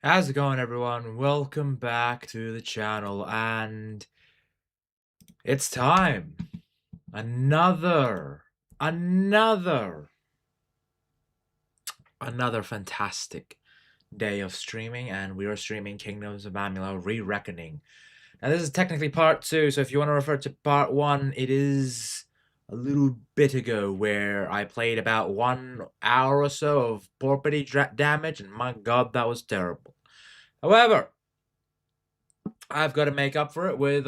How's it going, everyone? Welcome back to the channel, and it's time. Another, another, another fantastic day of streaming, and we are streaming Kingdoms of Amalur Re-Reckoning. Now, this is technically part 2, so if you want to refer to part 1, it is a little bit ago where I played about 1 hour or so of property damage, and my god, that was terrible. However, I've got to make up for it with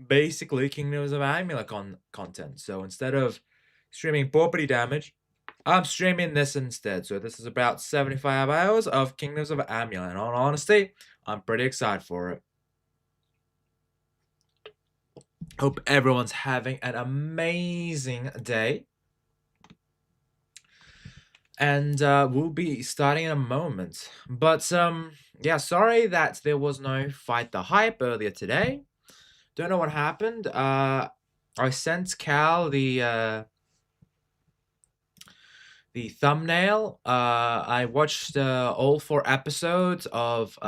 basically Kingdoms of Amalur content. So instead of streaming property damage, I'm streaming this instead. So this is about 75 hours of Kingdoms of Amalur. And in all honesty, I'm pretty excited for it. Hope everyone's having an amazing day. And we'll be starting in a moment. But yeah, sorry that there was no Fight the Hype earlier today. Don't know what happened. I sent Cal the thumbnail. I watched all 4 episodes of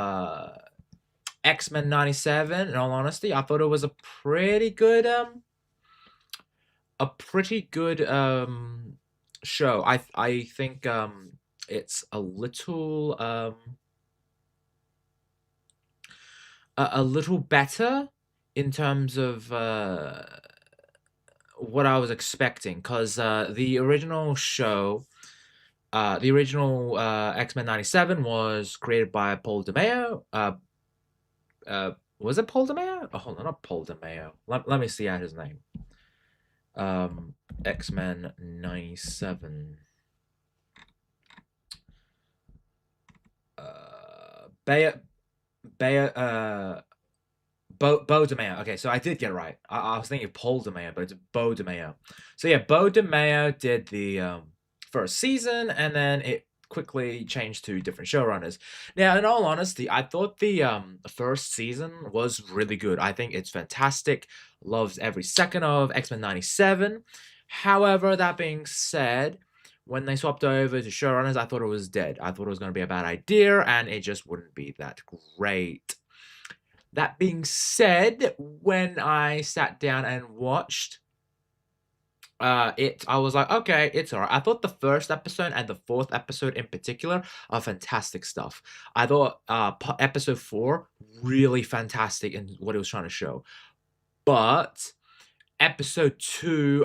X-Men 97. In all honesty, I thought it was a pretty good show. I think it's a little a little better in terms of what I was expecting, because the original show, the original X-Men 97 was created by Paul DeMeo. Was it Paul DeMeo? Oh, hold on, not Paul DeMeo. Let me see out his name. X-Men 97. Bo DeMeo. Okay, so I did get it right. I was thinking Paul DeMeo, but it's Bo DeMeo. So yeah, Bo DeMeo did the first season, and then it quickly changed to different showrunners. Now, in all honesty, I thought the first season was really good. I think it's fantastic. Loved every second of X-Men 97. However, that being said, when they swapped over to showrunners, I thought it was dead. I thought it was going to be a bad idea, and it just wouldn't be that great. That being said, when I sat down and watched I was like, okay, it's alright. I thought the first episode and the 4th episode in particular are fantastic stuff. I thought episode 4 really fantastic in what it was trying to show. But episode 2,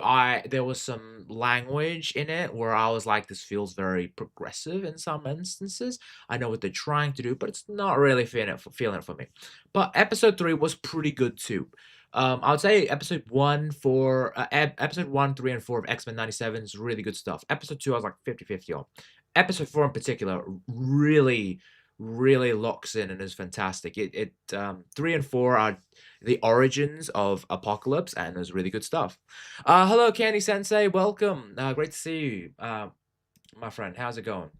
there was some language in it where I was like, this feels very progressive in some instances. I know what they're trying to do, but it's not really feeling it for me. But episode 3 was pretty good too. I would say episode 1, 3, and 4 of X-Men 97 is really good stuff. Episode 2, I was like 50-50 on. Episode 4 in particular really locks in and is fantastic. 3 and 4 are the origins of Apocalypse, and it was really good stuff. Hello, Candy Sensei. Welcome. Great to see you, my friend. How's it going?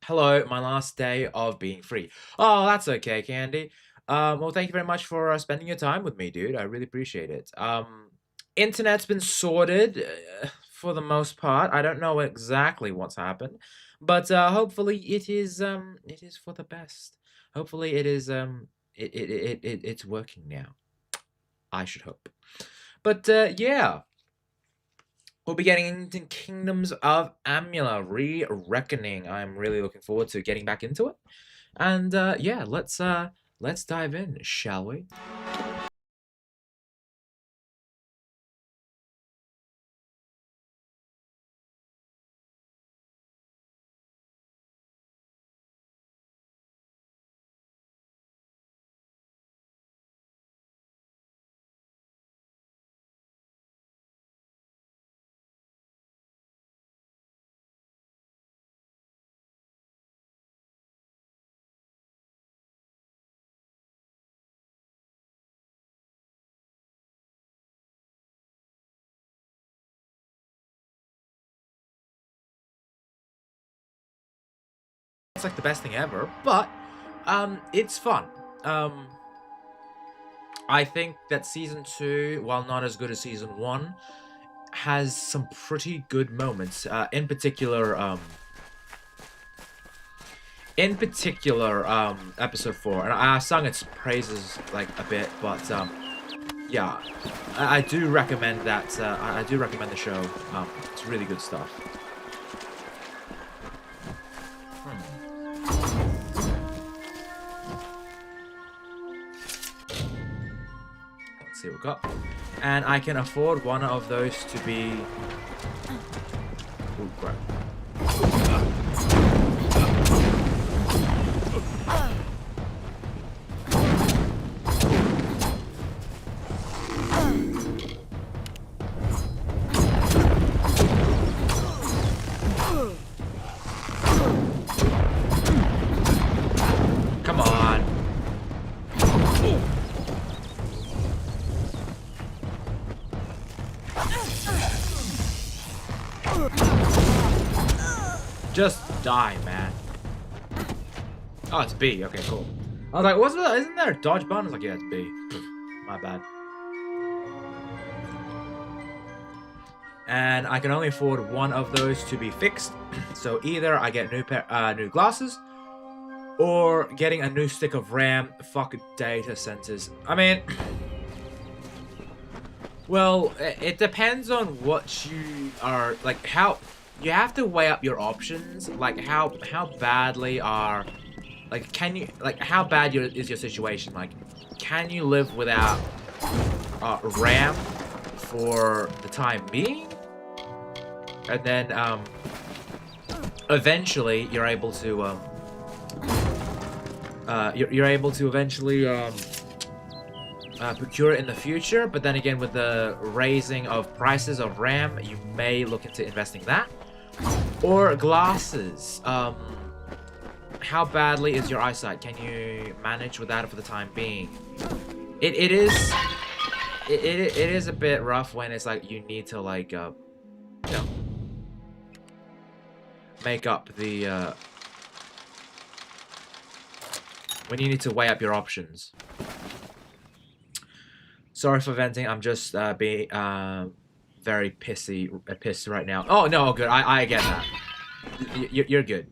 Hello, my last day of being free. Oh, that's okay, Candy. Well, thank you very much for spending your time with me, dude. I really appreciate it. Internet's been sorted for the most part. I don't know exactly what's happened, but hopefully it is for the best. Hopefully it is it's working now. I should hope. But yeah, we'll be getting into Kingdoms of Amalur Re-Reckoning. I'm really looking forward to getting back into it. And yeah, let's dive in, shall we? It's like the best thing ever, but it's fun. I think that season 2, while not as good as season 1, has some pretty good moments. In particular, in particular, episode 4, and I sung its praises like a bit, but yeah, I do recommend that. I do recommend the show. It's really good stuff. Let's see what we got, and I can afford one of those to be. Ooh, crap. Come on. Just die, man. Oh, it's B. Okay, cool. I was like, what's that? Isn't there a dodge button? I was like, yeah, it's B. My bad. And I can only afford one of those to be fixed. So either I get new glasses, or getting a new stick of RAM. Fuck data centers. I mean, well, it depends on what you are like. How you have to weigh up your options. Like how badly are, like, can you, like, how bad is your situation? Like, can you live without RAM for the time being? And then eventually you're able to you're able to eventually procure it in the future. But then again, with the raising of prices of RAM, you may look into investing that. Or glasses. How badly is your eyesight? Can you manage without it for the time being? It is a bit rough when it's like you need to, like, you know, make up the when you need to weigh up your options. Sorry for venting. I'm just being very pissed right now. Oh no, good. I get that. You're good.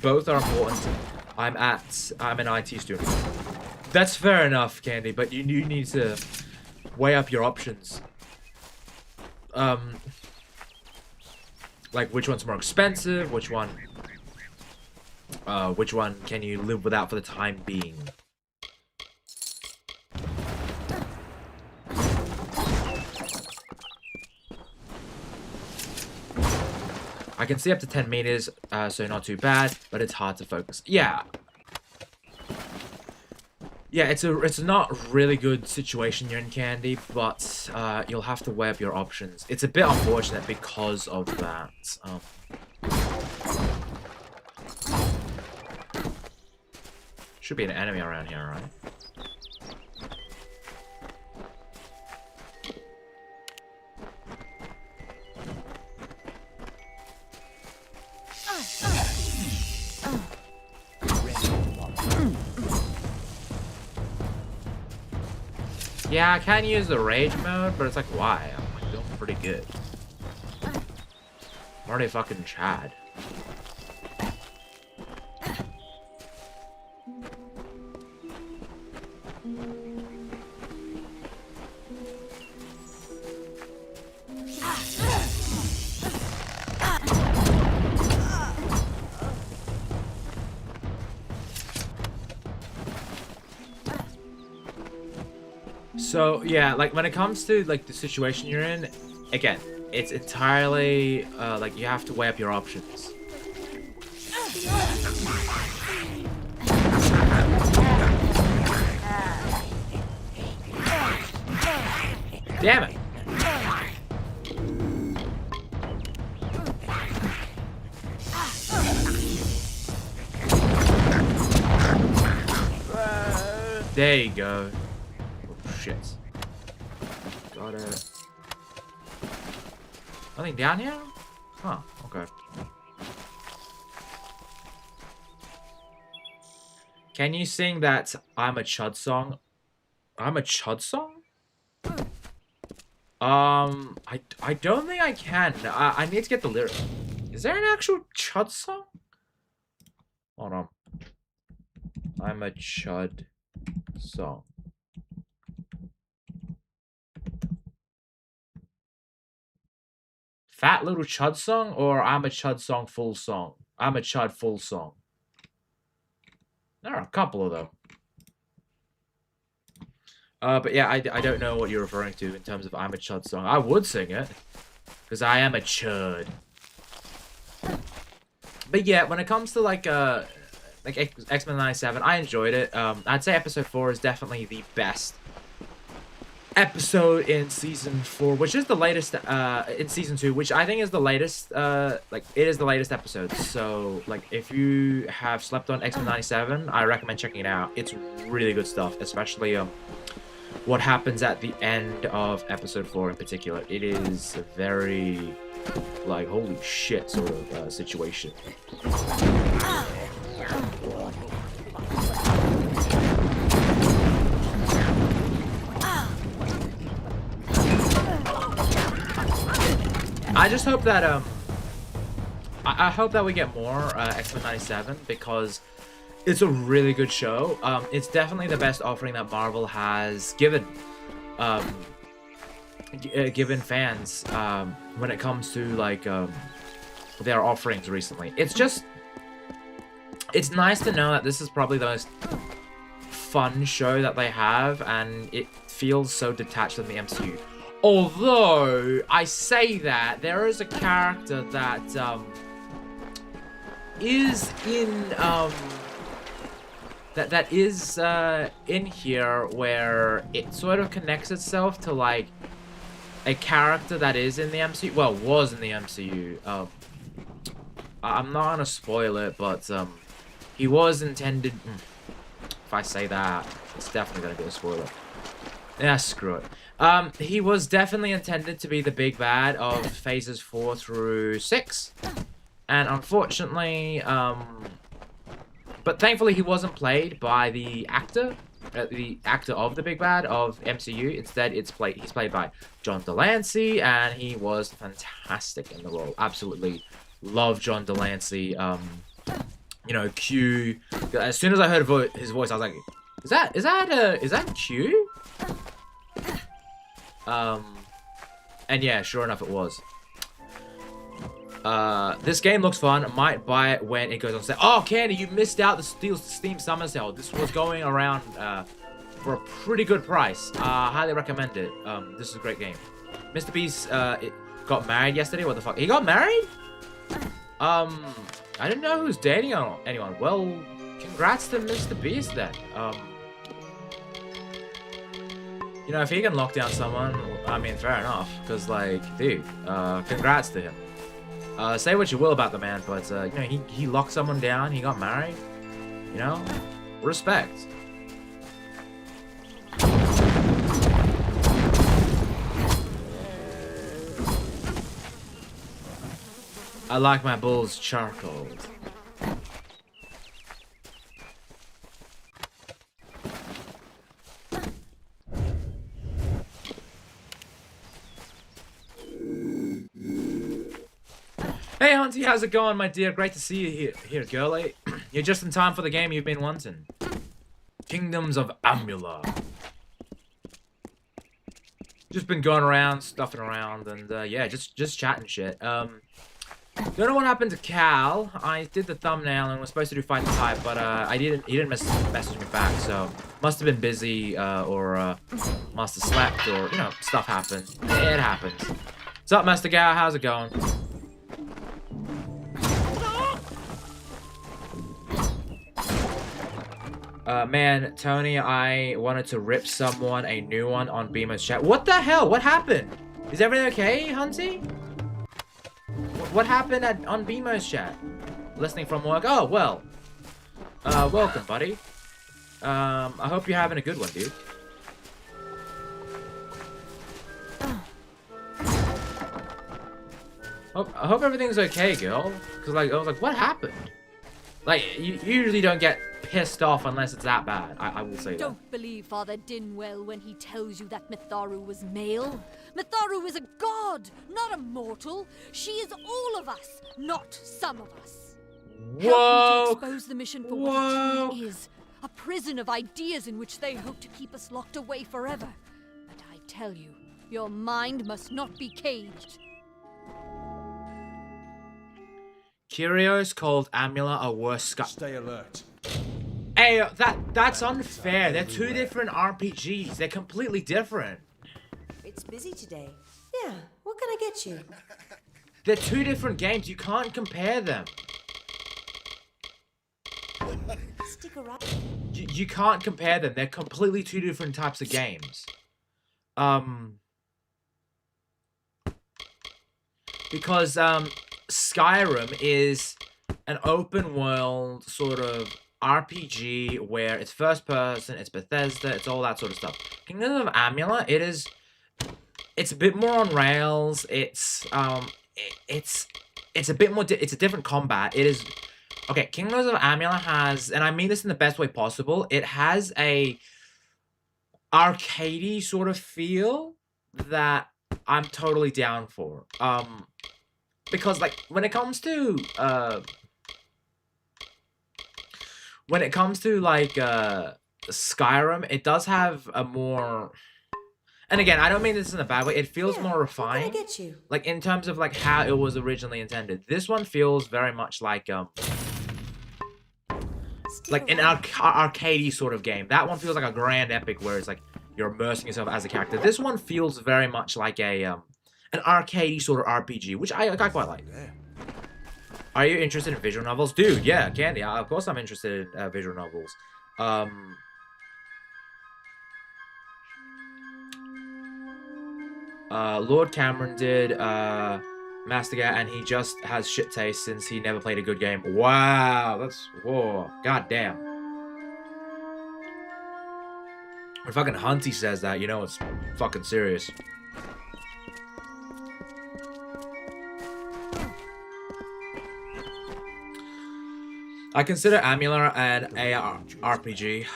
Both are important. I'm an IT student. That's fair enough, Candy. But you need to weigh up your options. Like, which one's more expensive? Which one can you live without for the time being? I can see up to 10 meters, so not too bad, but it's hard to focus. Yeah. Yeah, it's not really good situation you're in, Candy, but you'll have to weigh up your options. It's a bit unfortunate because of that. Should be an enemy around here, right? Yeah, I can use the rage mode, but it's like, why? I'm like doing pretty good. I'm already fucking Chad. So yeah, like when it comes to like the situation you're in, again, it's entirely like you have to weigh up your options. Damn it! There you go. Shit. Got it. Nothing down here? Huh, okay. Can you sing that I'm a Chud song? I'm a Chud song? I don't think I can. I need to get the lyric. Is there an actual Chud song? Hold on. I'm a chud song. Fat Little Chud Song or I'm a Chud Song full song? I'm a Chud full song. There are a couple of them. But yeah, I don't know what you're referring to in terms of I'm a Chud song. I would sing it, because I am a chud. But yeah, when it comes to like X-Men 97, I enjoyed it. I'd say episode 4 is definitely the best episode in season 4, which is the latest in season 2, which I think is the latest like it is the latest episode. So like if you have slept on X-Men 97, I recommend checking it out. It's really good stuff, especially what happens at the end of episode 4 in particular. It is a very like holy shit sort of situation. I just hope that I hope that we get more X-Men 97 because it's a really good show. It's definitely the best offering that Marvel has given given fans when it comes to like their offerings recently. It's nice to know that this is probably the most fun show that they have, and it feels so detached from the MCU. Although, I say that, there is a character that, is in, that is, in here where it sort of connects itself to, like, a character that is in the MCU, well, was in the MCU. I'm not gonna spoil it, but, he was intended, if I say that, it's definitely gonna be a spoiler. Yeah, screw it. He was definitely intended to be the big bad of phases 4 through 6. And unfortunately, but thankfully he wasn't played by the actor of the big bad of MCU. Instead, he's played by John Delancey, and he was fantastic in the role. Absolutely love John Delancey. You know, Q. As soon as I heard his voice, I was like, is that Q? And yeah, sure enough, it was. This game looks fun. I might buy it when it goes on sale. Oh, Candy, you missed out the Steam Summer Sale. This was going around for a pretty good price. Highly recommend it. This is a great game. Mr. Beast it got married yesterday. What the fuck? He got married? I didn't know who was dating anyone. Well, congrats to Mr. Beast then. You know, if he can lock down someone, I mean, fair enough. Because, like, dude, congrats to him. Say what you will about the man, but, you know, he locked someone down, he got married. You know? Respect. I like my bulls charcoaled. Hey, Auntie, how's it going, my dear? Great to see you here, girlie. You're just in time for the game you've been wanting. Kingdoms of Amalur. Just been going around, stuffing around, and yeah, just chatting shit. Don't know what happened to Cal. I did the thumbnail and was supposed to do Fight the Type, but he didn't message me back, so must have been busy, or must have slept, or, you know, stuff happened. It happens. What's up, Master Gal? How's it going? Man, Tony, I wanted to rip someone a new one on Beamer's chat. What the hell? What happened? Is everything okay, Hunty? What happened on Beamer's chat? Listening from work? Oh, well. Welcome, buddy. I hope you're having a good one, dude. I hope everything's okay, girl. Because, like, I was like, what happened? Like, you usually don't get pissed off unless it's that bad. I will say that. Don't believe Father Dinwell when he tells you that Mitharu was male. Mitharu is a god, not a mortal. She is all of us, not some of us. Help me to Whoa! expose the mission for what it truly is. A prison of ideas in which they hope to keep us locked away forever. But I tell you, your mind must not be caged. Curios called Amalur are worse. Stay alert. Hey, that's unfair. They're two different RPGs. They're completely different. It's busy today. Yeah, what can I get you? They're two different games. You can't compare them. Stick around. You can't compare them. They're completely two different types of games. Because Skyrim is an open world sort of RPG where it's first person, it's Bethesda, it's all that sort of stuff. Kingdom of Amalur, it's a bit more on rails. It's a bit more. It's a different combat. It is okay. Kingdoms of Amalur has, and I mean this in the best way possible. It has a arcadey sort of feel that I'm totally down for. Because like when it comes to Skyrim, it does have a more, and again, I don't mean this in a bad way, it feels more refined. What can I get you? Like in terms of like how it was originally intended. This one feels very much like an arcadey sort of game. That one feels like a grand epic where it's like you're immersing yourself as a character. This one feels very much like a an arcadey sort of RPG, which I quite like. Are you interested in visual novels? Dude, yeah, Candy. Of course I'm interested in visual novels. Lord Cameron did Mastigat, and he just has shit taste since he never played a good game. Wow, that's... Whoa, goddamn. When fucking Hunty says that, you know it's fucking serious. I consider Amalur an ARPG.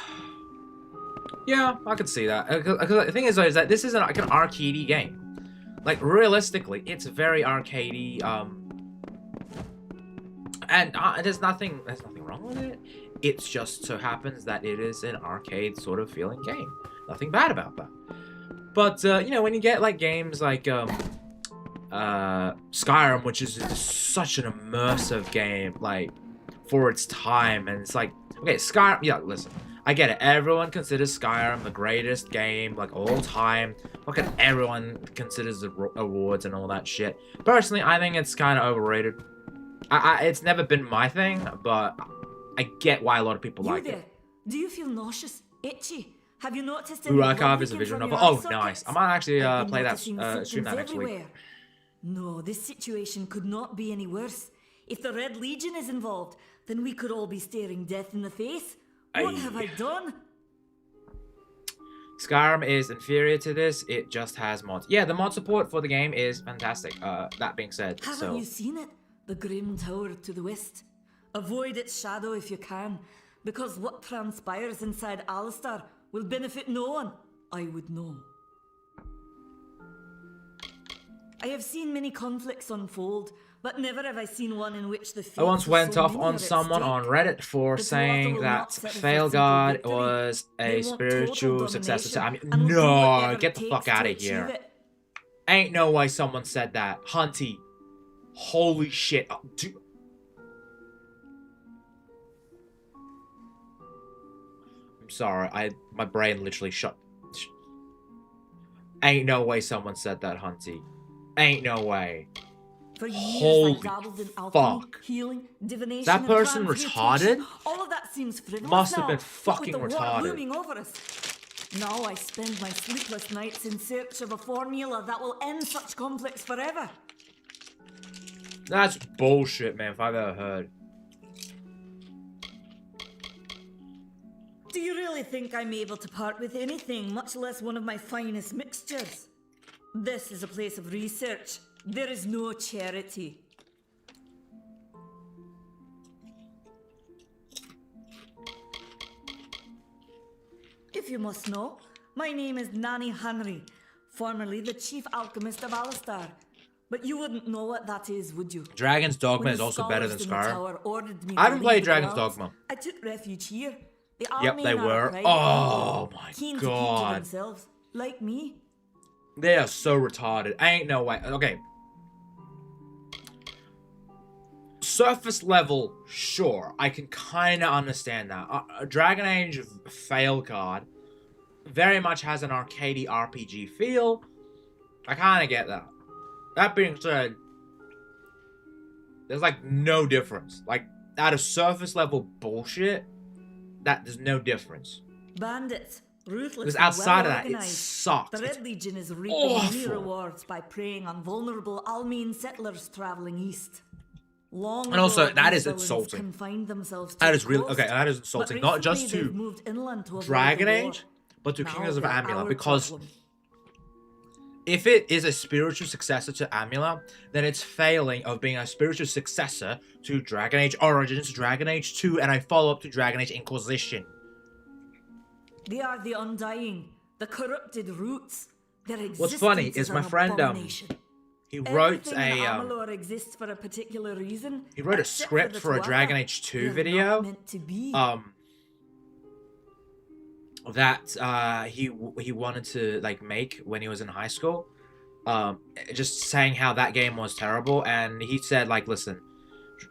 Yeah, I could see that. Because the thing is, though, is that this is like an arcadey game. Like, realistically, it's very arcadey, and there's nothing wrong with it. It just so happens that it is an arcade sort of feeling game. Nothing bad about that. But, you know, when you get, like, games like, Skyrim, which is such an immersive game, like, for its time, and it's like, okay, Skyrim, yeah, listen, I get it, everyone considers Skyrim the greatest game, like, all time, fucking everyone considers the awards and all that shit. Personally, I think it's kind of overrated. It's never been my thing, but I get why a lot of people like it. Do you feel nauseous, itchy? Have you noticed Blue Archive is a visual novel. Oh, nice. I might actually play that, stream that next week. No, this situation could not be any worse. If the Red Legion is involved, then we could all be staring death in the face. What have I done? Skyrim is inferior to this. It just has mods. Yeah, the mod support for the game is fantastic. That being said, Haven't you seen it? The Grim Tower to the west. Avoid its shadow if you can, because what transpires inside Alistar will benefit no one. I would know. I have seen many conflicts unfold, but never have I seen one in which the I once went off on someone on Reddit for saying that Failguard was a spiritual successor to... I mean, no, get the fuck out of here. Ain't no way someone said that. Hunty. Holy shit. Dude. I'm sorry, my brain literally shut. Ain't no way someone said that, Hunty. Ain't no way. For years, holy I dabbled in alchemy, fuck. Healing, divination, that person retarded? All of that seems frivolous Must have now, been fucking with the war retarded. looming over us. Now I spend my sleepless nights in search of a formula that will end such conflicts forever. That's bullshit, man, if I've ever heard. Do you really think I'm able to part with anything, much less one of my finest mixtures? This is a place of research. There is no charity. If you must know, my name is Nani Hanry, formerly the chief alchemist of Alistar. But you wouldn't know what that is, would you? Dragon's Dogma When is the also better than scholars in the Skyrim. tower ordered me I to haven't played leave the Dragon's realms, Dogma. I took refuge here. The Yep, they Almain are were. a private Oh people, my keen to keep to god. themselves, like me. They are so retarded. Ain't no way. Okay. Surface level, sure. I can kind of understand that. Dragon Age Failguard very much has an arcadey RPG feel. I kind of get that. That being said, there's like no difference. Like, out of surface level bullshit, there's no difference. Bandits, ruthless Because and outside of that, it well-organized. sucks. The It's Red Legion is reaping many awful. rewards by preying on vulnerable Almain settlers traveling east. Long And also, ago, that these is villains insulting. confined themselves to That the is really coast, okay. That is but insulting, not just recently they've to moved inland to avoid Dragon the war. Age, but to Now Kingdoms of they're Amalur. our Because problem. if it is a spiritual successor to Amalur, then it's failing of being a spiritual successor to Dragon Age Origins, Dragon Age 2, and a follow-up to Dragon Age Inquisition. They are the undying, the corrupted roots. Their What's funny existence is my an friend, abomination. he wrote Everything in a Amalur exists for a particular reason. he wrote a except script the for a Tuatha. Dragon Age 2 They're not video. meant to be. That he wanted to like make when he was in high school, just saying how that game was terrible, and he said like, listen,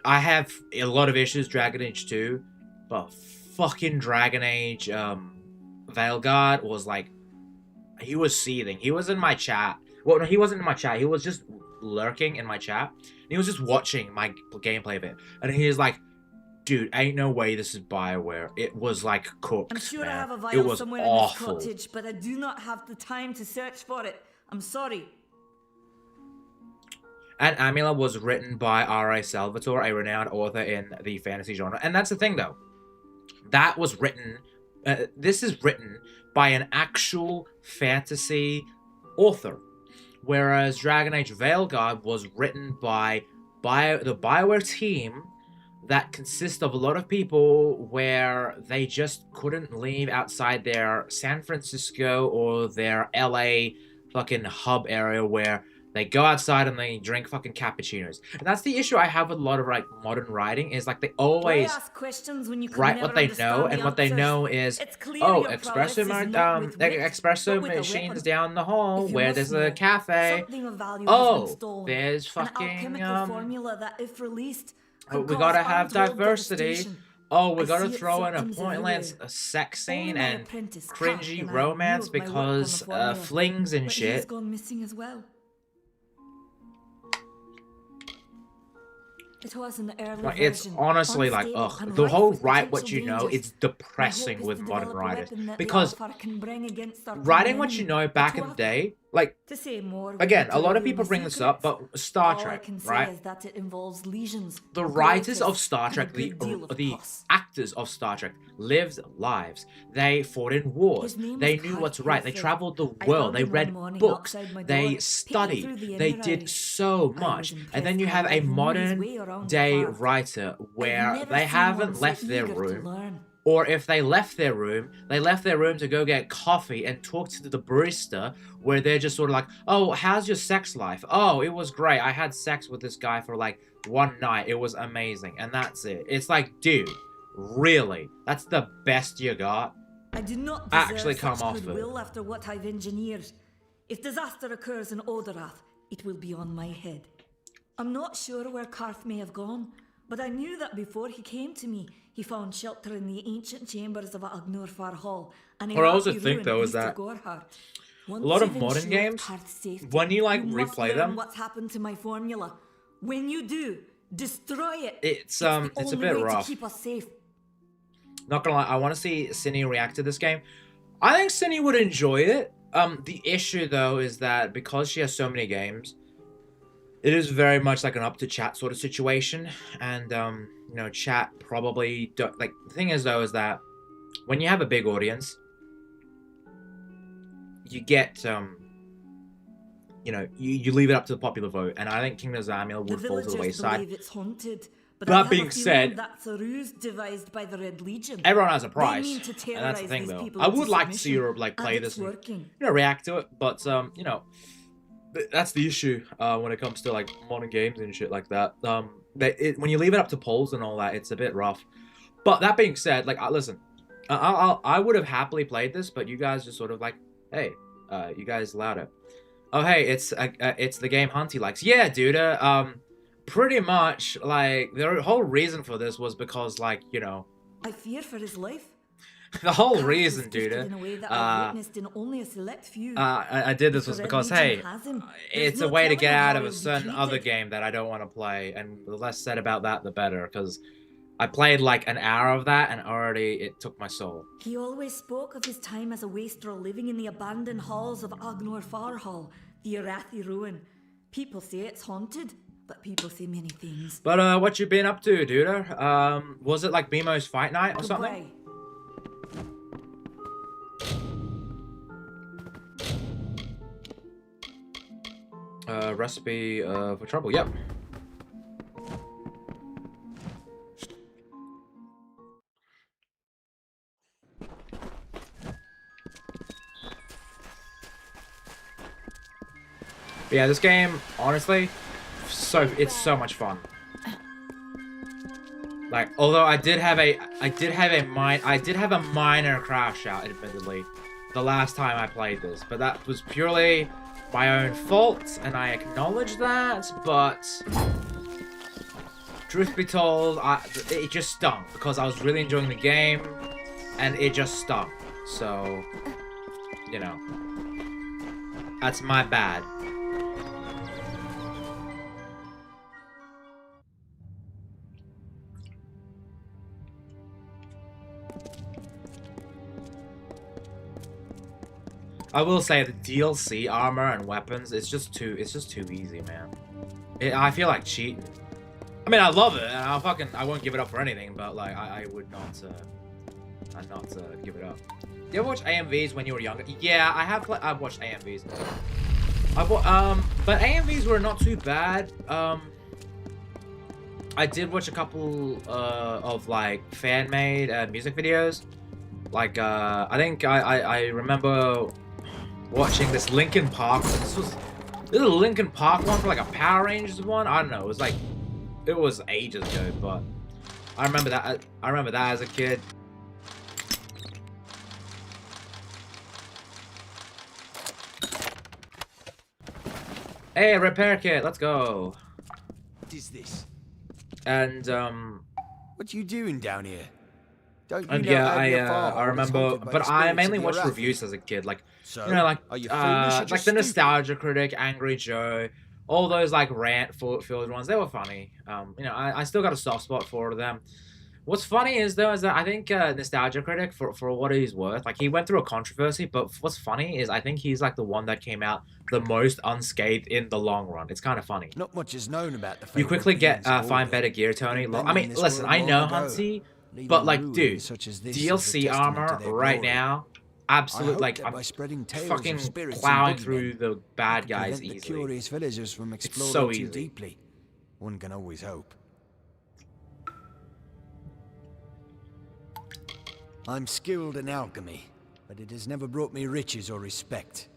I have a lot of issues Dragon Age 2, but fucking Dragon Age Veilguard was like, he was seething. He was in my chat. Well, no, he wasn't in my chat. He was just lurking in my chat. He was just watching my gameplay of it, and he was like, dude, ain't no way this is BioWare. It was like cooked, I'm sure man. I have a It vial was somewhere awful. in this cottage, but I do not have the time to search for it. I'm sorry. And Amalur was written by R.A. Salvatore, a renowned author in the fantasy genre. And that's the thing, though. That was written... this is written by an actual fantasy author. Whereas Dragon Age Veilguard was written by the BioWare team that consists of a lot of people where they just couldn't leave outside their San Francisco or their LA fucking hub area where they go outside and they drink fucking cappuccinos. And that's the issue I have with a lot of like modern writing is like they always Why ask questions when you could write never what they understand know, the and what they answers? know is, It's clear oh, your prowess is not with wit, espresso but with a machines weapon. down the hall If you where must there's know, a cafe. something of value Oh, has been stolen. there's An fucking, alchemical formula that, if released, oh, could we cause gotta have untold diversity. devastation. Oh, we I gotta see it throw in a symptoms pointless everywhere. sex Only scene my and apprentice, Kat, cringy and I romance knew of my work on the because formula, flings and but shit. he's gone missing as well. It was an early Like, it's version, honestly like, unstable ugh, and the rife whole with write what potential you know, dangers. it's depressing My hope with is to modern develop a writers. weapon that the Because Alpha can bring against our writing common what you enemy, know the back in the Tuatha. day, like, To say more, again, a lot of reveal people my bring this up, secrets. but Star All I Trek, can say right? is that it involves lesions, The writers of greatness, Star and a Trek, good deal of the pus. actors of Star Trek, lived lives. They fought in wars. His name They was knew Karl what's right. They Pilfred. traveled the I world. found They him one read morning books. outside my They door, peeking studied. through the They Honarary. did so I much. was And then impressed you how have well a he knew his modern way around the day path. writer I've where never they seen haven't one so left their eager to room. learn. Or if they left their room to go get coffee and talk to the barista, where they're just sort of like, oh, how's your sex life? Oh, it was great. I had sex with this guy for like one night. It was amazing. And that's it. It's like, dude, really? That's the best you got? I do not deserve Actually come such off it. goodwill after what I've engineered. If disaster occurs in Odorath, it will be on my head. I'm not sure where Karth may have gone, but I knew that before he came to me, he found shelter in the ancient chambers of Agnurfar Hall. And What I also think, though, is that a lot of modern games, when you, like, replay them- what's happened to my formula. When you do, destroy it. It's the a only bit way rough. to keep us safe. Not gonna lie, I want to see Cine react to this game. I think Cine would enjoy it. The issue, though, is that because she has so many games, it is very much like an up-to-chat sort of situation. And, you know, chat probably... Like, the thing is, though, is that when you have a big audience, you get, you know, you leave it up to the popular vote. And I think Kingdoms of Amalur The would fall to the villagers wayside. believe it's haunted, but That I have being a feeling said- that's a ruse devised by the Red Legion. Everyone has a They price, mean to and that's the terrorize thing, these though. people I into would like to see submission, her, like, play and this it's and, working. you know, react to it, but, you know, That's the issue when it comes to like modern games and shit like that. When you leave it up to polls and all that, it's a bit rough. But that being said, like, listen, I would have happily played this, but you guys just sort of like, hey, you guys allowed it. Oh, hey, it's the game Hunty likes. Yeah, dude. Pretty much, like, the whole reason for this was because, like, you know, I fear for his life. the whole Carroll reason, is gifted dude. in a way that I've witnessed in only a select few. I did this was Red because, Legion hey, has him. it's There's a no way to telling get how out of a he'll be certain other treated. game that I don't want to play, and the less said about that, the better, because I played like an hour of that, and already it took my soul. He always spoke of his time as a wastrel living in the abandoned halls of Agnor Farhall, the Arathi ruin. People say it's haunted, but people say many things. But what you been up to, dude? Was it like BMO's fight night or something? Goodbye. Recipe for trouble. Yep. But yeah, this game, honestly, it's so much fun. Like, although I did have a minor crash out, admittedly, the last time I played this, but that was purely my own fault, and I acknowledge that. But truth be told, it just stung because I was really enjoying the game, and it just stung. So, you know, that's my bad. I will say the DLC armor and weapons, it's just too easy, man. I feel like cheating. I mean, I love it, and I won't give it up for anything, but like, I would not, I'd not give it up. Did you ever watch AMVs when you were younger? Yeah, I've watched AMVs. But AMVs were not too bad. I did watch a couple of like fan-made music videos. Like, I think I remember watching this Linkin Park. This was a Linkin Park one for like a Power Rangers one. I don't know. It was ages ago, but I remember that. I remember that as a kid. Hey, repair kit. Let's go. What is this? And What you doing down here? Don't you and know yeah, how your farm I is remember, haunted by but the I spirits mainly of watched Arathi? reviews as a kid, like, So, you know, like are you foolish or like just the stupid? Nostalgia Critic, Angry Joe, all those like rant-filled ones. They were funny. You know, I still got a soft spot for them. What's funny is though is that I think Nostalgia Critic, for what he's worth, like he went through a controversy, but what's funny is I think he's like the one that came out the most unscathed in the long run. It's kind of funny. Not much is known about the You Fable quickly get beings find or better gear, Tony. been I mean, in this listen, world I know long ago, Hunty, leaving but like, ruins dude, such as this as a DLC testament to armor their right glory. now, I absolute. hope Like, that I'm by spreading tales fucking of spirits and plowing boogeymen, through the bad I guys prevent the easily. curious villagers from exploring so too easy. deeply. One can always hope. I'm skilled in alchemy, but it has never brought me riches or respect.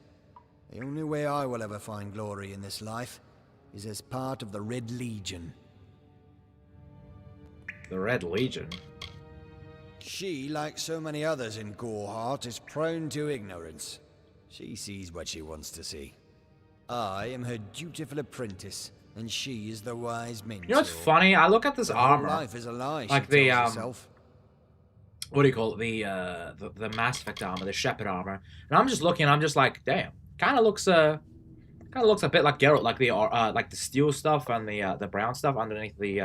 The only way I will ever find glory in this life is as part of the Red Legion. The Red Legion. She, like so many others in Goreheart, is prone to ignorance. She sees what she wants to see. I am her dutiful apprentice, and she is the wise mentor. You know what's funny? I look at this Her whole armor, life is a lie, like she the tells herself. what do you call it? The Mass Effect armor, the Shepherd armor, and I'm just looking. I'm just like, damn, kind of looks a bit like Geralt, like the steel stuff and the brown stuff underneath the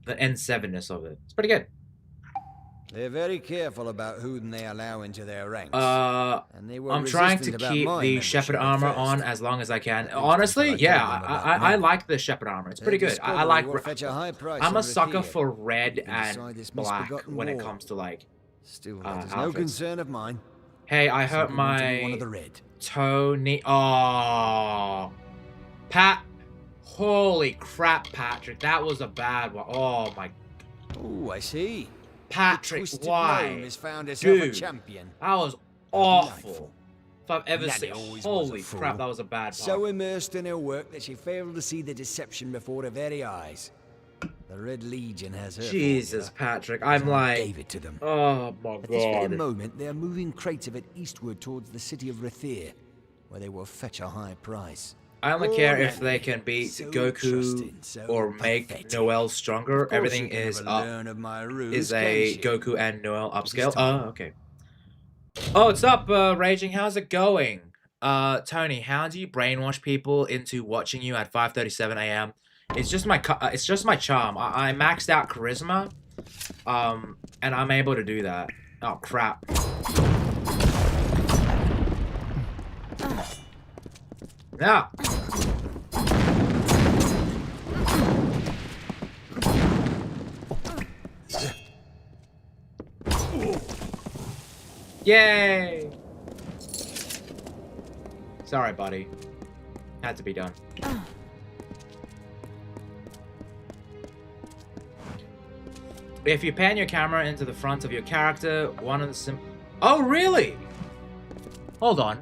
N7ness of it. It's pretty good. They're very careful about whom they allow into their ranks. And they were I'm trying to resistant about keep my the membership Shepherd at armor first. on as long as I can. At least Honestly, until I yeah, told them about I Memory. like the Shepherd armor. It's Their pretty good. I like. discovery will fetch a high price I'm in a sucker Rathia. for red Even and beside this black misbegotten when it war. comes to like. Still, that is no outfits. concern of mine. Hey, I hurt Simply want to be one my of the red. Tony. Oh, Pat. Holy crap, Patrick. That was a bad one. Oh my. Oh, I see. Patrick, Twisted why? Gnome has found herself a Dude, champion. that was Delightful. awful. if I've ever Nanny seen. always was a Holy fool. crap, that was a bad part. So immersed in her work that she failed to see the deception before her very eyes. The Red Legion has her Jesus, formula, Patrick, so I'm I like, gave it to them. oh my At this very god. moment, they are moving crates of it eastward towards the city of Rathir, where they will fetch a high price. I only Poor care if Renly, they can beat so Goku trusting, so or make pathetic. Noel stronger. Of course Everything she can is never up. learn of my ruse, Is can a she? Goku and Noel upscale. time. Oh, okay. Oh, what's up, Raging? How's it going? Tony, how do you brainwash people into watching you at 5:37 a.m.? It's just my charm. I maxed out charisma, and I'm able to do that. Oh crap. Yeah. Yay! Sorry, buddy. Had to be done. If you pan your camera into the front of your character, one of the Oh, really? Hold on.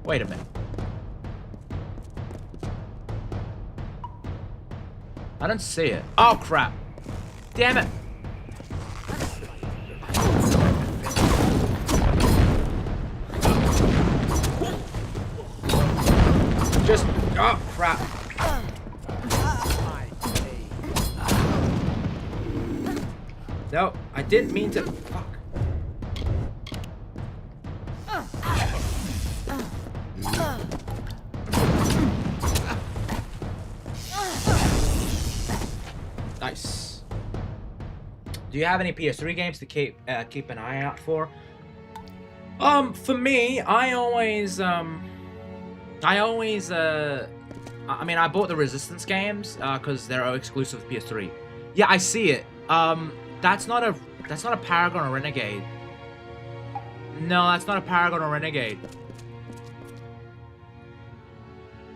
Wait a minute. I don't see it. Oh, crap. Damn it. Just... Oh, crap. No, I didn't mean to... Fuck. Nice. Do you have any PS3 games to keep an eye out for? For me, I mean, I bought the Resistance games because they're exclusive to PS3. Yeah, I see it. That's not a Paragon or Renegade. No, that's not a Paragon or Renegade.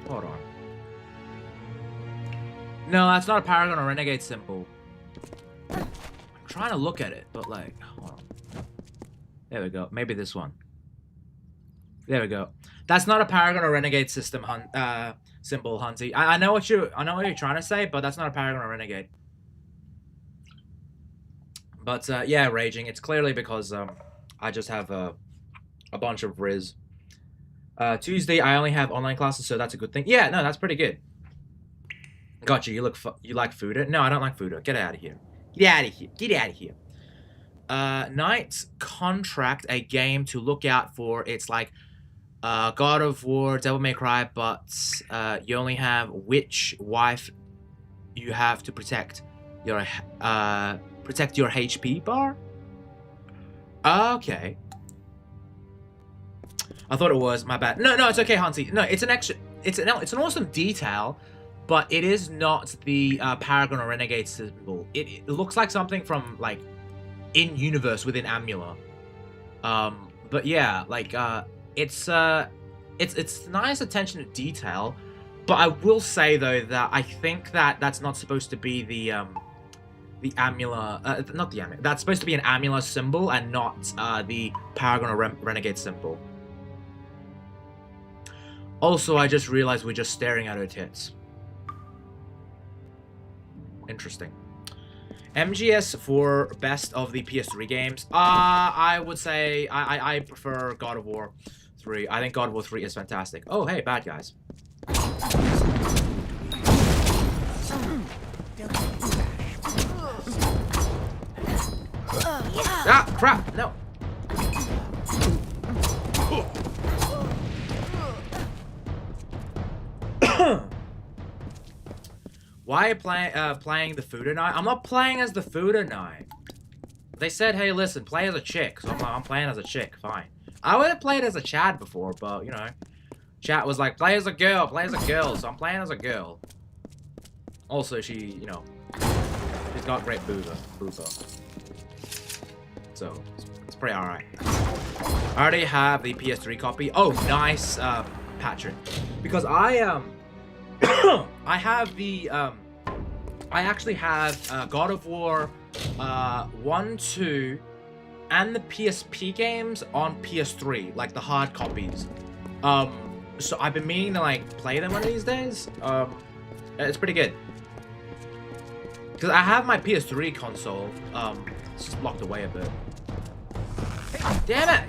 Hold on. No, that's not a Paragon or Renegade symbol. I'm trying to look at it, but like, hold on. There we go. Maybe this one. There we go. That's not a Paragon or Renegade system symbol, Hunty. I know what you're trying to say, but that's not a Paragon or Renegade. But yeah, Raging. It's clearly because I just have a bunch of Riz. Tuesday I only have online classes, so that's a good thing. Yeah, no, that's pretty good. Gotcha. You like Fuda? No, I don't like Fuda. Get out of here. Get out of here. Get out of here. Knight's Contract, a game to look out for. It's like God of War, Devil May Cry, but you only have which wife you have to protect your HP bar. Okay. I thought it was. My bad. No, it's okay, Hansi. No, it's an extra. It's an awesome detail, but it is not the Paragon or Renegade symbol. It looks like something from like in universe within Amalur. But yeah, like it's nice attention to detail. But I will say though that I think that that's not supposed to be the Amalur, not the Amalur. That's supposed to be an Amalur symbol and not the Paragon or Renegade symbol. Also, I just realized we're just staring at her tits. Interesting. MGS for best of the PS3 games. I would say I prefer God of War 3. I think God of War 3 is fantastic. Oh, hey, bad guys. Ah, crap, no. Why are you playing the Fuda Knight? I'm not playing as the Fuda Knight. They said, hey, listen, play as a chick. So I'm playing as a chick, fine. I would have played as a Chad before, but, you know. Chat was like, play as a girl, so I'm playing as a girl. Also, she, you know, she's got great booba. So, it's pretty alright. I already have the PS3 copy. Oh, nice, Patrick. Because I have the, I actually have God of War 1, 2, and the PSP games on PS3, like the hard copies. So I've been meaning to like play them one of these days. It's pretty good. Because I have my PS3 console. It's just blocked away a bit. Damn it!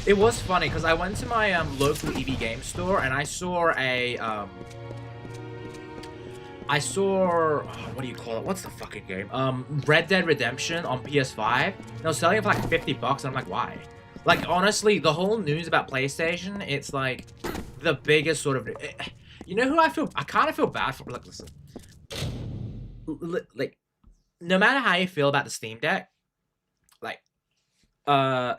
It was funny because I went to my local EV game store and I saw a what do you call it? What's the fucking game? Red Dead Redemption on PS5. And I was selling it for like $50 and I'm like, why? Like honestly, the whole news about PlayStation, it's like the biggest sort of, you know who I kind of feel bad for. Like, listen, like no matter how you feel about the Steam Deck, like I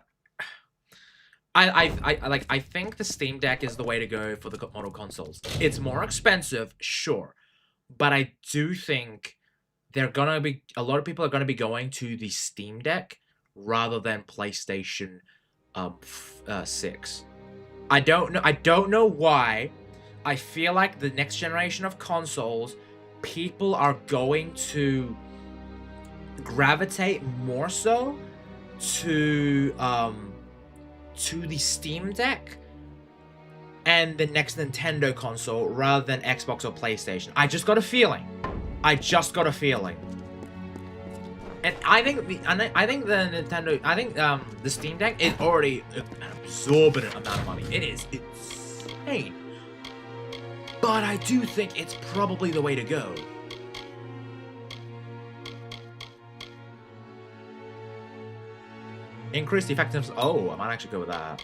think the Steam Deck is the way to go for the model consoles. It's more expensive, sure, but I do think a lot of people are gonna be going to the Steam Deck rather than PlayStation 6. I don't know why. I feel like the next generation of consoles, people are going to gravitate more so to the Steam Deck and the next Nintendo console rather than Xbox or PlayStation. I just got a feeling. And I think the Steam Deck is already an absorbent amount of money. It is insane. But I do think it's probably the way to go. Increase the effectiveness. Oh, I might actually go with that.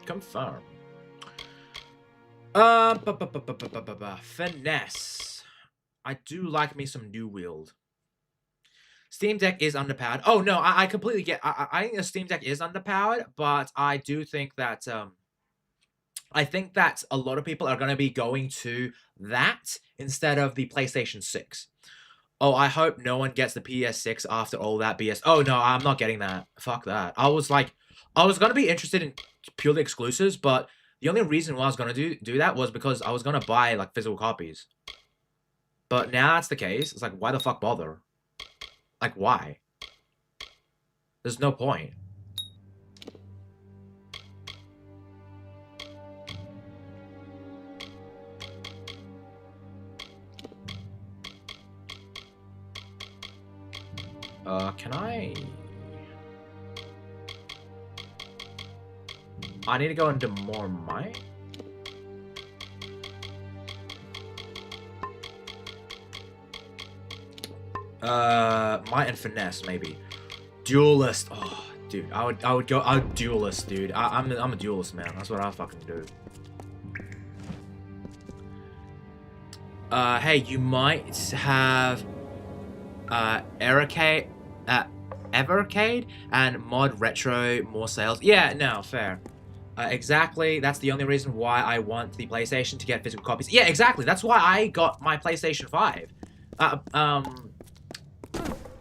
Confirm. Finesse. I do like me some New Wield. Steam Deck is underpowered. Oh no, I completely get. I think the Steam Deck is underpowered, but I do think that I think that a lot of people are going to be going to that instead of the PlayStation 6. Oh, I hope no one gets the PS6 after all that BS. Oh no, I'm not getting that. Fuck that. I was going to be interested in purely exclusives, but the only reason why I was going to do that was because I was going to buy like physical copies. But now that's the case. It's like, why the fuck bother? Like, why? There's no point. Can I need to go into more might? Might and finesse, maybe. Duelist. Oh, dude. I would go duelist, dude. I'm a duelist, man. That's what I fucking do. Hey, you might have Evercade and Mod Retro more sales. Yeah, no, fair. Exactly. That's the only reason why I want the PlayStation to get physical copies. Yeah, exactly. That's why I got my PlayStation 5.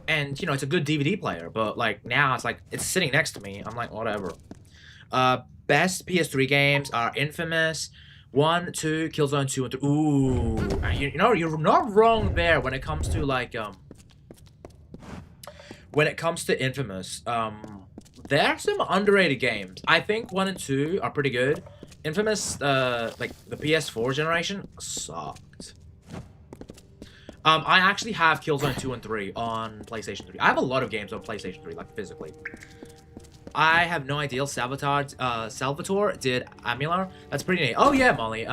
And, you know, it's a good DVD player, but, like, now it's, like, it's sitting next to me. I'm like, whatever. Best PS3 games are Infamous, 1, 2, Killzone 2, and 3. Ooh. You know, you're not wrong there when it comes to, like, when it comes to Infamous. There are some underrated games. I think 1 and 2 are pretty good. Infamous, like, the PS4 generation sucked. I actually have Killzone 2 and 3 on PlayStation 3. I have a lot of games on PlayStation 3, like, physically. I have no idea Salvatore did Amalur. That's pretty neat. Oh, yeah, Molly.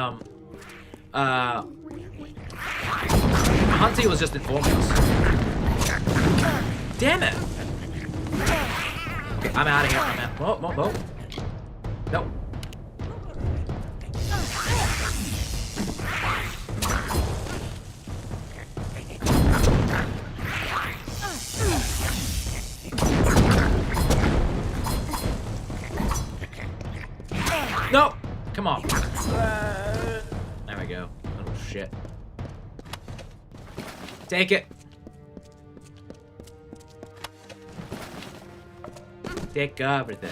Hunty was just informing us. Damn it! Okay, I'm out of here. I'm out. Whoa. No. No! Come on. There we go. Oh, shit. Take it. Take everything.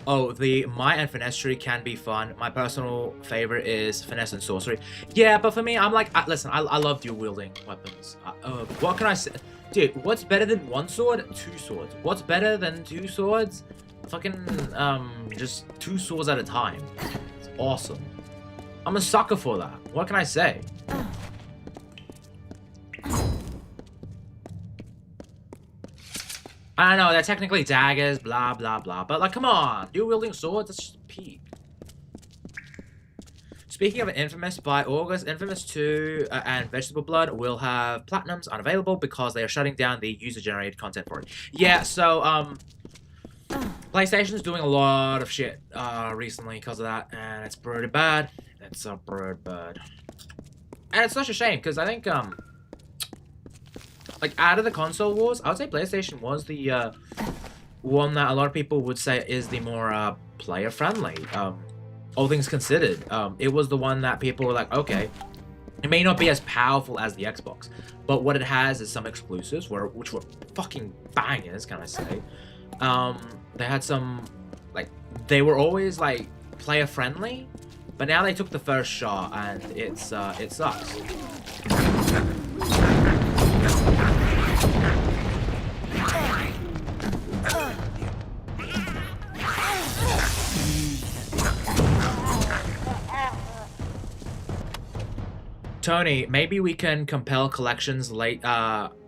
Oh, the Might and Finesse tree can be fun. My personal favorite is Finesse and Sorcery. Yeah, but for me, I'm like, listen, I love dual wielding weapons. What can I say? Dude, what's better than one sword? Two swords. What's better than two swords? Fucking, just two swords at a time. It's awesome. I'm a sucker for that. What can I say? I know, they're technically daggers, blah, blah, blah. But, like, come on. Dual-wielding swords, that's just peak. Speaking of Infamous, by August, Infamous 2 and Vegetable Blood will have Platinums unavailable because they are shutting down the user-generated content for it. Yeah, so, PlayStation's doing a lot of shit recently because of that, and it's pretty bad. It's so pretty bad. And it's such a shame, because I think, like, out of the console wars, I would say PlayStation was the one that a lot of people would say is the more player-friendly. All things considered, it was the one that people were like, okay, it may not be as powerful as the Xbox, but what it has is some exclusives, which were fucking bangers, can I say. They had some, like, they were always, like, player-friendly, but now they took the first shot, and it sucks. Tony, maybe we can compel collections late.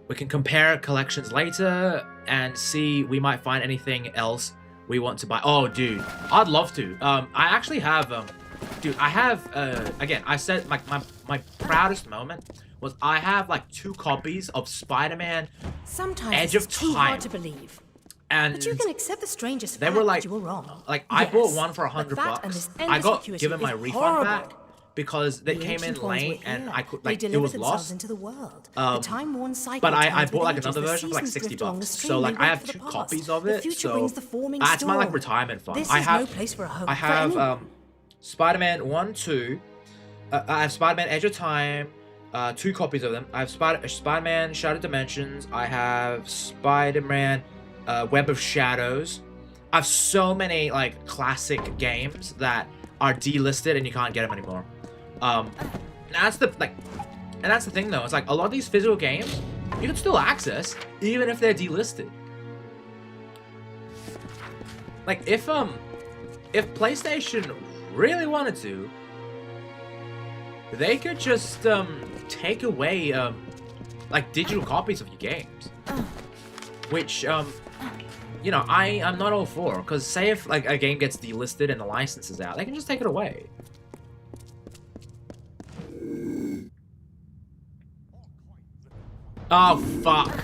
We can compare collections later and see we might find anything else we want to buy. Oh, dude, I'd love to. I actually have. Dude, I have. Again, I said my proudest moment was I have like 2 copies of Spider-Man Edge of too Time. hard to believe. And But you can accept the strangest they fact were like, that you were wrong. like I Yes, bought one for but $100 that and bucks. this I endless got accuracy given my is refund horrible. back because they The came in ancient ones were late and here. I could They like it delivered was themselves lost. into the world. Um, the time-worn cycle But I turns bought with like ages, another the version for like seasons drift $60. along the So stream like we I wait have for the 2 past. copies of The it. future So brings the forming that's my like storm. retirement fund. This I is have no place for a hope I for have anyone. Spider-Man 1, 2. I have Spider-Man Edge of Time. 2 copies of them. I have Spider-Man Shattered Dimensions. I have Spider-Man Web of Shadows. I have so many like classic games that are delisted and you can't get them anymore. That's the thing though. It's like a lot of these physical games you can still access even if they're delisted. Like if PlayStation really wanted to, they could just take away like digital copies of your games, which you know I'm not all for, because say if like a game gets delisted and the license is out, they can just take it away. Oh fuck.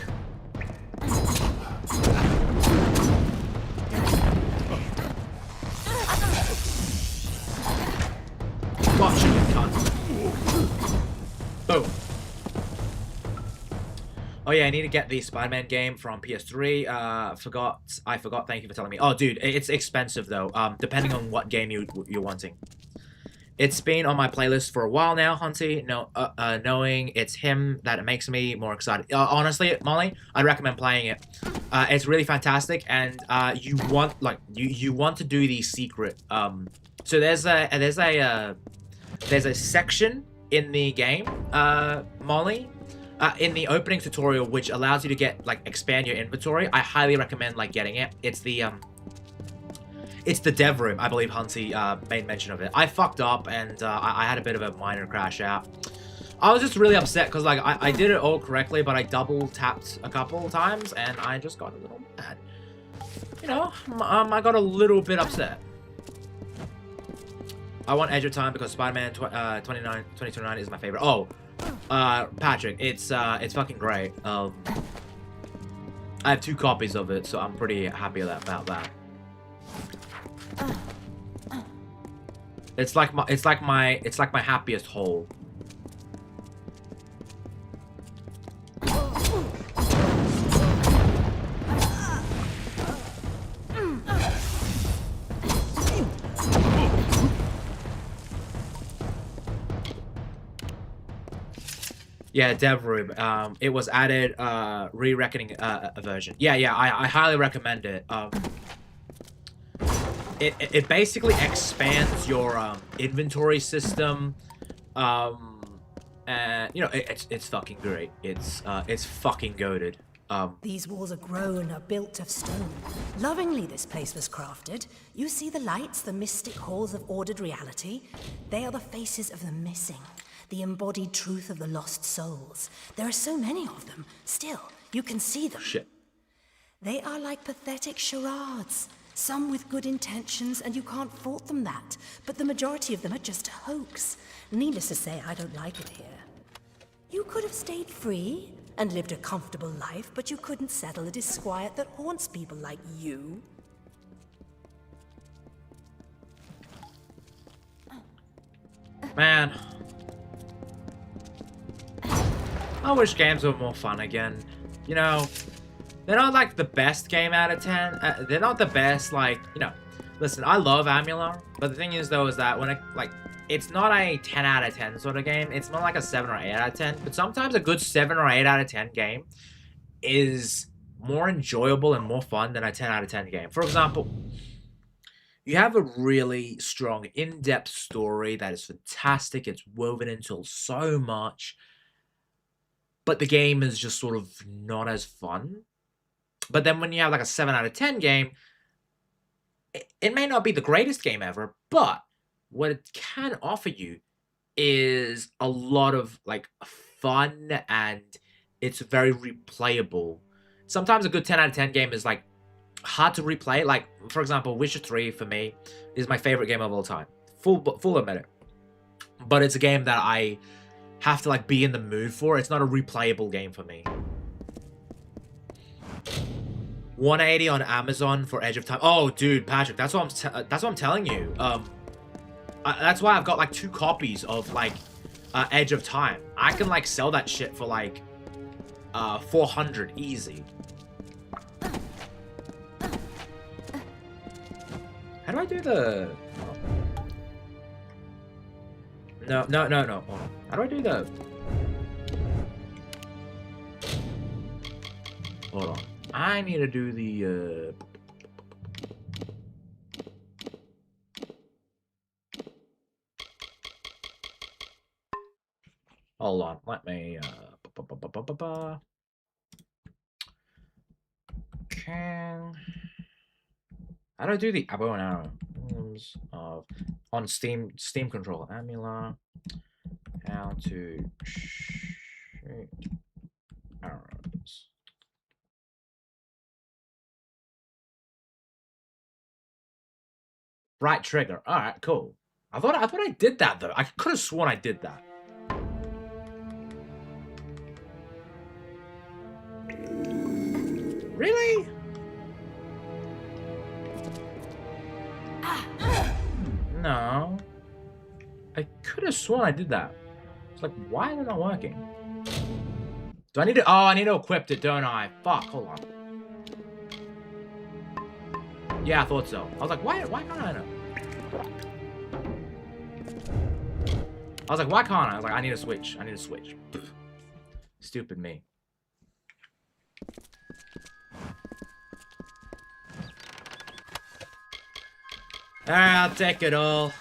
Gotcha, you cunt. Boom. Oh yeah, I need to get the Spider-Man game from PS3. I forgot. Thank you for telling me. Oh, dude, it's expensive though. Depending on what game you're wanting. It's been on my playlist for a while now, Hunty. No, knowing it's him that it makes me more excited. Honestly, Molly, I'd recommend playing it. It's really fantastic, and you want you want to do the secret. So there's a section in the game, Molly, in the opening tutorial, which allows you to get like expand your inventory. I highly recommend like getting it. It's the dev room, I believe Hunty made mention of it. I fucked up and I had a bit of a minor crash out. I was just really upset because like I did it all correctly, but I double tapped a couple times and I just got a little mad. You know, I got a little bit upset. I want Edge of Time because Spider-Man 2029 is my favorite. Oh, Patrick, it's fucking great. I have 2 copies of it, so I'm pretty happy about that. It's like my happiest hole. Yeah, dev room. It was added re-reckoning a version. Yeah, I highly recommend it. it basically expands your inventory system. And you know, it's fucking great. It's fucking goated. These walls are grown, are built of stone. Lovingly this place was crafted. You see the lights, the mystic halls of ordered reality? They are the faces of the missing, the embodied truth of the lost souls. There are so many of them. Still, you can see them. Shit. They are like pathetic charades. Some with good intentions, and you can't fault them that. But the majority of them are just a hoax. Needless to say, I don't like it here. You could have stayed free and lived a comfortable life, but you couldn't settle the disquiet that haunts people like you. Man. I wish games were more fun again. You know, they're not like the best game out of 10. They're not the best, like, you know. Listen, I love Amalur, but the thing is though is that when it, like, it's not a 10 out of 10 sort of game. It's not like a 7 or 8 out of 10. But sometimes a good 7 or 8 out of 10 game is more enjoyable and more fun than a 10 out of 10 game. For example, you have a really strong, in-depth story that is fantastic. It's woven into so much. But the game is just sort of not as fun. But then when you have like a 7 out of 10 game, it may not be the greatest game ever, but what it can offer you is a lot of like fun, and it's very replayable. Sometimes a good 10 out of 10 game is like hard to replay. Like, for example, Witcher 3 for me is my favorite game of all time. Full admit it. But it's a game that I have to like be in the mood for. It's not a replayable game for me. 180 on Amazon for Edge of Time. Oh, dude, Patrick, that's what I'm telling you. That's why I've got like 2 copies of like Edge of Time. I can like sell that shit for like 400 easy. How do I do the? Oh. No. Hold on. How do I do the? Hold on. I need to do the. Hold on, let me, can... How do I do the bow and arrow? On Steam controller. Amalur. How to shoot arrows. Right trigger. Alright, cool. I thought I did that though. I could have sworn I did that. Really? No. I could have sworn I did that. It's like, why is it not working? Do I need to... Oh, I need to equip it, don't I? Fuck, hold on. Yeah, I thought so. I was like, why can't I know? I was like, why can't I? I was like, I need to switch. I need to switch. Stupid me. Alright, I'll take it all.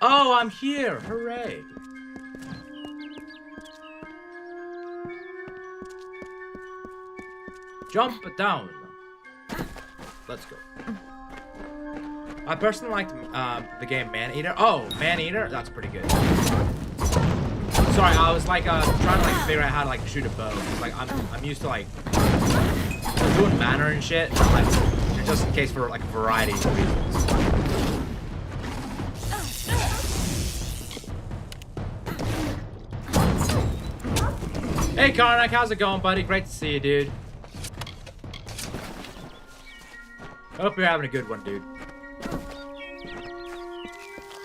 Oh, I'm here! Hooray! Jump down. Let's go. I personally liked the game Man-Eater. Oh, Man-Eater? That's pretty good. Sorry, I was like trying to like figure out how to like shoot a bow. Like I'm used to like doing mana and shit, like just in case for like a variety of reasons. Hey Karnak, how's it going, buddy? Great to see you, dude. Hope you're having a good one, dude.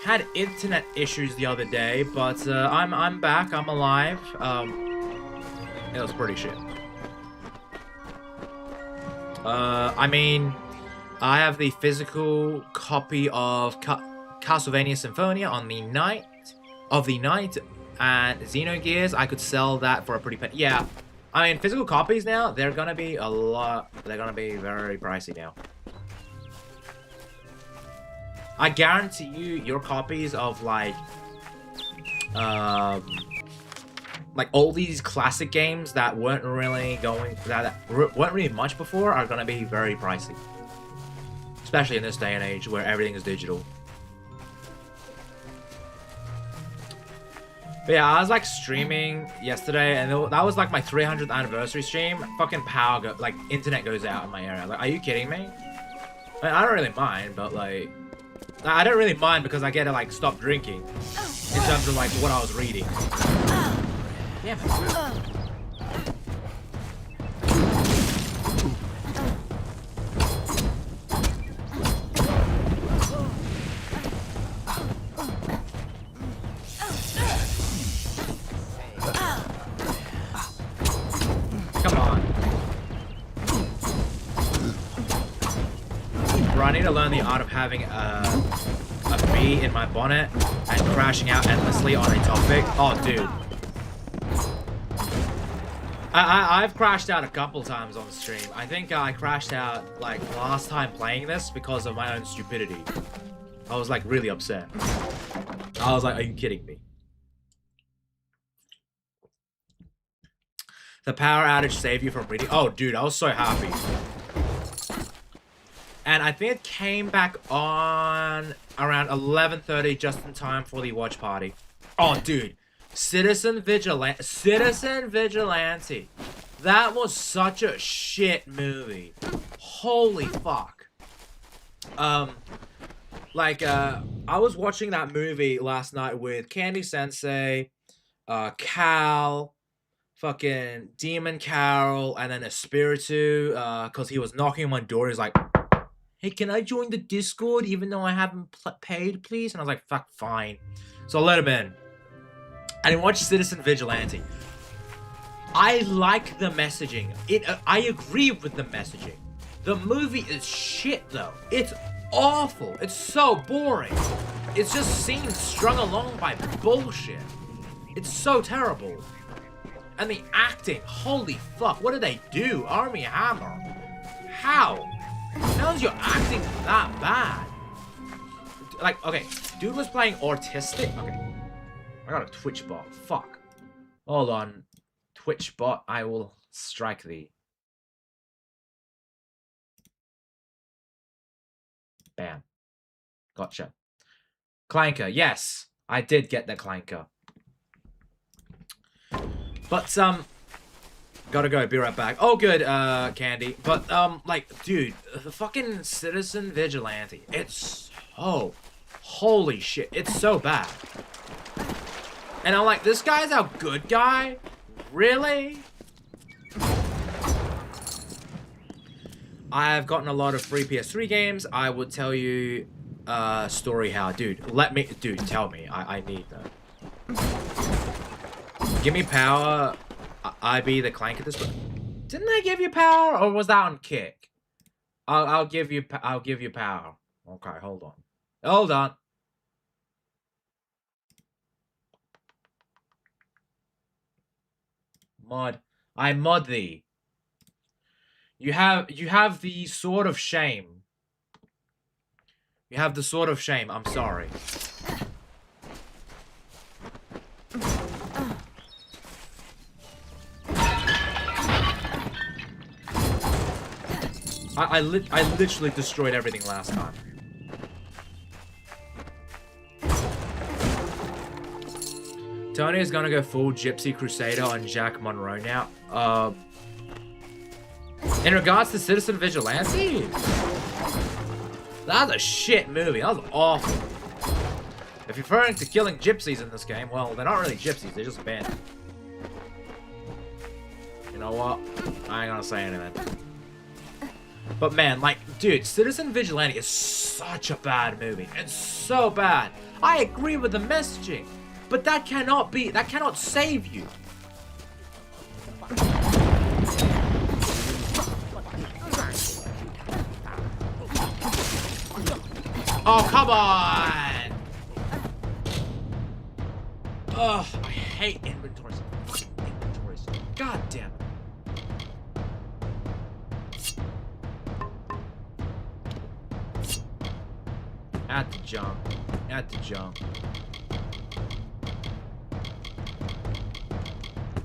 Had internet issues the other day, but I'm back. I'm alive. It was pretty shit. I mean, I have the physical copy of Castlevania Symphonia on the night of the night, and Xenogears. I could sell that for a pretty penny. Yeah, I mean, physical copies now, they're gonna be a lot. They're gonna be very pricey now. I guarantee you, your copies of like all these classic games that weren't really weren't really much before are gonna be very pricey, especially in this day and age where everything is digital. But yeah, I was like streaming yesterday, and that was like my 300th anniversary stream. Fucking power internet goes out in my area. Like, are you kidding me? Like, I don't really mind, but like, I don't really mind because I get to like stop drinking in terms of like what I was reading. Damn it. Come on. Bro, I need to learn the art of having a bee in my bonnet and crashing out endlessly on a topic. Oh, dude. I've crashed out a couple times on the stream. I think I crashed out like last time playing this because of my own stupidity. I was like really upset. I was like, are you kidding me? The power outage saved you from reading. Oh, dude, I was so happy. And I think it came back on around 11:30, just in time for the watch party. Oh, dude. Citizen Vigilante. That was such a shit movie. Holy fuck. I was watching that movie last night with Candy Sensei, Cal, fucking Demon Carroll, and then Espiritu, because he was knocking on my door. He's like, hey, can I join the Discord even though I haven't paid, please? And I was like, fuck, fine. So I let him in. And I watched Citizen Vigilante. I like the messaging. I agree with the messaging. The movie is shit, though. It's awful. It's so boring. It's just scenes strung along by bullshit. It's so terrible. And the acting, holy fuck, what did they do? Army Hammer. How? How is your acting that bad? Like, okay, dude was playing autistic. Okay. I got a Twitch bot. Fuck. Hold on. Twitch bot, I will strike thee. Bam. Gotcha. Clanker, yes. I did get the clanker. But, gotta go, be right back. Oh, good, Candy. But, like, dude, the fucking Citizen Vigilante. It's so... Holy shit. It's so bad. And I'm like, this guy's our good guy? Really? I've gotten a lot of free PS3 games. I would tell you, story how. Dude, tell me. I need that. Give me power. I be the clank at this point. Didn't I give you power? Or was that on kick? I'll give you power. Okay, hold on. Hold on. Mod. I mod thee. You have the sword of shame. You have the sword of shame. I'm sorry. I literally destroyed everything last time. Tony is gonna go full Gypsy Crusader on Jack Monroe now. In regards to Citizen Vigilante, that was a shit movie. That was awful. If you're referring to killing gypsies in this game, well, they're not really gypsies. They're just bandits. You know what? I ain't gonna say anything. But man, like, dude, Citizen Vigilante is such a bad movie. It's so bad. I agree with the messaging. But that cannot save you. Oh, come on! Ugh, I hate inventories. Fucking inventories. God damn it. At the jump. At the jump.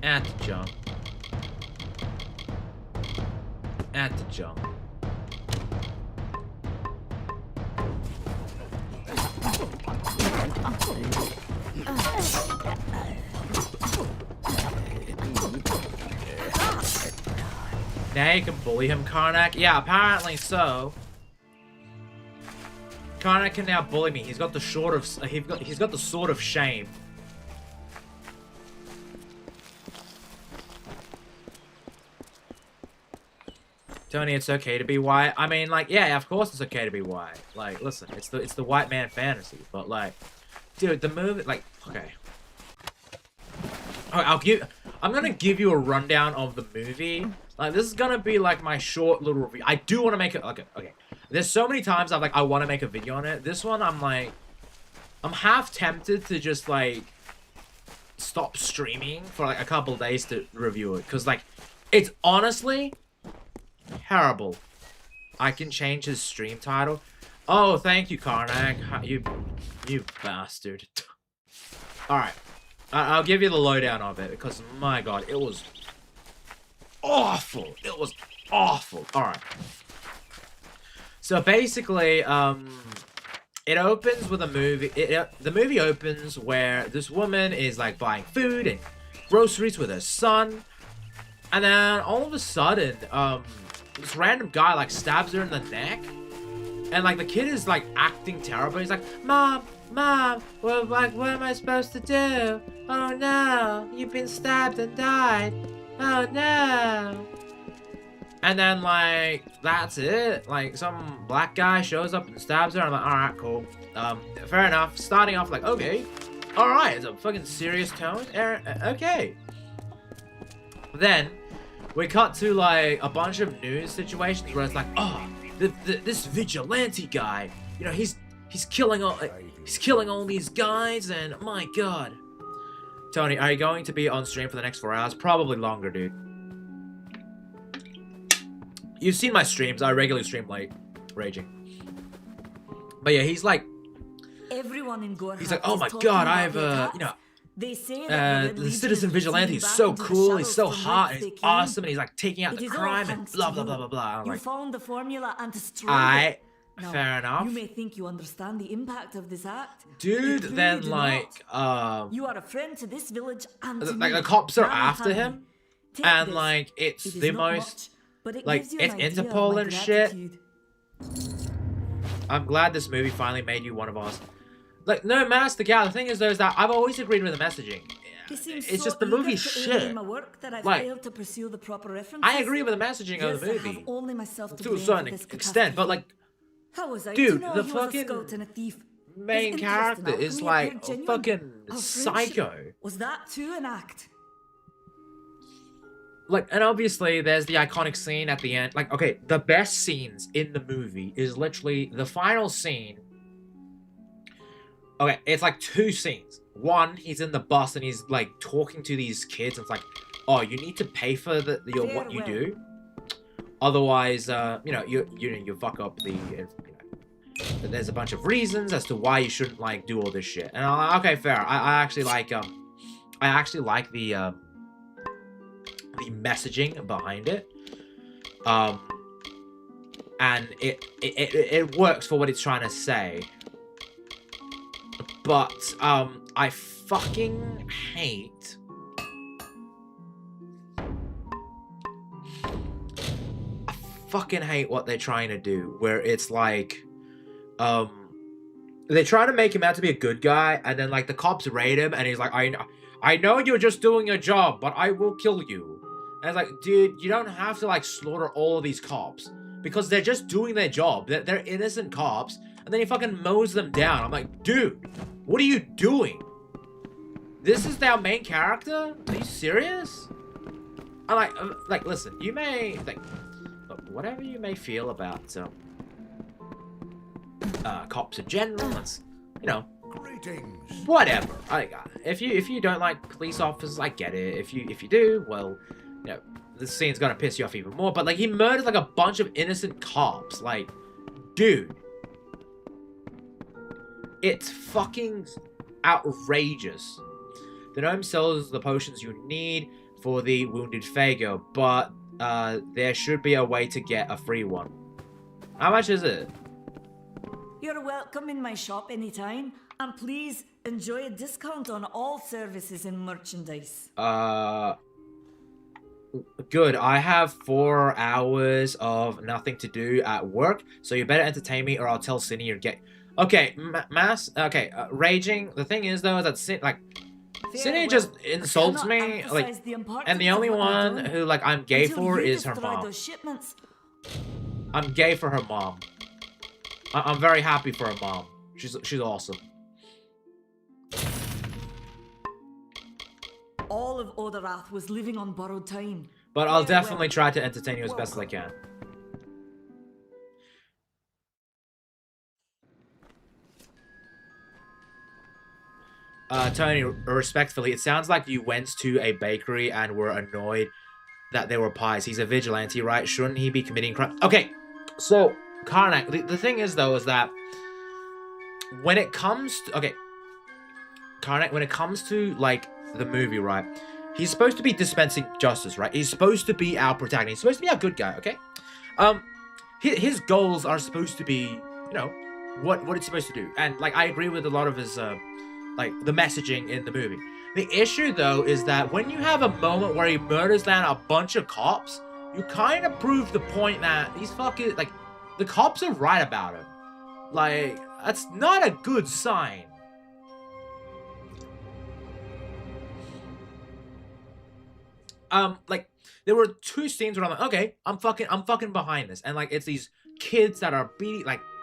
At the jump. At the jump. Now you can bully him, Karnak. Yeah, apparently so. Karnak can now bully me. He's got the he's got the sword of shame. Tony, it's okay to be white. I mean, like, yeah, of course it's okay to be white. Like, listen, it's the white man fantasy, but like, dude, the movie, like, okay. Alright, I'm gonna give you a rundown of the movie. Like, this is gonna be like my short little review. I do want to make it. Okay. There's so many times I want to make a video on it. This one, I'm half tempted to just like stop streaming for like a couple days to review it, cause like, it's honestly terrible. I can change his stream title. Oh, thank you, Karnak. You bastard. All right, I'll give you the lowdown of it because my god, it was awful. It was awful. All right. So basically, it opens with a movie. The movie opens where this woman is like buying food and groceries with her son, and then all of a sudden, this random guy like stabs her in the neck, and like the kid is like acting terrible. He's like, "Mom, well, like, what am I supposed to do? Oh no, you've been stabbed and died. Oh no." And then, like, that's it. Like, some black guy shows up and stabs her. I'm like, alright, cool. Fair enough. Starting off like, okay. Alright, it's a fucking serious tone. Okay. Then, we cut to, like, a bunch of news situations where it's like, oh, this vigilante guy, you know, he's killing all these guys, and my god. Tony, are you going to be on stream for the next 4 hours? Probably longer, dude. You've seen my streams. I regularly stream late, raging. But yeah, he's like, everyone in Gowa. He's like, oh my god, I have you know, they say that the citizen vigilante is so cool, he's so hot, and he's awesome, and he's like taking out the crime and blah blah blah blah blah. I'm you like, found the formula and destroyed it. Now, fair enough. You may think you understand the impact of this act, dude. Then like, you are a friend to this village and to like me. the cops are Now after him, Take and this. like it's It is the not most. much, but it Like, gives you it's an idea of Interpol my and shit. gratitude. I'm glad this movie finally made you one of us. Like, no, Master Gal, the thing is though, is that I've always agreed with the messaging. It seems It's so just the eager movie's to aid shit. in my work that I've Like, failed to pursue the proper references. I agree with the messaging of the Yes, I have movie. only myself to To a blame for certain this extent, but like, How was I dude, to know the he was a fucking scout and a thief? main His interest in character is alchemy like appeared a genuine. fucking Our psycho. friendship, was that too an act? Like, and obviously there's the iconic scene at the end. Like, okay, the best scenes in the movie is literally the final scene. Okay, it's like 2 scenes. One, he's in the bus and he's like talking to these kids. And it's like, oh, you need to pay for what you do, otherwise, you know, you fuck up the. There's a bunch of reasons as to why you shouldn't like do all this shit. And I'm like, okay, fair. I actually like the messaging behind it, and it works for what it's trying to say. But I fucking hate what they're trying to do, where it's like they try to make him out to be a good guy, and then like the cops raid him, and he's like, I know you're just doing your job, but I will kill you. And it's like, dude, you don't have to like slaughter all of these cops because they're just doing their job. They're innocent cops, and then he fucking mows them down. I'm like, dude, what are you doing? This is their main character? Are you serious? I'm like, listen, you may like, look, whatever you may feel about cops in general, it's, you know, Greetings. whatever. If you don't like police officers, I get it. If you do, well, you know, this scene's gonna piss you off even more. But like, he murdered like a bunch of innocent cops. Like, dude, It's fucking outrageous. The gnome sells the potions you need for the wounded Fago, but there should be a way to get a free one. How much is it? You're welcome in my shop anytime, and please enjoy a discount on all services and merchandise. Good. I have 4 hours of nothing to do at work, so you better entertain me or I'll tell Cindy you're gay. Okay, raging. The thing is, though, that Cindy just insults me, like, and the only one who, like, I'm gay for is her mom. I'm gay for her mom. I'm very happy for her mom. She's awesome. All of Odorath was living on borrowed time. But I'll definitely try to entertain you as best as I can. Tony, respectfully, it sounds like you went to a bakery and were annoyed that there were pies. He's a vigilante, right? Shouldn't he be committing crime? Okay, so, Karnak, the thing is, though, is that when it comes to... Okay, Karnak, when it comes to, like, the movie, right? He's supposed to be dispensing justice, right? He's supposed to be our protagonist. He's supposed to be our good guy, okay? His goals are supposed to be, you know, what it's supposed to do. And, like, I agree with a lot of his, like, the messaging in the movie. The issue, though, is that when you have a moment where he murders down a bunch of cops, you kind of prove the point that he's fucking, like, the cops are right about him. Like, that's not a good sign. Like, there were 2 scenes where I'm like, okay, I'm fucking behind this. And, like, it's these kids that are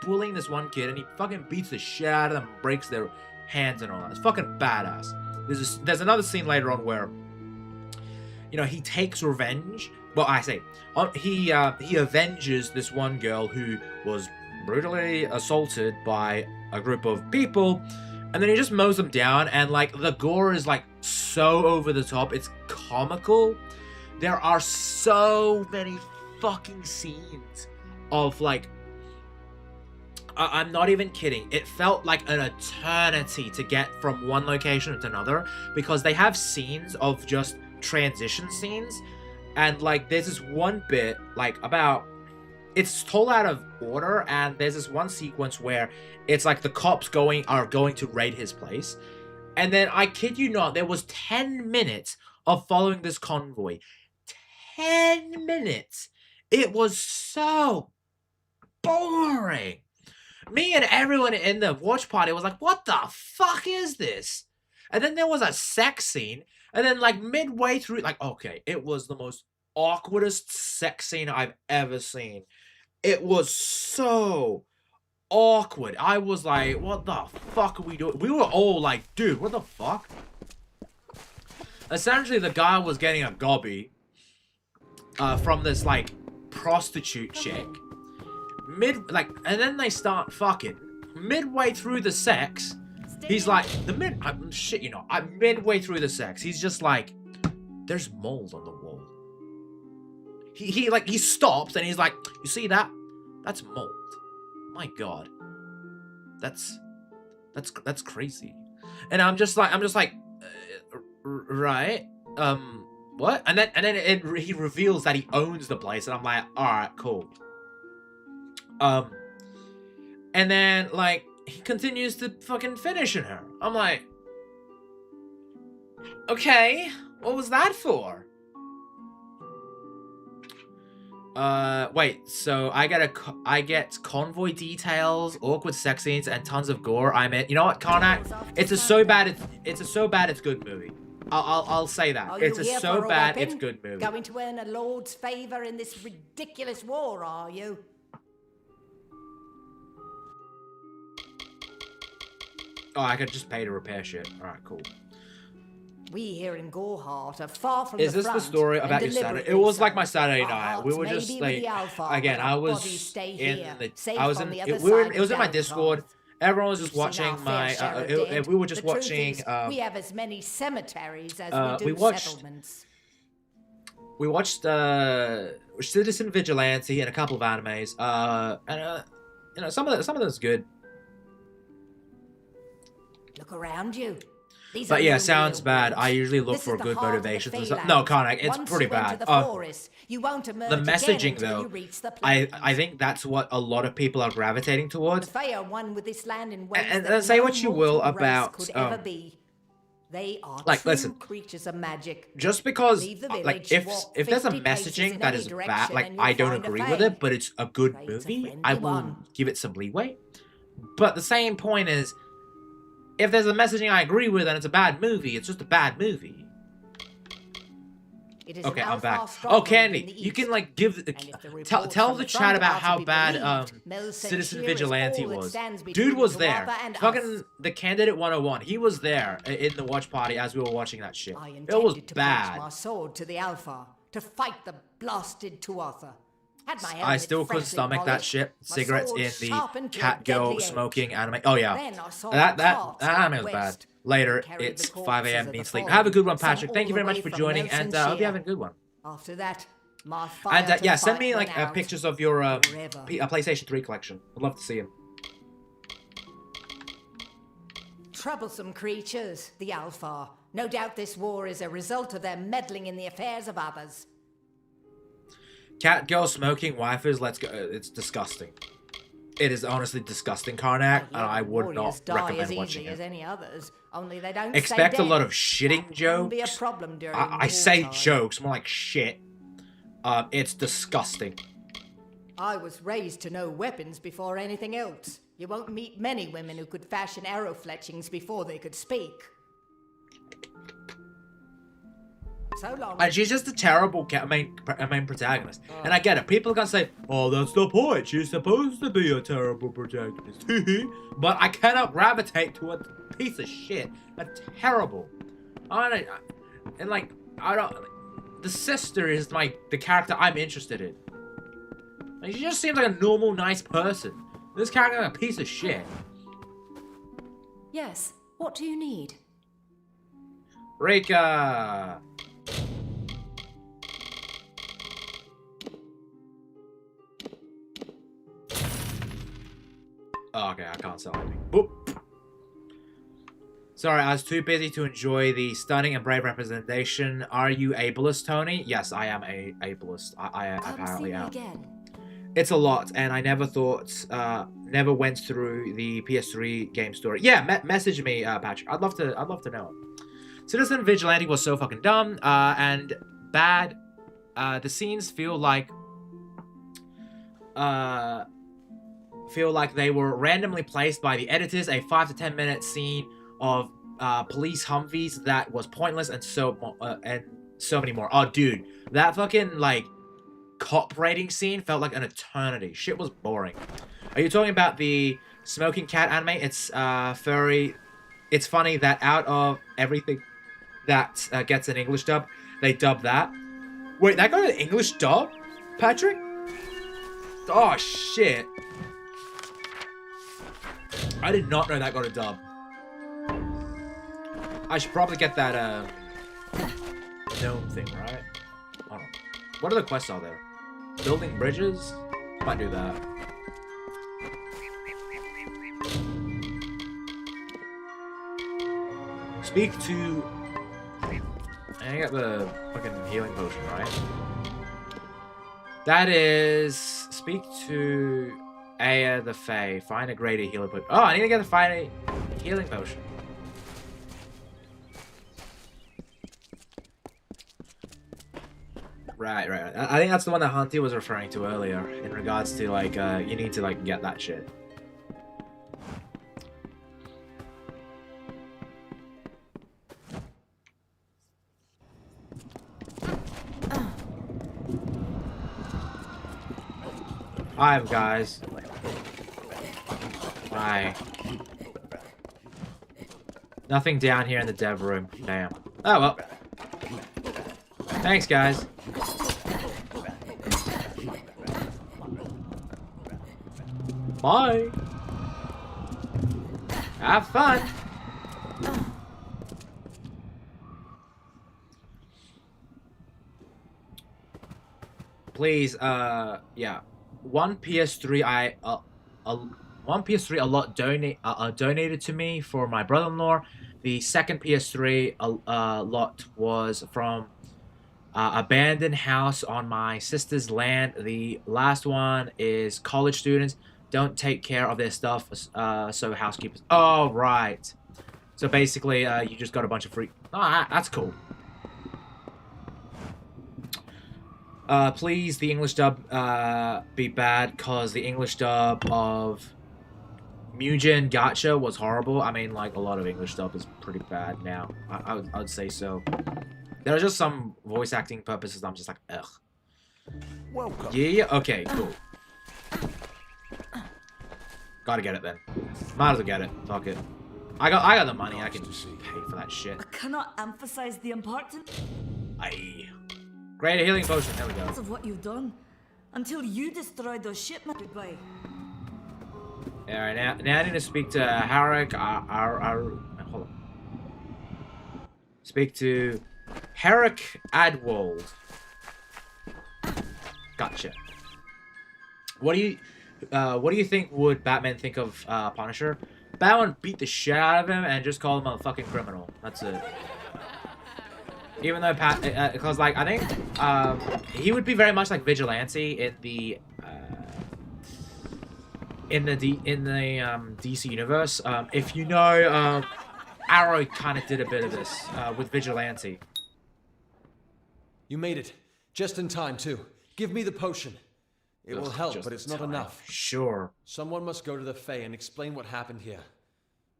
bullying this one kid, and he fucking beats the shit out of them, breaks their hands and all that. It's fucking badass. There's another scene later on where, you know, he takes revenge. Well, I say, he avenges this one girl who was brutally assaulted by a group of people, and then he just mows them down, and, like, the gore is, like, so over the top. It's comical. There are so many fucking scenes of, like, I'm not even kidding. It felt like an eternity to get from one location to another, because they have scenes of just transition scenes, and, like, there's this one bit, like, about... It's told out of order, and there's this one sequence where it's like the cops are going to raid his place, and then, I kid you not, there was 10 minutes of following this convoy. 10 minutes! It was so boring! Me and everyone in the watch party was like, what the fuck is this? And then there was a sex scene, and then, like, midway through, like, okay, it was the most awkwardest sex scene I've ever seen. It was so awkward. I was like, what the fuck are we doing? We were all like, dude, what the fuck? Essentially, the guy was getting a gobby from this, like, prostitute chick. And then they start fucking. Midway through the sex, he's like, midway through the sex, he's just like, there's mold on the wall. He stops and he's like, you see that? That's mold. My God. That's crazy. And I'm just like, right? What? And then he reveals that he owns the place, and I'm like, all right, cool. And then, like, he continues to fucking finish in her. I'm like, okay, what was that for? Wait, so I get convoy details, awkward sex scenes, and tons of gore. You know what, Karnak? It's a so bad it's good movie. I'll say that. It's a so bad it's good movie. Going to earn a lord's favor in this ridiculous war, are you? Oh, I could just pay to repair shit. Alright, cool. We here in Gowa are far from Is this the story about your Saturday? It was like my Saturday night. We were just like, again, I was in it was in my Discord. Everyone was just watching my, we were just watching, we have as many cemeteries as we do settlements. We watched, Citizen Vigilante and a couple of animes, and, you know, some of them's good. Look around you. These But are yeah, no sounds real bad. woods. I usually look This for is the good heart of the motivations and stuff. Phalanx. No, Karnak, it's Once pretty you enter bad. the forest, you won't emerge The again messaging, until though, you reach the I plains. think that's what a lot of people are gravitating The towards. Fae are one with this land in ways And that say no what you will mortal race about, could ever be. They are like, true listen, creatures of magic. just because, Leave the like, village, walk if there's a 50 paces messaging in that any is bad, direction like, and you'll I don't find a agree with Fae. it, but it's a good Pray it's a movie, friendly I will one. give it some leeway. But the same point is, if there's a messaging I agree with and it's a bad movie, it's just a bad movie. It is Okay, an I'm back. Alfar Oh, stronghold Candy, in the you can east. like give And if the tell reports tell from the the chat front about are to how be bad believed, Mel Citizen Senshir is Vigilante all that was. stands between Dude was there. Tuatha and Fucking us. the candidate 101. He was there in the watch party as we were watching that shit. I It was intended to pledge bad. my sword to the Alpha to fight the blasted Tuatha. Had my I helmet still couldn't freshly stomach that polished, shit. my Cigarettes sword in sharpened the to a cat girl deadly edge. smoking anime. Oh yeah. Then I saw That the carts anime out was bad. west. Later, Carried it's the 5 a.m. corpses of need the sleep. fallen, Have a good one, some Patrick. Thank you all very the much way for from joining, Nelson and I hope you're Shear. having a good one. After that, my fire And to yeah, send fight me like went out. pictures of your Forever. PlayStation 3 collection. I'd love to see them. Troublesome creatures, the Alpha. No doubt this war is a result of their meddling in the affairs of others. Cat girl smoking waifus. Let's go. It's disgusting. It is honestly disgusting, Karnak, and I would not recommend watching as it. any others, only they don't Expect stay a lot dead. of shitting Won't be a jokes. problem during I say wartime. jokes, more like shit. It's disgusting. I was raised to know weapons before anything else. You won't meet many women who could fashion arrow fletchings before they could speak. So long. And she's just a terrible main protagonist. And I get it. People are gonna say, "Oh, that's the point. She's supposed to be a terrible protagonist." But I cannot gravitate to a piece of shit. A terrible. I don't. The sister is the character I'm interested in. Like, she just seems like a normal, nice person. This character is a piece of shit. Yes, what do you need? Rika. Oh, okay, I can't sell anything. Boop. Sorry, I was too busy to enjoy the stunning and brave representation. Are you ableist, Tony? Yes, I am ableist. I Come apparently see me am. again. It's a lot, and I never never went through the PS3 game story. Yeah, message me, Patrick. I'd love to know it. Citizen Vigilante was so fucking dumb, and bad. The scenes feel like they were randomly placed by the editors. A 5 to 10 minute scene of police Humvees that was pointless, and so many more. Oh, dude, that fucking like cop raiding scene felt like an eternity. Shit was boring. Are you talking about the smoking cat anime? It's furry. It's funny that out of everything that gets an English dub, they dub that. Wait, that got an English dub, Patrick? Oh shit! I did not know that got a dub. I should probably get that gnome thing, right? Hold on. What other quests are there? Building bridges? Might do that. Speak to... I got the fucking healing potion, right? That is... Speak to Aya the Fae. Find a greater healing potion. Oh, I need to get a healing potion. Right. I think that's the one that Hunty was referring to earlier in regards to, like, you need to, like, get that shit. Hi, guys. Hi. Nothing down here in the dev room. Damn. Oh, well. Thanks, guys. Bye. Have fun. Please, yeah. One PS3 one PS3 a lot donated to me for my brother-in-law. The second PS3 lot was from abandoned house on my sister's land. The last one is college students don't take care of their stuff, so housekeepers. Oh, right. So basically, you just got a bunch of free... Oh, that's cool. Please, the English dub be bad, cause the English dub of Mugen Gacha was horrible. I mean, like, a lot of English dub is pretty bad now. I would say so. There are just some voice acting purposes I'm just like, ugh. Welcome. Yeah, okay, cool. Gotta get it then. Might as well get it. Fuck it. I got the money. I can just pay for that shit. I cannot emphasize the importance Aye. Greater healing potion. There we go. of what you've done. Until you destroyed those shipments. Goodbye. Alright, now I need to speak to Harik. Hold on. Speak to Harik Adwold. Gotcha. What do you think would Batman think of Punisher? Batman beat the shit out of him and just call him a fucking criminal. That's it. Even though because like I think he would be very much like Vigilante in the DC universe. If you know, Arrow kind of did a bit of this with Vigilante. You made it. Just in time, too. Give me the potion. It will help, but it's not enough. Sure. Someone must go to the Fae and explain what happened here.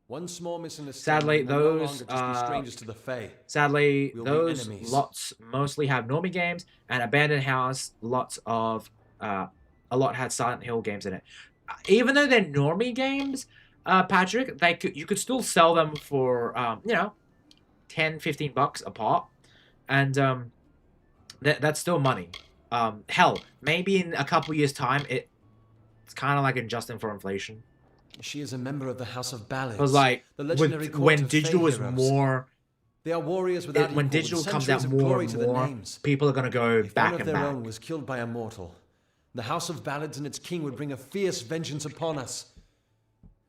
One small misunderstanding. Sadly, will no those longer just be strangers to the Fae. Sadly, We'll be those enemies. lots mostly have normie games, and Abandoned House lots of a lot had Silent Hill games in it. Even though they're normie games, Patrick, you could still sell them for you know, $10-15 a pop, and that's still money. Hell, maybe in a couple years' time, it's kind of like adjusting for inflation. She is a member of the House of Ballads. Because like the legendary court when of digital Fae is heroes. more, They are warriors without when equal, digital with comes out centuries of more glory and to their more, names. people are gonna go If back one of and their back. own was killed by a mortal, the House of Ballads and its king would bring a fierce vengeance upon us.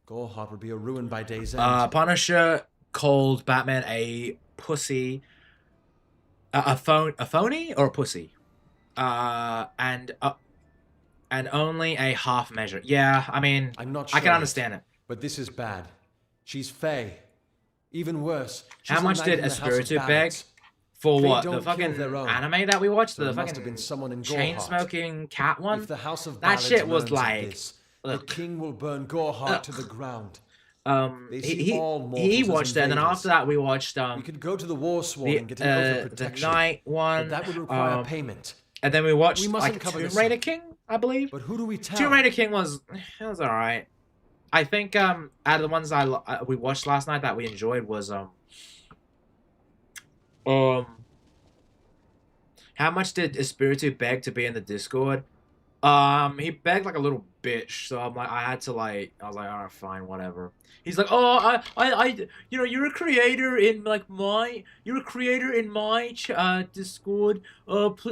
Gorehart would be a ruin by day's end. Punisher called Batman a pussy, a phony or a pussy, and only a half measure. Yeah, I mean, I'm not I sure can understand it. But this is bad. She's Fae. Even worse, she's How a much knight did in the House of Espiritu beg Ballads. for They what? don't The kill fucking their own. anime that we watched, So the it must fucking have been someone in chain Gorehart. smoking cat one. If the House of That Ballads shit was learns of like, this, the ugh. king will burn Gorehart to the ground. They see He all mortals he as watched it, and then invaders. after that we watched We could go to the war sworn and get an oath of the protection. night one, But that would require payment. and then we watched We mustn't like cover Tomb this Raider up. King, I believe. But who do we tell? Tomb Raider King was alright. I think out of the ones we watched last night that we enjoyed was how much did Espiritu beg to be in the Discord? He begged like a little bitch, so I'm like, I was like, alright, fine, whatever. He's like, oh, I, you know, you're a creator in my Discord.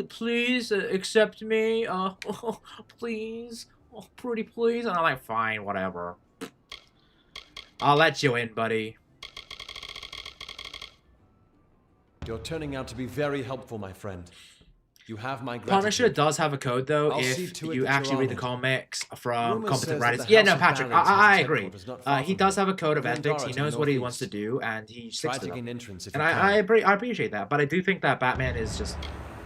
Please accept me. Please, pretty please. And I'm like, fine, whatever. I'll let you in, buddy. You're turning out to be very helpful, my friend. You have my gratitude. Punisher does have a code though. I'll see If to it you that actually you're read the honored. comics from Rumor says competent that writers. the Yeah, House no, of Patrick, Ballads has I its agree. headquarters not far He from does here. have a code of Glengarra ethics. to He the knows what he wants to northeast. do, and he Try sticks to taking them. entrance if And you can. I appreciate that, but I do think that Batman is just,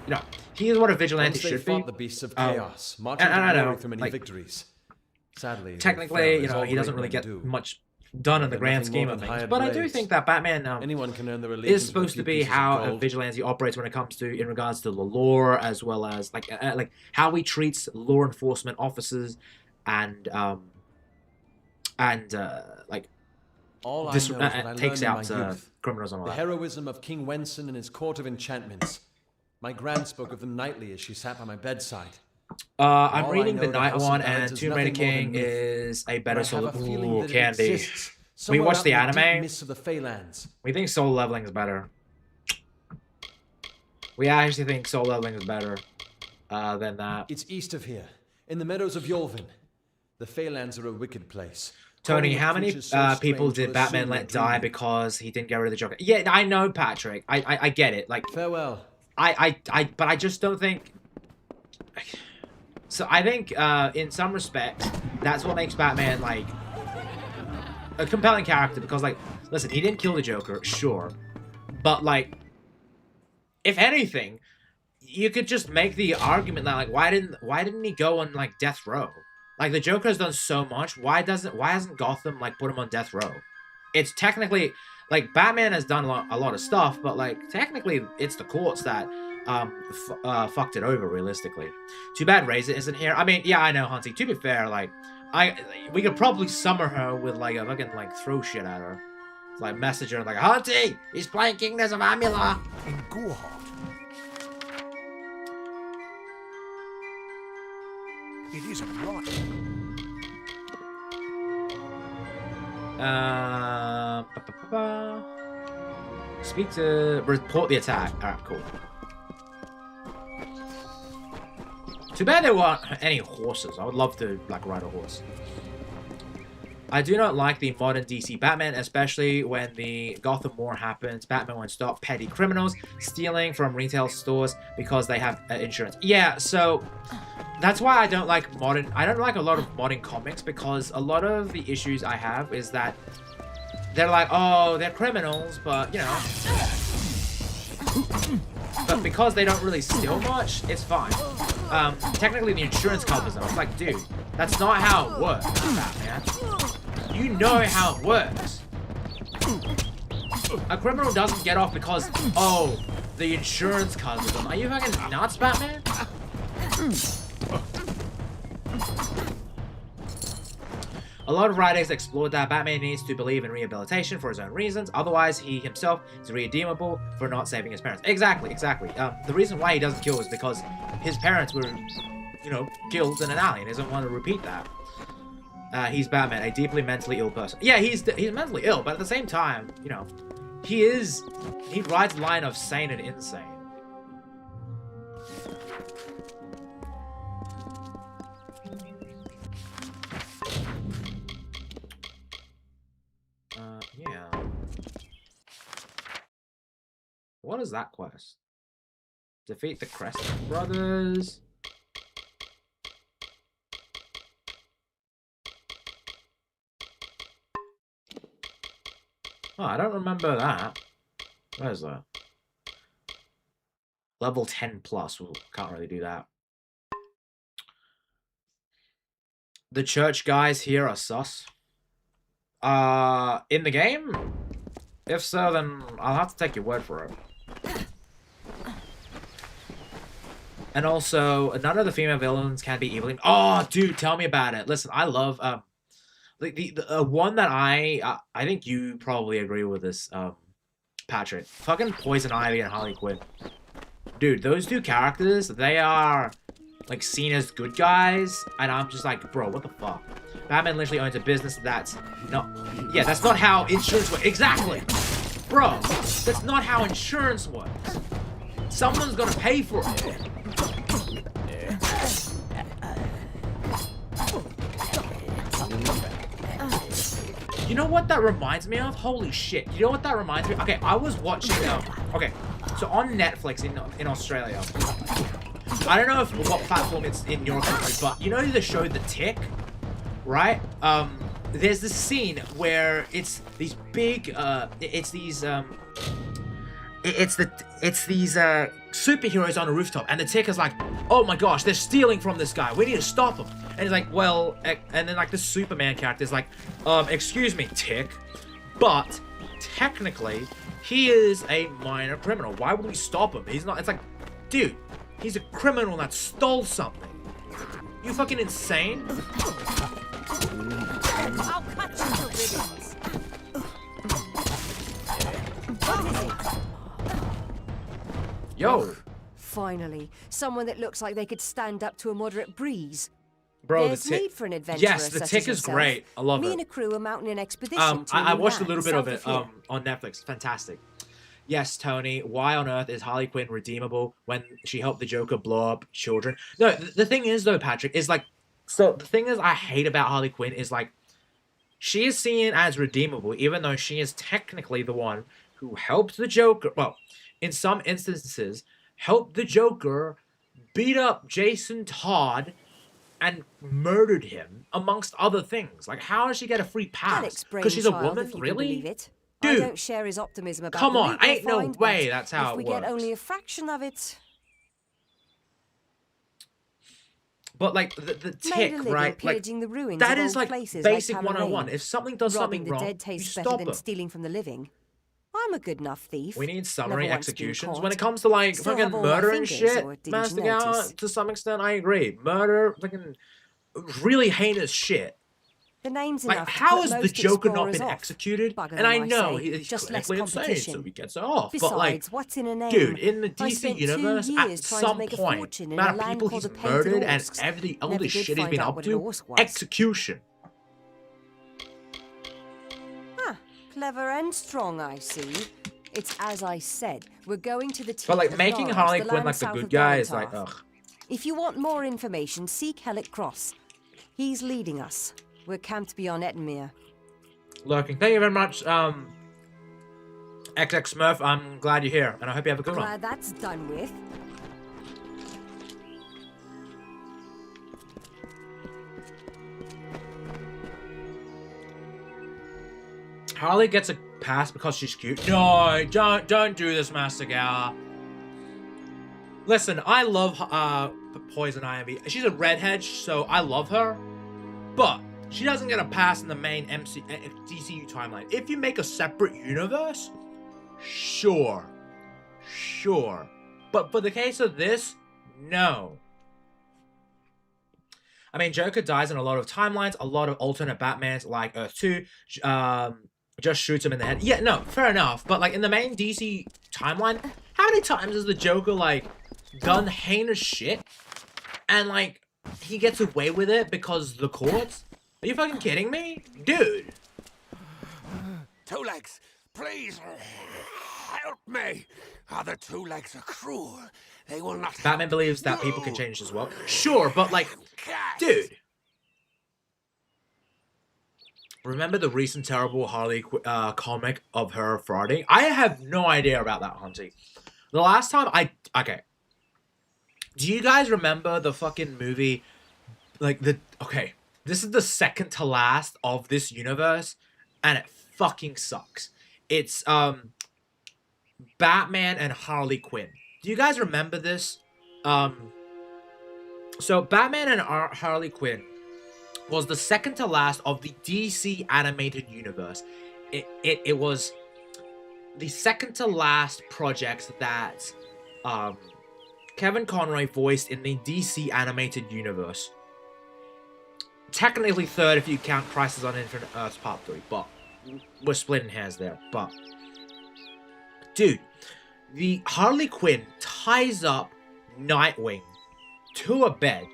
you know, he is what a vigilante Once they should fought be. the beasts of chaos, marching and to I glory know, through many like, victories. Sadly, they Technically, fell, you as know, all he doesn't great really men get do. much done in the They're grand nothing scheme more of than things. hired But I do blades. think that Batman Anyone can earn their is allegiance with a supposed few to be pieces of how a gold. vigilante operates when it comes to in regards to the law, as well as like how he treats law enforcement officers and like All I this know is what I takes learned in out my youth. criminals and all The that. heroism of King Wenson and his court of enchantments. My gran spoke of them nightly as she sat by my bedside. I'm all I reading know, the the Night House of one, Ballads and is Tomb Raider nothing more than King myth. is a But better I solo. have a feeling Ooh, that it candy. exists We somewhere watched out the in deep anime. mists of the Feylands. We think soul leveling is better. We actually think soul leveling is better than that. It's east of here, in the meadows of Yolvin. The Feylands are a wicked place. Tony, Calling how the many creatures so people strange did will Batman assume let they're die dreaming. because he didn't get rid of the Joker? Yeah, I know, Patrick. I get it. Like, Farewell. but I just don't think. So I think, in some respects, that's what makes Batman like a compelling character. Because, like, listen, he didn't kill the Joker, sure, but like, if anything, you could just make the argument that like, why didn't he go on like death row? Like, the Joker has done so much. Why hasn't Gotham like put him on death row? It's technically like Batman has done a lot of stuff, but like technically it's the courts that fucked it over realistically. Too bad Raza isn't here. I mean, yeah, I know, Hunty. To be fair, like we could probably summon her with like a fucking like throw shit at her. Like message her like, Hunty, he's playing Kingdoms of Amalur. In Gowa. It isn't right. Speak to report the attack. Alright, cool. Too bad there weren't any horses. I would love to like ride a horse. I do not like the modern DC Batman, especially when the Gotham War happens. Batman won't stop petty criminals stealing from retail stores because they have insurance. Yeah, so that's why I don't like modern. I don't like a lot of modern comics, because a lot of the issues I have is that they're like, oh, they're criminals, but you know, but because they don't really steal much, it's fine. Technically, the insurance covers them. It's like, dude, that's not how it works, Batman. You know how it works. A criminal doesn't get off because, oh, the insurance covers them. Are you fucking nuts, Batman? A lot of writers explored that Batman needs to believe in rehabilitation for his own reasons, otherwise he himself is redeemable for not saving his parents. Exactly. The reason why he doesn't kill is because his parents were, you know, killed in an alley, and he doesn't want to repeat that. He's Batman, a deeply mentally ill person. Yeah, he's mentally ill, but at the same time, you know, he rides the line of sane and insane. Yeah. What is that quest? Defeat the Crescent Brothers. Oh, I don't remember that. Where is that? Level 10 plus. Well, can't really do that. The church guys here are sus. In the game? If so, then I'll have to take your word for it. And also, none of the female villains can be evil. Oh, dude, tell me about it. Listen, I love the one that I think you probably agree with this, Patrick. Fucking Poison Ivy and Harley Quinn. Dude, those two characters, they are like seen as good guys, and I'm just like, bro, what the fuck? Batman literally owns a business that's not. Yeah, that's not how insurance works. Exactly, bro. That's not how insurance works. Someone's gonna pay for it. You know what that reminds me of? Holy shit. You know what that reminds me of? Okay, I was watching, okay, so on Netflix in Australia, I don't know what platform it's in your country, but you know the show The Tick, right? There's this scene where it's these big, it's these superheroes on a rooftop, and the Tick is like, oh my gosh, they're stealing from this guy. We need to stop him. And he's like, well, and then like the Superman character is like, excuse me, Tick, but technically he is a minor criminal. Why would we stop him? He's not. It's like, dude, he's a criminal that stole something. You fucking insane? I'll cut you to ribbons. Yo. Finally, someone that looks like they could stand up to a moderate breeze. Bro, There's the Tick. need for an adventurer Yes, the such Tick as is yourself. great. I love Me it. and a crew are mounting an expedition to I new watched a land little bit of it south here. on Netflix. Fantastic. Yes, Tony. Why on earth is Harley Quinn redeemable when she helped the Joker blow up children? No, the thing is though, Patrick, is like So the thing is, I hate about Harley Quinn is like, she is seen as redeemable, even though she is technically the one who helped the Joker. Well, in some instances, helped the Joker beat up Jason Todd and murdered him, amongst other things. Like, how does she get a free pass? Alec's Because she's a brainchild, woman? if you can Really? believe it. I Dude, don't share his optimism about come the on, loot we'll ain't no find, way but that's how if it we works. get only a fraction of it, But like the made a tick, living right? Like pillaging the ruins that of is old like places basic like 101. Honarary. If something does Robbing something the wrong, dead you tastes better stop than them. stealing from the living. I'm a good enough thief. We need Never summary once been executions. caught. When it comes to like Still fucking have all my murder and fingers, shit, or didn't Master you notice? Gowa, to some extent I agree. Murder, fucking really heinous shit. The name's Like, enough to how put has the most Joker not explorers been off. executed? Bugger And them, I I know say. he's Just less clinically insane, competition. so he gets it off. Besides, But like, what's in a name? dude, in the I DC spent 2 universe, years at trying to some make a point, fortune the in a amount of land people called he's the Painted murdered and Orcs. every all Never the did shit he's find been out up what an to, Orc was. execution. Ah, clever and strong, I see. It's as I said. We're going to the teeth But like of making Lars, Harley the Quinn land like the south good of guy is like, Galantar. ugh. If you want more information, seek Hellick Cross. He's leading us. We're camped beyond Ettenmere. Lurking. Thank you very much, XX Smurf. I'm glad you're here, and I hope you have a good one. Glad that's done with. Harley gets a pass because she's cute. No, don't do this, Master Gowa. Listen, I love Poison Ivy. She's a redhead, so I love her. But she doesn't get a pass in the main DCU timeline. If you make a separate universe, sure. But for the case of this, no. I mean, Joker dies in a lot of timelines, a lot of alternate Batmans, like Earth 2, just shoots him in the head. Yeah, no, fair enough. But, like, in the main DC timeline, how many times has the Joker, like, done heinous shit? And, like, he gets away with it because the courts? Are you fucking kidding me? Dude. Two Legs, please help me. Other Two Legs are cruel. They will not. Batman believes that people can change as well. Sure, but, like, dude. Remember the recent terrible Harley comic of her farting? I have no idea about that, Hunty. The last time okay. Do you guys remember the fucking movie? Like, okay. This is the second to last of this universe, and it fucking sucks. It's, Batman and Harley Quinn. Do you guys remember this? So Batman and Harley Quinn was the second to last of the DC animated universe. It was the second to last project that Kevin Conroy voiced in the DC animated universe. Technically third if you count Crisis on Infinite Earths Part 3, but we're splitting hairs there. But dude, the Harley Quinn ties up Nightwing to a bed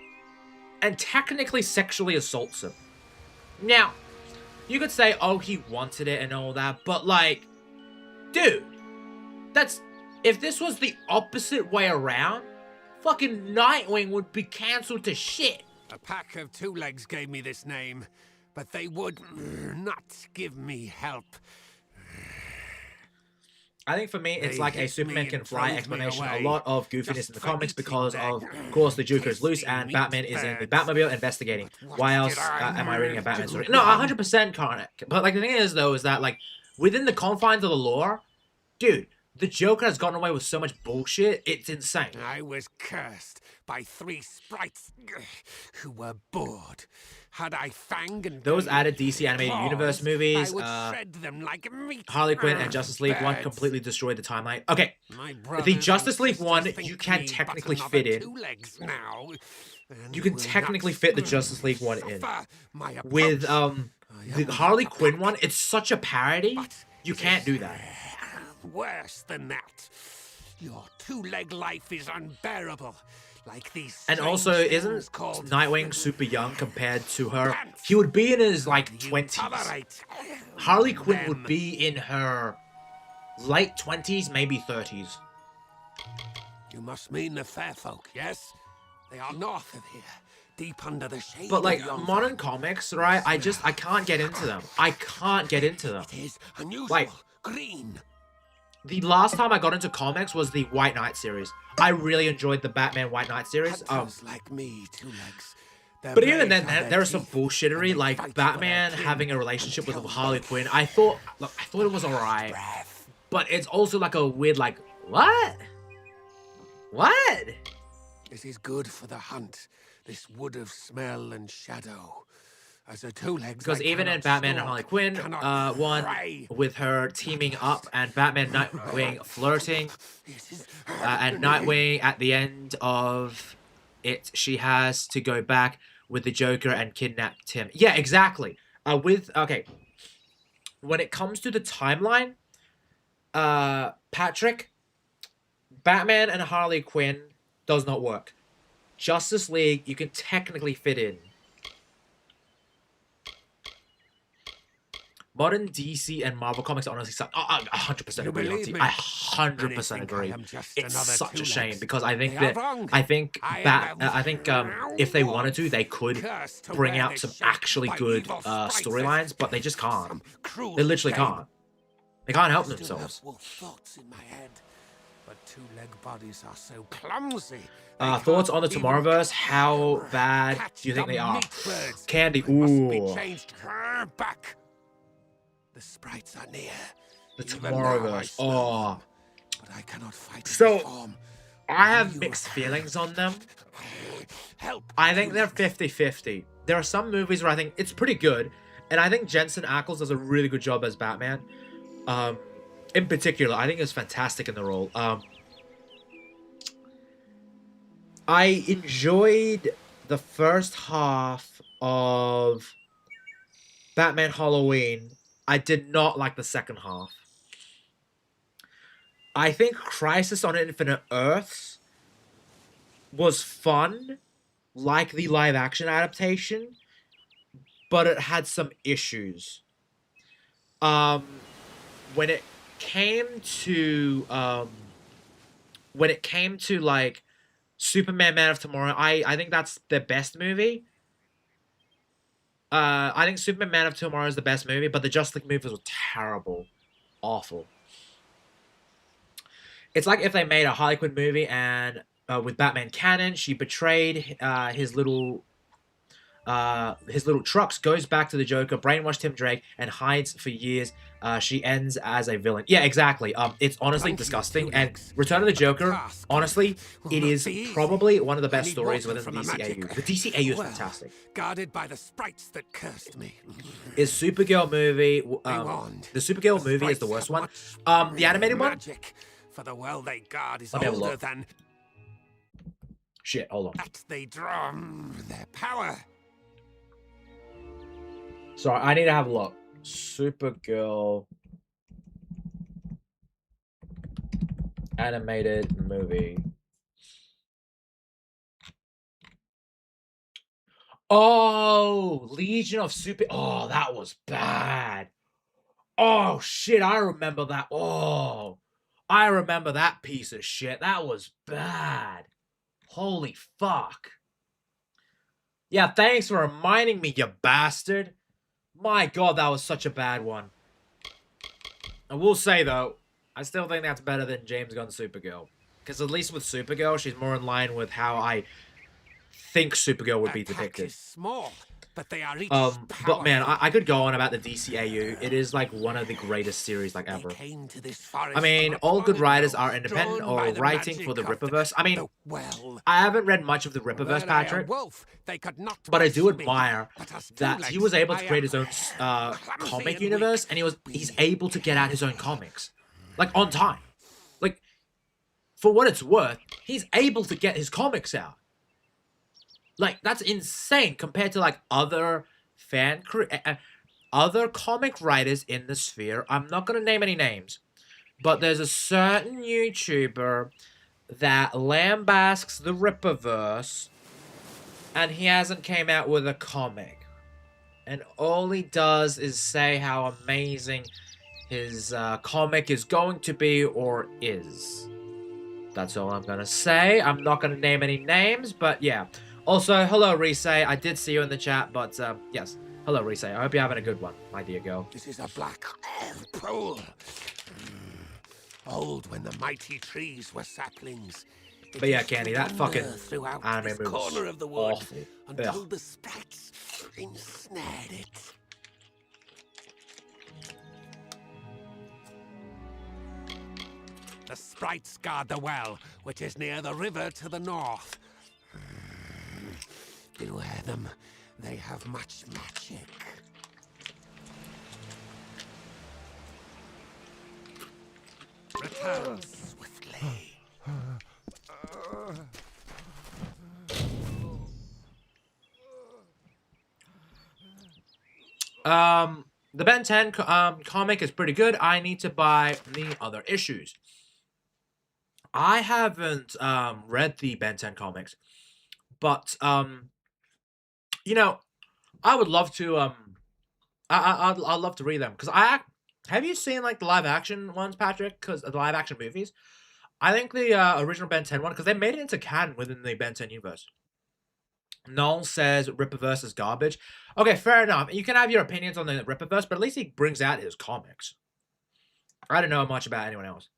and technically sexually assaults him. Now, you could say, oh, he wanted it and all that, but like, dude, if this was the opposite way around, fucking Nightwing would be cancelled to shit. A pack of Two Legs gave me this name, but they would not give me help. I think for me, it's They like a hit Superman me can and fly drove me explanation. A away. lot of goofiness Just in the for comics eating because that of course, the Joker is loose tasty and meat Batman is in the birds. Batmobile investigating. What Why did else I am I reading a Batman do story? No, wrong? 100% can't. But like the thing is though, is that like within the confines of the lore, dude, the Joker has gotten away with so much bullshit. It's insane. I was cursed by 3 sprites who were bored. Had I fang and Those bone added DC animated claws, universe movies, I would shred them like meat. Harley Quinn and Justice League 1 Birds. completely destroyed the timeline. Okay, My the brothers Justice and League sisters 1 think you can me technically but fit another in. 2 Legs now, and You can will technically not fit the Justice League 1 in. suffer my With approach. the Harley Quinn one, it's such a parody. But You it can't is do that. Worse than that. Your 2-leg life is unbearable. Like these And also, strange isn't things called Nightwing super young compared to her? pants. He would be in his like You 20s. tolerate Harley Quinn would them. be in her late 20s, maybe 30s. You must mean the fair folk, yes? They are north of here, deep under the shade But of like yon modern vine. comics, right? I can't get into them. I can't get into them. It is unusual, Like- green. The last time I got into comics was the White Knight series. I really enjoyed the Batman White Knight series. Hunters like me, two legs. Their But even blades then, are there was some teeth, bullshittery, and they like fight for Batman their kin. having a relationship with Kill Harley them. Quinn. I thought it was alright, Breath. but it's also like a weird, like, what? What? This is good for the hunt. This wood of smell and shadow. As a two legs, Because even in Batman and Harley Quinn, one with her teaming up and Batman Nightwing flirting, and Nightwing at the end of it, she has to go back with the Joker and kidnap Tim. Yeah, exactly. Okay, when it comes to the timeline, Patrick, Batman and Harley Quinn does not work. Justice League, you can technically fit in. Modern DC and Marvel comics honestly suck. I 100% agree. believe me? I 100% agree. I am just It's another such a two-legs. shame because I think They are that wrong. I think I if they wanted to, they could Cursed to bring wear out this some shape actually by good evil sprites storylines, as but they just can't. some cruel They literally game. can't. They can't help Still themselves. have wolf thoughts in my head, but two-leg bodies are so clumsy. Thoughts on the Tomorrowverse? How bad do you think they are? Candy. Must be Ooh. changed back. The sprites are near. The Even now I Tomorrowverse. smell Oh. them, but I cannot fight in So, this form. I have You mixed feelings on them. Help. I think they're two-legs. 50-50. There are some movies where I think it's pretty good, and I think Jensen Ackles does a really good job as Batman. In particular, I think he was fantastic in the role. I enjoyed the first half of Batman Halloween. I did not like the second half. I think Crisis on Infinite Earths was fun, like the live action adaptation, but it had some issues. When it came to like Superman Man of Tomorrow, I think that's the best movie. I think Superman Man of Tomorrow is the best movie, but the Justice League movies were terrible. Awful. It's like if they made a Harley Quinn movie and with Batman canon, she betrayed his little trucks, goes back to the Joker, brainwashed Tim Drake, and hides for years. She ends as a villain. Yeah, exactly. It's honestly Thank you, disgusting. two And legs. Return of the Joker, Task honestly, will it not is be easy. probably one of the I best need stories water within from the the DCAU. magic. The DCAU is Well, fantastic. Guarded by the sprites that cursed me. Is Supergirl movie Be warned. the Supergirl The movie is the sprites worst one. have much The animated one? magic, for the world they guard is Let me have a older look. than Shit, hold on. that they draw their power. Sorry, I need to have a look. Supergirl animated movie. Oh, Legion of Super. Oh, that was bad. Oh, shit, I remember that. Oh, I remember that piece of shit. That was bad. Holy fuck. Yeah, thanks for reminding me, you bastard. My god, that was such a bad one. I will say, though, I still think that's better than James Gunn's Supergirl. Because at least with Supergirl, she's more in line with how I think Supergirl would be Attack depicted. is small, but they are each But man, powerful. I could go on about the DCAU. It is like one of the greatest series like They ever. came to this forest I mean, on a all good planet writers now, are independent drawn or by the writing magic for the of Rippaverse. I mean, the well. I haven't read much of the Rippaverse, Were I a Patrick, wolf, they could not but I do match me. admire But as two that he legs, was able to I create am his own clumsy comic and universe, weak. and he's able to get out his own comics, like on time. Like, for what it's worth, he's able to get his comics out. Like, that's insane compared to like other other comic writers in the sphere. I'm not gonna name any names, but there's a certain YouTuber that lambastes the Rippaverse, and he hasn't came out with a comic. And all he does is say how amazing his comic is going to be or is. That's all I'm gonna say. I'm not gonna name any names, but yeah. Also, hello, Rise. I did see you in the chat, but yes. Hello, Rise. I hope you're having a good one, my dear girl. This is a black pool. Old when the mighty trees were saplings. But yeah, Candy, that fucking throughout anime this movie corner was of the wood awful. until Ugh. the sprites ensnared it. The sprites guard the well, which is near the river to the north. Beware them. They have much magic. Return swiftly. The Ben 10 comic is pretty good. I need to buy the other issues. I haven't read the Ben 10 comics, but you know, I would love to I'd love to read them because have you seen like the live action ones, Patrick? Because the live action movies, I think the original Ben 10 one, because they made it into canon within the Ben 10 universe. Noel says Rippaverse is garbage. Okay, fair enough. You can have your opinions on the Rippaverse, but at least he brings out his comics. I don't know much about anyone else.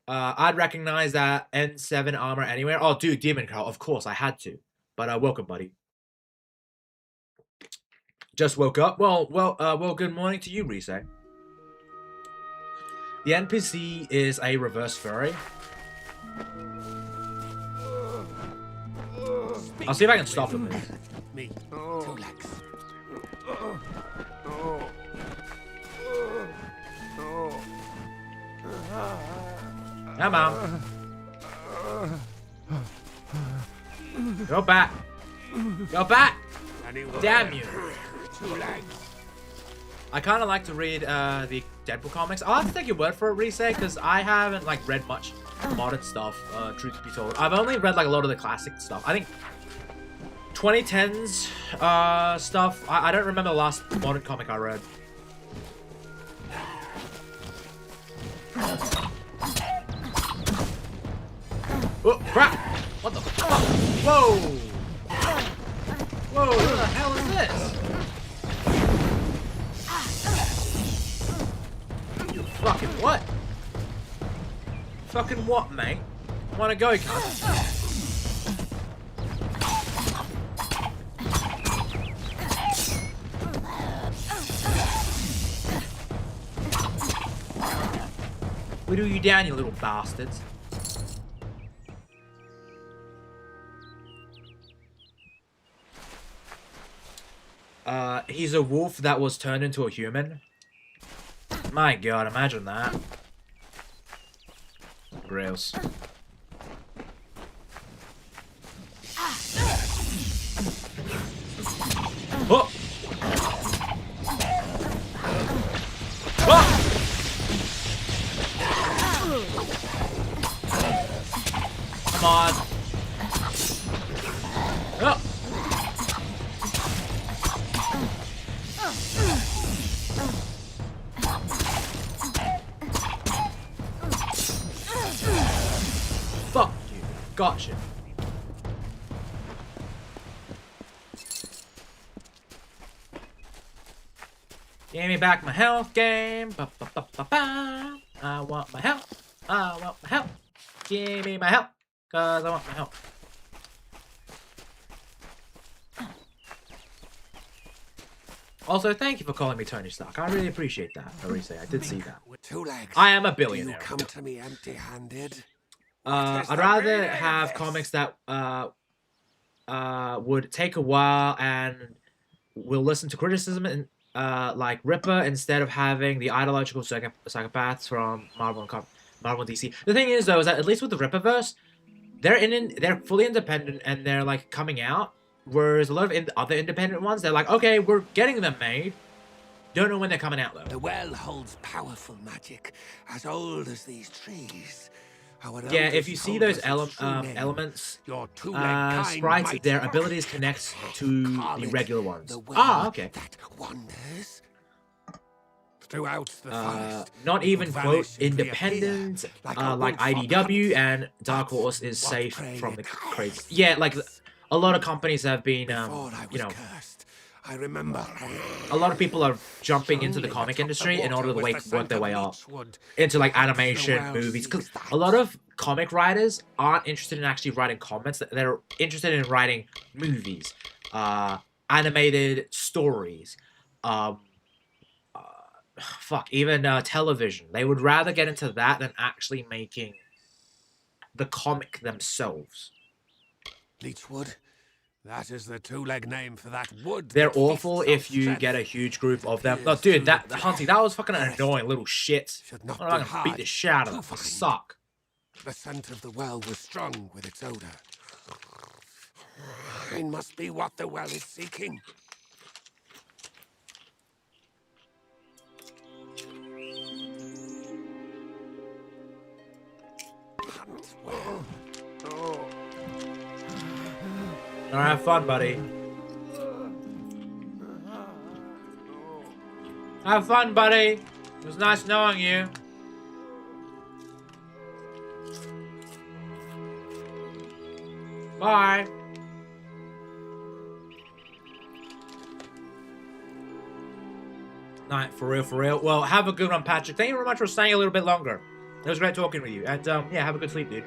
I'd recognize that N7 armor anywhere. Oh, dude, Demon Carl. Of course, I had to. But welcome, buddy. Just woke up. Well, good morning to you, Rise. The NPC is a reverse furry. I'll see if I can stop him. Me, 2 legs. Come on. Go back. Go back. Damn you. 2 legs. I kind of like to read the Deadpool comics. I'll have to take your word for it, Rise, because I haven't like read much modern stuff, truth be told. I've only read like a lot of the classic stuff. I think 2010s stuff. I don't remember the last modern comic I read. Oh, crap! What the fuck? Whoa! Whoa, what the hell is this? You fucking what? Fucking what, mate? Wanna go, cunt? Whittle you down, you little bastards. He's a wolf that was turned into a human. My god, imagine that. Gross. Oh! Oh! Come on. Oh! Fuck you. Gotcha. Give me back my health game. Ba, ba, ba, ba, ba. I want my health. I want my health. Give me my health. Cause I want my health. Also, thank you for calling me Tony Stark. I really appreciate that, Arise. I did see that. With 2 legs. I am a You billionaire. come to me empty-handed. I'd rather have comics that would take a while and will listen to criticism and like Ripper instead of having the ideological psychopaths from Marvel and DC. The thing is though is that at least with the Ripperverse, they're fully independent and they're like coming out. Whereas a lot of other independent ones, they're like, okay, we're getting them made. Don't know when they're coming out though. The well holds powerful magic, as old as these trees. Our Yeah, elders if you see told those us its true name. elements, Your 2-legged kind sprites, might their work. abilities connect to Call the it regular ones. the well Ah, okay. That wanders throughout the forest. Not It even, will quote, vanish and independent, reappear, like a like wolf or IDW, cat. and Dark Horse is What safe prey from the it crates. hides. Yeah, like, a lot of companies have been, Before I you was know, cursed, I remember. a lot of people are jumping into the comic industry in order to work their way up into like animation, movies. Because a lot of comic writers aren't interested in actually writing comics. They're interested in writing movies, animated stories, even television. They would rather get into that than actually making the comic themselves. Leechwood? That is the two-leg name for that wood. They're awful if you get a huge group of them. No, dude, Hunty, that was fucking annoying little shit. Should not I'm be gonna beat the shit out of them. They suck. The scent of the well was strong with its odor. Mine must be what the well is seeking. Hunt well. Alright, have fun, buddy. Have fun, buddy. It was nice knowing you. Bye. Night, for real, for real. Well, have a good one, Patrick. Thank you very much for staying a little bit longer. It was great talking with you. And, yeah, have a good sleep, dude.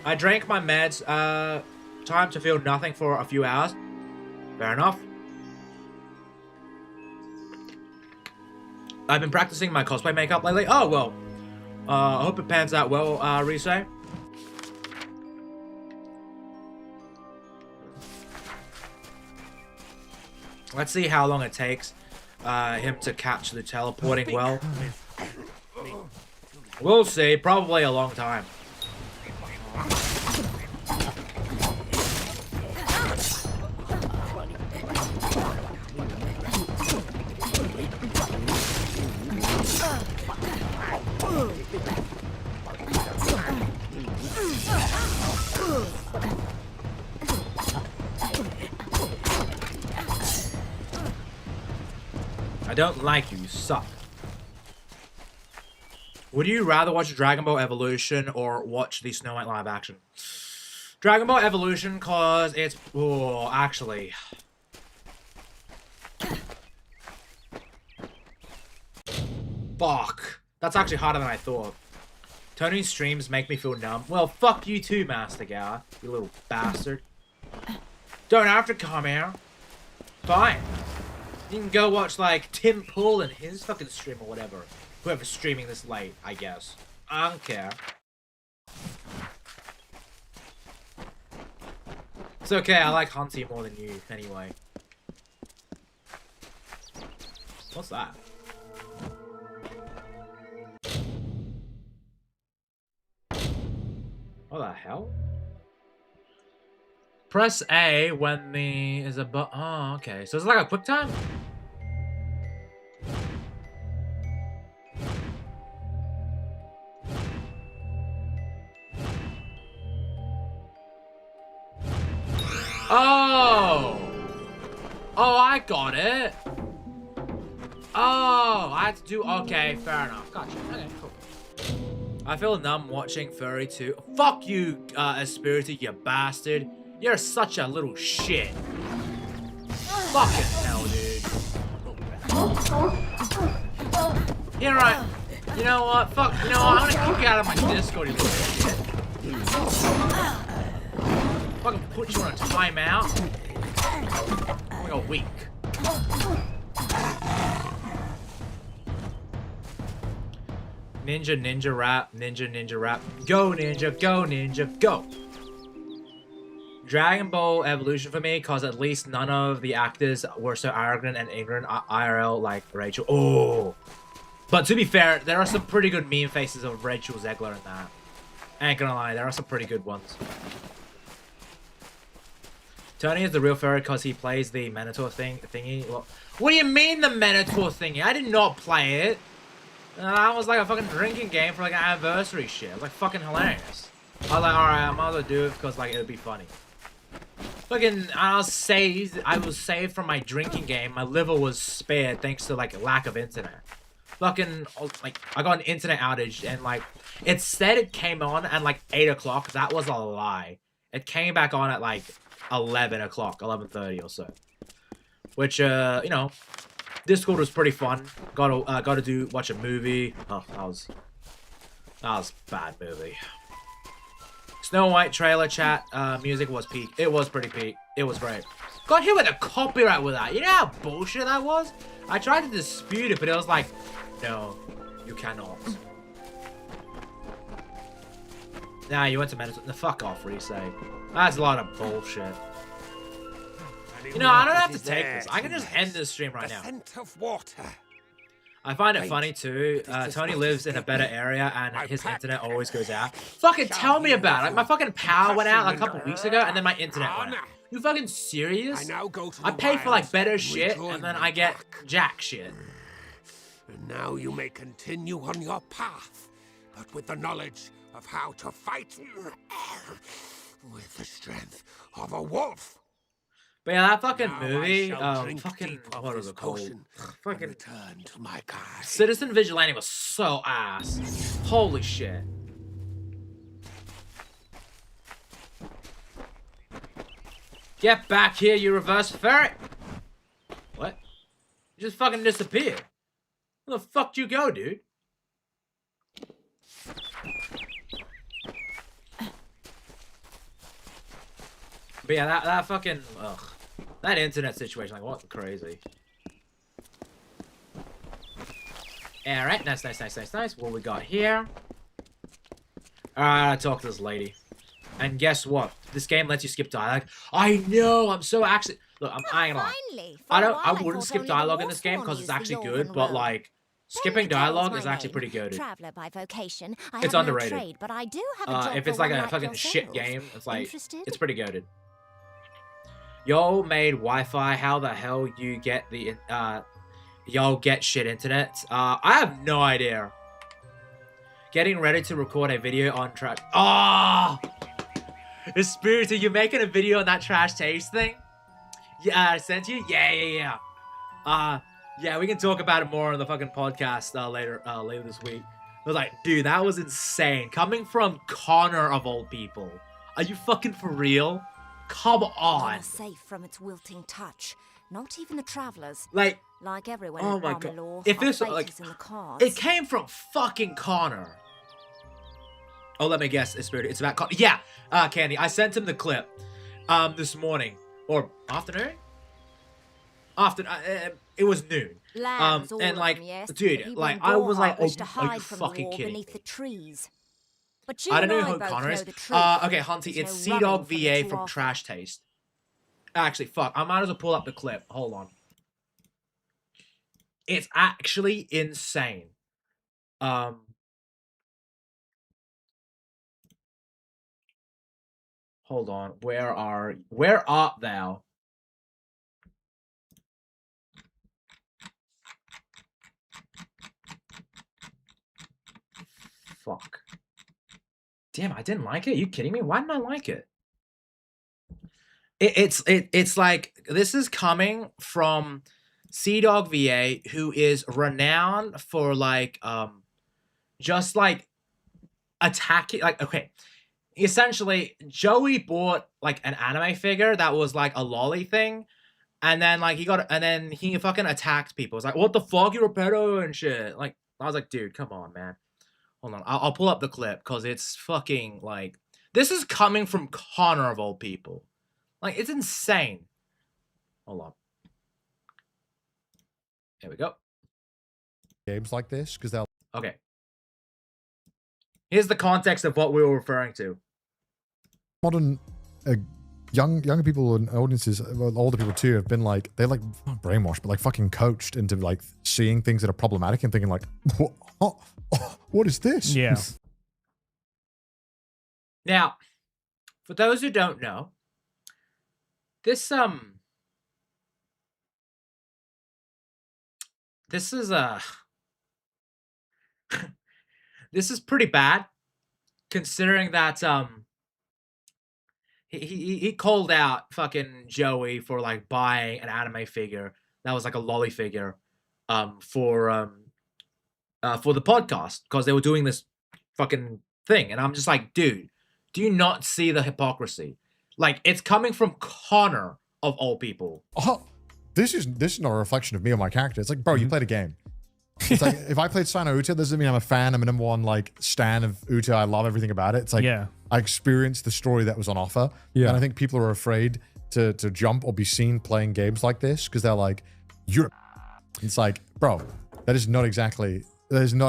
I drank my meds. Time to feel nothing for a few hours. Fair enough. I've been practicing my cosplay makeup lately. Oh, well. I hope it pans out well, Rise. Let's see how long it takes him to catch the teleporting well. We'll see. Probably a long time. I don't like you, you suck. Would you rather watch Dragon Ball Evolution or watch the Snow White live action? Dragon Ball Evolution, cause it's... Oh, actually... Fuck. That's actually harder than I thought. Tony's streams make me feel numb. Well, fuck you too, Master Gower. You little bastard. Don't have to come here. Fine. You can go watch, like, Tim Pool and his fucking stream or whatever. Whoever's streaming this late, I guess. I don't care. It's okay, I like Hunty more than you, anyway. What's that? What the hell? Press A when the is a but. Oh, okay. So it's like a quick time. Oh. Oh, I got it. Oh, I had to do. Okay, fair enough. Gotcha. Okay, cool. I feel numb watching Furry too. Fuck you, Espiritu, you bastard. You're such a little shit. Fucking hell, dude. You're right. You know what? Fuck. You know what? I'm gonna kick you out of my Discord, you little shit. Fucking put you on a timeout. Like a week. Ninja rap. Go ninja, go ninja, go. Dragon Ball Evolution for me, cause at least none of the actors were so arrogant and ignorant IRL like Rachel. Oh, but to be fair, there are some pretty good meme faces of Rachel Zegler in that. I ain't gonna lie, there are some pretty good ones. Tony is the real furry cause he plays the Minotaur thingy. Well, what do you mean the Minotaur thingy? I did not play it. That was like a fucking drinking game for like an anniversary shit. It was like fucking hilarious. I was like, alright, I might as well do it because like it would be funny. Fucking, I was saved from my drinking game. My liver was spared thanks to like lack of internet. Fucking, like, I got an internet outage and like, it said it came on at like 8 o'clock. That was a lie. It came back on at like 11 o'clock, 11:30 or so. Which, you know, Discord was pretty fun. Got to watch a movie. Oh, that was a bad movie. Snow White trailer chat music was peak. It was pretty peak. It was great. Got hit with a copyright with that. You know how bullshit that was? I tried to dispute it, but it was like, no, you cannot. Nah, you went to medicine. The fuck off, Resay. That's a lot of bullshit. You know, I don't have to take this. I can just end this stream right now. Scent of water. I find it funny too. Tony lives in a better area and his internet always goes out. Fucking tell me about it. Like, my fucking power went out like a couple weeks ago and then my internet went out. You fucking serious? I pay for like better shit and then I get jack shit. And now you may continue on your path, but with the knowledge of how to fight with the strength of a wolf. But yeah, that fucking movie, fucking, what was it called? Fucking Return to my guide. Citizen Vigilante was so ass. Holy shit. Get back here, you reverse ferret! What? You just fucking disappeared. Where the fuck do you go, dude? But yeah, that fucking, ugh. That internet situation, like, what crazy. Alright, nice. What we got here? Alright, talk to this lady. And guess what? This game lets you skip dialogue. I know, I'm so actually... Look, I ain't gonna lie. I wouldn't skip dialogue in this game because it's actually good, but like... Skipping dialogue is actually pretty good. Traveler by vocation. It's underrated. No trade, but I do have a job if it's for like one a like fucking yourselves. shit game, it's like... Interested? It's pretty goated. Y'all made Wi-Fi. How the hell you get the... y'all get shit internet? I have no idea. Getting ready to record a video on trash... Oh! It's spirited. You're making a video on that trash taste thing? Yeah, I sent you? Yeah. Yeah, we can talk about it more on the fucking podcast later this week. I was like, dude, that was insane. Coming from Connor of all people. Are you fucking for real? Come on. You're safe from its wilting touch. Not even the travelers. Like everyone oh in my god. Amalur, If our this fate like is in the cards. it came from fucking Connor. Oh, let me guess. It's about Connor. Yeah, Candy. I sent him the clip this morning or afternoon. It was noon. Lambs, all and of like, them, yes, dude, but like people in I was like, Gowa wish to are hide you from the fucking war kidding beneath me? the trees. But you I don't know and who both Connor know is. the truth. Okay, Hunty, There's it's no Sea Dog running from VA it too from often. Trash Taste. Actually, fuck, I might as well pull up the clip. Hold on. It's actually insane. Hold on. Where art thou? Fuck. Damn, I didn't like it. Are you kidding me? Why didn't I like it? It's like this is coming from Sea Dog VA, who is renowned for like just like attacking, like, okay, essentially Joey bought like an anime figure that was like a lolly thing, and then like he fucking attacked people. It's like, what the fuck, you're a pedo and shit. Like, I was like, dude, come on, man. Hold on, I'll pull up the clip because it's fucking like, this is coming from Connor of all people. Like, it's insane. Hold on. There we go. Games like this because they'll. Okay. Here's the context of what we were referring to. Modern, younger people and audiences, well, older people too, have been like, they're like not brainwashed, but like fucking coached into like seeing things that are problematic and thinking like, what is this? Yeah. Now, for those who don't know, this is this is pretty bad, considering that he called out fucking Joey for like buying an anime figure that was like a lolly figure for the podcast because they were doing this fucking thing, and I'm just like, dude, do you not see the hypocrisy? Like, it's coming from Connor, of all people. Oh, this is not a reflection of me or my character. It's like, bro, you played a game. It's like, if I played Sino Uta, doesn't mean I'm a fan. I'm a number one, like, stan of Uta. I love everything about it. It's like, I experienced the story that was on offer. And I think people are afraid to jump or be seen playing games like this because they're like, you're... It's like, bro, that is not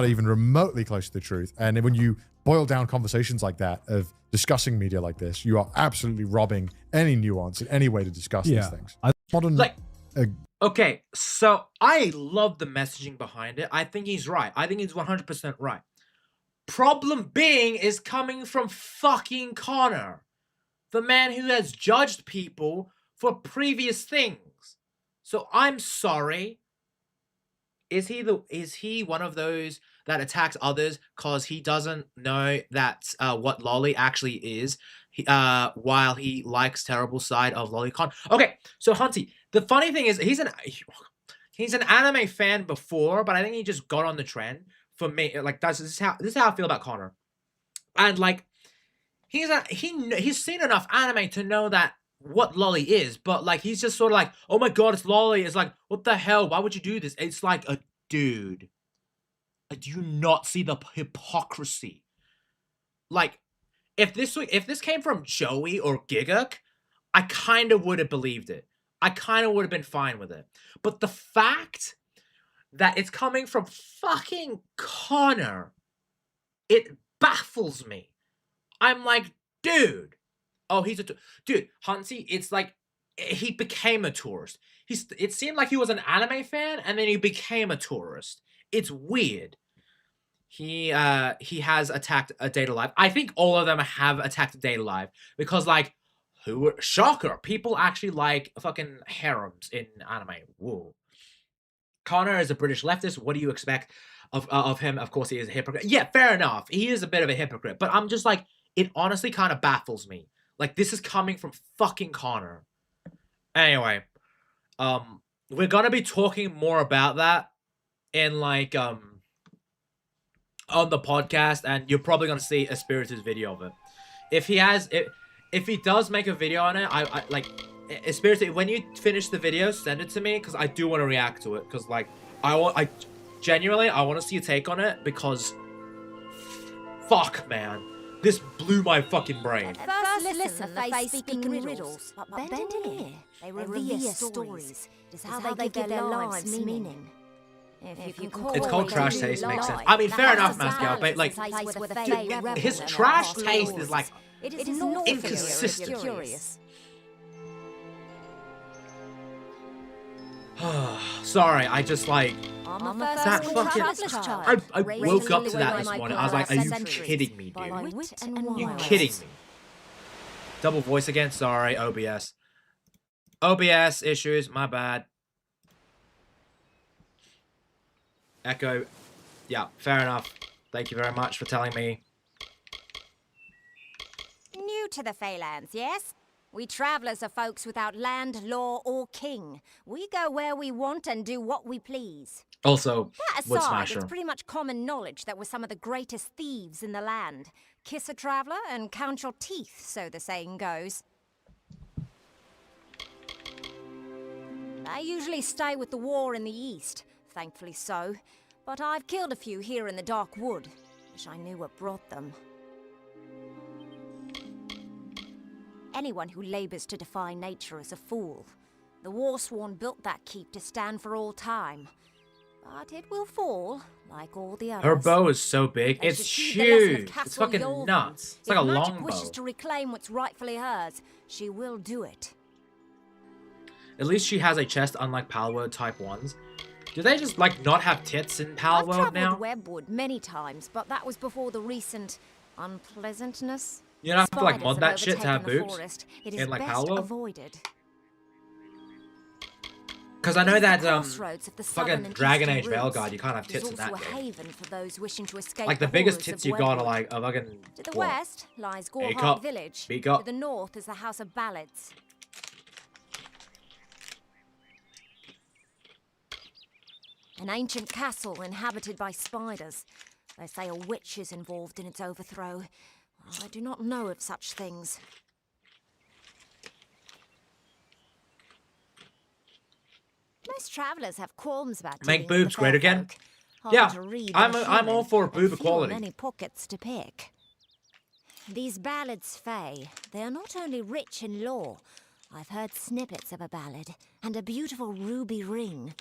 even remotely close to the truth. And when you boil down conversations like that of discussing media like this, you are absolutely robbing any nuance in any way to discuss these things. Modern... Like... Okay, so I love the messaging behind it. I think he's right. I think he's 100% right. Problem being is coming from fucking Connor, the man who has judged people for previous things. So I'm sorry. Is he one of those that attacks others because he doesn't know that what lolly actually is? While he likes terrible side of lolicon. Okay, so Hunty, the funny thing is he's an anime fan before, but I think he just got on the trend. For me, like this is how I feel about Connor, and like he's seen enough anime to know that what lolly is, but like he's just sort of like, oh my god, it's lolly. It's like, what the hell? Why would you do this? It's like, a dude, do you not see the hypocrisy? Like, if this came from Joey or Giguk, I kind of would have believed it. I kind of would have been fine with it. But the fact that it's coming from fucking Connor, it baffles me. I'm like, dude. Oh, he's a... Dude, Hansi, it's like, he became a tourist. It seemed like he was an anime fan, and then he became a tourist. It's weird. He has attacked a Data Live. I think all of them have attacked Data Live. Because, like, shocker, people actually like fucking harems in anime. Whoa. Connor is a British leftist. What do you expect of him? Of course, he is a hypocrite. Yeah, fair enough. He is a bit of a hypocrite. But I'm just like, it honestly kind of baffles me. Like, this is coming from fucking Connor. Anyway, we're gonna be talking more about that in, like, on the podcast, and you're probably gonna see a Spiritus video of it. If he does make a video on it, I like, Spiritus, when you finish the video, send it to me, because I do want to react to it, because, like, I genuinely want to see a take on it, because fuck, man. This blew my fucking brain. First listen, the face speaking riddles, but bend in ear. They reveal stories. It is how they give their lives meaning. If you call it's called trash taste, makes sense. I mean, fair enough, Mascal, but like, dude, his trash taste is like inconsistent. Sorry, I just like that fucking. I woke up to that this morning. I was like, are you kidding me, dude? Are you kidding me? Double voice again. Sorry, OBS. OBS issues. My bad. Echo. Yeah, fair enough. Thank you very much for telling me. New to the Feylands, yes? We travellers are folks without land, law, or king. We go where we want and do what we please. Also, that aside, it's pretty much common knowledge that we're some of the greatest thieves in the land. Kiss a traveller and count your teeth, so the saying goes. I usually stay with the war in the east, thankfully so. But I've killed a few here in the Dark Wood. Wish I knew what brought them. Anyone who labours to defy nature is a fool. The Warsworn built that keep to stand for all time. But it will fall, like all the others. Her bow is so big. It's huge. It's fucking nuts. It's like a long bow. If magic wishes to reclaim what's rightfully hers, she will do it. At least she has a chest, unlike Palworld type ones. Do they just, like, not have tits in Palworld now? I've travelled Webwood many times, but that was before the recent unpleasantness. You don't have to, like, mod that shit to have boobs in, like, Palworld? Avoided. Because I know that, fucking Dragon Age Veilguard, you can't have tits in that game. For those wishing to escape like, the biggest tits you got are, like, a fucking... To the west lies Gowa Village. To the north is the House of Ballads. An ancient castle inhabited by spiders. They say a witch is involved in its overthrow. I do not know of such things. Most travellers have qualms about Make dealing with boobs the great fair again? folk. Harder Yeah, to read I'm than a I'm all human, for and boob fewer equality. many pockets to pick. These ballads, Fae, they are not only rich in lore. I've heard snippets of a ballad and a beautiful ruby ring,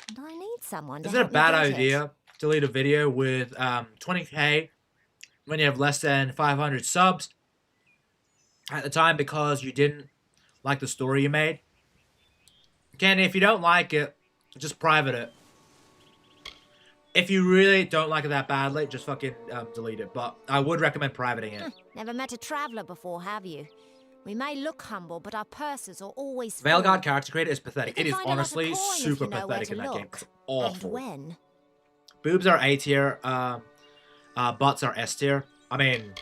and I need someone to Is it a help me bad get it. idea to lead a video with 20k when you have less than 500 subs at the time because you didn't like the story you made? Kenny, if you don't like it, just private it. If you really don't like it that badly, just fucking delete it. But I would recommend privating it. Never met a traveller before, have you? We may look humble, but our purses are always full. Veilguard character creator is pathetic. You It can is find a lot of honestly coin if super you know where pathetic to in that game. look. It's awful. And when? Boobs are A tier. Butts are S tier. I mean,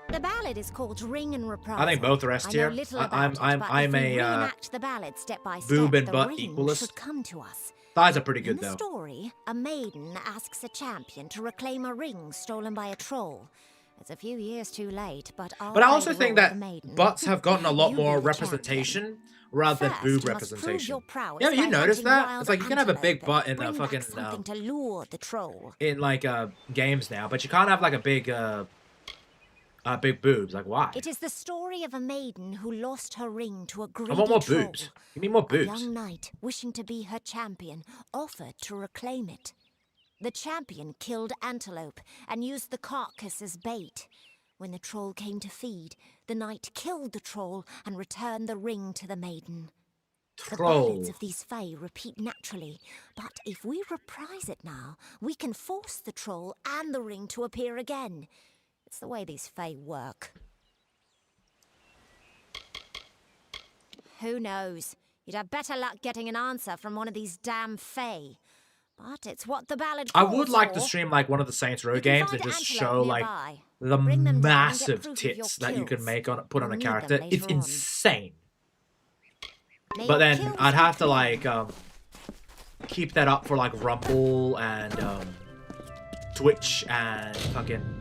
The ballad is called Ring and Reprisal. I think both are S I tier. know little I'm about it, but I'm if we a reenact the ballad step by step, boob and the butt ring equalist. should come to us. Thighs are pretty In good the though. story, a maiden asks a champion to reclaim a ring stolen by a troll. It's a few years too late, but I'll But I play also the think role of that the maiden. butts have gotten a lot You be more the representation rather than First, boob you must prove representation. your prowess Yeah, you by noticed hunting that? wild It's like you can have a big antelope butt and in a bring back fucking something to lure the troll. in like games now, but you can't have like a big boobs. Like why? It is the story of a maiden who lost her ring to a greedy I want more troll. boobs. Give me more A boobs. young knight, wishing to be her champion, offered to reclaim it. The champion killed antelope and used the carcass as bait. When the troll came to feed, the knight killed the troll and returned the ring to the maiden. The ballads Troll. of these fae repeat naturally, but if we reprise it now, we can force the troll and the ring to appear again. It's the way these fae work. Who knows? You'd have better luck getting an answer from one of these damn fae. But it's what the ballad I calls would like to for. stream like one of the Saints Row You can games find and just antelope show like nearby. the Bring them down and get massive proof of your tits that you can kills. put on a We'll need them character. later It's on. insane. May But your then kills I'd be have to clean. like keep that up for like Rumble and Twitch and fucking.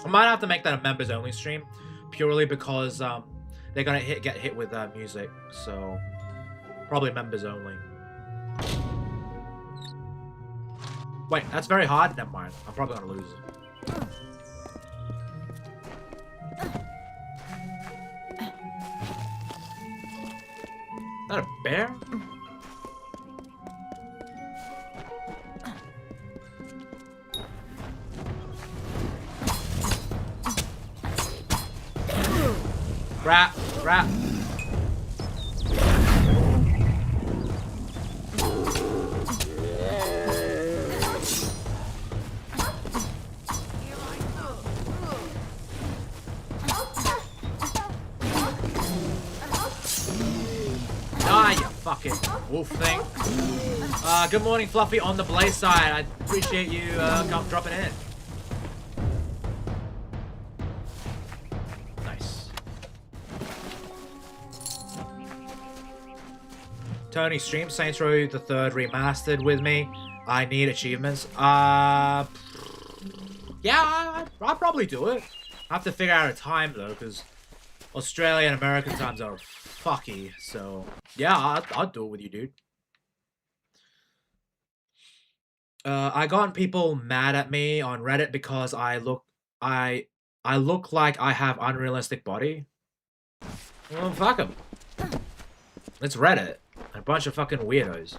I might have to make that a members only stream purely because they're gonna get hit with music, so probably members only. Wait, that's very hard. Never mind. I'm probably gonna lose it. Is that a bear? Rat, rat. Ah, you fucking wolf thing. Good morning, Fluffy on the Blaze side. I appreciate you dropping in. Nice. Tony, stream Saints Row the 3rd remastered with me. I need achievements. Yeah, I'll probably do it. I have to figure out a time though, because Australian and American times are fucky. So yeah, I'll do it with you, dude. I gotten people mad at me on Reddit because I look like I have unrealistic body. Well, fuck them. It's Reddit. A bunch of fucking weirdos.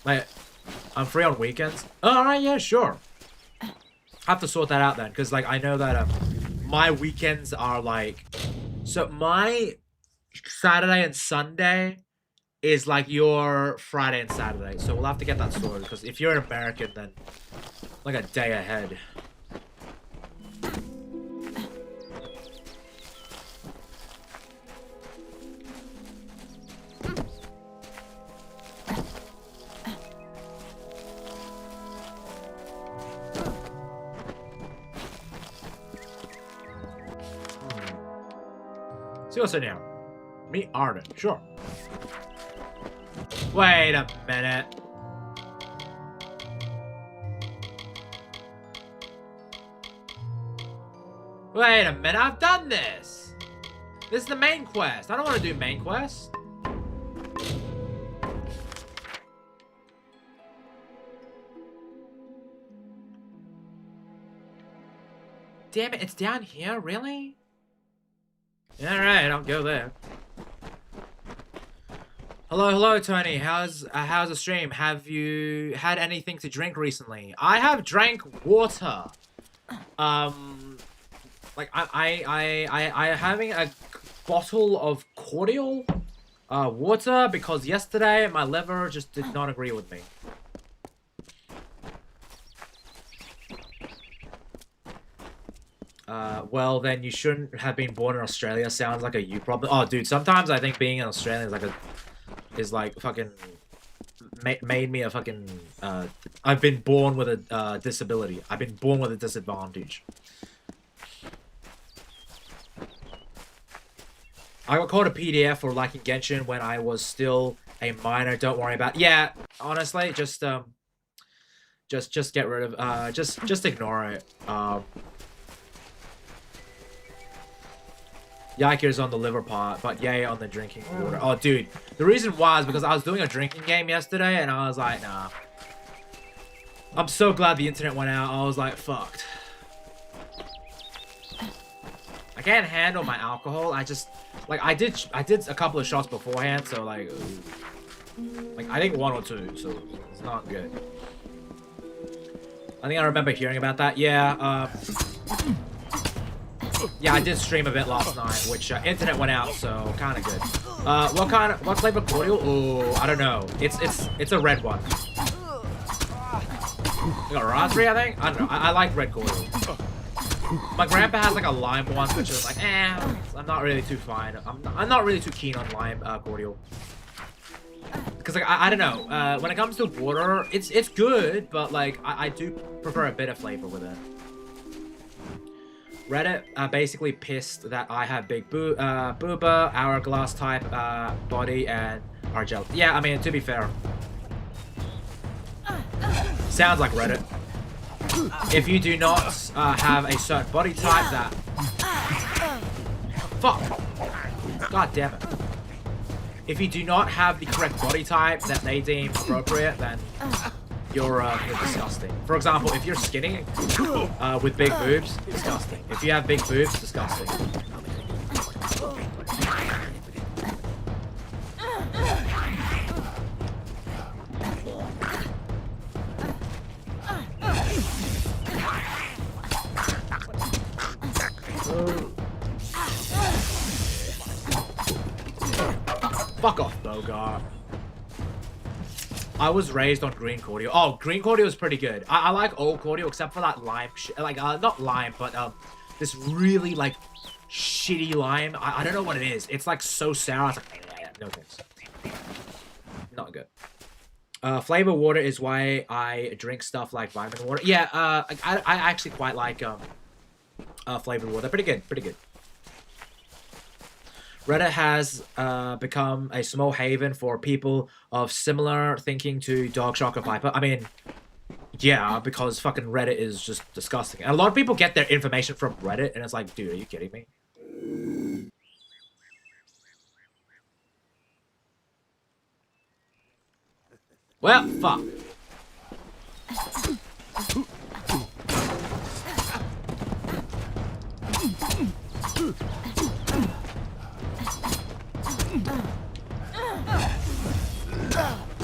Like, I'm free on weekends. Alright, yeah, sure. Have to sort that out then, because like I know that my weekends are like, so my Saturday and Sunday is like your Friday and Saturday, so we'll have to get that sorted, because if you're an American, then like a day ahead. See what's in here. Meet Arden, sure. Wait a minute. Wait a minute, I've done this! This is the main quest. I don't want to do main quest. Damn it, it's down here? Really? Alright, I'll go there. Hello, Tony. How's the stream? Have you had anything to drink recently? I have drank water. Like I having a bottle of cordial water because yesterday my liver just did not agree with me. Well then you shouldn't have been born in Australia. Sounds like a you problem. Oh dude, sometimes I think being in Australia is like fucking made me a fucking I've been born with a disability. I've been born with a disadvantage. I got called a PDF for liking Genshin when I was still a minor. Don't worry about it. Yeah, honestly, just get rid of just ignore it. Yikers on the liver part, but yay on the drinking water. Oh, dude. The reason why is because I was doing a drinking game yesterday, and I was like, nah. I'm so glad the internet went out. I was like, fucked. I can't handle my alcohol. I just, like, I did a couple of shots beforehand, so, like I think 1 or 2, so it's not good. I think I remember hearing about that. Yeah, yeah, I did stream a bit last night, which internet went out, so kind of good. What flavor cordial? Oh, I don't know. It's a red one. You got raspberry, I think. I don't know. I like red cordial. My grandpa has like a lime one, which is like, I'm not really too fine. I'm not really too keen on lime cordial. Because like I don't know. When it comes to water, it's good, but like I do prefer a bit of flavor with it. Reddit basically pissed that I have big booba, hourglass type body, and are jealous. Yeah, I mean, to be fair. Sounds like Reddit. If you do not have a certain body type that... Fuck! God damn it. If you do not have the correct body type that they deem appropriate, then... You're disgusting. For example, if you're skinny with big boobs, disgusting. If you have big boobs, disgusting. Fuck off, Bogart. I was raised on green cordial. Oh, green cordial is pretty good. I like old cordial except for that lime shit. Like, not lime, but this really, like, shitty lime. I don't know what it is. It's, like, so sour. It's like, no thanks. Not good. Flavor water is why I drink stuff like vitamin water. Yeah, I actually quite like flavored water. Pretty good, pretty good. Reddit has become a small haven for people of similar thinking to Dog Shocker Viper. I mean, yeah, because fucking Reddit is just disgusting. And a lot of people get their information from Reddit, and it's like, dude, are you kidding me? Well, fuck.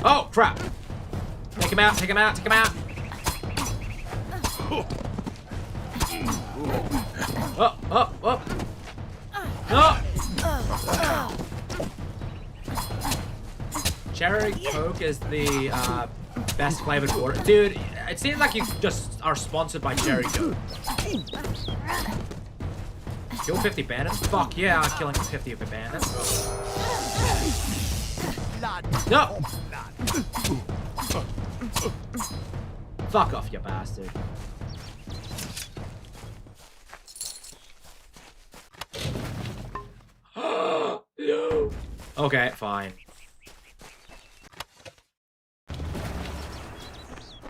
Oh, crap. Take him out, take him out, take him out. Oh, oh, oh. Oh. Cherry Coke is the best flavored water. Dude, it seems like you just are sponsored by Cherry Coke. Kill 50 bandits? Fuck yeah, I'm killing 50 of the bandits. No! Fuck off, you bastard. No. Okay, fine.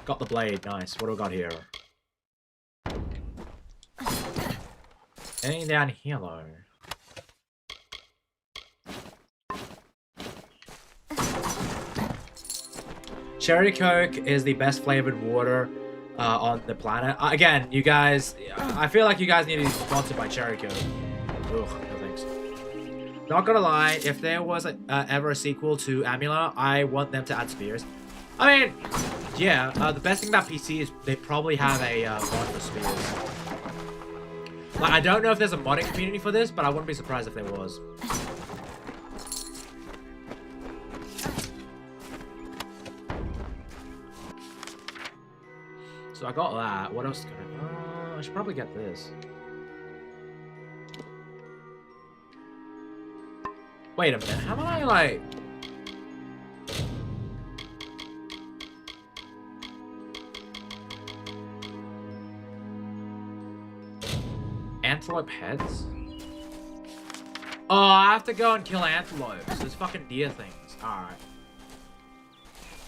Got the blade, nice. What do we got here? Anything down here, though? Cherry Coke is the best flavored water on the planet. Again, you guys, I feel like you guys need to be sponsored by Cherry Coke. Ugh, no thanks. Not gonna lie, if there was ever a sequel to Amalur, I want them to add spears. I mean, yeah, the best thing about PC is they probably have a mod for spears. Like, I don't know if there's a modding community for this, but I wouldn't be surprised if there was. So I got that. What else is going? I should probably get this. Wait a minute. How am I like? Antelope heads? Oh, I have to go and kill antelopes. There's fucking deer things. Alright.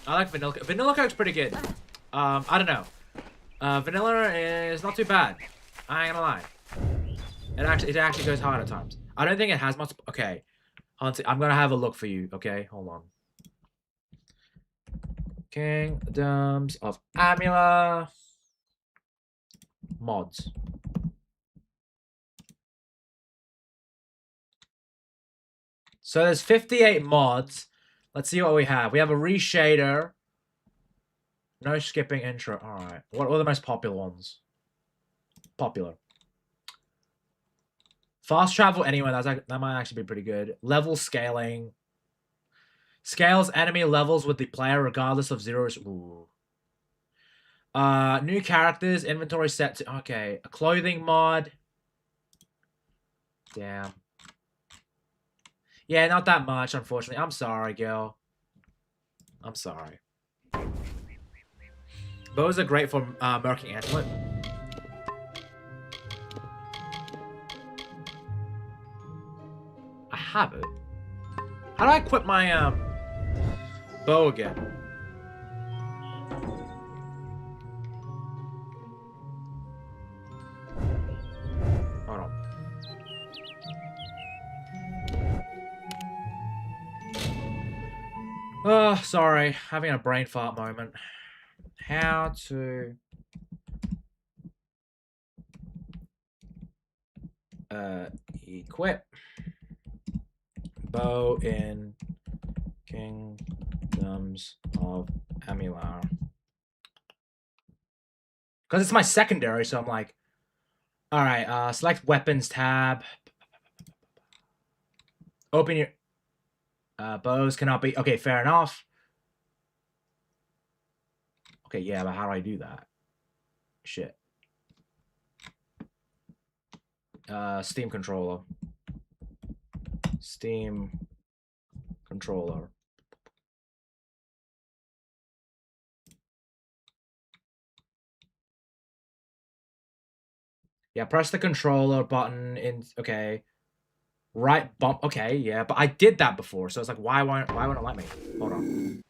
I like vanilla. Vanilla Coke's pretty good. I don't know. Vanilla is not too bad. I ain't gonna lie. It actually goes hard at times. I don't think it has much. Okay, Hunty, I'm gonna have a look for you. Okay, hold on. Kingdoms of Amalur mods. So there's 58 mods. Let's see what we have. We have a reshader. No skipping intro. Alright. What are the most popular ones? Popular. Fast travel anywhere. That might actually be pretty good. Level scaling. Scales enemy levels with the player regardless of zeros. Ooh. New characters. Inventory set to... Okay. A clothing mod. Damn. Yeah, not that much, unfortunately. I'm sorry, girl. I'm sorry. Bows are great for murking antelope. I have it. How do I equip my bow again? Hold on. Oh, sorry. Having a brain fart moment. How to equip bow in Kingdoms of Amalur. Because it's my secondary, so I'm like, alright, select weapons tab. Open your bows cannot be okay, fair enough. Okay, yeah, but how do I do that? Shit. Steam controller. Steam controller. Yeah, press the controller button in. Okay. Right bump. Okay, yeah, but I did that before, so it's like, why won't it let me? Hold on.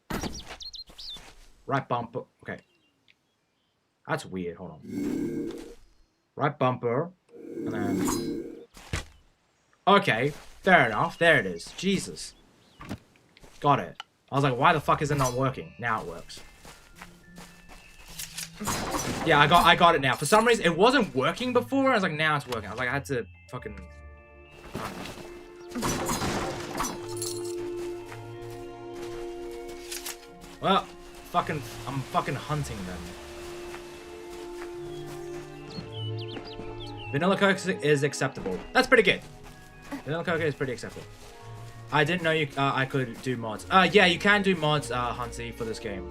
Right bumper. Okay. That's weird. Hold on. Right bumper. And then... Okay. Fair enough. There it is. Jesus. Got it. I was like, why the fuck is it not working? Now it works. Yeah, I got it now. For some reason, it wasn't working before. I was like, now it's working. I was like, I had to fucking... Well, I'm fucking hunting them. Vanilla Coke is acceptable. That's pretty good. Vanilla Coke is pretty acceptable. I didn't know I could do mods. Yeah, you can do mods, Hunty, for this game.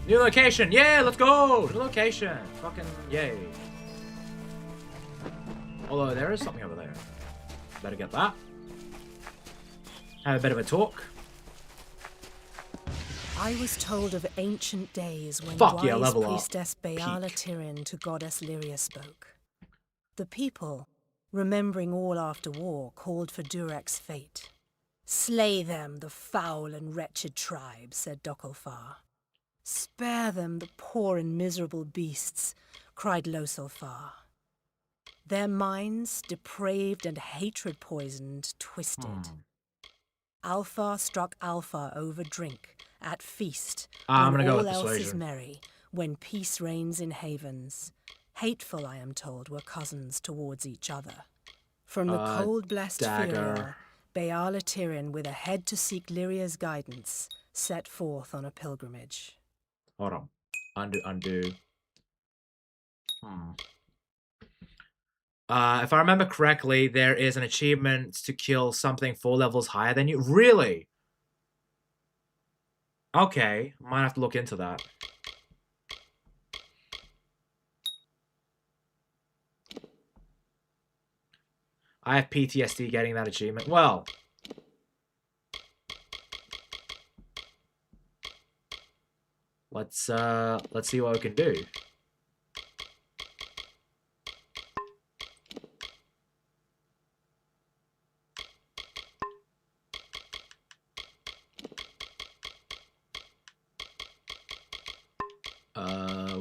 New location! Yeah, let's go! New location! Fucking yay. Although there is something over there. Better get that. Have a bit of a talk. I was told of ancient days when yeah, wise priestess Beala Tirin to goddess Lyria spoke. The people remembering all after war, called for Durek's fate. Slay them, the foul and wretched tribe, said Dokalfar. Spare them, the poor and miserable beasts, cried Losalfar. Their minds, depraved and hatred poisoned, twisted. Alpha struck Alpha over drink, at feast, I'm when gonna go all with else is persuasion. merry, when peace reigns in havens. Hateful, I am told, were cousins towards each other. From the cold blessed dagger. Furiel, Baala Tirin, with a head to seek Lyria's guidance, set forth on a pilgrimage. Hold on. Undo. If I remember correctly, there is an achievement to kill something 4 levels higher than you. Really? Okay, might have to look into that. I have PTSD getting that achievement. Well, let's see what we can do.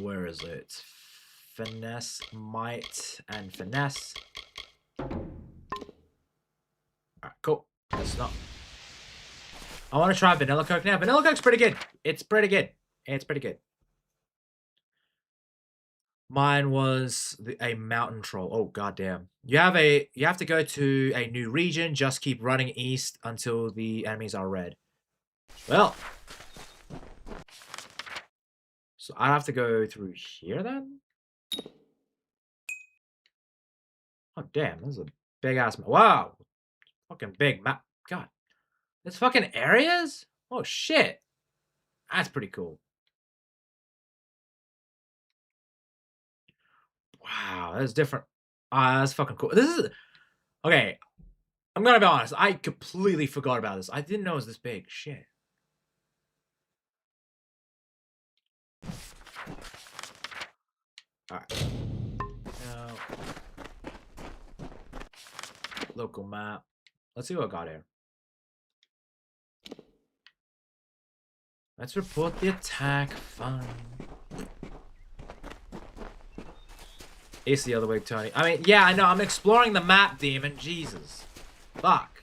Where is it? Finesse, might, and finesse. Alright, cool. That's not. I want to try Vanilla Coke now. Vanilla Coke's pretty good. It's pretty good. It's pretty good. Mine was a mountain troll. Oh goddamn! You have to go to a new region. Just keep running east until the enemies are red. Well, so I have to go through here then. Oh damn! This is a big ass map. Wow, fucking big map. God, there's fucking areas. Oh shit, that's pretty cool. Wow, that's different. That's fucking cool. This is okay. I'm gonna be honest. I completely forgot about this. I didn't know it was this big. Shit. All right. Now, local map. Let's see what I got here. Let's report the attack. Fine. It's the other way, Tony. I mean, yeah, I know. I'm exploring the map, demon. Jesus. Fuck.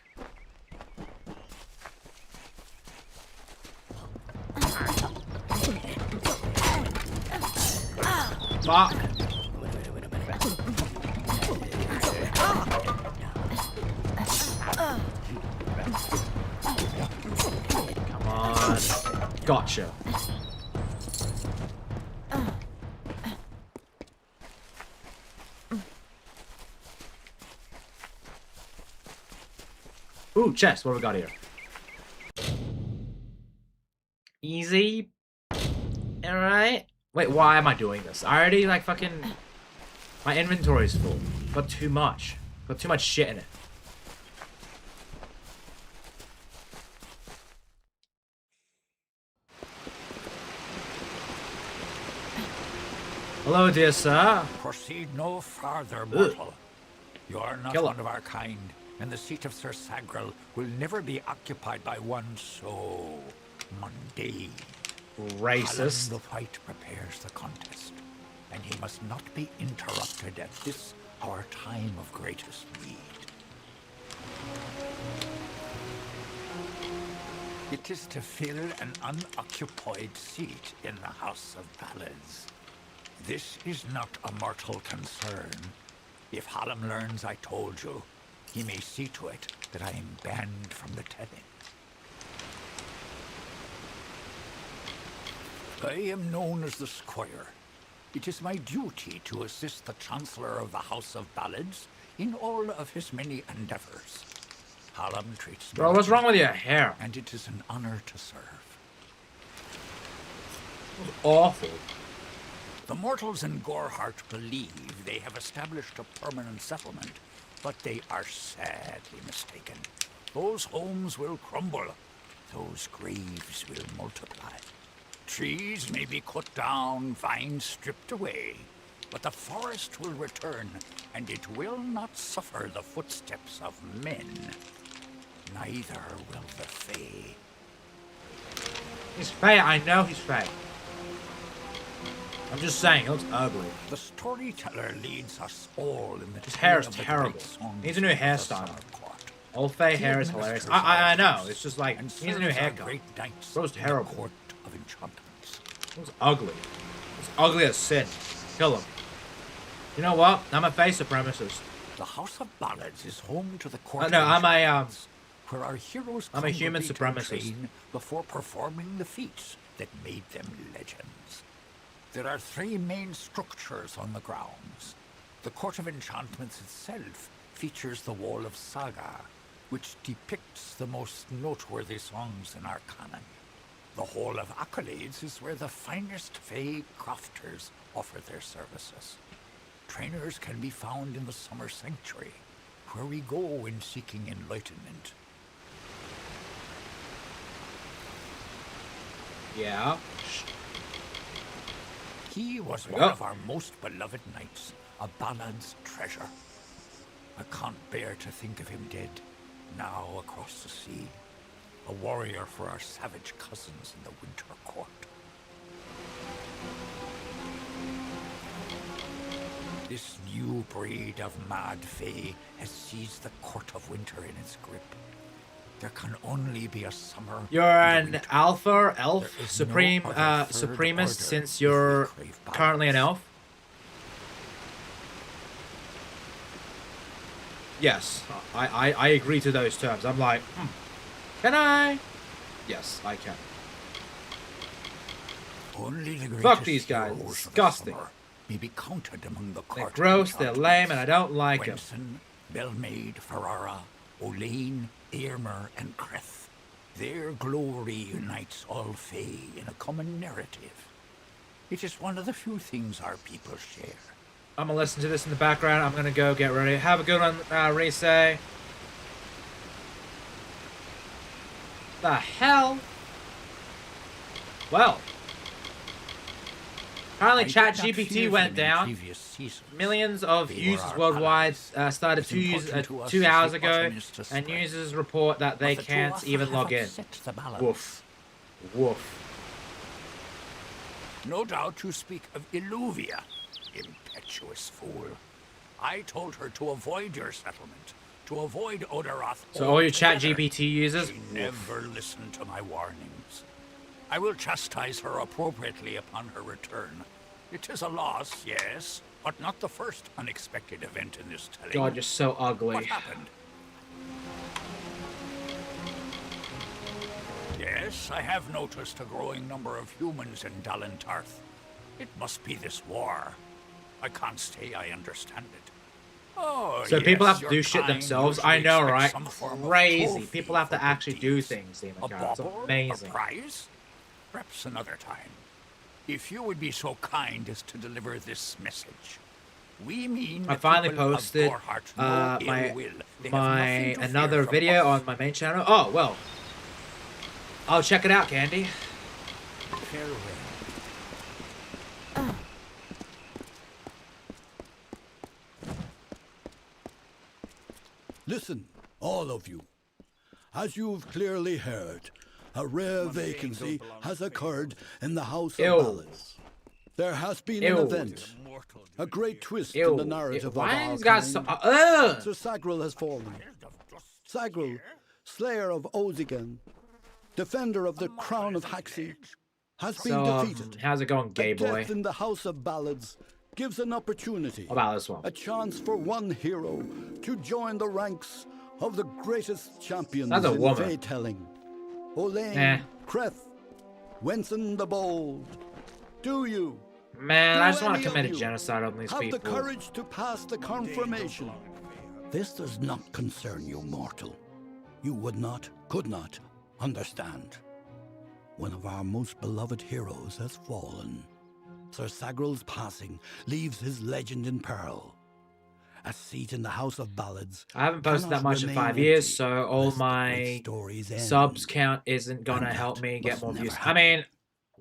Fuck. Come on. Gotcha. Ooh, chest. What do we got here? Easy. Alright. Wait, why am I doing this? I already, like, fucking... My inventory's full. Got too much. Got too much shit in it. Hello, dear sir. Proceed no farther, mortal. You are not Kill one him. of our kind, and the seat of Sir Sagril will never be occupied by one so mundane. Racist. Alan the White prepares the contest, and he must not be interrupted at this, our time of greatest need. It is to fill an unoccupied seat in the House of Ballads. This is not a mortal concern. If Hallam learns I told you, he may see to it that I am banned from the telling. I am known as the Squire. It is my duty to assist the Chancellor of the House of Ballads in all of his many endeavors. Hallam treats me Bro, what's wrong with your hair? and it is an honor to serve. Awful. The mortals in Gorhart believe they have established a permanent settlement, but they are sadly mistaken. Those homes will crumble. Those graves will multiply. Trees may be cut down, vines stripped away, But the forest will return, and it will not suffer the footsteps of men. Neither will the Fae. He's Fae, I know he's Fae. I'm just saying, he looks ugly. The storyteller leads us all in the His hair is tale of the terrible. great songs He needs a new of the hairstyle. Summer Court. Old Fae hair is hilarious. I know, it's just like, And he needs a new serves our haircut. great knights Bro's in the terrible. Court of Enchantments. He looks ugly. He's ugly as sin. Kill him. You know what? I'm a Fae supremacist. The House of Ballads is home to the Court No, of I'm a, Enchantments, where our heroes I'm a human congregate and supremacist. train before performing the feats that made them legends. There are 3 main structures on the grounds. The Court of Enchantments itself features the Wall of Saga, which depicts the most noteworthy songs in our canon. The Hall of Accolades is where the finest Fae crafters offer their services. Trainers can be found in the Summer Sanctuary, where we go when seeking enlightenment. Yeah. He was one Oh. of our most beloved knights, a ballad's treasure. I can't bear to think of him dead, now across the sea. A warrior for our savage cousins in the Winter Court. This new breed of mad Fae has seized the Court of Winter in its grip. There can only be a summer. You're and a an winter. alpha elf There is supreme no other third supremacist order since if you're we crave currently an balance. elf. Yes, I agree to those terms. I'm like, can I? Yes, I can. Only the Fuck greatest these guys. heroes of the Disgusting. summer may be counted among the They're court of gross, they're lame, and I don't enchantments. like them. Wenson, Belmaid, Ferrara, Olaine, Earmer, and Creth. Their glory unites all Fae in a common narrative. It is one of the few things our people share. I'm gonna listen to this in the background. I'm gonna go get ready. Have a good one, Reese. The hell? Well, apparently I did not ChatGPT fear went them in down. previous seasons. Millions of They were users our worldwide allies. started It's important to us 2 as hours the ago, autumn is to and spread. users report that they But the can't Tuatha even have log in. upset the balance. Woof. Woof. No doubt you speak of Illuvia, impetuous fool. I told her to avoid your settlement, to avoid Odorath. So all your altogether. ChatGPT users? She never listened to my warnings. I will chastise her appropriately upon her return. It is a loss, yes, but not the first unexpected event in this telling. God, you're so What ugly. happened? Yes, I have noticed a growing number of humans in Dalentarth. It must be this war. I can't say I understand it. Oh, So people yes, have to your do shit kind themselves. usually I know, expect right? some form of Crazy. trophy People have for to actually good do deeds. things, Demon A God. It's bauble? amazing. A prize? Perhaps another time. If you would be so kind as to deliver this message. We mean I the finally people of posted Gorhart no ill my will. They have my nothing to fear another from video us. on my main channel. Oh well, I'll check it out, Candy. Farewell. Listen, all of you. As you've clearly heard, a rare vacancy has occurred in the House Ew. of Ballads. There has been an Ew. event, a great twist Ew. in the narrative of Why our these guys so? kind. Sir Sagril has fallen. Sagril, slayer of Ozigan, defender of the crown of Haxi, has been So, defeated. how's it going, gay A boy? death in the House of Ballads gives an opportunity, What about this one? a chance for one hero to join the ranks of the greatest champions That's a in woman. Fae-telling. Olaine, Eh. Creth, Wenson the Bold. Do you, Man, Do I just want to any of commit a you genocide on these have people. the courage to pass the confirmation? This does not concern you, mortal. You would not, could not, understand. One of our most beloved heroes has fallen. Sir Sagril's passing leaves his legend in peril. A seat in the House of Ballads. I haven't posted that cannot much in remain 5 years, empty so all lest the great my stories end. subs count isn't gonna And help that me get must more never views. I happen. mean,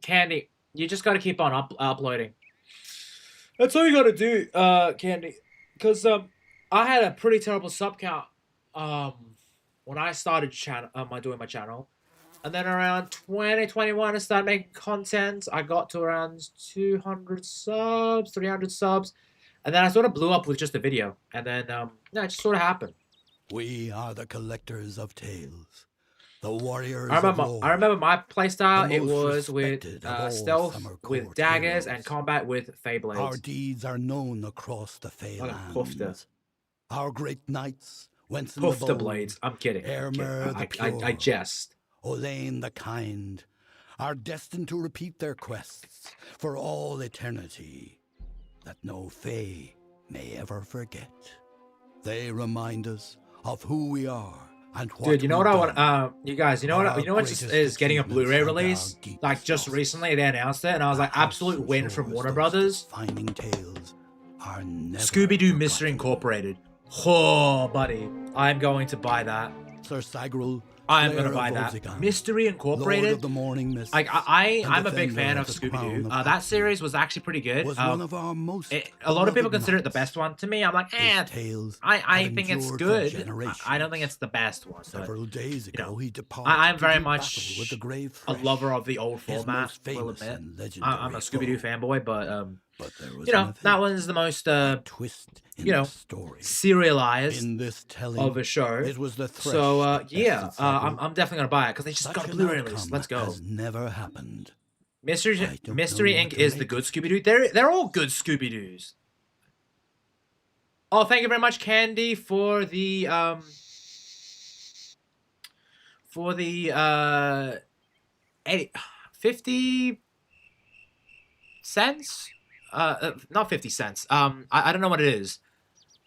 Candy, you just gotta keep on uploading. That's all you gotta do, Candy. Because I had a pretty terrible sub count when I started doing my channel. And then around 2021, I started making content. I got to around 200 subs, 300 subs. And then I sort of blew up with just a video. And then, yeah, it just sort of happened. We are the collectors of tales. The warriors I remember, of lore. I remember my playstyle. The It most was with respected of all stealth, Summer with Court daggers, heroes. and combat with Fable Our blades. deeds are known across the Fey Like a pufter. lands. Our great knights, Wentz the Pufter bold, blades. I'm kidding. Airmer the pure, I jest. Olaine the kind, are destined to repeat their quests for all eternity, that no Fey may ever forget. They remind us of who we are and what Dude, you know what I we've done. want? You guys, you know Our what? You know what just greatest is getting a achievements Blu-ray and our release? deepest Like just losses. recently, they announced it, and I was like, The house absolute and win soul from is Warner those Brothers. defining tales are never Scooby-Doo Mystery forgotten. Incorporated. Oh, buddy, I'm going to buy that. Sir Sagrul, I am Slayer gonna buy of that. Ozigan, Mystery Lord Incorporated. of the Morning Mist, Like and I'm a big defender fan of the crown Scooby-Doo. of That Happy, series was actually pretty good. was one of our most A lot of people beloved consider it the knights. best one. To me, I'm like, His tales I have think it's endured for good. generations. I don't think it's the best one. But, Several days you know, ago, he departed I'm to very do much battle with the grave a Thresh, lover of the old his format. most Will famous admit. and legendary I'm a Scooby-Doo foe. fanboy, but But there was you know, an that event, one's the most a twist in you know, the story. serialized In this telling of a show. it was the Thresh So that yeah, bested Sagrul. I'm definitely gonna buy it because they just Such got a an Blu-ray release. outcome Let's go. has never happened. Mystery I don't Mystery know what Inc. to is the make good of it. Scooby-Doo. They're all good Scooby-Doos. Oh, thank you very much, Candy, for the 50 cents. Not 50 cents. I don't know what it is.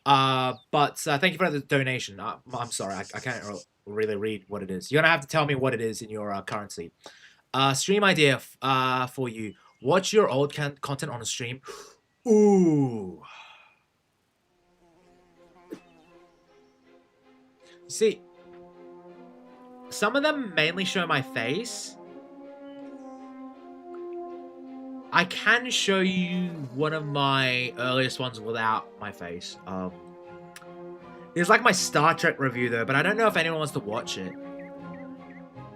But thank you for the donation. I'm sorry, I can't really read what it is. You're gonna have to tell me what it is in your currency. Stream idea for you. Watch your old content on a stream. Ooh. See, some of them mainly show my face. I can show you one of my earliest ones without my face. It's like my Star Trek review though, but I don't know if anyone wants to watch it.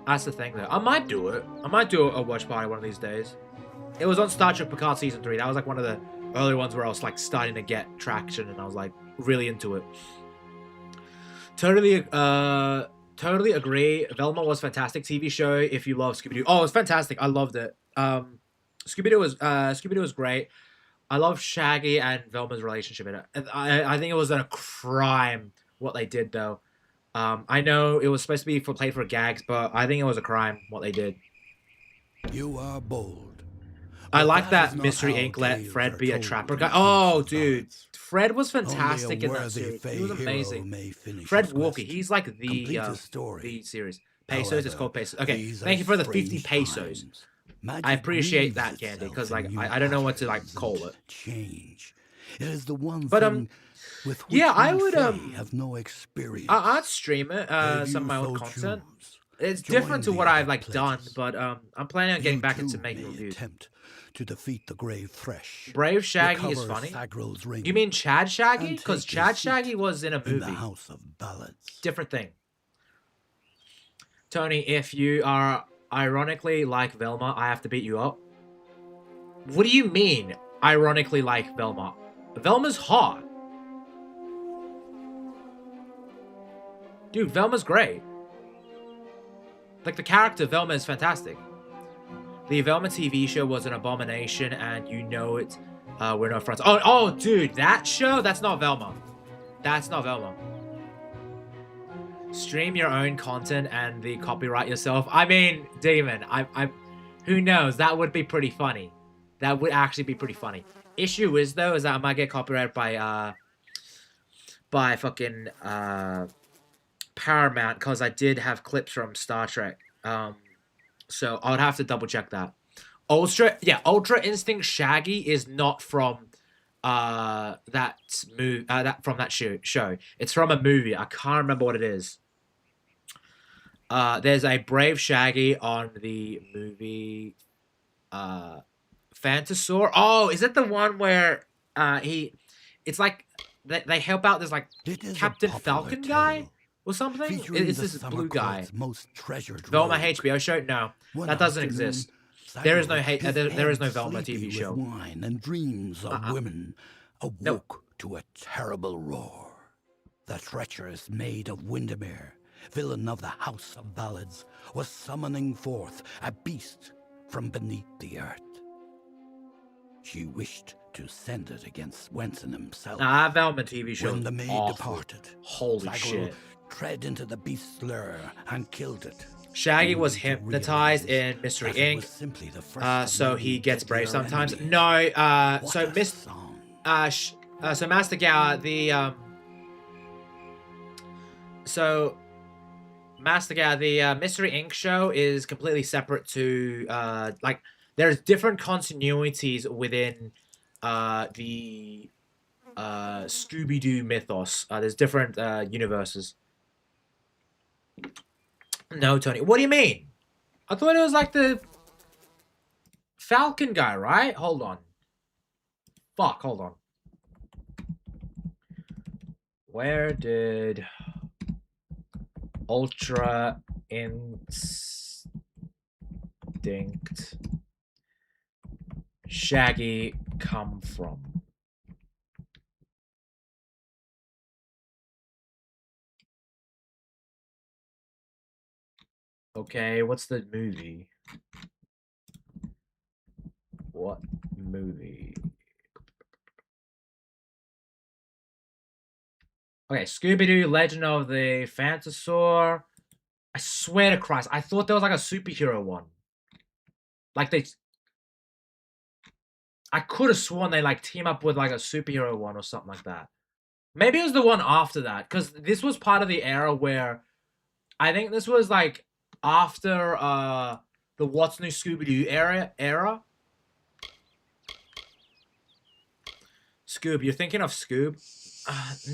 That's the thing though. I might do it. I might do a watch party one of these days. It was on Star Trek Picard Season 3. That was like one of the early ones where I was like starting to get traction and I was like really into it. Totally agree. Velma was fantastic TV show if you love Scooby-Doo. Oh, it was fantastic. I loved it. Scooby-Doo was great. I love Shaggy and Velma's relationship in it. And I think it was a crime what they did though. I know it was supposed to be played for gags, but I think it was a crime what they did. You are bold. I but like that is not Mystery how Inc. let tales Fred are be a told trapper in guy. the Oh, House of dude. Ballads. Fred was Only a fantastic in that worthy series. Fey He was hero amazing. may finish Fred his Walker. quest, He's like complete the his story. series. Pesos, it's However, called Pesos. Okay, these thank are you for the 50 strange pesos. times. Magic I appreciate weaves that, Candy, itself because in like new I don't know what to like patterns call and it. Change. It is the one But, thing with which yeah, I we would, Fey have no experience. I'd stream it, If some of you my old so content. choose, It's join different to the what other I've like done, pledges. but I'm planning on getting You back into too making may reviews. attempt to defeat the grave Thresh. Brave Shaggy is recover funny. Sagrul's ring, You mean Chad Shaggy? and Because take a Chad seat Shaggy was in a in the movie. House of Ballads. Different thing. Tony, if you are ironically like Velma, I have to beat you up. What do you mean, ironically like Velma? Velma's hot. Dude, Velma's great. Like, the character Velma is fantastic. The Velma TV show was an abomination, and you know it. We're not friends. Oh, dude, that show? That's not Velma. That's not Velma. Stream your own content and the copyright yourself. I mean, Demon, who knows? That would be pretty funny. That would actually be pretty funny. Issue is though, is that I might get copyrighted by fucking Paramount because I did have clips from Star Trek. So I would have to double check that. Ultra Instinct Shaggy is not from that show. It's from a movie. I can't remember what it is. There's a Brave Shaggy on the movie Phantosaur. Oh, is it the one where it's like they help out this like It is a Captain popular Falcon guy tale, or something. featuring It's the this summer blue guy. court's most treasured Velma rogue. HBO show? No, One that doesn't afternoon, exist. There is no Cyril, there is no his Velma head TV sleepy show. with wine and dreams of women, awoke to a terrible roar. The treacherous maid of Windermere, villain of the House of Ballads, was summoning forth a beast from beneath the earth. She wished to send it against Swenson himself. Nah, that Velma TV show. When the maid awful. departed, Holy Cyril shit. tread into the beast's lure and killed it. Shaggy was only to hypnotized realize in Mystery that it was Inc. simply the first So of he many gets brave deadlier sometimes. enemies. No, What so a Miss song. so Master Gowa, Master Gowa, the Mystery Inc. show is completely separate to like there's different continuities within the Scooby-Doo mythos. There's different universes. No, Tony. What do you mean? I thought it was like the Falcon guy, right? Hold on. Fuck, hold on. Where did Ultra Instinct Shaggy come from? Okay, what's the movie? What movie? Okay, Scooby-Doo, Legend of the Phantasaur. I swear to Christ, I thought there was like a superhero one. Like I could have sworn they like team up with like a superhero one or something like that. Maybe it was the one after that, because this was part of the era where I think this was like after the What's New Scooby-Doo era. Scoob, you're thinking of Scoob?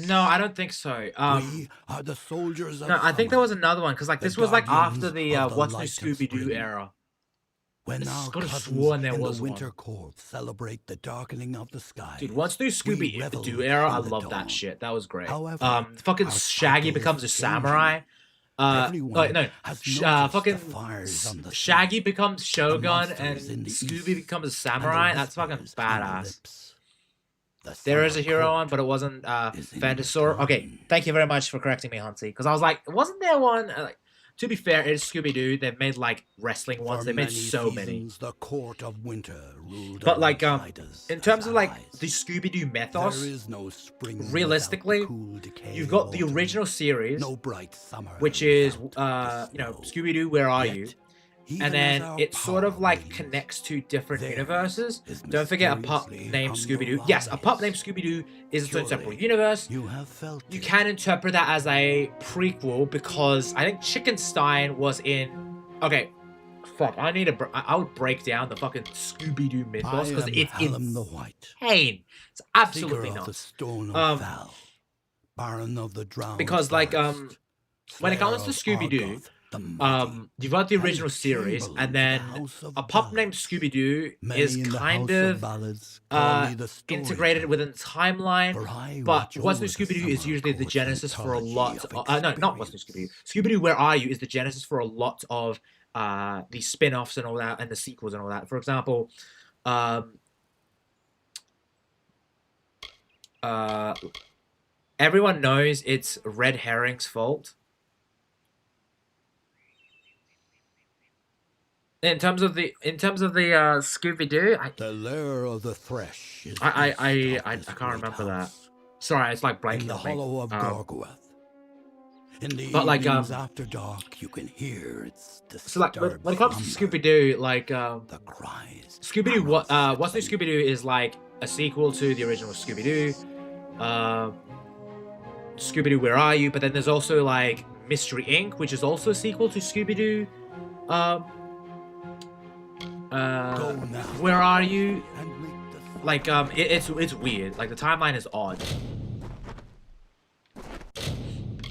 No, I don't think so. We are the soldiers of No, I think there summer, was another one because like the this was like after guardians the of the What's New light of Scooby-Doo spring. era. When I our could have cousins sworn there in was the one. Winter Court celebrate the darkening of the sky. Dude, What's New revel Scooby-Doo era? I in the love dawn. that shit. That was great. However, Fucking our Shaggy cycle becomes a is changing. samurai. Everyone No, has noticed fucking the fires on the Shaggy sand, becomes Shogun and monsters in the Scooby east, becomes a and the samurai. That's fucking whispers on the badass. lips. The There is a summer hero court one, but it wasn't is in Phantasaur. Okay, decline. thank you very much for correcting me, Hunty. Because I was like, wasn't there one? Like, to be fair, it is Scooby-Doo. They've made like wrestling ones. For They made many so many. seasons, the court of winter ruled But like outsiders in as terms of like allies. the Scooby-Doo There mythos, is no spring without realistically, the cool decay you've got of the autumn, original series, no bright summer which is without the you know, snow. Scooby-Doo, Where Are Yet, You? even And as then our it sort of power like wanes, connects to different theirs universes. is Don't forget a pup mysteriously named on the Scooby-Doo. Yes, a pup rise. named Scooby-Doo is its own separate Surely universe. You have felt You it. can interpret that as a prequel because I think Chickenstein was in. Okay, fuck. I need to. I would break down the fucking Scooby-Doo mythos I because am it's Hallam the White, insane. It's absolutely seeker of the nuts. stone of Val, Baron of the drowned Because like forest, when it slayer comes to of Scooby-Doo, Argoth the mighty, you've got the and original series, chamberlain and to then the House of a pup named Ballads. Scooby-Doo Many is in the kind House of Ballads call me the integrated storyteller, within the timeline. for I But watch What's New over the Scooby-Doo is summer usually the court's genesis for a lot. anthology of No, not What's New Scooby-Doo. experience. Scooby-Doo, Where Are You? Is the genesis for a lot of the spin-offs and all that, and the sequels and all that. For example, everyone knows it's Red Herring's fault. In terms of the Scooby-Doo, The lair of the thresh is I east I of this can't great remember that. house, Sorry, it's like in blanking the on me. hollow of Gorgoeth. In the but, like, evenings after dark, you can hear its So like disturbed when it comes to slumber, Scooby-Doo, like the cries. Scooby-Doo, parrots What's New sleep. Scooby-Doo is like a sequel to the original Scooby-Doo. Scooby-Doo, Where Are You? But then there's also like Mystery Inc., which is also a sequel to Scooby-Doo. Go now Where Are You? and make the sun Like it's weird. Like the timeline is odd.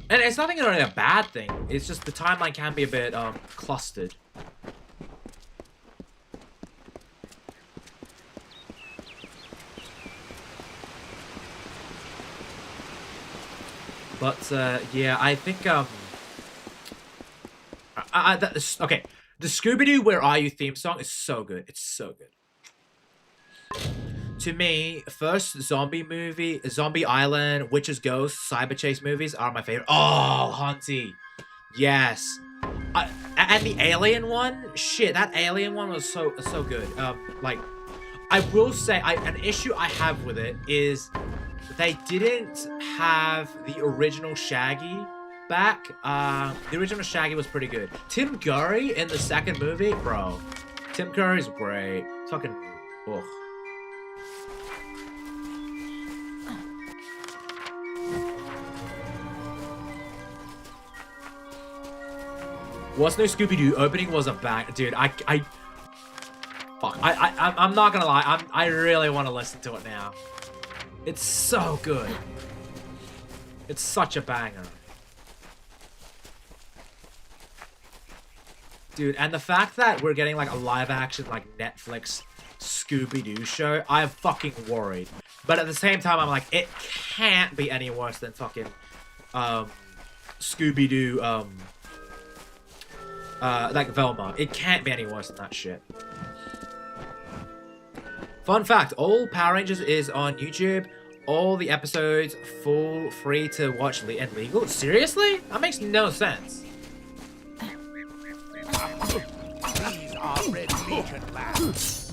And it's nothing really a bad thing. It's just the timeline can be a bit clustered. But yeah, I think okay, the Scooby-Doo "Where Are You" theme song is so good. It's so good. To me, first zombie movie, Zombie Island, Witches, Ghosts, Cyber Chase movies are my favorite. Oh, Hunty, yes. And the Alien one, shit, that Alien one was so good. Like, I will say, an issue I have with it is they didn't have the original Shaggy back. The original Shaggy was pretty good. Tim Curry in the second movie, bro. Tim Curry's great. Fucking, ugh. What's New Scooby-Doo opening was a bang, dude. Fuck. I'm not gonna lie. I really want to listen to it now. It's so good. It's such a banger, dude. And the fact that we're getting like a live-action like Netflix Scooby-Doo show, I'm fucking worried. But at the same time, I'm like, it can't be any worse than fucking Scooby-Doo. Like Velma. It can't be any worse than that shit. Fun fact, all Power Rangers is on YouTube. All the episodes full, free to watch and legal. Seriously? That makes no sense. These are Red Legion lads.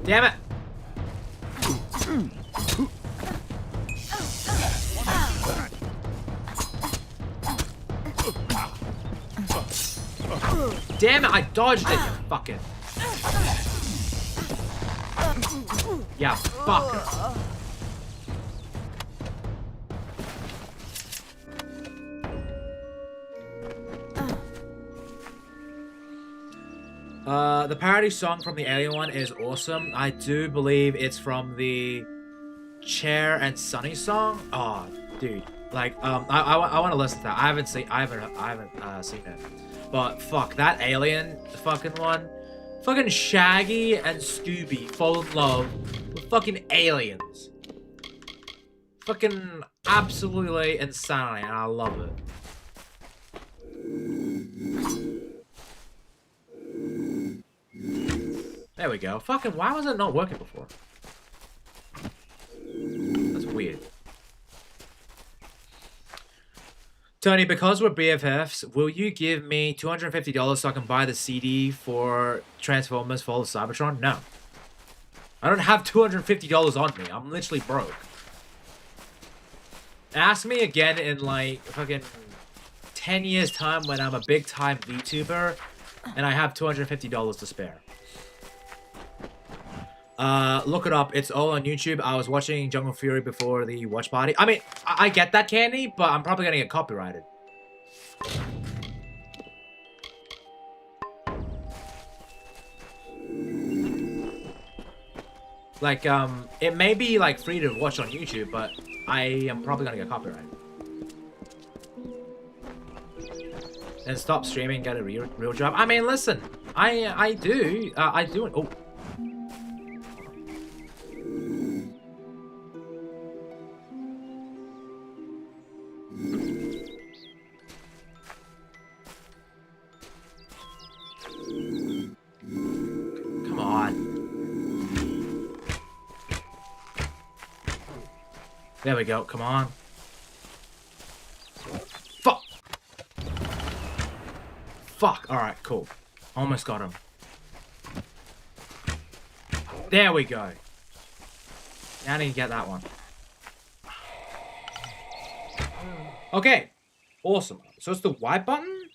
Damn it! Damn it, I dodged it, you fucking... Yeah, fucker. The parody song from the Alien one is awesome. I do believe it's from the Cher and Sunny song. Oh, dude. Like, I want to listen to that. I haven't seen it. But fuck, that Alien fucking one. Fucking Shaggy and Scooby fall in love with fucking aliens. Fucking absolutely insanity, and I love it. There we go. Fucking, why was it not working before? That's weird. Tony, because we're BFFs, will you give me $250 so I can buy the CD for Transformers Fall of Cybertron? No. I don't have $250 on me. I'm literally broke. Ask me again in like fucking 10 years time when I'm a big time VTuber and I have $250 to spare. Look it up. It's all on YouTube. I was watching Jungle Fury before the watch party. I mean, I get that, Candy, but I'm probably gonna get copyrighted. Like, it may be, like, free to watch on YouTube, but I am probably gonna get copyrighted. And stop streaming and get a real job. I mean, listen, I do. Oh. Come on. There we go. Come on. Fuck. Fuck. All right. Cool. Almost got him. There we go. Now I need to get that one. Okay. Awesome. So it's the Y button?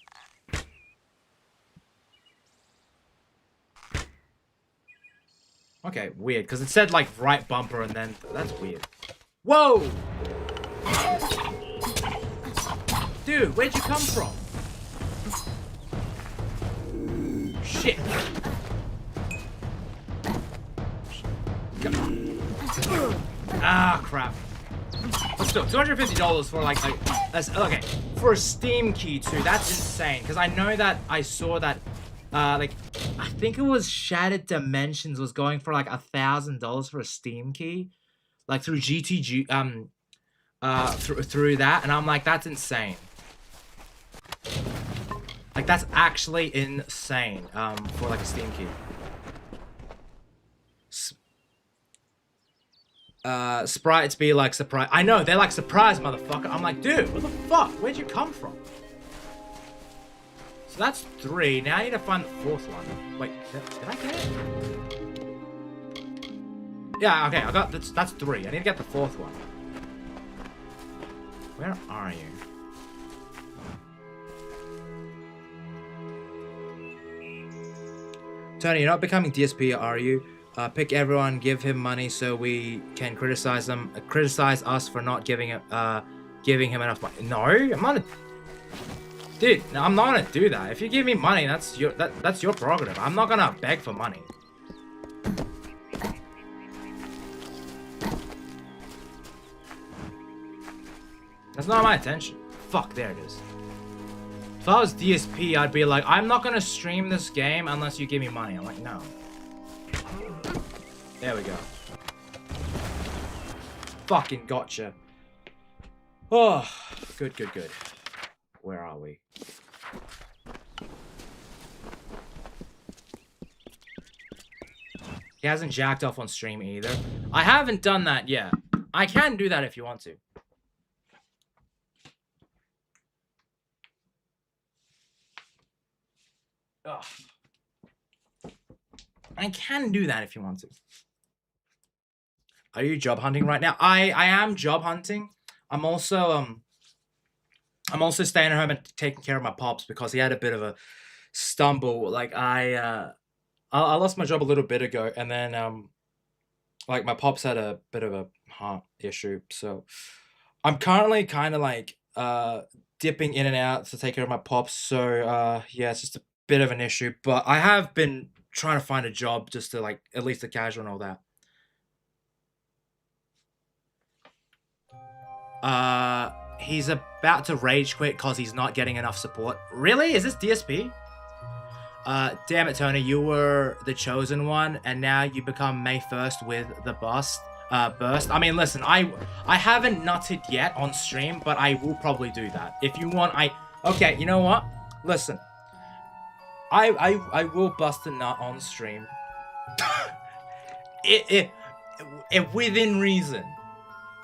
Okay, weird. Because it said, like, right bumper and then... That's weird. Whoa! Dude, where'd you come from? Shit. Ah, crap. But still, $250 for like okay, for a Steam key too. That's insane. Because I know that I saw that, like, I think it was Shattered Dimensions was going for like $1,000 for a Steam key, like through GTG, through that, and I'm like, that's insane. Like, that's actually insane, for like a Steam key. Sprites be like surprise. I know, they're like surprise, motherfucker. I'm like, dude, what the fuck? Where'd you come from? So that's 3. Now I need to find the 4th one. Wait, did I get it? Yeah, okay, I got that's 3. I need to get the 4th one. Where are you? Tony, you're not becoming DSP, are you? Pick everyone, give him money so we can criticize them. Criticize us for not giving him enough money. No, I'm not. Dude, no, I'm not gonna do that. If you give me money, that's your prerogative. I'm not gonna beg for money. That's not my intention. Fuck, there it is. If I was DSP, I'd be like, I'm not gonna stream this game unless you give me money. I'm like, no. There we go. Fucking gotcha. Oh, good. Where are we? He hasn't jacked off on stream either. I haven't done that yet. I can do that if you want to. Ugh. I can do that if you want to. Are you job hunting right now? I am job hunting. I'm also staying at home and taking care of my pops because he had a bit of a stumble. Like I lost my job a little bit ago, and then like my pops had a bit of a heart issue. So I'm currently kind of like dipping in and out to take care of my pops. So yeah, it's just a bit of an issue, but I have been trying to find a job just to like at least a casual and all that. He's about to rage quit because he's not getting enough support. Really? Is this DSP? Damn it, Tony, you were the chosen one, and now you become May 1st with the burst. I mean, listen, I haven't nutted yet on stream, but I will probably do that. If you want, okay, you know what? Listen, I will bust a nut on stream. it within reason.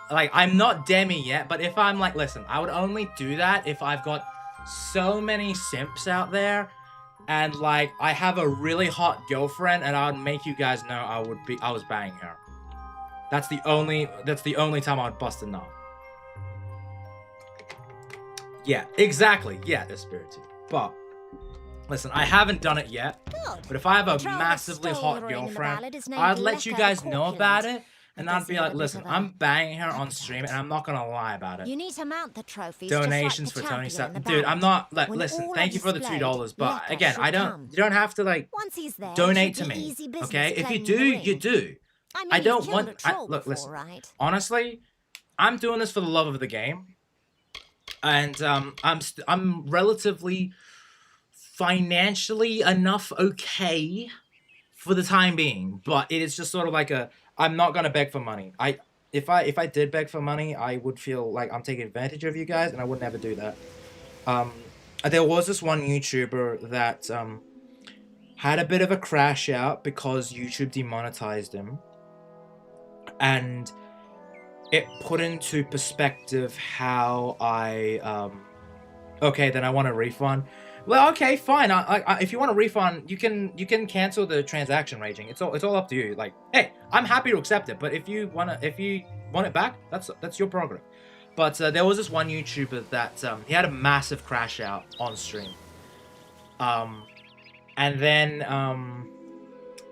Like, I'm not Demi yet, but if I'm like, listen, I would only do that if I've got so many simps out there, and like, I have a really hot girlfriend, and I would make you guys know I was banging her. That's the only time I would bust a nut. Yeah, exactly. Yeah, Espiritu. But listen, I haven't done it yet. But if I have a massively hot girlfriend, I'd let you guys know about it. And I'd be like, listen, I'm banging her on stream, and I'm not gonna lie about it. You need to mount the trophies. Donations for Tony. Dude, I'm not like, listen. Thank you for the $2, but again, you don't have to like donate to me. Okay, if you do, you do. I don't want. Look, listen. Honestly, I'm doing this for the love of the game, and I'm relatively financially enough okay for the time being, but it is just sort of like I'm not gonna beg for money. If I did beg for money, I would feel like I'm taking advantage of you guys, and I would never do that. There was this one YouTuber that had a bit of a crash out because YouTube demonetized him, and it put into perspective how okay, then I want a refund. Well, okay, fine. If you want a refund, you can cancel the transaction raging. It's all up to you. Like, hey, I'm happy to accept it, but if you want it back, that's your prerogative. But there was this one YouTuber that he had a massive crash out on stream, and then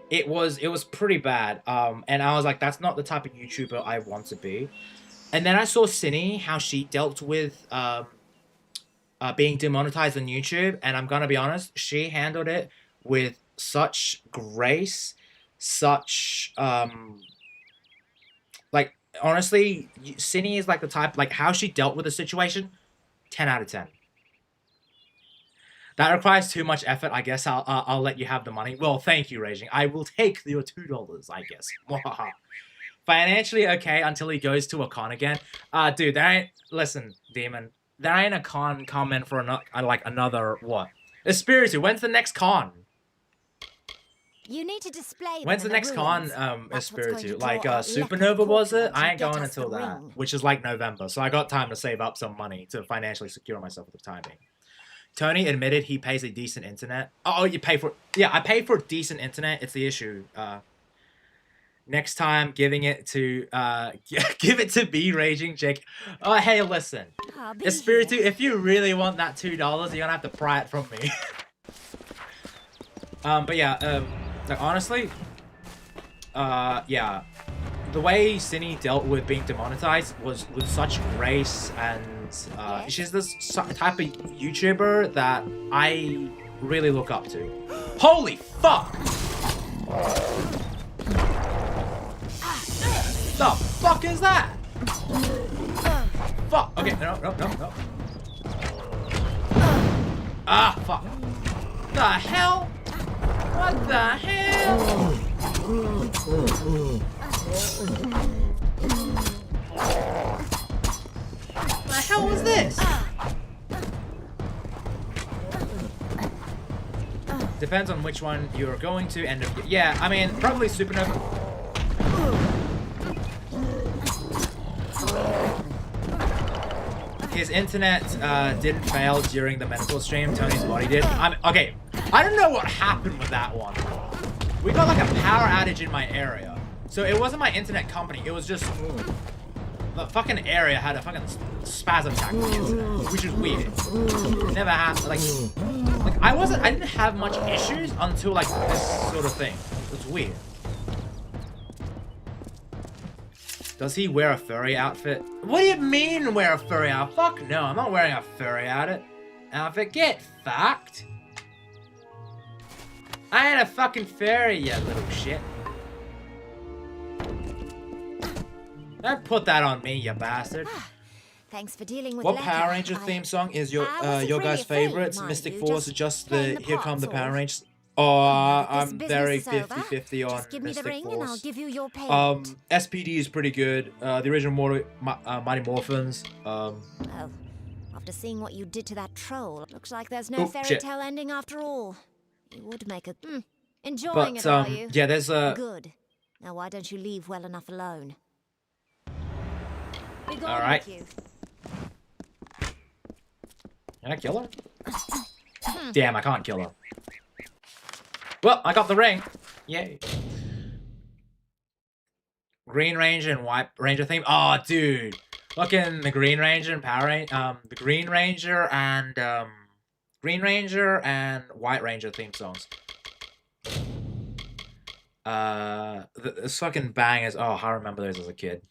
it was pretty bad. And I was like, that's not the type of YouTuber I want to be. And then I saw Cinny, how she dealt with being demonetized on YouTube, and I'm gonna be honest, she handled it with such grace, such like honestly, Cindy is like the type, like how she dealt with the situation, 10 out of 10. That requires too much effort. I guess I'll let you have the money. Well, thank you, Raging. I will take your $2, I guess. Financially okay until he goes to a con again. Dude, there ain't... Listen, Demon. There ain't a con coming for like another... What? Espiritu, when's the next con? You need to display When's the next con, Espiritu? Like, Supernova was it? I ain't going until that. Which is like November. So I got time to save up some money to financially secure myself at the time being. Tony admitted he pays a decent internet. Oh, you pay for... Yeah, I pay for decent internet. It's the issue. Next time, giving it to... give it to B Raging Jake. Oh, hey, listen. Espiritu, if you really want that $2, you're gonna have to pry it from me. But yeah, like, honestly... yeah. The way Cindy dealt with being demonetized was with such grace, and she's this type of YouTuber that I really look up to. Holy fuck! The fuck is that? Fuck! Okay, no. Ah, fuck. The hell? What the hell? The hell was this? Depends on which one you're going to end up. Yeah, I mean, probably Supernova. His internet didn't fail during the medical stream. Tony's body did. Okay, I don't know what happened with that one. We got like a power outage in my area. So it wasn't my internet company. It was just the fucking area had a fucking spasm attack with the internet, which is weird. It never happened. Like I didn't have much issues until like this sort of thing. It's weird. Does he wear a furry outfit? What do you mean wear a furry outfit? Fuck no, I'm not wearing a furry outfit. Get fucked. I ain't a fucking fairy, you little shit. Don't put that on me, you bastard. Thanks for dealing with what Power Ranger theme song is your guys' favorites? Mystic Force or just the Here Come the Power Rangers? Oh, I'm very 50-50 on Mystic Force. I'll give you your SPD is pretty good. The original Mighty Morphins. Oh, after seeing what you did to that troll, looks like there's no fairy tale ending after all. You would make a... enjoying it, are you? Yeah, there's a... Good. Now why don't you leave well enough alone? All right. Can I kill her? Damn, I can't kill her. Well, I got the ring. Yay. Green Ranger and White Ranger theme. Oh, dude. Fucking the Green Ranger and Power Ranger. The Green Ranger and White Ranger theme songs. The fucking bangers. Oh, I remember those as a kid.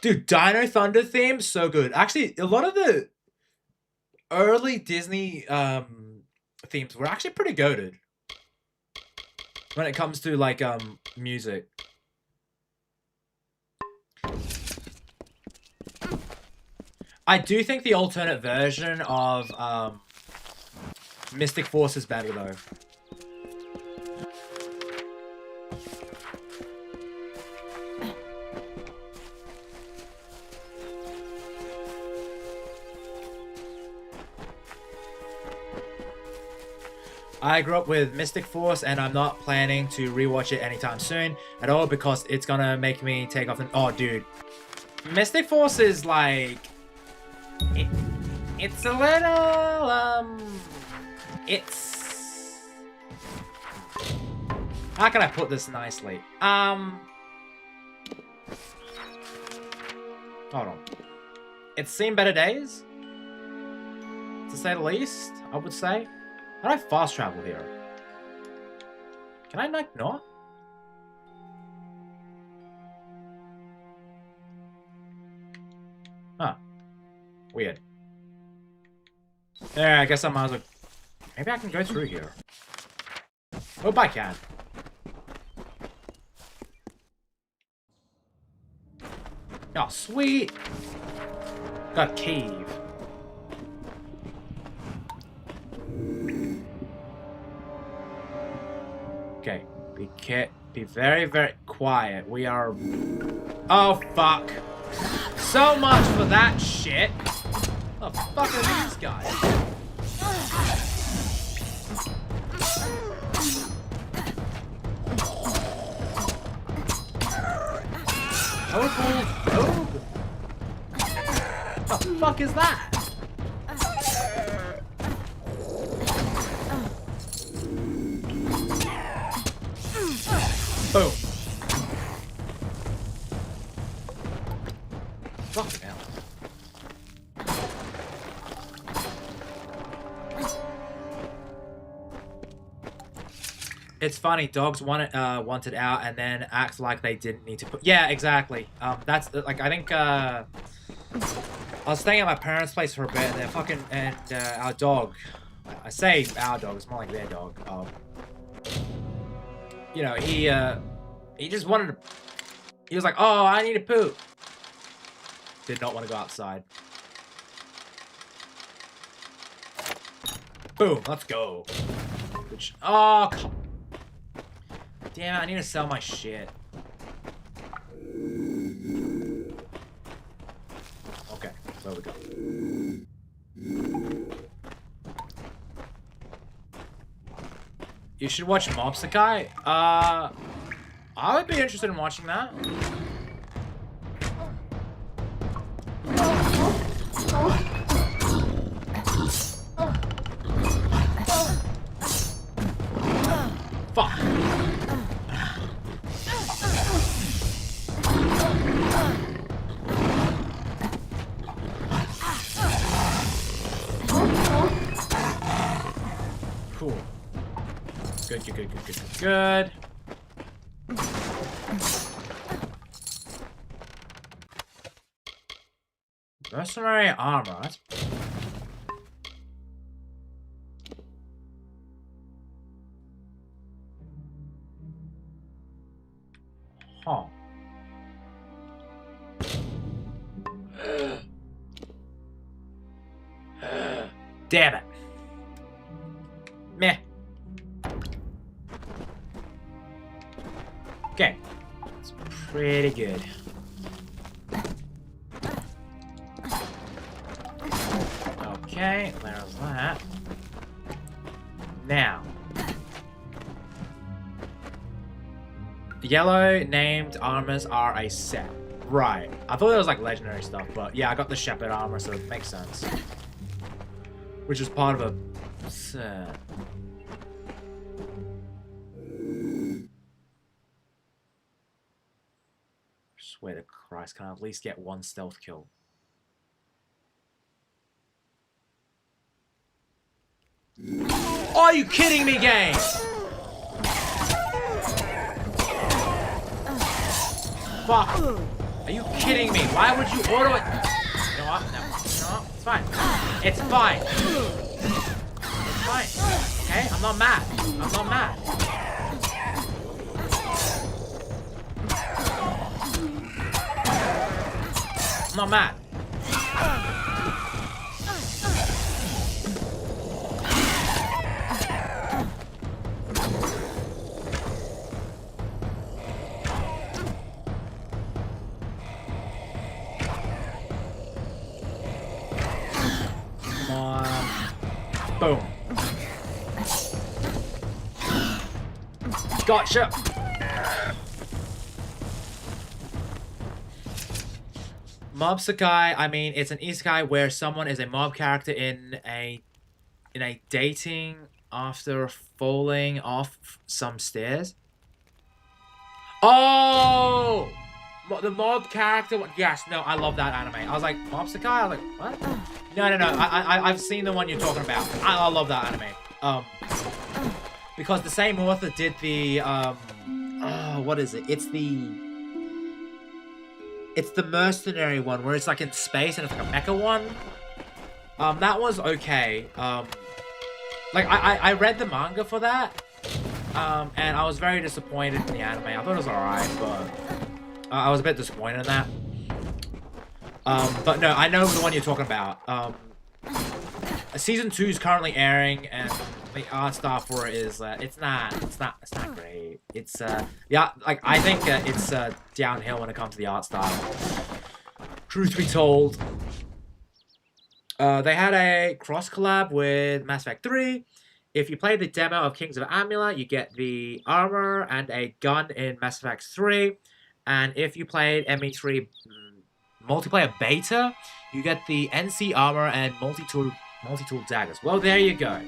Dude, Dino Thunder theme, so good. Actually, a lot of the early Disney themes were actually pretty goated when it comes to like music. I do think the alternate version of Mystic Force is better though. I grew up with Mystic Force, and I'm not planning to rewatch it anytime soon at all because it's gonna make me take off and... Oh, dude. Mystic Force is like... It's a little... It's... How can I put this nicely? Hold on. It's seen better days? To say the least, I would say. How do I fast travel here? Can I like not? Huh. Weird. Yeah, I guess I might as well... Maybe I can go through here. Hope I can. Oh, sweet. Got a cave. Okay, be very, very quiet. We are... Oh, fuck. So much for that shit. What the fuck are these guys? Oh, what the fuck is that? Boom. Fucking hell. It's funny, dogs want it out and then act like they didn't need to put... Yeah, exactly. That's, like, I think, I was staying at my parents' place for a bit, and they're fucking... And, our dog... I say our dog, it's more like their dog. You know, he just wanted to... He was like, oh, I need to poop. Did not want to go outside. Boom, let's go. Which... Oh, come... Damn it, I need to sell my shit. Okay, there we go. You should watch Mobsukai. I would be interested in watching that. Fuck. Cool. Good. Mercenary armor. That's... Huh. Damn it. Meh. Okay. It's pretty good. Okay, there's that. Now. Yellow named armors are a set. Right. I thought it was like legendary stuff, but yeah, I got the shepherd armor, so it makes sense. Which is part of a set. Swear to Christ, can I at least get one stealth kill? Are you kidding me, game? Fuck. Are you kidding me? Why would you auto it? You know what? No. You know what? It's fine. It's fine. It's fine. Okay? I'm not mad. I'm not mad. I'm not mad. Come on. Boom. Gotcha. Mobsukai, I mean, it's an isekai where someone is a mob character in a dating after falling off some stairs. Oh! The mob character, yes, no, I love that anime. I was like, Mobsukai? I was like, what? No, I've seen the one you're talking about. I love that anime. Because the same author did the, what is it? It's the mercenary one where it's like in space and it's like a mecha one. That was okay. Like I read the manga for that. And I was very disappointed in the anime. I thought it was alright, but I was a bit disappointed in that. But no, I know the one you're talking about. Season 2 is currently airing, and the art style for it is it's not great. It's yeah, like I think it's downhill when it comes to the art style. Truth be told, they had a cross collab with Mass Effect 3. If you play the demo of Kings of Amalur, you get the armor and a gun in Mass Effect 3. And if you played ME3 multiplayer beta, you get the NC armor and multi-tool daggers. Well, there you go.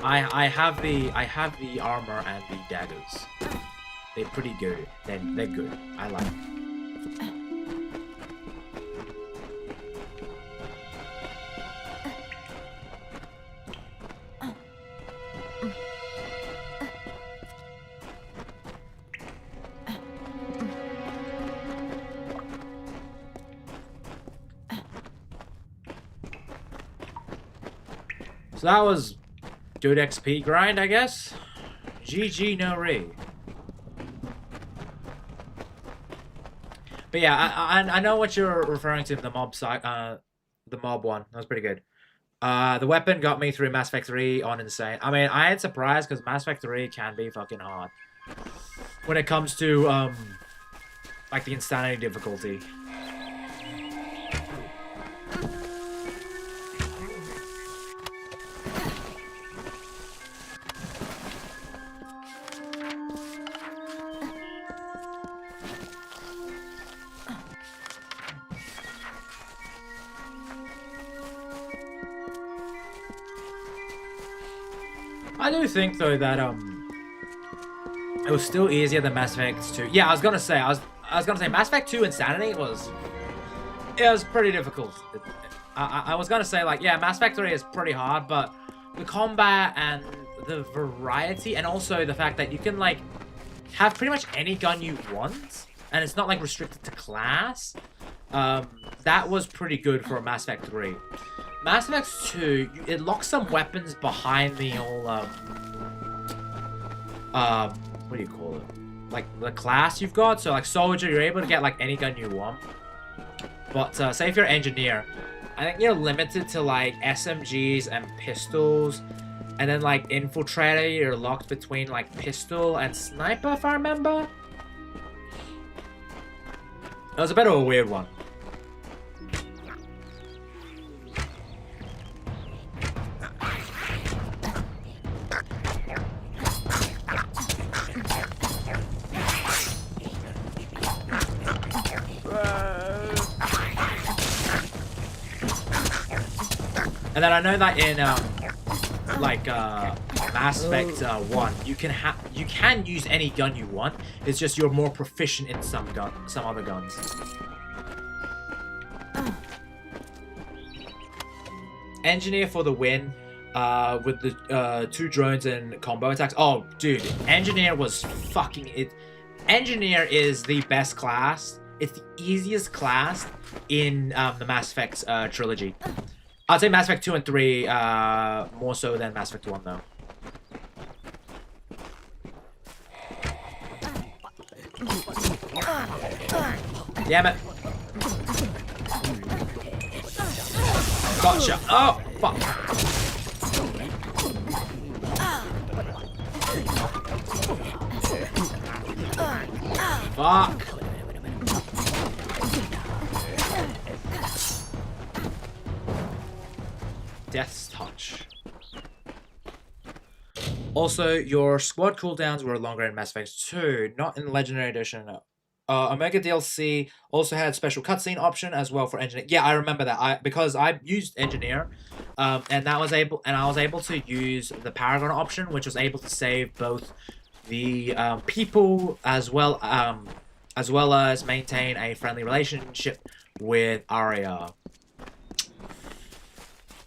I have the armor and the daggers. They're pretty good. They're good. I like them. So that was good XP grind, I guess. GG no re. But yeah, I know what you're referring to, the mob side, the mob one. That was pretty good. The weapon got me through Mass Effect 3 on Insane. I mean, I ain't surprised because Mass Effect 3 can be fucking hard when it comes to like the insanity difficulty. I do think though that it was still easier than Mass Effect 2. Yeah, I was gonna say Mass Effect 2 Insanity was pretty difficult. I was gonna say like, yeah, Mass Effect 3 is pretty hard, but the combat and the variety, and also the fact that you can like have pretty much any gun you want, and it's not like restricted to class. That was pretty good for Mass Effect 3. Mass Effect 2, it locks some weapons behind the old, what do you call it? Like, the class you've got. So, like, Soldier, you're able to get, like, any gun you want. But, say if you're Engineer, I think you're limited to, like, SMGs and pistols. And then, like, Infiltrator, you're locked between, like, pistol and sniper, if I remember. It was a bit of a weird one. And then I know that in Mass Effect 1, you can use any gun you want. It's just you're more proficient in some other guns. Engineer for the win, with the 2 drones and combo attacks. Oh, dude, Engineer was fucking it. Engineer is the best class. It's the easiest class in the Mass Effect trilogy. I'd say Mass Effect 2 and 3 more so than Mass Effect 1 though. Damn it. Gotcha. Oh, fuck. Fuck. Death's Touch. Also, your squad cooldowns were longer in Mass Effect 2, not in the Legendary Edition. Omega DLC also had special cutscene option as well for Engineer. Yeah, I remember that. Because I used Engineer, and I was able to use the Paragon option, which was able to save both the people as well as maintain a friendly relationship with Aria.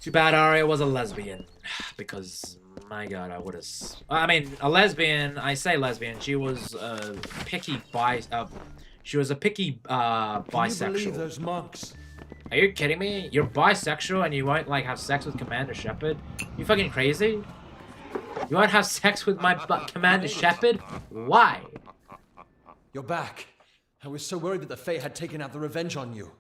Too bad Aria was a lesbian, because my god, I would have. I mean, a lesbian. I say lesbian. She was a picky She was a picky bisexual. Can you believe those monks? Are you kidding me? You're bisexual and you won't like have sex with Commander Shepard? You fucking crazy? You won't have sex with my Commander Shepard? Why? You're back. I was so worried that the Fae had taken out the revenge on you.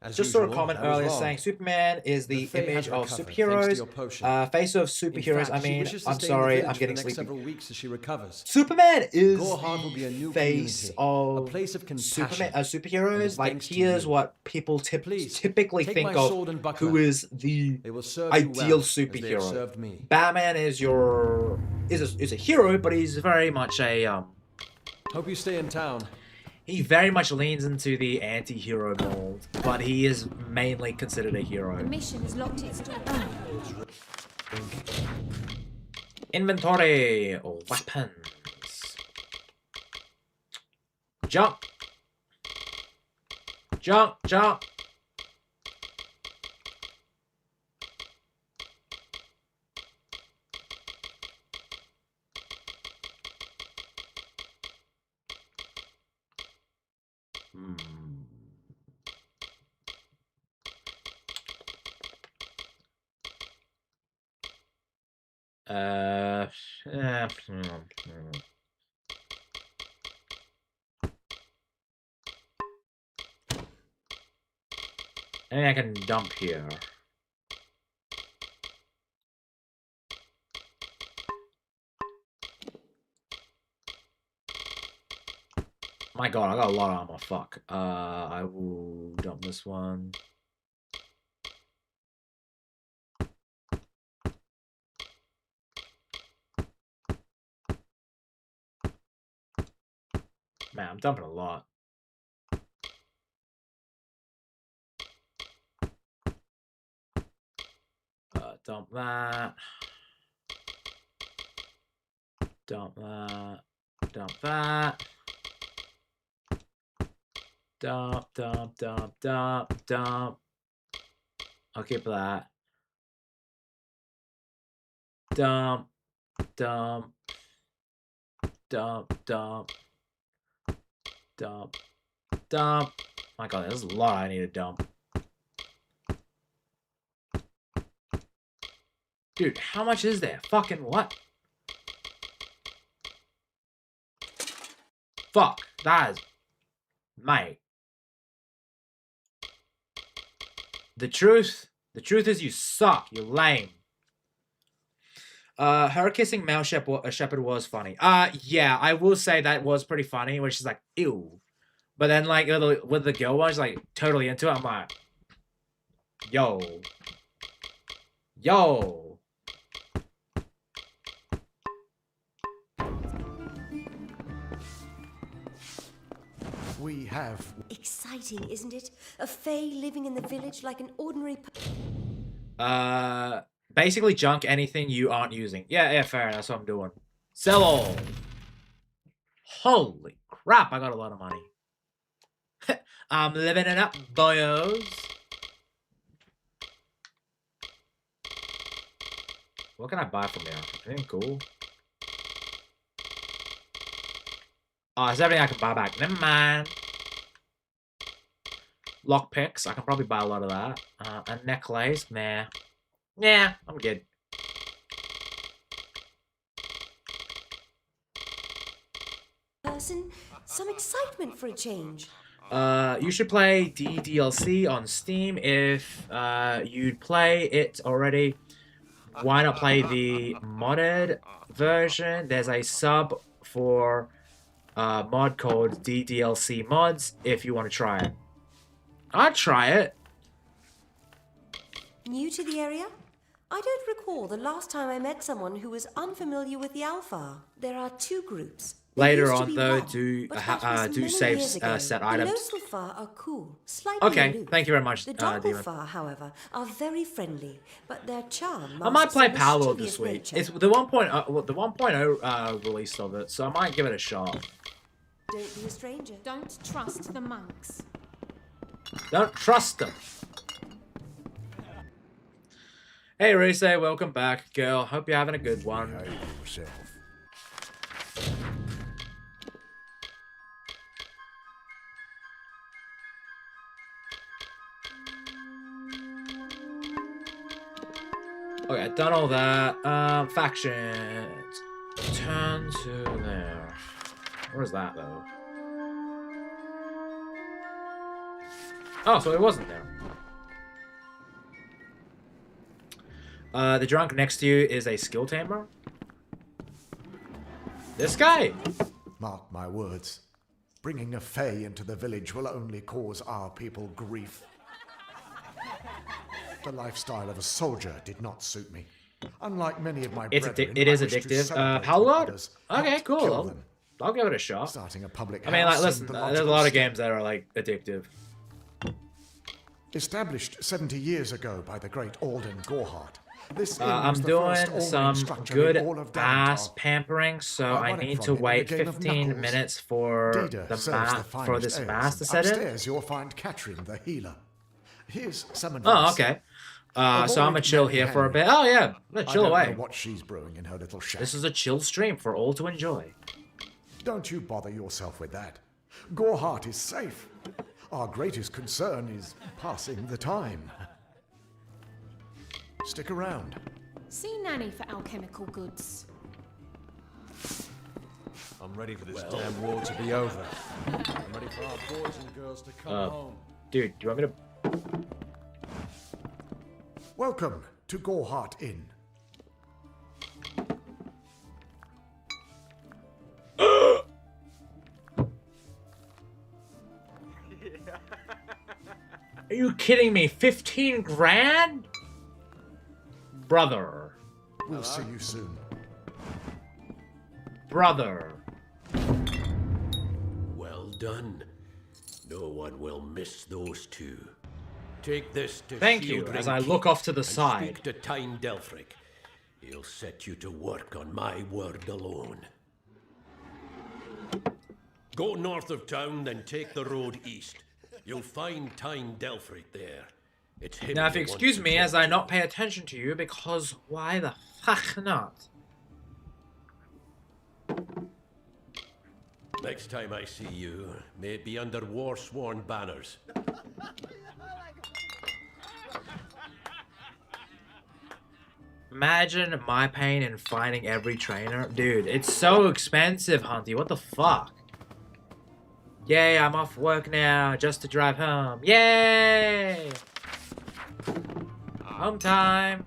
As Just saw a usual, comment I was earlier wrong. saying Superman is the Fae image has of recovered, thanks to your superheroes. potion. Face of In superheroes. fact, I she mean, wishes to I'm stay in the sorry, village I'm for getting the next sleepy. several weeks as she recovers. Superman is Gowa will be a new face community, of a place of compassion. Superman, And superheroes. it's Like, thanks to here's you. what people Please, typically take think my of sword and buckler. who is the They will serve you ideal well, as they have superhero. served me. Batman is a hero, but he's very much a Hope you stay in town. he very much leans into the anti-hero mold, but he is mainly considered a hero. The mission has locked its door. Inventory or weapons. Jump. Jump, jump. Maybe I can dump here. My god, I got a lot of armor. Fuck. I will dump this one. Man, I'm dumping a lot. Dump that. Dump that. Dump that. Dump, dump, dump, dump, dump. I'll keep that. Dump, dump, dump, dump, dump, dump. My god, there's a lot I need to dump. Dude, how much is there? Fucking what? Fuck, that is... Mate. The truth is you suck. You're lame. Her kissing male shepherd was funny. Yeah, I will say that was pretty funny, where she's like, ew. But then, like, with the girl one, she's like, totally into it. I'm like, yo. Yo. We have... Exciting, isn't it? A fae living in the village like an ordinary... Basically junk anything you aren't using. Yeah, fair. That's what I'm doing. Sell all. Holy crap, I got a lot of money. I'm living it up, boyos. What can I buy from here? Anything cool? Oh, there's everything I can buy back. Never mind. Lockpicks. I can probably buy a lot of that. A necklace. Nah. Nah, I'm good. Person, some excitement for a change. You should play DDLC on Steam. If you'd play it already, why not play the modded version? There's a sub for mod called DDLC mods if you want to try it. I'd try it. New to the area? I don't recall the last time I met someone who was unfamiliar with the Alpha. There are two groups. Later on, though, do save set items. The local Far are cool, slightly Okay, aloof. thank you very much, The Doppel Demon. Far, however, are very friendly, but their charm. I might play masks a Paolo mischievous this week. nature. It's the 1.0 release of it, so I might give it a shot. Don't be a stranger. Don't trust the monks. Don't trust them. Hey, Reese, welcome back, girl. Hope you're having a good one. Okay, done all that. Factions. Turn to there. Where's that, though? Oh, so it wasn't there. The drunk next to you is a skill tamer. This guy. Mark my words. Bringing a Fae into the village will only cause our people grief. The lifestyle of a soldier did not suit me. Unlike many of my brethren, it is I wish to addictive. celebrate Power with Lord? others, Okay, not cool. kill them. I'll give it a shot. Starting a public I mean, like, house listen, seemed the there's a logical lot of step. games that are, like, addictive. Established 70 years ago by the great Alden Gorhart, this inn I'm was the first doing all-round some structure in good all of ass Davenport. pampering, so I I won it need from to him in a wait game of 15 knuckles. minutes for Dida the serves the for finest this ales, mass to and set in. upstairs you'll find Katrin, the healer. Here's some Oh, advice. okay. So I'm gonna chill here for a bit. Oh yeah, let's I chill don't away. know what she's brewing in her little shack. This is a chill stream for all to enjoy. Don't you bother yourself with that. Gorhart is safe. Our greatest concern is passing the time. Stick around. See Nanny for alchemical goods. I'm ready for this damn war to be over. I'm ready for our boys and girls to come home. Dude, do you want me to... Welcome to Gorhart Inn. Are you kidding me? 15 grand? Brother. We'll see you soon. Brother. Well done. No one will miss those two. Take this to Thank you, Shield as Ring I look Keep off to the and side. Speak to Tyne Delphric. He'll set you to work on my word alone. Go north of town, then take the road east. You'll find Tyne Delphric there. It's him. Now, if you want excuse to me, talk as I to. not pay attention to you, because why the fuck not? Next time I see you, may it be under war-sworn banners. Imagine my pain in finding every trainer. Dude, it's so expensive, Hunty. What the fuck? Yay, I'm off work now just to drive home. Yay! Home time.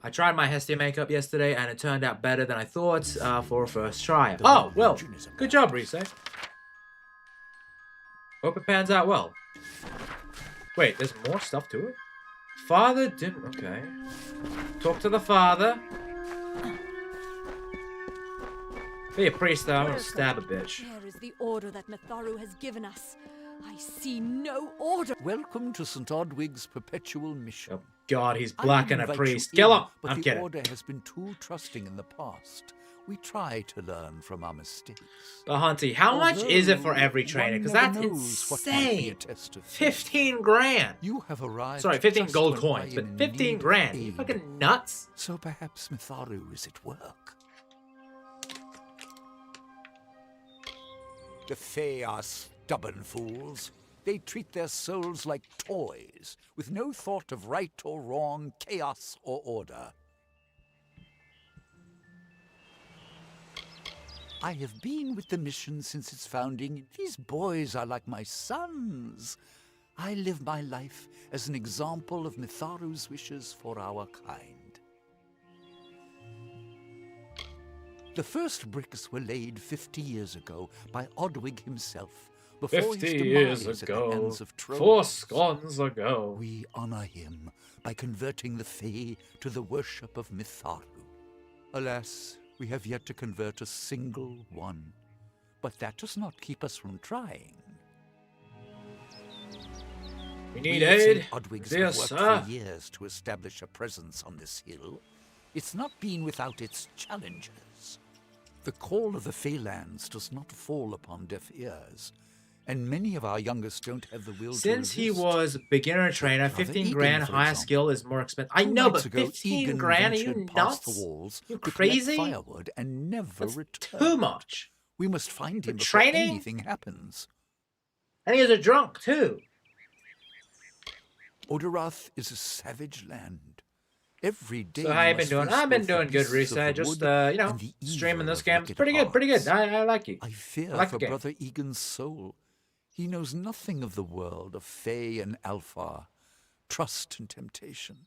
I tried my Hestia makeup yesterday and it turned out better than I thought for a first try. Oh, well, good job, Rise. Hope it pans out well. Wait, there's more stuff to it? Father didn't... Okay. Talk to the father. Be a priest, though. I'm gonna stab a bitch. Where is the order that Mitharu has given us? I see no order. Welcome to St. Odwig's perpetual mission. Oh, God, he's I black would and a invite you priest. in, Kill him! But I'm the kidding. order has been too trusting in the past. We try to learn from our mistakes. But Hunty, how much is it for every trainer? Because that's insane. 15 grand. You have arrived. Sorry, 15 just gold when I coins, am but in 15 need of grand. You aid. fucking nuts? So perhaps Mitharu is at work. The Fae are stubborn fools. They treat their souls like toys, with no thought of right or wrong, chaos or order. I have been with the mission since its founding. These boys are like my sons. I live my life as an example of Mitharu's wishes for our kind. The first bricks were laid 50 years ago by Odwig himself, before 50 his years demise at the ago, hands of trolls. 4 scones ago. We honor him by converting the Fae to the worship of Mitharu. Alas, we have yet to convert a single one. But that does not keep us from trying. We need We at aid, St. Odwig's dear have worked sir. for years to establish a presence on this hill. It's not been without its challenges. The call of the Feylands does not fall upon deaf ears, and many of our youngest don't have the will Since to he resist. was beginner trainer, Brother 15 Egan, grand, for higher example. skill is more expensive. I 2 know, nights but ago, 15 Egan grand? Are you ventured past nuts? the walls You to collect crazy? firewood and never That's returned. too much. We must find For him before training? anything happens. And he was a drunk, too. Odorath is a savage land. Every day. So how you been doing? I've been doing good, Risa. Just you know, streaming this game. It's pretty good, pretty good. I like it. I fear I like for the game. Brother Egan's soul. He knows nothing of the world of Fae and Alpha, trust and temptation.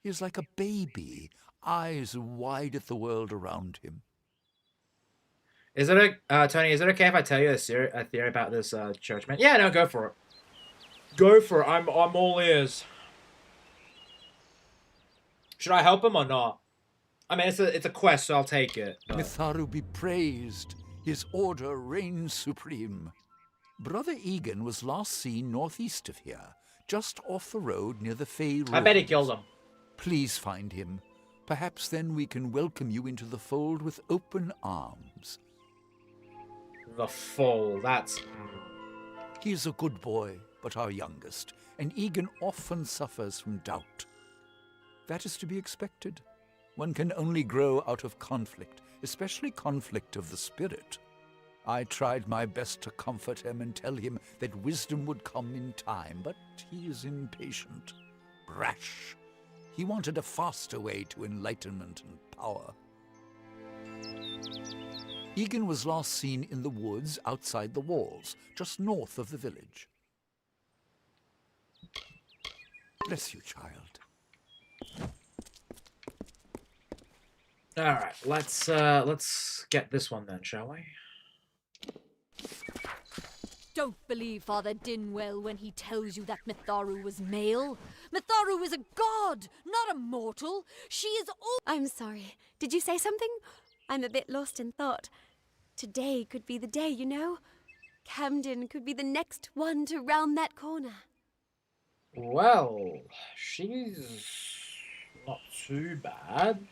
He is like a baby, eyes wide at the world around him. Is it Tony? Is it okay if I tell you a theory about this churchman? Yeah, no, go for it. Go for it. I'm all ears. Should I help him or not? I mean, it's a quest, so I'll take it. But... Mitharu be praised. His order reigns supreme. Brother Egan was last seen northeast of here, just off the road near the Fae Ruins. I bet he killed him. Please find him. Perhaps then we can welcome you into the fold with open arms. The fold, that's... He is a good boy, but our youngest, and Egan often suffers from doubt. That is to be expected. One can only grow out of conflict, especially conflict of the spirit. I tried my best to comfort him and tell him that wisdom would come in time, but he is impatient, brash. He wanted a faster way to enlightenment and power. Egan was last seen in the woods outside the walls, just north of the village. Bless you, child. All right, let's get this one then, shall we? Don't believe Father Dinwell when he tells you that Mitharu was male. Mitharu is a god, not a mortal. She is all... I'm sorry. Did you say something? I'm a bit lost in thought. Today could be the day, you know. Camden could be the next one to round that corner. Well, she's not too bad.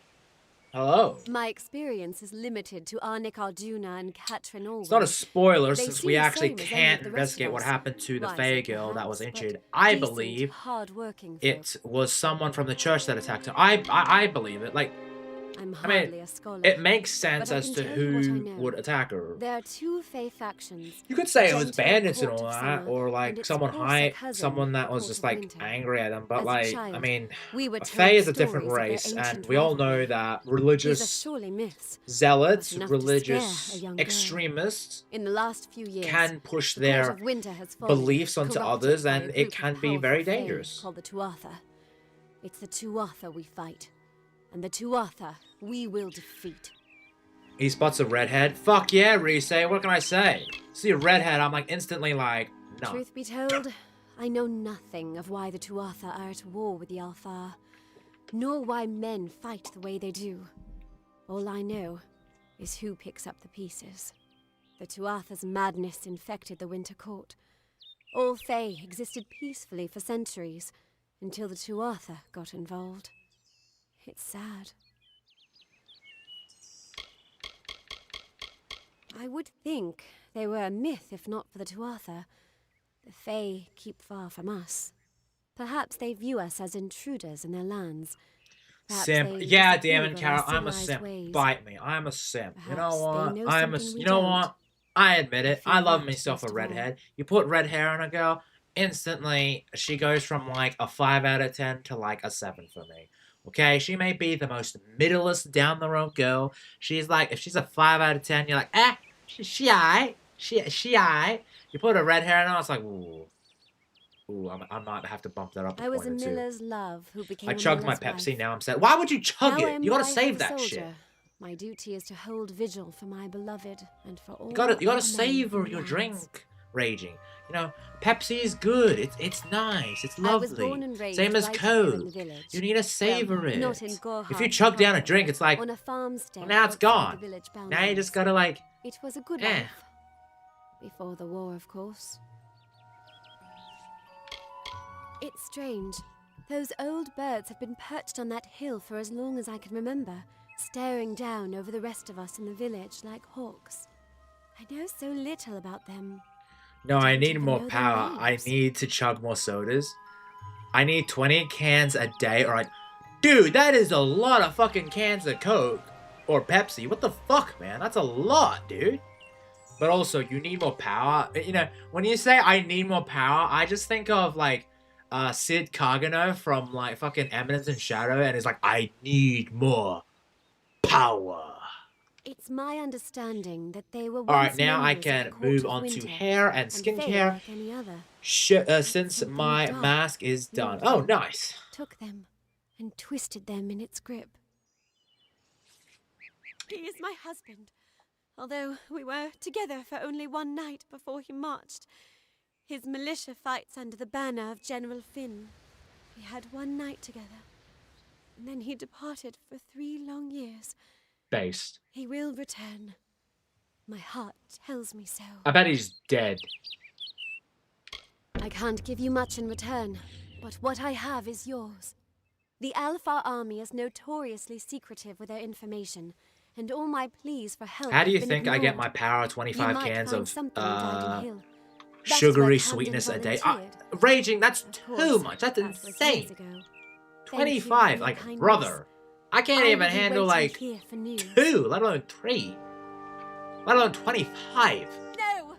Hello. My experience is limited to Arnik Arjuna and Katrin Allwyn. It's not a spoiler They since seem we the actually same as any can't of the rest of investigate what us. happened to the Wise Fae and girl that was perhaps, injured. but I decent, believe hard-working it was someone from the church that attacked her. I believe it. Like, I'm I mean, hardly a scholar. it makes sense but I as can to tell you what I who know. would attack her. There are two Fae factions. You could say it was Gentle bandits and court all of that, summer, or and like its someone closer high, cousin, someone that the was court just of like winter. angry at them. But As a like, I child, mean, we were a told Fae is a different stories of their race, and ancient we all know rivalry. that These are religious surely myths. zealots, Enough to scare a religious young girl. extremists In the last few years, can push the their court of winter has fallen, beliefs onto corrupted others, by a and it group of can be powerful very Fae dangerous. Called the Tuatha. It's the Tuatha we fight, and the Tuatha we will defeat. He spots a redhead. Fuck yeah, Reese. What can I say? See a redhead, I'm like instantly like, no. Truth be told, I know nothing of why the Tuatha are at war with the Alfar, nor why men fight the way they do. All I know is who picks up the pieces. The Tuatha's madness infected the Winter Court. All Fae existed peacefully for centuries, until the Tuatha got involved. It's sad. I would think they were a myth if not for the Tuatha. The Fae keep far from us. Perhaps they view us as intruders in their lands. Perhaps Simp. they Yeah, disapprove damn it, of Carol. our I'm a civilized simp. ways. Bite me. I'm a simp. You know Perhaps they what? know I'm a. something we You know don't. what? I admit it. feel I love that myself a best of all. redhead. You put red hair on a girl, instantly she goes from like a 5 out of 10 to like a 7 for me. Okay, she may be the most middleest down the road girl. She's like, if she's a 5 out of 10, you're like, she aight. She aight. You put a red hair on, it's like, ooh. Ooh, I might have to bump that up a I was point a or two. miller's love who became I a chugged my miller's Pepsi, wife. now I'm sad. Why would you chug Now it? I'm You gotta wife save of a that soldier. shit. My duty is to hold vigil for my beloved and for all. You gotta other men savor who your lands. drink, Raging. You know, Pepsi is good. It's nice. It's I was lovely. born and raised Same as right here in the Coke. village. You need to savor Well, it. not in Gowa, If you chug down a drink, it's like, on a farmstead well, now it's outside gone. the village Now you boundaries. just gotta like, It was a good eh. life. Before the war, of course. It's strange. Those old birds have been perched on that hill for as long as I can remember, staring down over the rest of us in the village like hawks. I know so little about them. No, I need even more know their power. I names. need to chug more sodas. I need 20 cans a day, or like, dude, that is a lot of fucking cans of Coke or Pepsi. What the fuck, man? That's a lot, dude. But also, you need more power. You know, when you say I need more power, I just think of like Sid Kagano from like fucking Eminence and Shadow, and is like, I need more power. It's my understanding that they were All right, once now I members of can the Court move of on to Winter, hair and failed skincare. like any other. Since Something my dark mask is done. moved Oh, in, nice. Took them and twisted them in its grip. He is my husband, although we were together for only one night before he marched. His militia fights under the banner of General Finn. We had one night together, and then he departed for 3 long years. Based. He will return. My heart tells me so. I bet he's dead. I can't give you much in return, but what I have is yours. The Alpha army is notoriously secretive with their information, and all my pleas for help. How do you have think been I get ignored. my power? 25 You might cans find of something in Dyden Hill. That's where sugary Camden sweetness a day. volunteered. Raging, that's Of too course, much. That's that was insane. years ago. Thank you for 25, your like, kindness. brother. I can't I even will be handle, waiting like, here for news. 2, let alone 3. Let alone 25. No!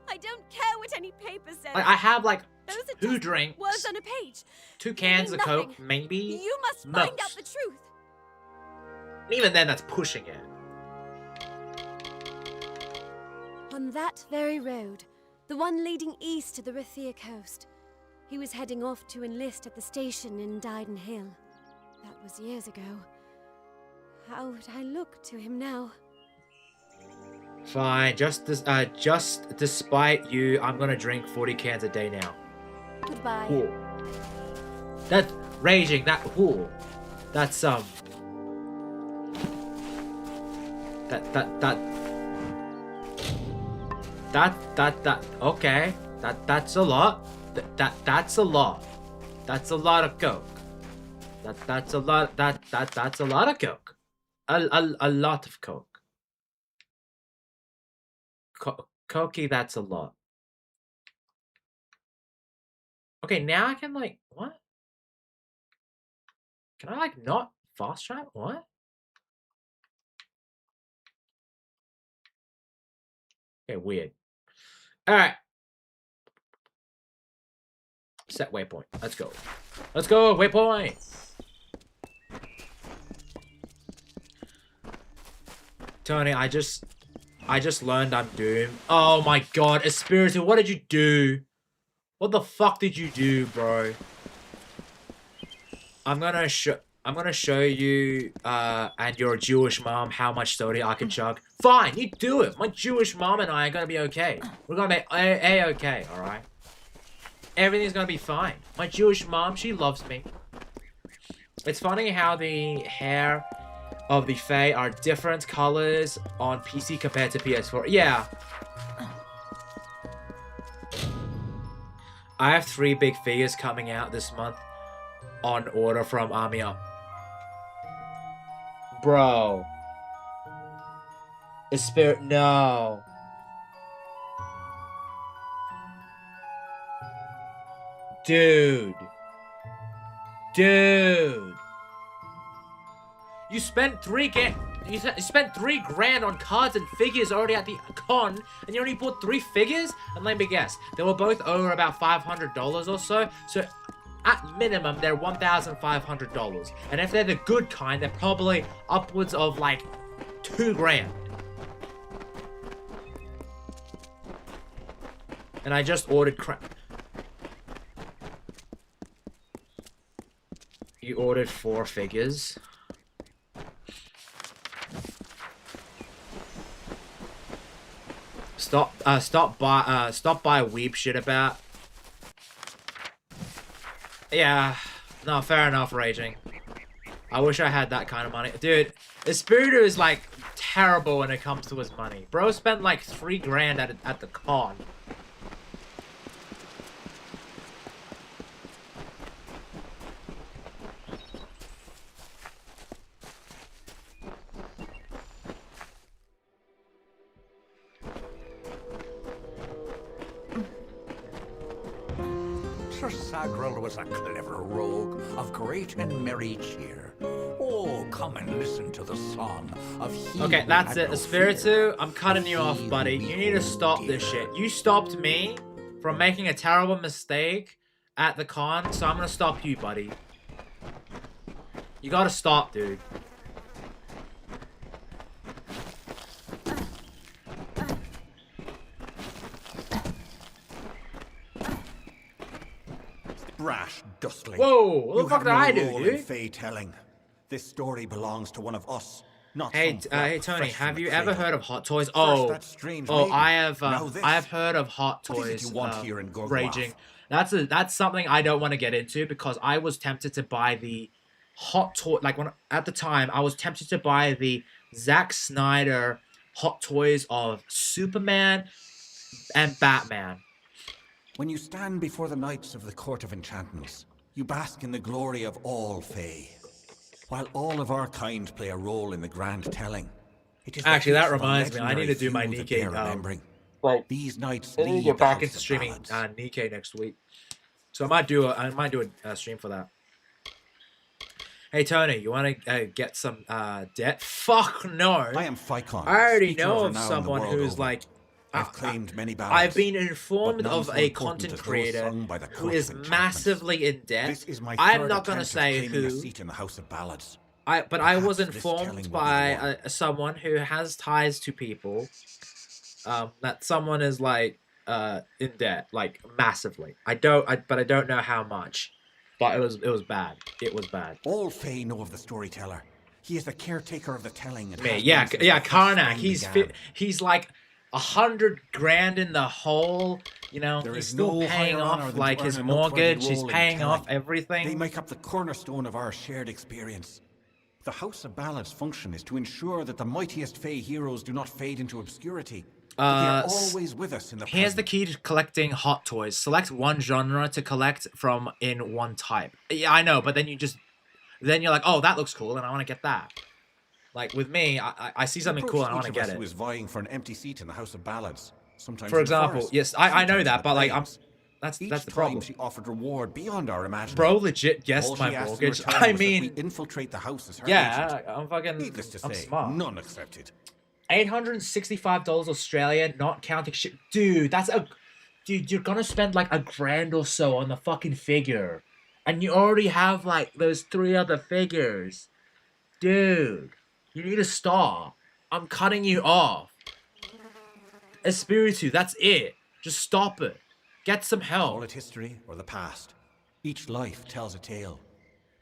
I don't care what any paper says. Like, I have, like, Those are 2 just drinks, words on a page. 2 cans of nothing. Coke, maybe. You must find out most. the truth. And even then, that's pushing it. On that very road, the one leading east to the Rathia coast, he was heading off to enlist at the station in Dyden Hill. That was years ago. How would I look to him now? Fine, just despite you, I'm gonna drink 40 cans a day now. Goodbye. Cool. That's raging, cool. That's, okay. That's a lot. That's a lot. That's a lot of Coke. That's a lot, that's a lot of Coke. A lot of Coke. Cokey, that's a lot. Okay, now I can, like, what? Can I, like, not fast travel? What? Okay, weird. Alright. Set waypoint. Let's go. Let's go, waypoint! Tony, I just learned I'm doomed. Oh my god, Espiritu, what did you do? What the fuck did you do, bro? I'm gonna show you and your Jewish mom how much soda I can chug. Fine, you do it. My Jewish mom and I are gonna be okay. We're gonna be a-okay, alright? Everything's gonna be fine. My Jewish mom, she loves me. It's funny how the hair of the Fae are different colors on PC compared to PS4. Yeah. I have 3 big figures coming out this month on order from Amiya. Bro. A spirit, no. Dude. Dude. You spent 3 grand on cards and figures already at the con, and you only bought 3 figures? And let me guess, they were both over about $500 or so. So at minimum, they're $1,500. And if they're the good kind, they're probably upwards of like 2 grand. And I just ordered crap. You ordered 4 figures. Stop by weep shit about. Yeah, no, fair enough, raging. I wish I had that kind of money. Dude, Espiritu is like terrible when it comes to his money. Bro spent like 3 grand at the con. Sir Sagrel was a clever rogue of great and merry cheer. Oh, come and listen to the song of he. Okay, who that's had it. no Espiritu, fear. I'm cutting you off, buddy. You need to stop this shit. You stopped me from making a terrible mistake at the con, so I'm gonna stop you, buddy. You gotta stop, dude. Brash dustling. Whoa, what the You fuck have did I no do, role dude? in Fey telling. This story belongs to one of us, not Hey, some hey, brat Tony, fresh from have the you ever cradle. heard of Hot Toys? First Oh, that strange oh, maiden, now this. I have heard of Hot What is it Toys. you want here in Gowa? Raging. That's something I don't want to get into because I was tempted to buy the Hot Toy. Like at the time, I was tempted to buy the Zack Snyder Hot Toys of Superman and Batman. When you stand before the knights of the Court of Enchantments, you bask in the glory of all Fey. While all of our kind play a role in the grand telling, it is Actually, that the feats of a reminds me, I need to do my legendary few that Nikkei. bear remembering. Like, These knights I need to lead get the back House into of streaming Ballads. Nikkei next week, so I might do a stream for that. Hey Tony, you want to get some debt? Fuck no. I am Ficon. I already speaker know over of now and the someone world who's over. like. I've claimed many ballads. I've been but informed none of so a important content as those creator sung by the who Court of is Enchantments. massively in debt. This is my I'm third not gonna attempt at say claiming a who. seat in the House of Ballads. But I was Perhaps this telling informed will be the by one. someone who has ties to people. That someone is like in debt, like massively. I don't know how much. But it was bad. It was bad. All Fey know of the storyteller. He is the caretaker of the telling. And Me, has yeah, been since yeah, the first Karnak. spring began. He's like 100 grand in the hole. You know, There he's is still no paying higher honor off than to like earn his a noteworthy mortgage. He's role in paying off telling. everything. They make up the cornerstone of our shared experience. The House of Ballads' function is to ensure that the mightiest Fey heroes do not fade into obscurity. But they are always with us in the Here's the present. key to collecting Hot Toys. Select one genre to collect from in one type. Yeah, I know, but then you're like, oh, that looks cool, and I want to get that. Like with me, I see something cool, and I want to get Who it. is vying for an empty seat in the House of Ballads. Sometimes For in the example, forest, yes, I know sometimes that, in the but like plains. that's Each the time problem. she offered reward beyond our imagining. Bro, legit guessed All she my asked in mortgage. return I was that mean, we infiltrate the house as her yeah, agent. I'm fucking. Needless to I'm say, smart. none accepted. $865 Australian, not counting shit. Dude, dude, you're gonna spend like $1,000 or so on the fucking figure. And you already have like those 3 other figures. Dude, you need to stop. I'm cutting you off. Espiritu, that's it. Just stop it. Get some help. Call it history or the past. Each life tells a tale.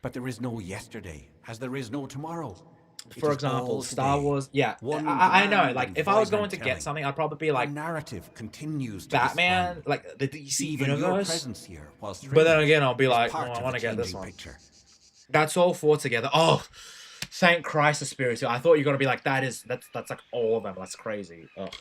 But there is no yesterday, as there is no tomorrow. It For is example, all Star today. Wars. Yeah, One I know. grand Like, and if I was vibrant going to telling. get something, I'd probably be like The narrative continues to Batman, be spun. like the DC Even your universe. presence here, while But then strange, again, I'll be is like, oh, part I of want the to get this changing one. picture. That's all 4 together. Oh, thank Christ, the Spiritu. I thought you were gonna be like, that's like all of them. That's crazy. Ugh.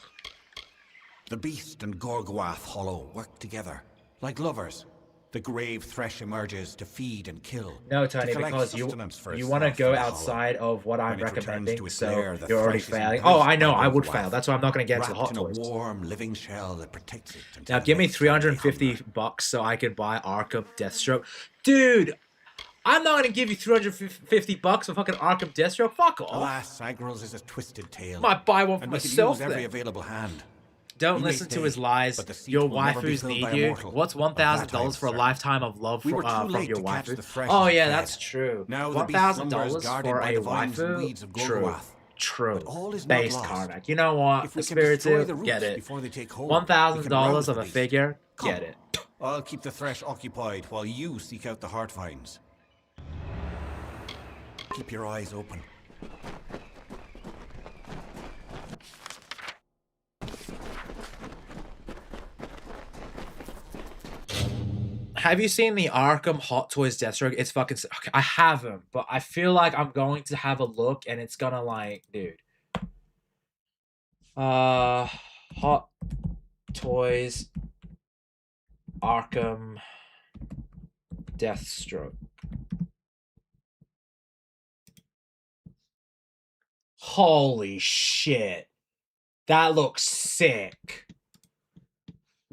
The beast and Gorgwath Hollow work together. Like lovers, the grave thresh emerges to feed and kill. No, to Tony, collect because sustenance for you its want to life go in the outside of what I'm When it returns recommending, to its so lair, the you're already flesh is failing. embraced Oh, I know, by I would Gorgwath, fail. That's why I'm not going to get into the wrapped Hot in Toys. a warm, living shell that protects it until Now, the give me next time they hunger. $350 so I can buy Arkham Deathstroke. Dude, I'm not going to give you $350 for fucking Arkham Deathstroke. Fuck off. Alas, Agrils is a twisted tale. Might buy one for and we could myself use every then. available hand. Don't He may listen to stay, his lies. but the seat Your will never be waifus filled need by a you. mortal. What's Of that I am $1,000 for a certain. lifetime of love We were too from late your to catch waifu? the fresh Oh and yeah, fed. that's true. Now the beast slumbers $1,000 guarded for by a the vines and waifu? weeds of True. Gorgwath. True. But all is not Based lost. Karnak. You know what? If we can destroy the Spiritu, roots get it. before they take hold, we can $1,000 rouse of the a beast. figure, Come. get it. I'll keep the thresh occupied while you seek out the heart vines. Keep your eyes open. Have you seen the Arkham Hot Toys Deathstroke? It's fucking... Okay, I haven't, but I feel like I'm going to have a look, and it's gonna like... Dude. Hot Toys Arkham Deathstroke. Holy shit. That looks sick.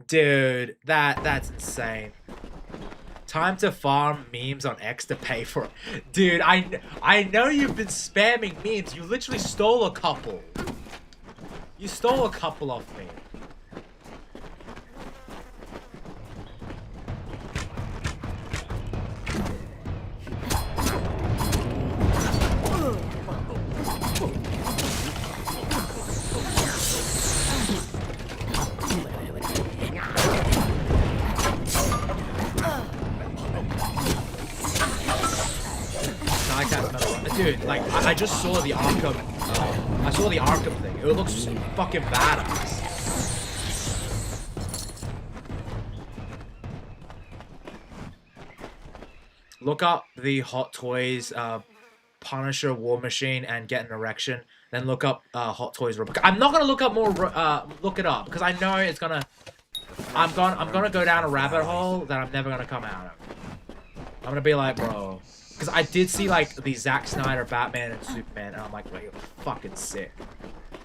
Dude, that's insane. Time to farm memes on X to pay for it. Dude, I know you've been spamming memes. You literally stole a couple. You stole a couple off me. Dude, like, I just saw the Arkham, I saw the Arkham thing. It looks fucking badass. Look up the Hot Toys, Punisher War Machine and get an erection. Then look up, Hot Toys Robot. I'm not gonna look up more, look it up, because I know it's gonna, I'm gonna go down a rabbit hole that I'm never gonna come out of. I'm gonna be like, bro. Because I did see, like, the Zack Snyder Batman and Superman, and I'm like, wait, fucking sick.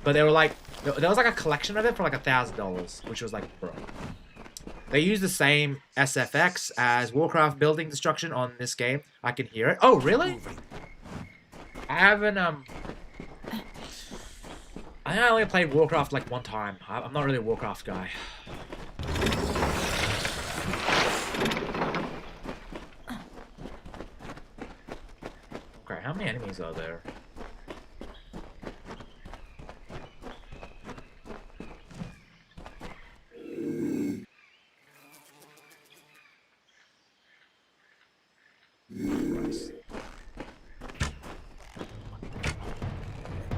But they were like, there was like a collection of it for like $1,000, which was like, bro. They use the same SFX as Warcraft building destruction on this game. I can hear it. Oh, really? I haven't, I think I only played Warcraft like one time. I'm not really a Warcraft guy. Okay, how many enemies are there?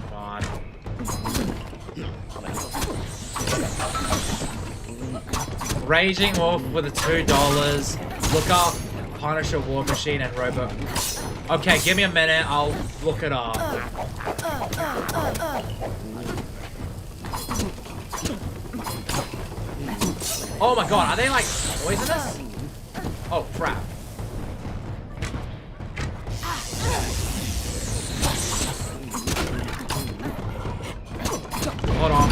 Come on. Raging Wolf with the $2. Look up Punisher War Machine and Robo. Okay, give me a minute. I'll look it up. Oh my god, are they like poisonous? Oh crap. Hold on.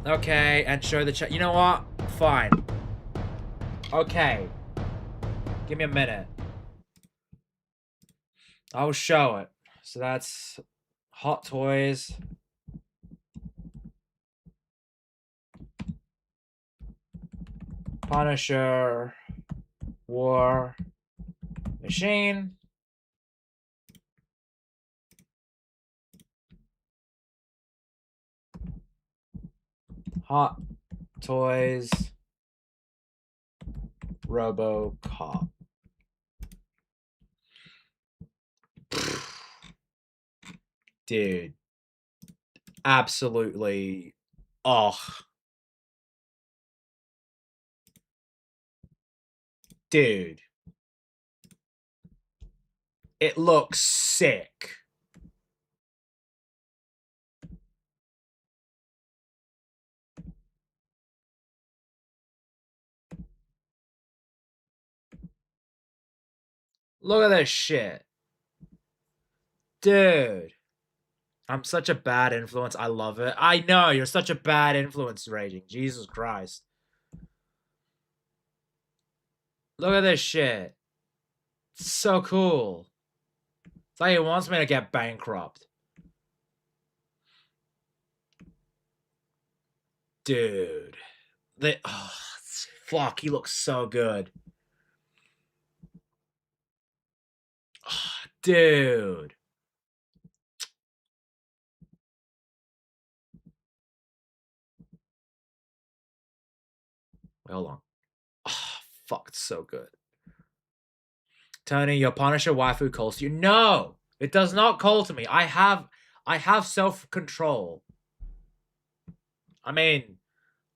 Okay, and show the chat. You know what? Fine. Okay. Give me a minute. I'll show it. So that's Hot Toys. Punisher. War Machine. Hot Toys RoboCop. Dude. Absolutely. Oh. Dude. It looks sick. Look at this shit. Dude. I'm such a bad influence. I love it. I know, you're such a bad influence, Raging. Jesus Christ. Look at this shit. It's so cool. It's like he wants me to get bankrupt. Dude. Fuck, he looks so good. Oh, dude. Wait, hold on. Oh, fuck, it's so good. Tony, your Punisher waifu calls to you. No! It does not call to me. I have self-control. I mean,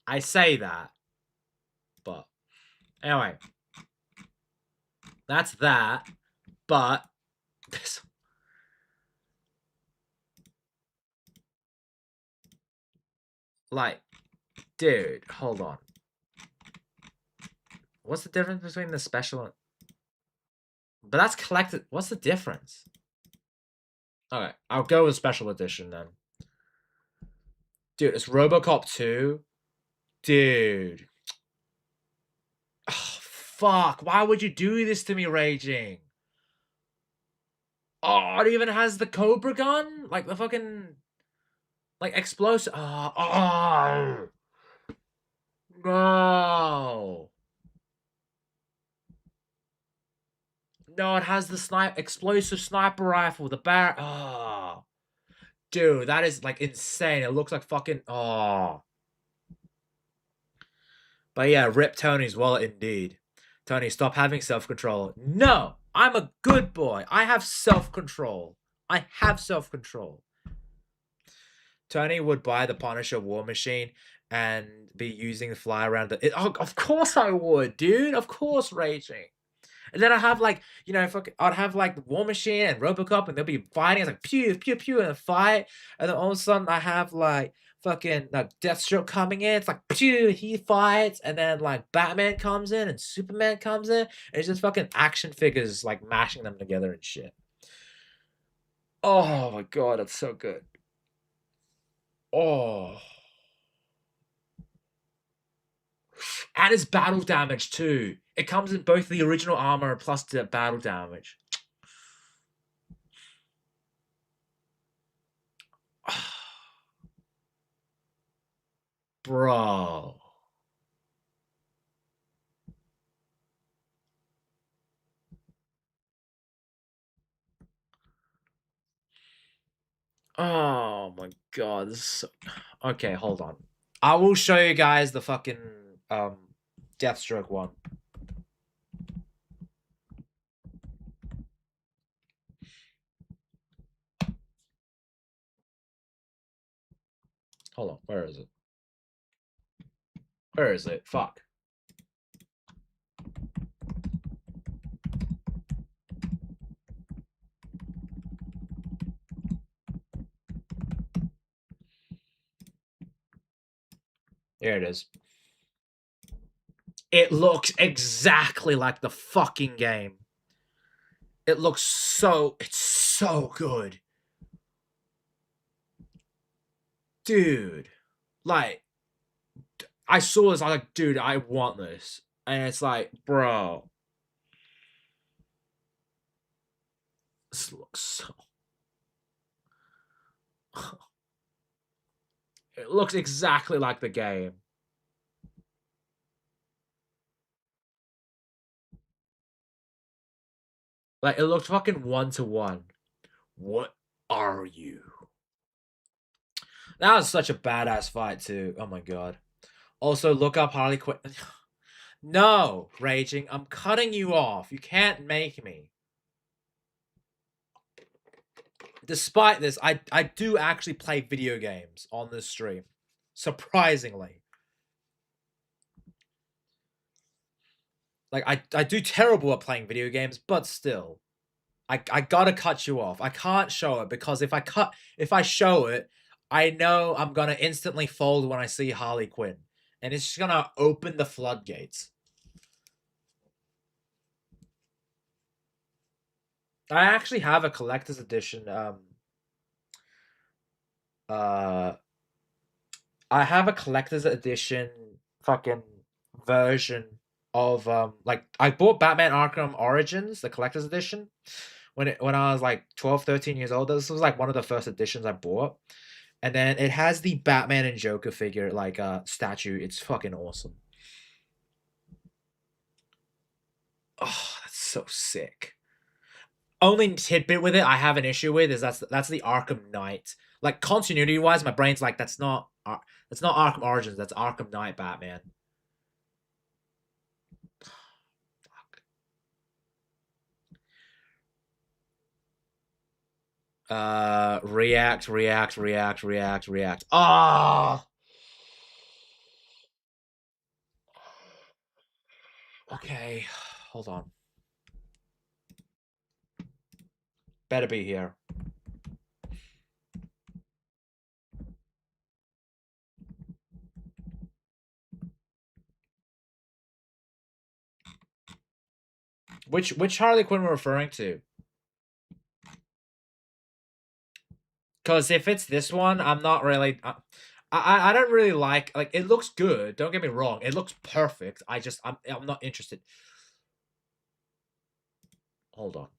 I say that. But anyway. That's that. But this, like, dude, hold on. What's the difference between the special and... But that's collected. What's the difference? Okay, I'll go with special edition then. Dude, it's RoboCop 2. Dude. Oh, fuck. Why would you do this to me, Raging? Oh, it even has the Cobra gun? Like the fucking... Like explosive... Oh. No. No, it has the explosive sniper rifle, the bar. Oh. Dude, that is like insane. It looks like fucking. Oh. But yeah, rip Tony's wallet indeed. Tony, stop having self-control. No! I'm a good boy. I have self-control. I have self-control. Tony would buy the Punisher War Machine and be using the fly around the... of course I would, dude. Of course, raging. And then I have like, you know, I'd have like the War Machine and Robocop, and they'll be fighting. It's like pew pew pew and a fight, and then all of a sudden I have like fucking like Deathstroke coming in. It's like pew, he fights, and then like Batman comes in and Superman comes in, and it's just fucking action figures like mashing them together and shit. Oh my god, that's so good. Oh. And it's battle damage too. It comes in both the original armor plus the battle damage. Bro. Oh my god. This is so... Okay, hold on. I will show you guys the fucking Deathstroke one. Hold on, where is it? Where is it? Fuck. Here it is. It looks exactly like the fucking game. It looks so... It's so good. Dude. Like... I saw this, I was like, dude, I want this. And it's like, bro. This looks so... It looks exactly like the game. Like, it looked fucking 1-to-1. What are you? That was such a badass fight, too. Oh my god. Also, look up Harley Quinn. No, Raging. I'm cutting you off. You can't make me. Despite this, I do actually play video games on this stream. Surprisingly. Like, I do terrible at playing video games, but still. I gotta cut you off. I can't show it, because if I show it, I know I'm gonna instantly fold when I see Harley Quinn. And it's just gonna open the floodgates. I actually have a collector's edition, I have a collector's edition fucking version of, like, I bought Batman Arkham Origins, the collector's edition, when I was like 12, 13 years old. This was like one of the first editions I bought. And then it has the Batman and Joker figure, like, statue. It's fucking awesome. Oh, that's so sick. Only tidbit with it I have an issue with is that's the Arkham Knight. Like, continuity-wise, my brain's like, that's not Arkham Origins, that's Arkham Knight Batman. React. Ah! Okay, hold on. Better be here. Which Harley Quinn we're referring to? Because if it's this one, I'm not really... I don't really like... Like, it looks good. Don't get me wrong. It looks perfect. I'm not interested. Hold on.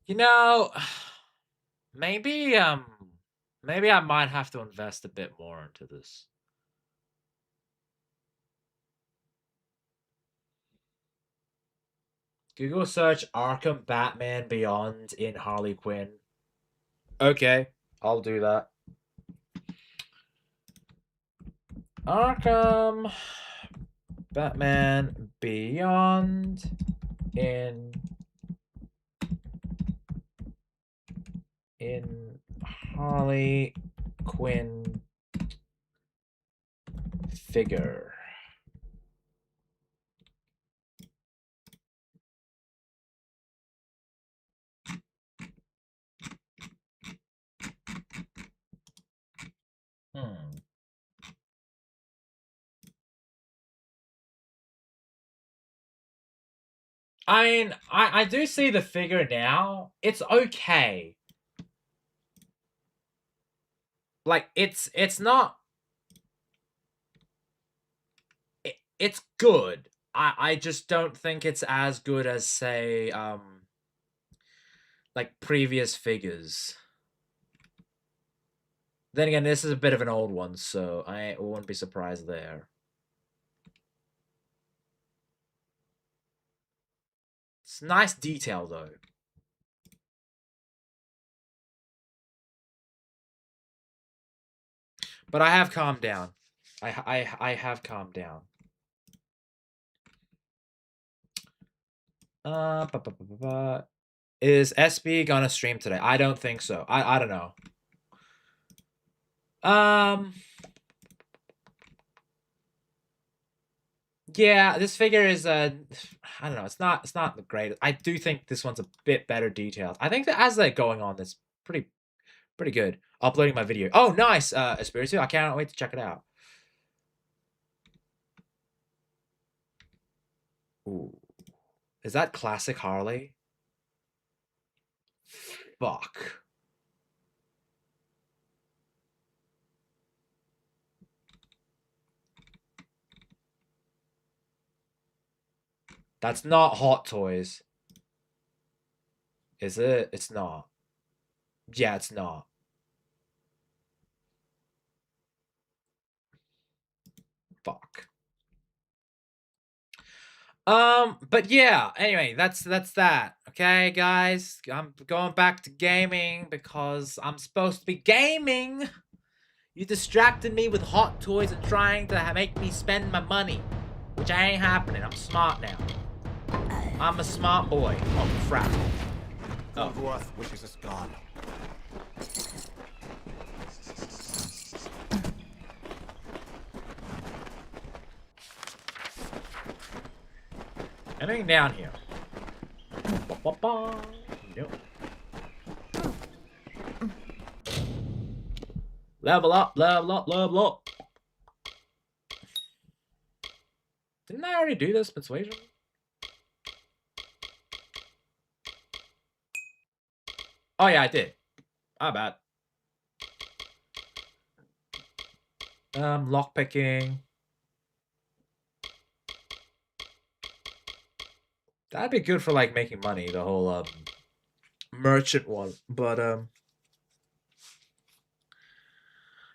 You know... Maybe maybe I might have to invest a bit more into this. Google search Arkham Batman Beyond in Harley Quinn. Okay, I'll do that. Arkham Batman Beyond in Harley Quinn figure. I mean, I do see the figure now. It's okay. Like, it's not... It's good. I just don't think it's as good as, say, like, previous figures. Then again, this is a bit of an old one, so I wouldn't be surprised there. It's nice detail, though. But I have calmed down. I have calmed down. Is SB gonna stream today? I don't think so. I don't know. Yeah, this figure is I don't know. It's not the greatest. I do think this one's a bit better detailed. I think that as they're going on, it's pretty good. Uploading my video. Oh, nice, Espiritu. I cannot wait to check it out. Ooh. Is that classic Harley? Fuck. That's not Hot Toys. Is it? It's not. Yeah, it's not. Fuck. But yeah, anyway, that's that. Okay, guys? I'm going back to gaming because I'm supposed to be gaming. You distracted me with Hot Toys and trying to make me spend my money, which ain't happening. I'm smart now. I'm a smart boy. Oh, crap. Oh. Worth wishes us gone. Anything down here? Nope. Level up, level up, level up. Didn't I already do this, Persuasion? Oh yeah, I did. My bad. Lockpicking. That'd be good for like making money, the whole merchant one. But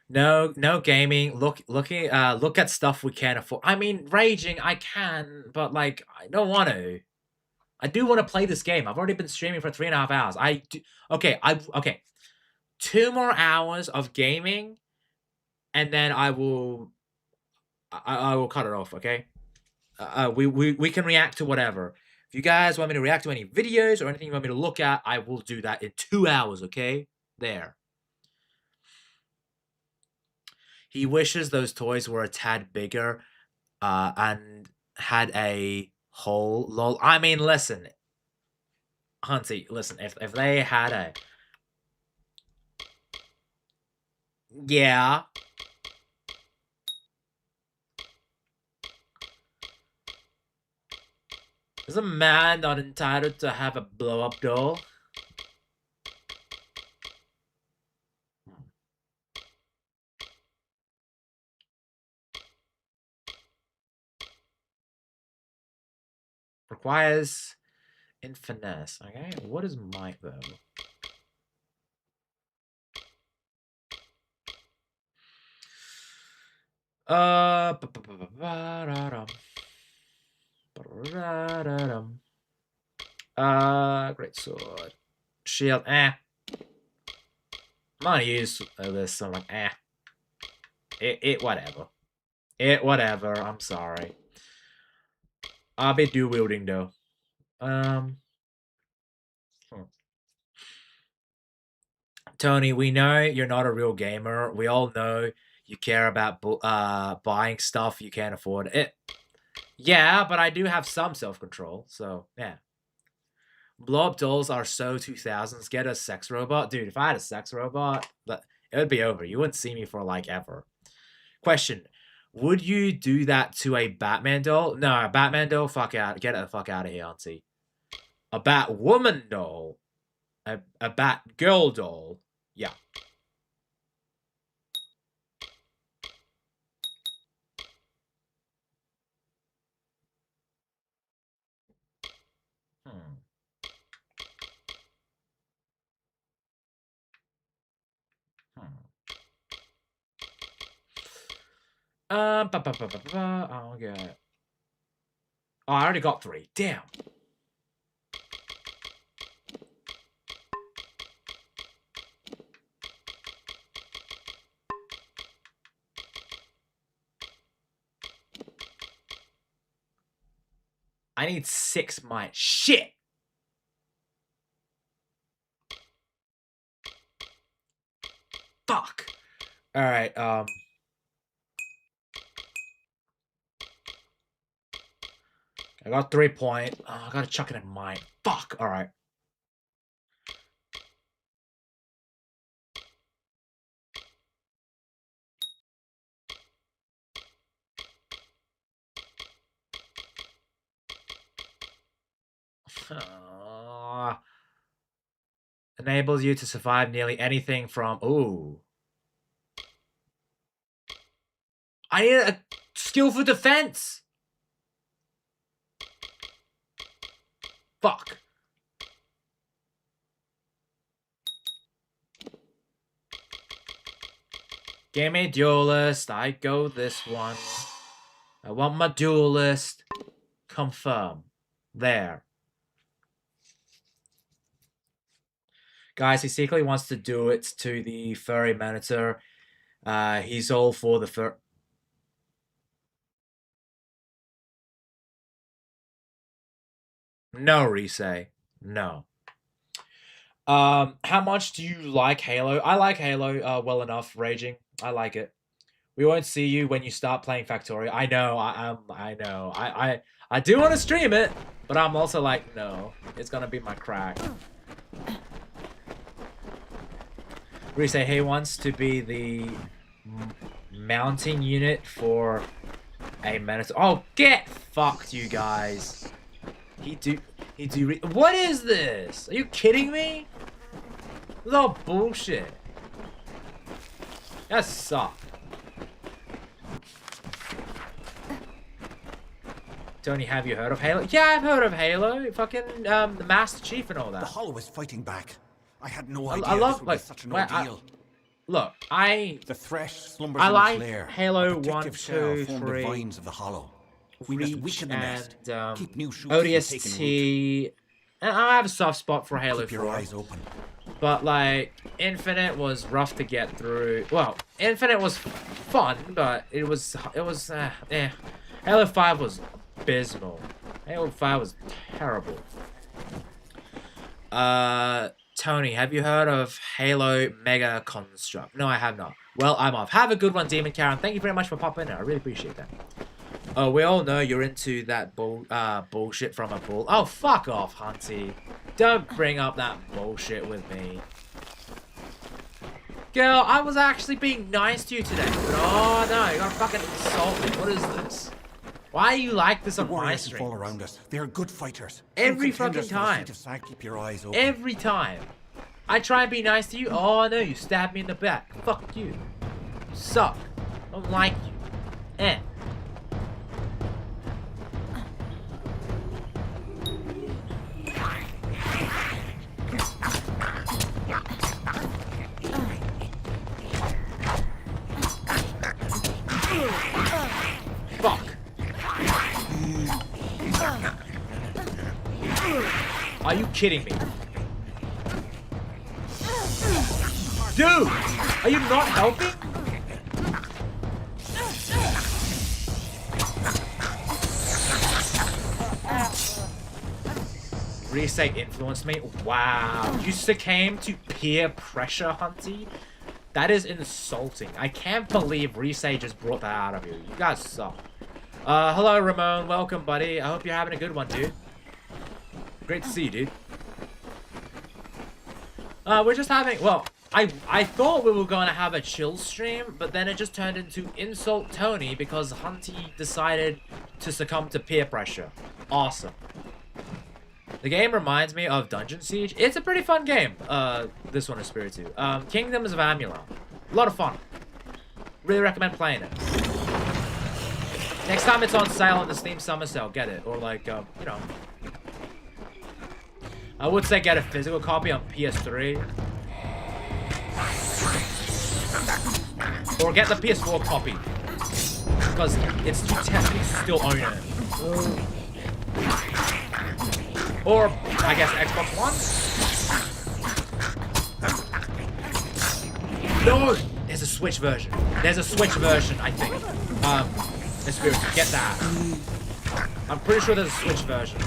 no gaming. Look at stuff we can't afford. I mean, raging I can, but like I don't want to. I do want to play this game. I've already been streaming for 3.5 hours. Okay. 2 more hours of gaming, and then I will cut it off. Okay. We can react to whatever. If you guys want me to react to any videos or anything you want me to look at, I will do that in 2 hours, okay? There. He wishes those toys were a tad bigger and had a hole. Lol. I mean, listen. Hunty, listen. If they had a... Yeah. Is a man not entitled to have a blow-up doll? Requires in finesse. Okay, what is might though? Great sword. Shield, I'm gonna use this, so I'm like, whatever. Whatever, I'm sorry. I'll be dual wielding though. Tony, we know you're not a real gamer. We all know you care about buying stuff you can't afford. Yeah, but I do have some self-control, so yeah. Blow-up dolls are so 2000s. Get a sex robot. Dude, if I had a sex robot, it would be over. You wouldn't see me for, like, ever. Question. Would you do that to a Batman doll? No, a Batman doll? Fuck out. Get the fuck out of here, auntie. A Batwoman doll? A Batgirl doll? Yeah. I'll get... Oh, I already got 3. Damn. I need 6 mine. Shit! Fuck! Alright, I got 3 points. Oh, I gotta chuck it in mine. Fuck! Alright. Enables you to survive nearly anything from... Ooh. I need a skill for defense! Fuck. Give me duelist. I go this one. I want my duelist. Confirm. There. Guys, he secretly wants to do it to the furry monitor. He's all for the fur... No, Risei. No. How much do you like Halo? I like Halo well enough, Raging. I like it. We won't see you when you start playing Factorio. I know, I know. I do want to stream it, but I'm also like, no. It's gonna be my crack. Risei, he wants to be the mounting unit for a Minotaur. Oh, get fucked, you guys. What is this? Are you kidding me? This is all bullshit. That sucks. Tony, have you heard of Halo? Yeah, I've heard of Halo. Fucking the Master Chief and all that. The Hollow is fighting back. I had no idea I love this would like be such an ordeal. Look, the thresh slumbers in like its lair. Halo A 1, 2, shell formed 3, the vines of the Hollow. We must weaken the nest. Keep new shoots from taking root. ODST, and I have a soft spot for Halo 4. Keep your eyes open. But like Infinite was rough to get through. Well, Infinite was fun, but it was Halo 5 was abysmal. Halo 5 was terrible. Tony, have you heard of Halo Mega Construct? No, I have not. Well, I'm off. Have a good one, Demon Karen. Thank you very much for popping in. I really appreciate that. Oh, we all know you're into that bullshit from a bull. Oh, fuck off, Hunty. Don't bring up that bullshit with me. Girl, I was actually being nice to you today. But oh no, you're gonna fucking insult me. What is this? Why are you like this on my stream? All around us. They are good fighters. Every fucking time. Keep your eyes open. Every time. I try and be nice to you. Oh no, you stab me in the back. Fuck you. You suck. I don't like you. Eh. Are you kidding me? Dude! Are you not helping? Risei influenced me? Wow. You succumb to peer pressure, Hunty? That is insulting. I can't believe Risei just brought that out of you. You guys suck. Hello, Ramon. Welcome, buddy. I hope you're having a good one, dude. Great to see you, dude. We're just having... Well, I thought we were going to have a chill stream, but then it just turned into Insult Tony because Hunty decided to succumb to peer pressure. Awesome. The game reminds me of Dungeon Siege. It's a pretty fun game. This one is Spirit 2. Kingdoms of Amalur. A lot of fun. Really recommend playing it. Next time it's on sale on the Steam Summer Sale, get it. Or like, you know. I would say get a physical copy on PS3. Or get the PS4 copy. Because it's too tempting to still own it. Or, I guess, Xbox One? No! There's a Switch version. There's a Switch version, I think. Spirit, get that. I'm pretty sure there's a Switch version.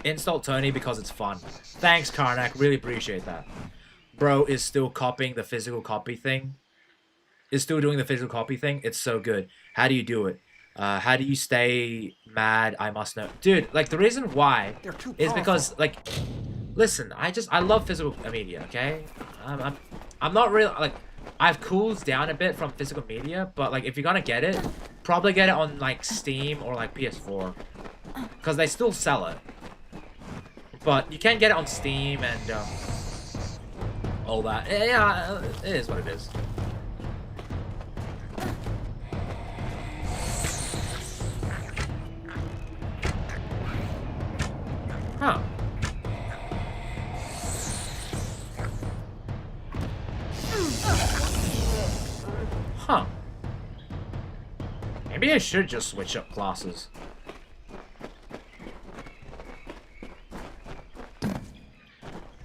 Insult Tony because it's fun. Thanks, Karnak. Really appreciate that. Bro is still copying the physical copy thing. Is still doing the physical copy thing. It's so good. How do you do it? How do you stay mad? I must know. Dude, like, the reason why is because, like, listen, I love physical media, okay? I'm not really, like, I've cooled down a bit from physical media, but, like, if you're gonna get it, probably get it on, like, Steam or, like, PS4. Because they still sell it. But you can get it on Steam and, all that. Yeah, it is what it is. Huh. Huh. Maybe I should just switch up classes.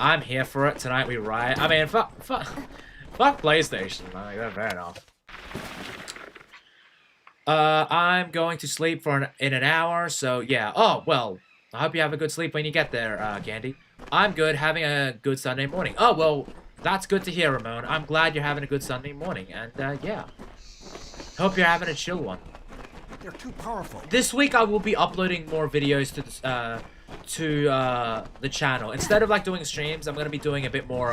I'm here for it. Tonight we riot. I mean, fuck PlayStation. Like, that's fair enough. I'm going to sleep for in an hour, so yeah. Oh, well, I hope you have a good sleep when you get there, Candy. I'm good, having a good Sunday morning. Oh, well, that's good to hear, Ramon. I'm glad you're having a good Sunday morning, and, yeah. Hope you're having a chill one. They're too powerful. This week I will be uploading more videos to the channel. Instead of, like, doing streams, I'm gonna be doing a bit more,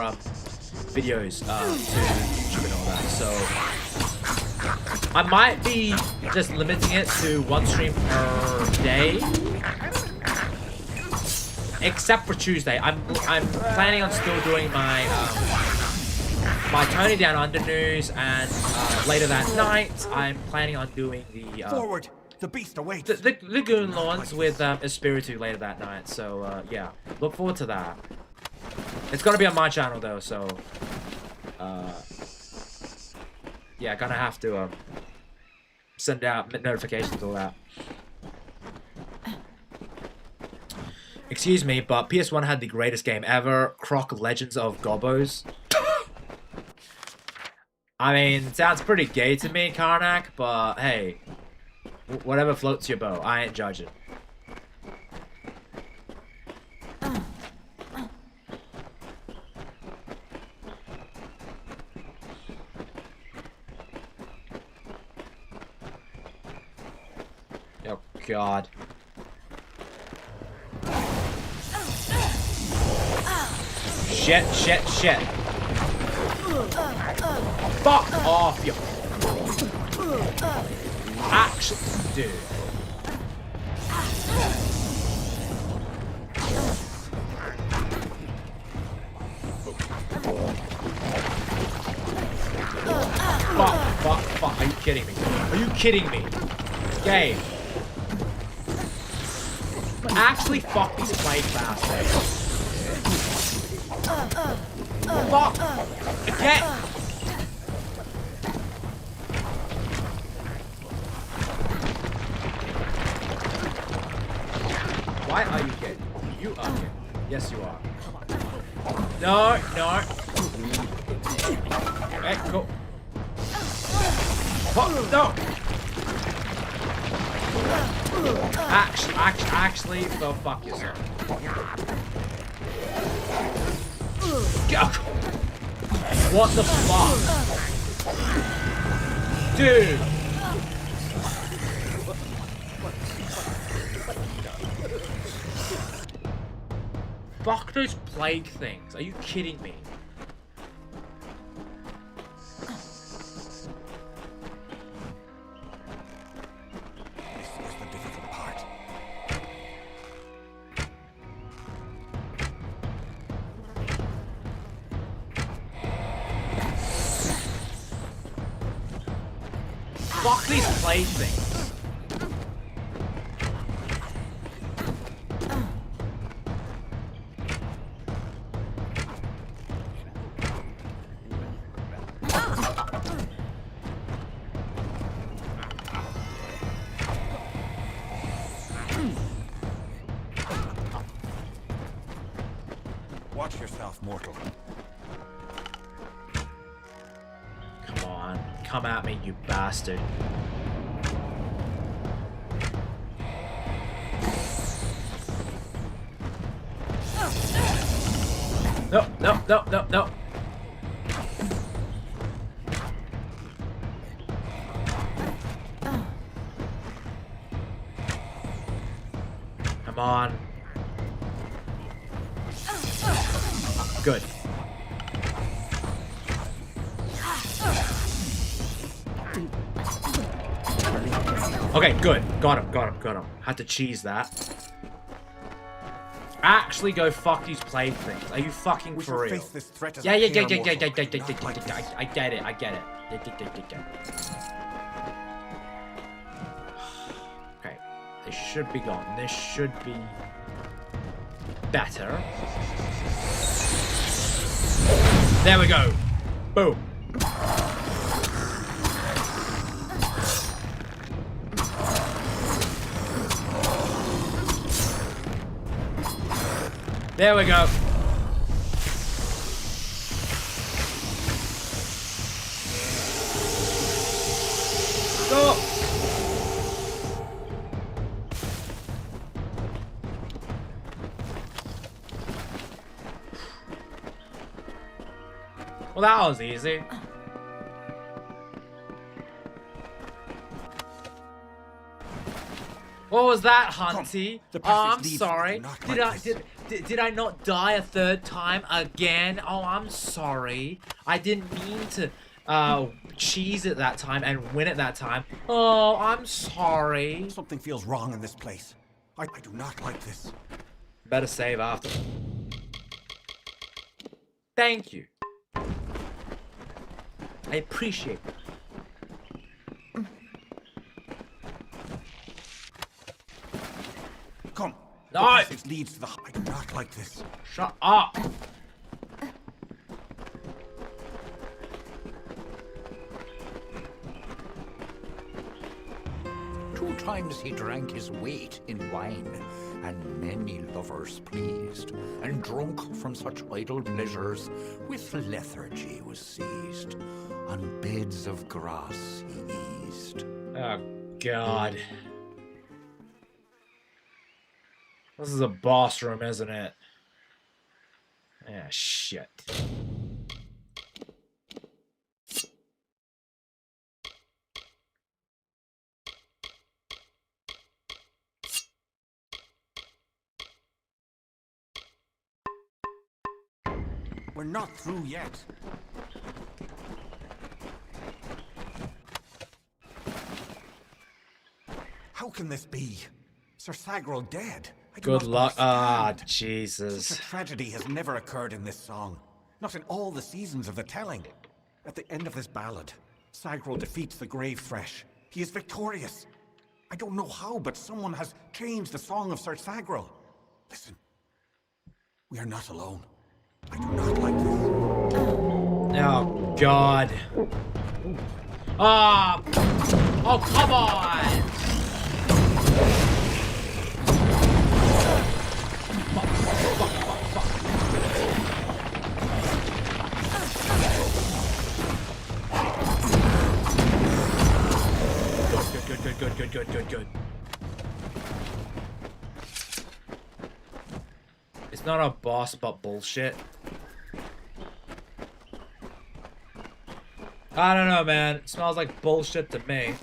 videos, to YouTube and all that, so... I might be just limiting it to one stream per day. Except for Tuesday. I'm planning on still doing my my Tony Down Under news, and later that night I'm planning on doing the forward. The beast awaits. The Lagoon Lawns with Espiritu later that night. So yeah, look forward to that. It's gonna be on my channel though, so yeah, gonna have to send out notifications, all that. Excuse me, but PS1 had the greatest game ever, Croc Legends of Gobos. I mean, sounds pretty gay to me, Karnak, but hey, whatever floats your boat, I ain't judging. Oh, God. Shit, shit, shit. Fuck off, you. Actually, dude. Fuck. Are you kidding me? Are you kidding me? Game. Actually, fuck these plague bastards. Fuck! Again! no. Okay, cool. Oh, no! Actually, go fuck yourself. Go. What the fuck? Dude! Fuck those plague things. Are you kidding me? Fuck these plague things. Watch yourself, mortal. Come on, come at me, you bastard. No, no, no, no, no. Come on. Good. Okay, good. Got him. Had to cheese that. Actually go fuck these plague things. Are you fucking for real? Yeah. I get it. Okay. This should be gone. This should be better. There we go. Boom. There we go. Go. Well, that was easy. What was that, Hunty? Oh, I'm sorry. Did I not die a third time again? Oh, I'm sorry. I didn't mean to cheese it that time and win it that time. Oh, I'm sorry. Something feels wrong in this place. I do not like this. Better save after. Thank you. I appreciate it. Come. No. The passage leads to the. I do not like this. Shut up. 2 times he drank his weight in wine, and many lovers pleased, and drunk from such idle pleasures, with lethargy was seized. On beds of grass he eased. Oh, God. This is a boss room, isn't it? Yeah, shit. We're not through yet. How can this be? Sir Sagrel dead? Good luck. Ah, Jesus. Such a tragedy has never occurred in this song. Not in all the seasons of the telling. At the end of this ballad, Sagrel defeats the Grave Thresh. He is victorious. I don't know how, but someone has changed the song of Sir Sagrel. Listen. We are not alone. I do not like this. Oh, God. Ah! Oh, come on! not a boss, but bullshit. I don't know, man. It smells like bullshit to me.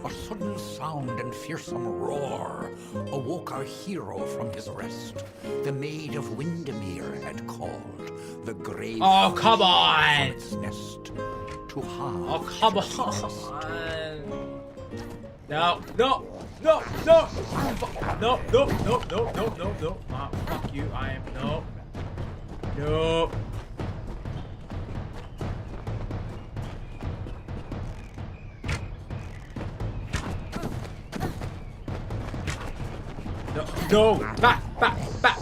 A sudden sound and fearsome roar awoke our hero from his rest. The Maid of Windermere had called. The grave. Oh, come on! From its nest to harm. Oh, come on! No, no, no, no! No, no, no, no, no, no, no. Fuck you, I am, no. No. No, no, back, back, back.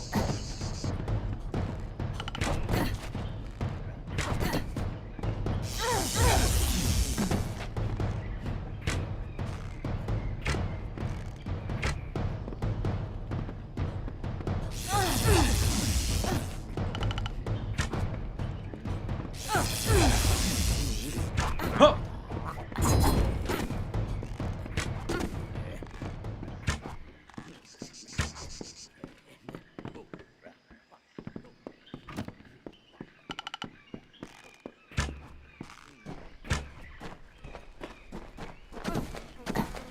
Huh.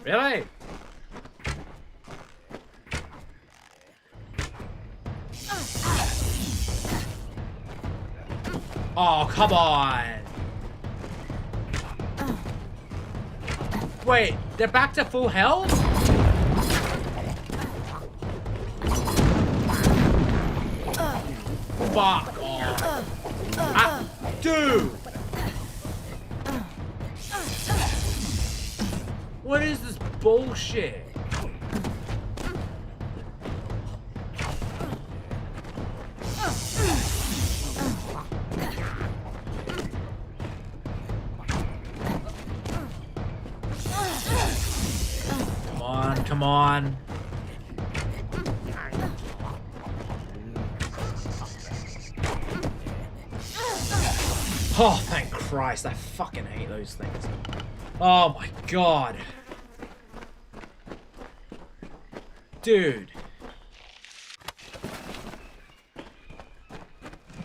Really? Oh, come on. Wait, they're back to full health? Fuck off. Dude! What is this bullshit? Come on, come on. Oh, thank Christ. I fucking hate those things. Oh my god. Dude.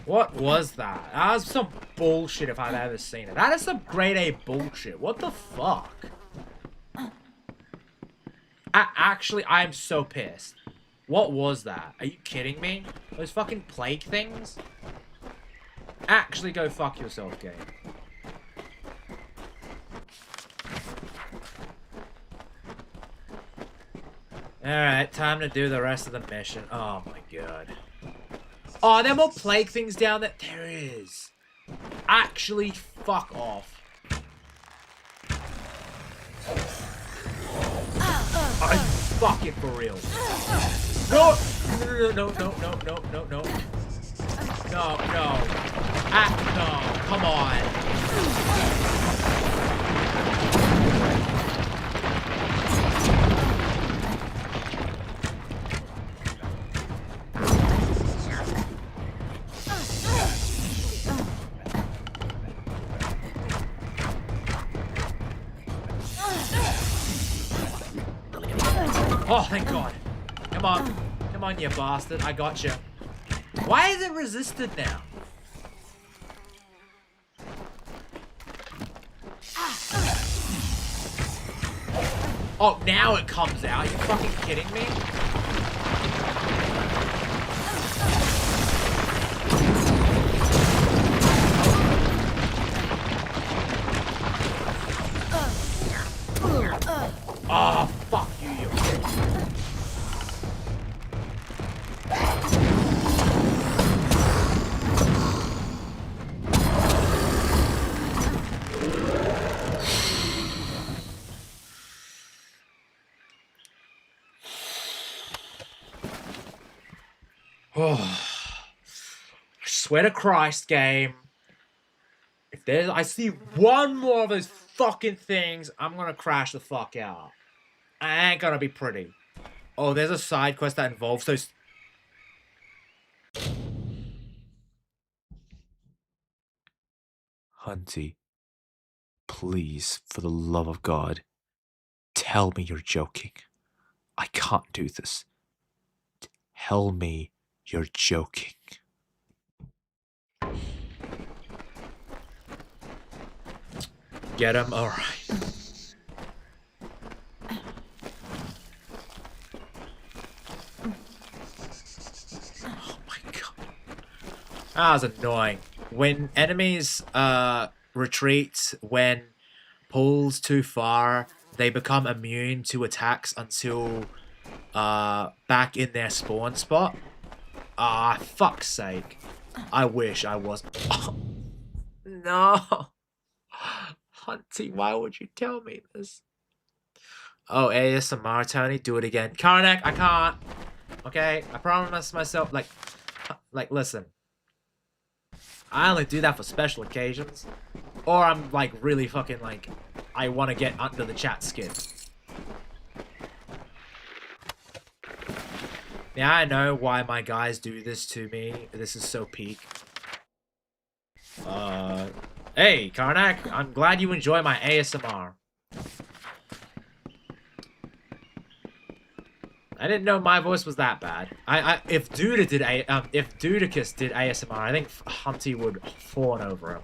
What was that? That was some bullshit if I've ever seen it. That is some grade A bullshit. What the fuck? Actually, I'm so pissed. What was that? Are you kidding me? Those fucking plague things? Actually go fuck yourself, game. Alright, time to do the rest of the mission. Oh my god. Oh, there are more plague things down there? There is. Actually, fuck off. I'm fucking for real. No! No, no, no, no, no, no, no. No, no. No, come on. Oh, thank God. Come on. Come on, you bastard. I got you. Why is it resisted now? Oh, now it comes out. Are you fucking kidding me? Oh, fuck you, you. Oh, I swear to Christ, game. If there's, I see one more of those fucking things, I'm gonna crash the fuck out. I ain't gonna be pretty. Oh, there's a side quest that involves those. Hunty, please, for the love of God, tell me you're joking. I can't do this. Tell me you're joking. Get him? Alright. Oh my god. That was annoying. When enemies retreat when pulls too far, they become immune to attacks until back in their spawn spot. Ah, fuck's sake. I wish I was. Oh, no. Hunty, why would you tell me this? Oh, ASMR, Tony, do it again. Karnak, I can't. Okay, I promised myself, like, listen. I only do that for special occasions. Or I'm, like, really fucking, like, I want to get under the chat skin. Yeah, I know why my guys do this to me. This is so peak. Hey, Karnak, I'm glad you enjoy my ASMR. I didn't know my voice was that bad. If Dudicus did ASMR, I think Hunty would fawn over him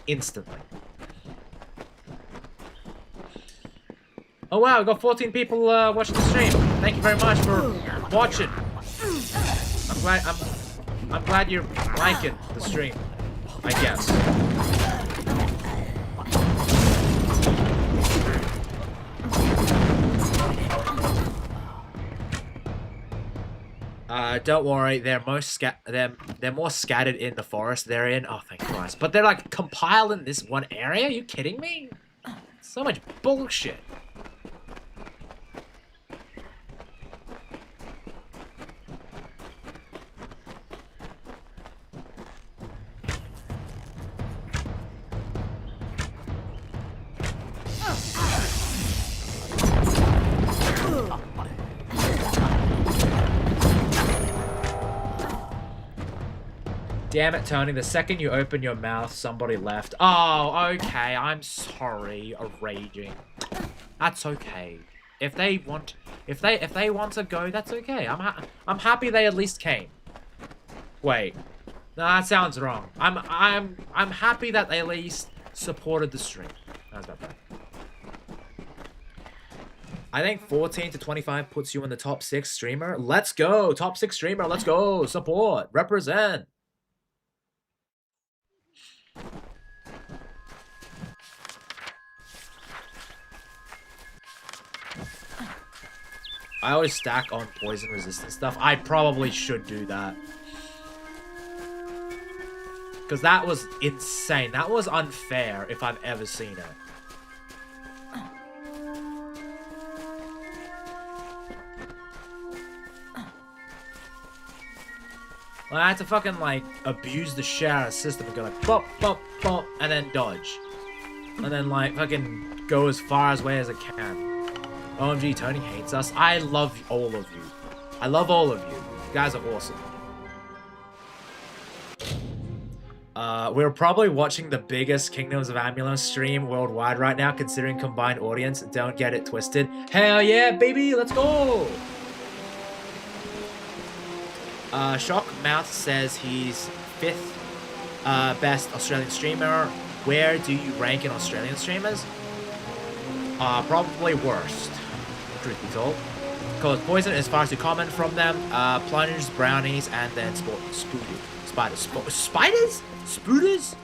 instantly. Oh wow, we got 14 people watching the stream. Thank you very much for watching. I'm glad you're liking the stream, I guess. Don't worry, they're more scattered in the forest they're in. Oh, thank Christ. But they're like compiled in this one area? Are you kidding me? So much bullshit. Damn it, Tony. The second you open your mouth, somebody left. Oh, okay. I'm sorry. Raging. That's okay. If they want to go, that's okay. I'm happy they at least came. Wait. No, that sounds wrong. I'm happy that they at least supported the stream. That's about that. I think 14 to 25 puts you in the top 6 streamer. Let's go. Top 6 streamer. Let's go. Support. Represent. I always stack on poison resistant stuff. I probably should do that. Because that was insane. That was unfair if I've ever seen it. Well, I had to fucking, like, abuse the shit out of the system and go like, bop, bop, bop, and then dodge. And then, like, fucking go as far away as I can. OMG, Tony hates us. I love all of you. I love all of you. You guys are awesome. We're probably watching the biggest Kingdoms of Amalur stream worldwide right now, considering combined audience. Don't get it twisted. Hell yeah, baby! Let's go! Shockmouth says he's 5th best Australian streamer. Where do you rank in Australian streamers? Probably worst, truth be told. Because poison is far too common from them. Plungers, brownies, and then spiders. Spiders? Spooters?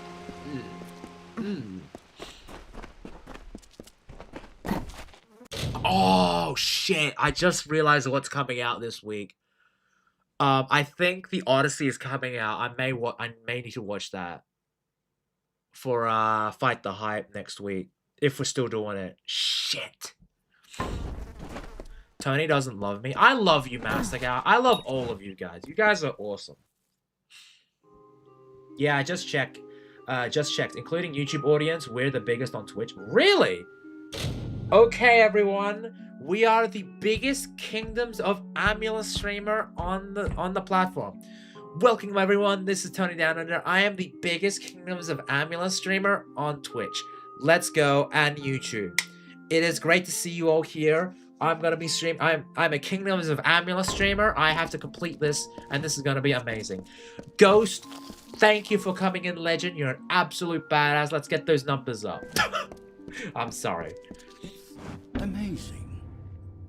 Oh shit! I just realized what's coming out this week. I think the Odyssey is coming out. I may need to watch that for Fight the Hype next week if we're still doing it. Shit. Tony doesn't love me. I love you, Master Guy. I love all of you guys. You guys are awesome. Yeah, I just checked. Including YouTube audience, we're the biggest on Twitch. Really? Okay, everyone. We are the biggest Kingdoms of Amalur streamer on the platform. Welcome everyone, this is Tony Down Under. I am the biggest Kingdoms of Amalur streamer on Twitch, Let's Go, and YouTube. It is great to see you all here. I'm gonna be streaming. I'm a Kingdoms of Amalur streamer. I have to complete this, and this is gonna be amazing. Ghost, thank you for coming in, Legend. You're an absolute badass. Let's get those numbers up. I'm sorry. Amazing.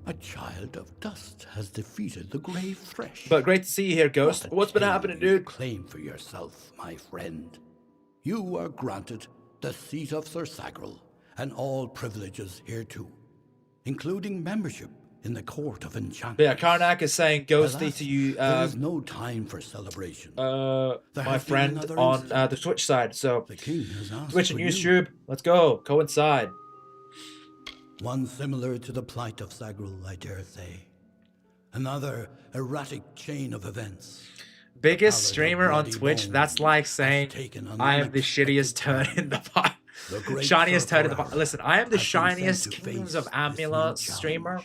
A child of dust has defeated the grave thresh. But great to see you here, Ghost. What's been happening, dude? Claim for yourself, my friend. You are granted the seat of Sir Sagril and all privileges hereto, including membership in the Court of Enchantment. Yeah, Karnak is saying Ghosty to you. There is no time for celebration. My friend on the Twitch side. So the king has asked Twitch and for you. YouTube, let's go. Coincide. One similar to the plight of Sagril, I dare say. Another erratic chain of events. Biggest streamer on Twitch, that's like saying I am the shittiest turd in the pot. Shiniest turd in the pot. Listen, I am the shiniest Kingdoms of Amalur streamer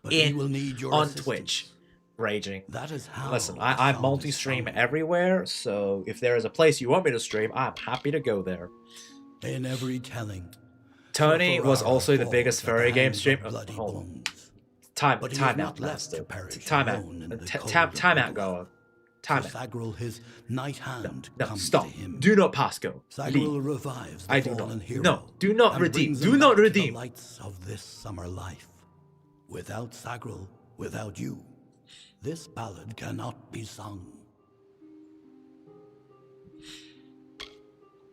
on Twitch. Raging. That is how Listen, I multi-stream everywhere, so if there is a place you want me to stream, I'm happy to go there. In every telling, Tony was also the biggest furry game streamer. Time out, master. Time out, Gowa. Time out. Sagril, his night hand No, stop. Do not pass go. Sagril revives the fallen hero. No, do not and redeem. brings Do him not back to redeem. the lights of this summer life. Without Sagril, without you, this ballad cannot be sung.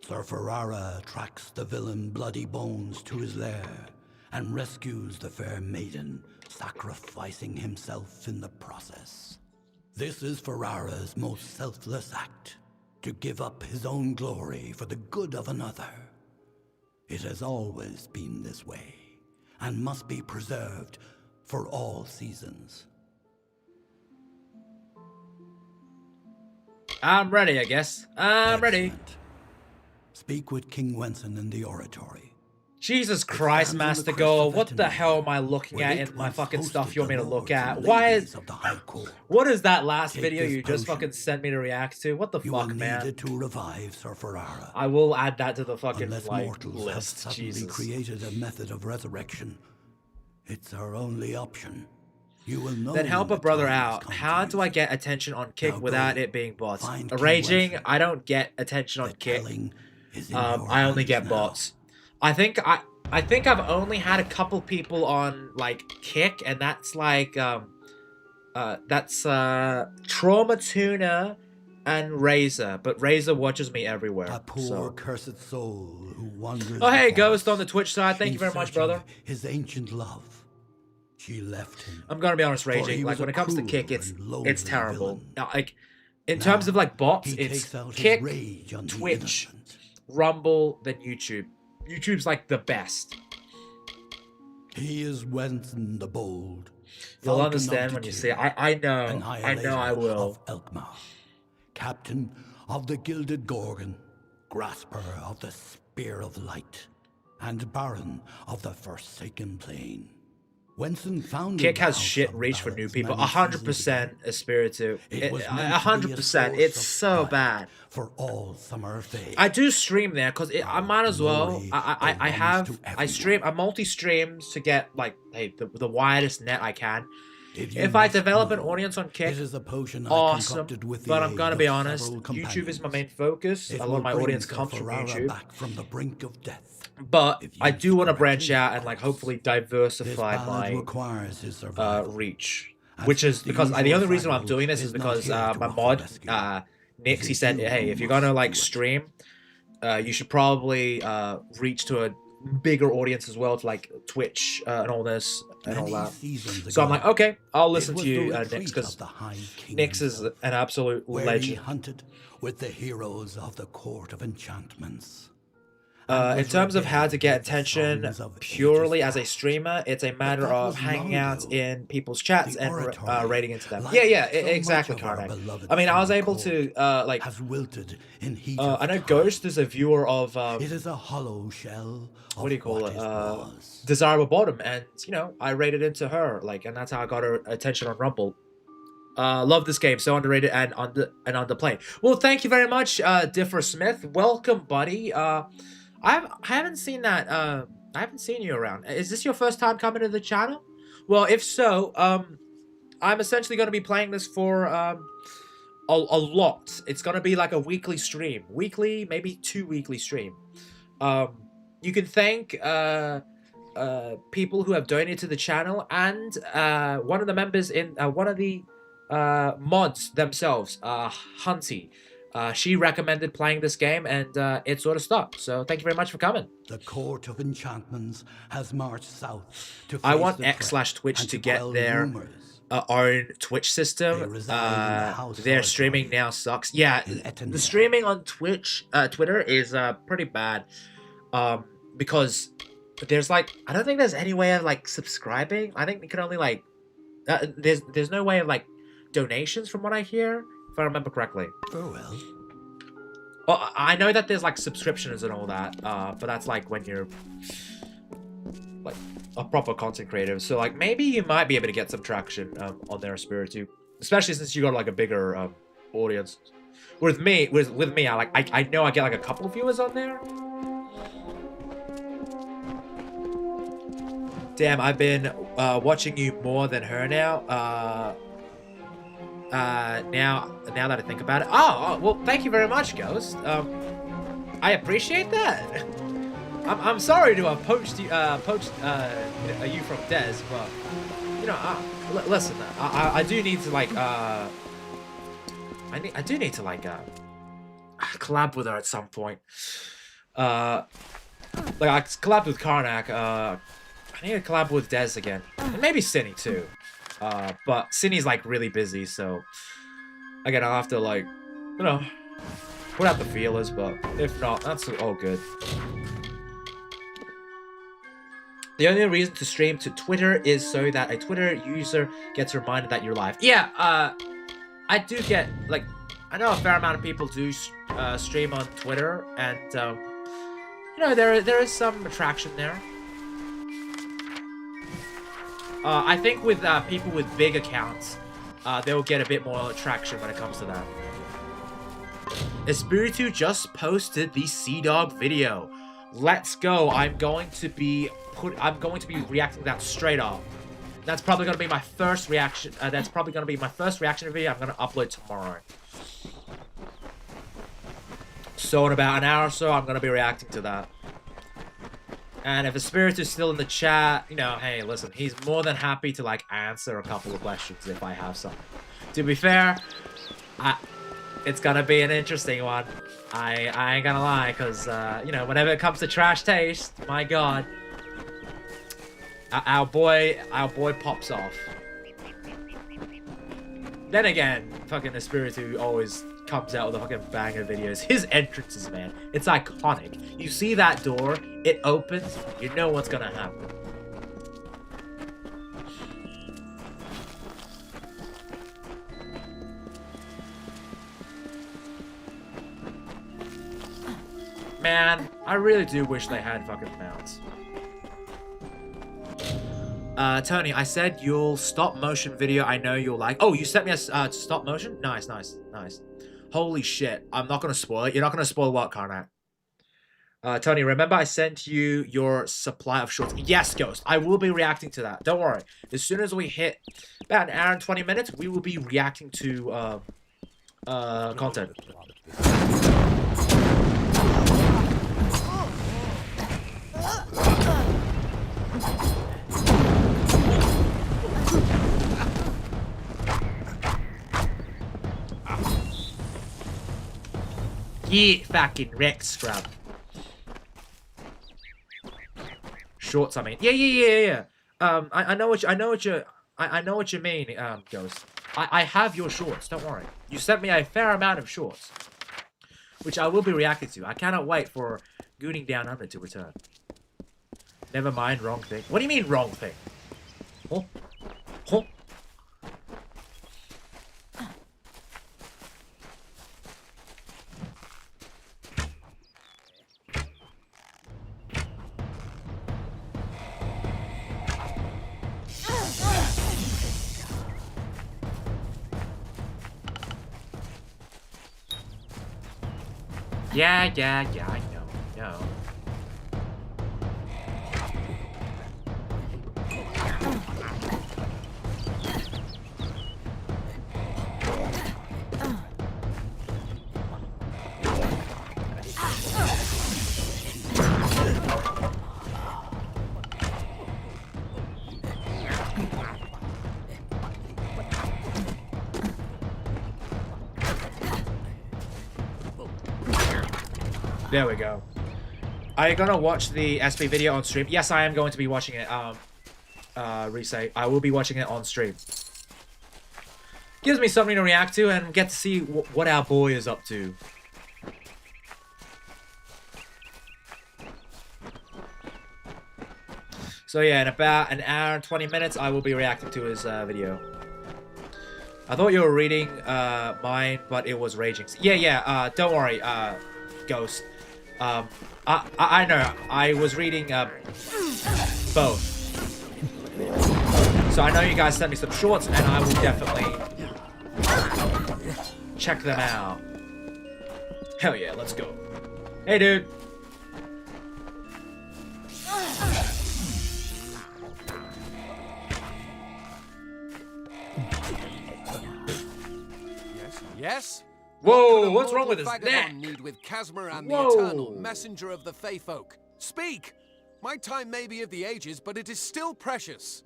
Sir Ferrara tracks the villain Bloody Bones to his lair and rescues the fair maiden, sacrificing himself in the process. This is Ferrara's most selfless act, to give up his own glory for the good of another. It has always been this way, and must be preserved for all seasons. I'm ready, I guess. I'm ready. Speak with King Wenson in the oratory. Jesus Christ, Master Goal, what the hell am I looking at in my fucking stuff you want me to look at? Why is... What is that last video you just fucking sent me to react to? What the fuck, man? To revive Sir Ferrara. I will add that to the fucking, Unless like, mortals have list. suddenly Jesus. created a method of resurrection. It's our only option. You will know. Then help a brother out. How do I get attention on Kick without it being bots? Raging, I don't get attention on Kick. I only get bots. I think I've only had a couple people on like Kick, and that's like that's Trauma Tuna and Raza, but Raza watches me everywhere. A poor cursed soul who wanders. Oh hey, the Ghost forest on the Twitch side. Thank you very much, in search brother. of his ancient love. She left him. I'm gonna be honest, For Raging. he Like was when a it comes to cruel Kick, and lonely it's terrible. villain. Like in terms of like bots, he it's takes out his Kick, rage on the Twitch, Rumble, then YouTube. YouTube's like the best. He is Wenson the Bold. You'll Falcon understand of when you Detir, see it. I know I Annihilator will. Of Elkmar, Captain of the Gilded Gorgon, Grasper of the Spear of Light, and Baron of the Forsaken Plain. Wenson founded Kick the has House shit of reach for new Ballads people. many 100% Espiritu. It was meant to be a 100%. source It's of so pride bad. for all summer fae. I do stream there because I might as well. Glory I stream. I multi-streams to get like the widest net I can. If I develop an audience on Kick, It is a potion I awesome. concocted with the But I'm aid gonna of be honest. several YouTube is my companions. main focus. It A lot will of my bring audience Sir comes from Ferrara YouTube. back from the brink of death. But I do want to branch out and like hopefully diversify This ballad my requires his survival. reach. As Which is the because the usual only reason why I'm Sagril doing this is is not because here to my offer mod rescue. Nix, he said, hey, if you're gonna like stream, you should probably reach to a bigger audience as well, to like Twitch and all this and all that. So I'm like, okay, I'll listen to you, Nix, because Nix is an absolute where he legend. hunted with the heroes of the Court of Enchantments. In terms of how to get attention purely as a streamer, it's a matter of hanging out in people's chats and raiding into them. Yeah, exactly, Karnak. I mean, I was able to, like, I know Ghost is a viewer of, It is a hollow shell. what do you call it? Desirable Bottom, and, you know, I raided into her, like, and that's how I got her attention on Rumble. Love this game, so underrated and underplayed. Well, thank you very much, Differ Smith. Welcome, buddy. I haven't seen that. I haven't seen you around. Is this your first time coming to the channel? Well, if so, I'm essentially going to be playing this for a lot. It's going to be like a weekly stream, maybe 2 weekly stream. You can thank people who have donated to the channel, and one of the members in one of the mods themselves, Hunty. She recommended playing this game, and it sort of stuck. So thank you very much for coming. The court of enchantments has marched south to face I want the x/Twitch to get quell their own Twitch system. Their streaming now sucks. Yeah, the streaming on Twitch, Twitter is pretty bad. Because there's like, I don't think there's any way of like subscribing. I think you can only like, there's no way of like donations from what I hear, if I remember correctly. Oh well. Well, I know that there's like subscriptions and all that, but that's like when you're like a proper content creator. So like maybe you might be able to get some traction on their Spiritu, especially since you got like a bigger audience. With me, I know I get like a couple of viewers on there. Damn, I've been watching you more than her now. Now that I think about it. Oh, well, thank you very much, Ghost. I appreciate that. I'm sorry to have poached you from Des, but you know, listen, I do need to like I do need to like collab with her at some point. Like I collabed with Karnak. I need to collab with Des again, and maybe Cinny too. But Cinny's like really busy, so again I'll have to like, you know, put out the feelers. But if not, that's all good. The only reason to stream to Twitter is so that a Twitter user gets reminded that you're live. Yeah, I do get like, I know a fair amount of people do stream on Twitter, and you know, there is some attraction there. I think with people with big accounts, they'll get a bit more traction when it comes to that. Espiritu just posted the Sea Dog video. Let's go. I'm going to be reacting to that straight up. That's probably going to be my first reaction. That's probably going to be my first reaction video I'm going to upload tomorrow. So in about an hour or so, I'm going to be reacting to that. And if Espiritu is still in the chat, you know, hey, listen, he's more than happy to, like, answer a couple of questions if I have some. To be fair, it's gonna be an interesting one. I ain't gonna lie, because, you know, whenever it comes to trash taste, my god, our boy pops off. Then again, fucking Espiritu always comes out with a fucking bang of videos. His entrances, man, it's iconic. You see that door, it opens, you know what's gonna happen. Man, I really do wish they had fucking mounts. Tony, I said you'll stop motion video. I know you'll like. Oh, you sent me a stop motion? Nice, nice, nice. Holy shit. I'm not going to spoil it. You're not going to spoil what, Karnak? Tony, remember I sent you your supply of shorts? Yes, Ghost. I will be reacting to that. Don't worry. As soon as we hit about an hour and 20 minutes, we will be reacting to content. Yeah, fucking wrecked, scrub. Shorts, I mean. Yeah. I know what you mean, Ghost. I have your shorts. Don't worry. You sent me a fair amount of shorts, which I will be reacting to. I cannot wait for Gooning Down Under to return. Never mind, wrong thing. What do you mean, wrong thing? Huh? Huh? Yeah, I know. There we go. Are you gonna watch the SB video on stream? Yes, I am going to be watching it. Resay. I will be watching it on stream. Gives me something to react to and get to see what our boy is up to. So yeah, in about an hour and 20 minutes, I will be reacting to his video. I thought you were reading mine, but it was Raging. Yeah, don't worry, Ghost. I know, I was reading both. So I know you guys sent me some shorts, and I will definitely check them out. Hell yeah, let's go. Hey, dude. Yes? Whoa, what's wrong with his neck? Need with Casmer and Whoa. the Eternal, messenger of the Fey folk. Speak! My time may be of the ages, but it is still precious.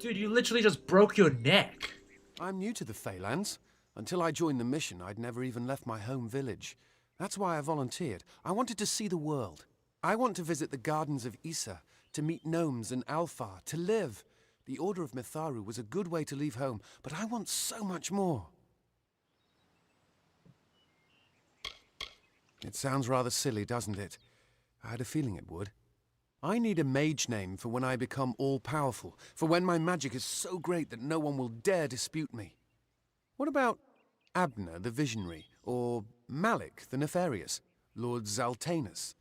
Dude, you literally just broke your neck. I'm new to the Feylands. Until I joined the mission, I'd never even left my home village. That's why I volunteered. I wanted to see the world. I want to visit the gardens of Issa, to meet gnomes and Alfar, to live. The Order of Mitharu was a good way to leave home, but I want so much more. It sounds rather silly, doesn't it? I had a feeling it would. I need a mage name for when I become all-powerful, for when my magic is so great that no one will dare dispute me. What about Abner the Visionary, or Malik the Nefarious, Lord Zaltanus?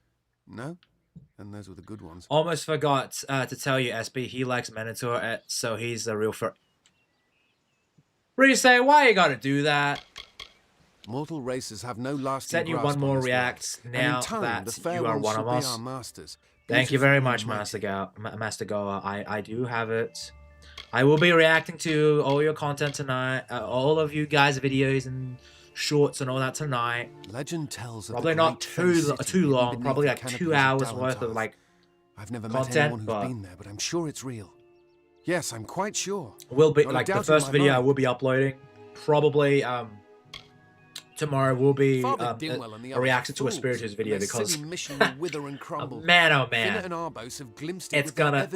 No? And those were the good ones. Almost forgot to tell you, SB, he likes Minotaur, so he's the real Resay, why you gotta do that? Mortal races have no lasting. Sent you one more react now that you are one of us. Thank you very much, Master Gowa. I do have it. I will be reacting to all your content tonight, all of you guys' videos and shorts and all that tonight. Legend tells probably not too long, probably like 2 hours worth of like I've never content, met anyone who's but been there, but I'm sure it's real. Yes, I'm quite sure. Will be like the first video I will be uploading. Probably tomorrow will be a reaction to a Spiritus video because man, oh man, it's gonna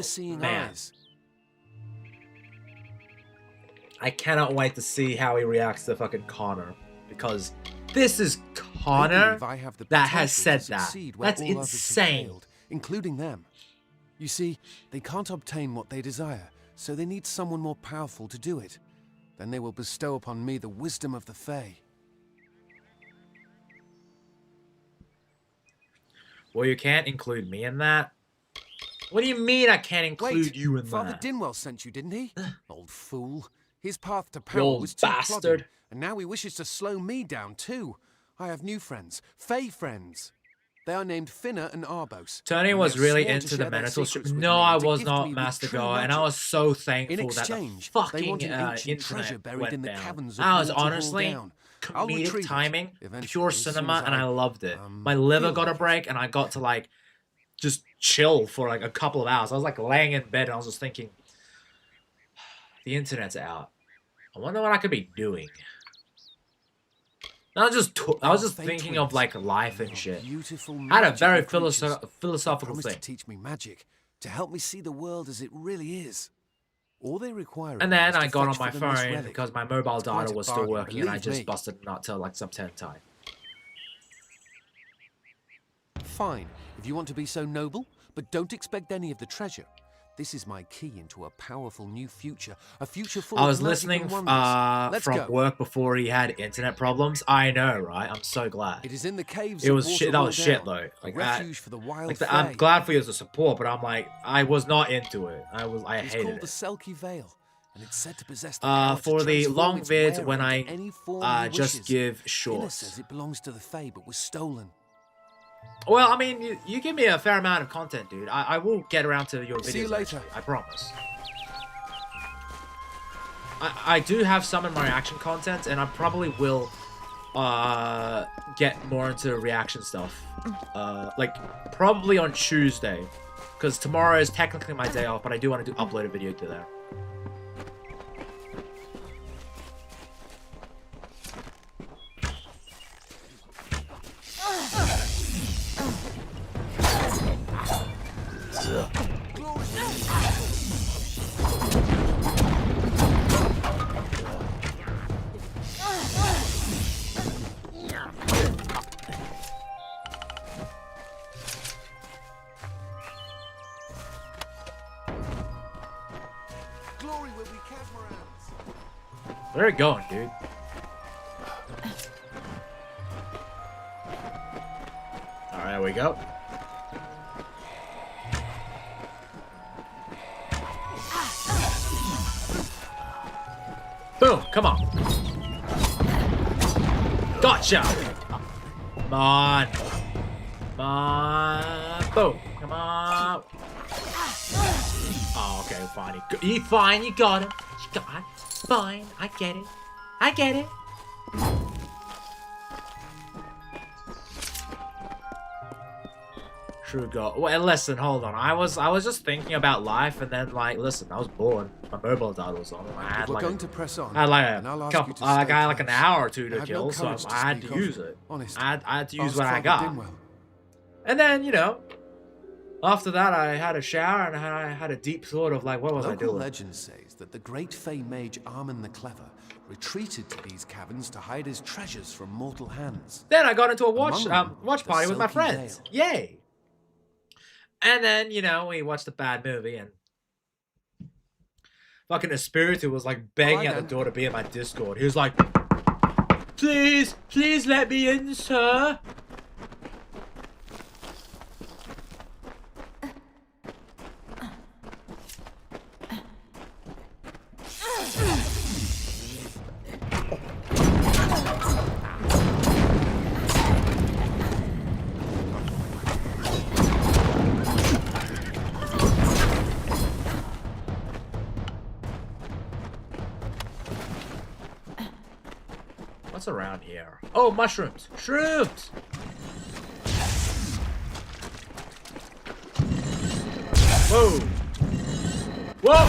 I cannot wait to see how he reacts to fucking Connor, because this is Connor that has said that. That's insane. Failed, including them. You see, they can't obtain what they desire, so they need someone more powerful to do it. Then they will bestow upon me the wisdom of the Fae. Well, you can't include me in that. What do you mean I can't include you in Father that? Dinwell sent you, didn't he? Old fool. His path to power was too plodding, and now he wishes to slow me down too. I have new friends, Fae friends. They are named Finna and Arbos. Tony was really into the Minotaur strip. No, I was not, Master Goa, and I was so thankful that the fucking internet went down. I was honestly comedic timing, pure cinema, and I loved it. My liver got a break, and I got to like just chill for like a couple of hours. I was like laying in bed, and I was just thinking, the internet's out. I wonder what I could be doing. I was just thinking of like life and shit. I had a very philosophical thing. To teach me magic, to help me see the world as it really is. All they require. And then I got on my phone because my mobile data was still working, and I just busted it out till like some 10 time. Fine, if you want to be so noble, but don't expect any of the treasure. This is my key into a powerful new future, a future full I was of listening from work before he had internet problems. I know, right? I'm so glad. It is in the caves. It was shit. That was shit though. Like refuge for the wild. I'm glad for you as a support, but I'm like, I was not into it. I hated it. It's called the Selkie Vale. and it's said to possess the power For to the transform long its vids wearer when into any form he just wishes. give Inna shorts. says it belongs to the Fae, but was stolen. Well, I mean, you give me a fair amount of content, dude. I will get around to your videos. See you later. Actually, I promise. I do have some in my reaction content, and I probably will get more into reaction stuff. Like, probably on Tuesday. Because tomorrow is technically my day off, but I do want to upload a video to there. Where are you going, dude? Alright, there we go. Boom, come on. Gotcha! Come on. Come on. Boom. Come on. Oh, okay, fine. You fine, you got it. You got it. Fine, I get it. I get it. True God. Well, listen, hold on. I was just thinking about life, and then like, listen, I was bored. My mobile dial was on. I had We're like going to press on. I had like and I'll a ask couple. you to I stay got like an close. hour or two I to have kill, no so courage to I had speak to of use it. Honest. I had to use Ask what I Father got. Dinwell. And then, you know, after that, I had a shower and I had a deep thought of like, what was I Local doing? legend says that the great Fey mage Armin the Clever retreated to these caverns to hide his treasures from mortal hands. Then I got into a watch Among them, watch the party with my Silky friends. Veil. Yay! And then, you know, we watched a bad movie and fucking Espiritu was like banging at the door to be in my Discord. He was like, please let me in, sir. What's around here? Oh, mushrooms! Shrooms! Whoa! Whoa!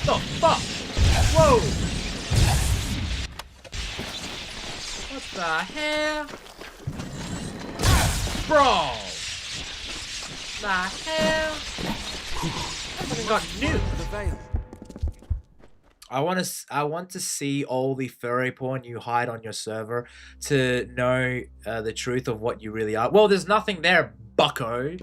The fuck? Whoa! What the hell? Bro! The hell? I got nuked. The veil. I want to see all the furry porn you hide on your server to know the truth of what you really are. Well, there's nothing there, bucko.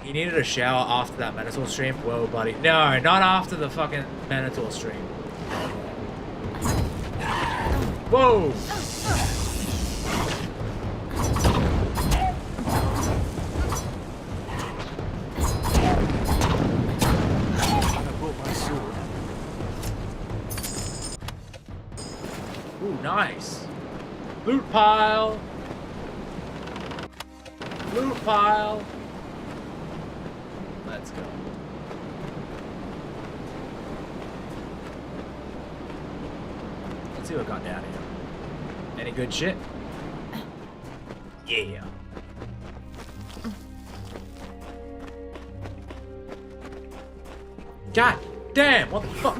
You needed a shower after that Minotaur stream? Whoa, buddy. No, not after the fucking Minotaur stream. Whoa! Ooh, nice. Loot pile. Loot pile. Let's go. Let's see what got down here. Any good shit? Yeah. God damn, what the fuck?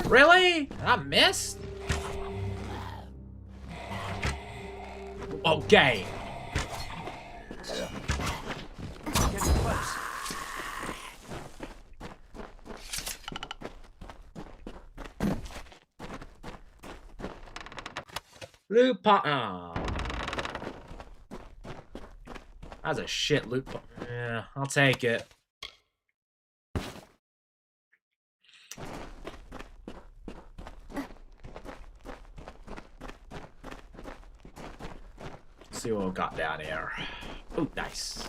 Really? I missed? Okay. Loot pot. Oh. That's a shit loot pot. Yeah, I'll take it. See what we got down here. Oh, nice.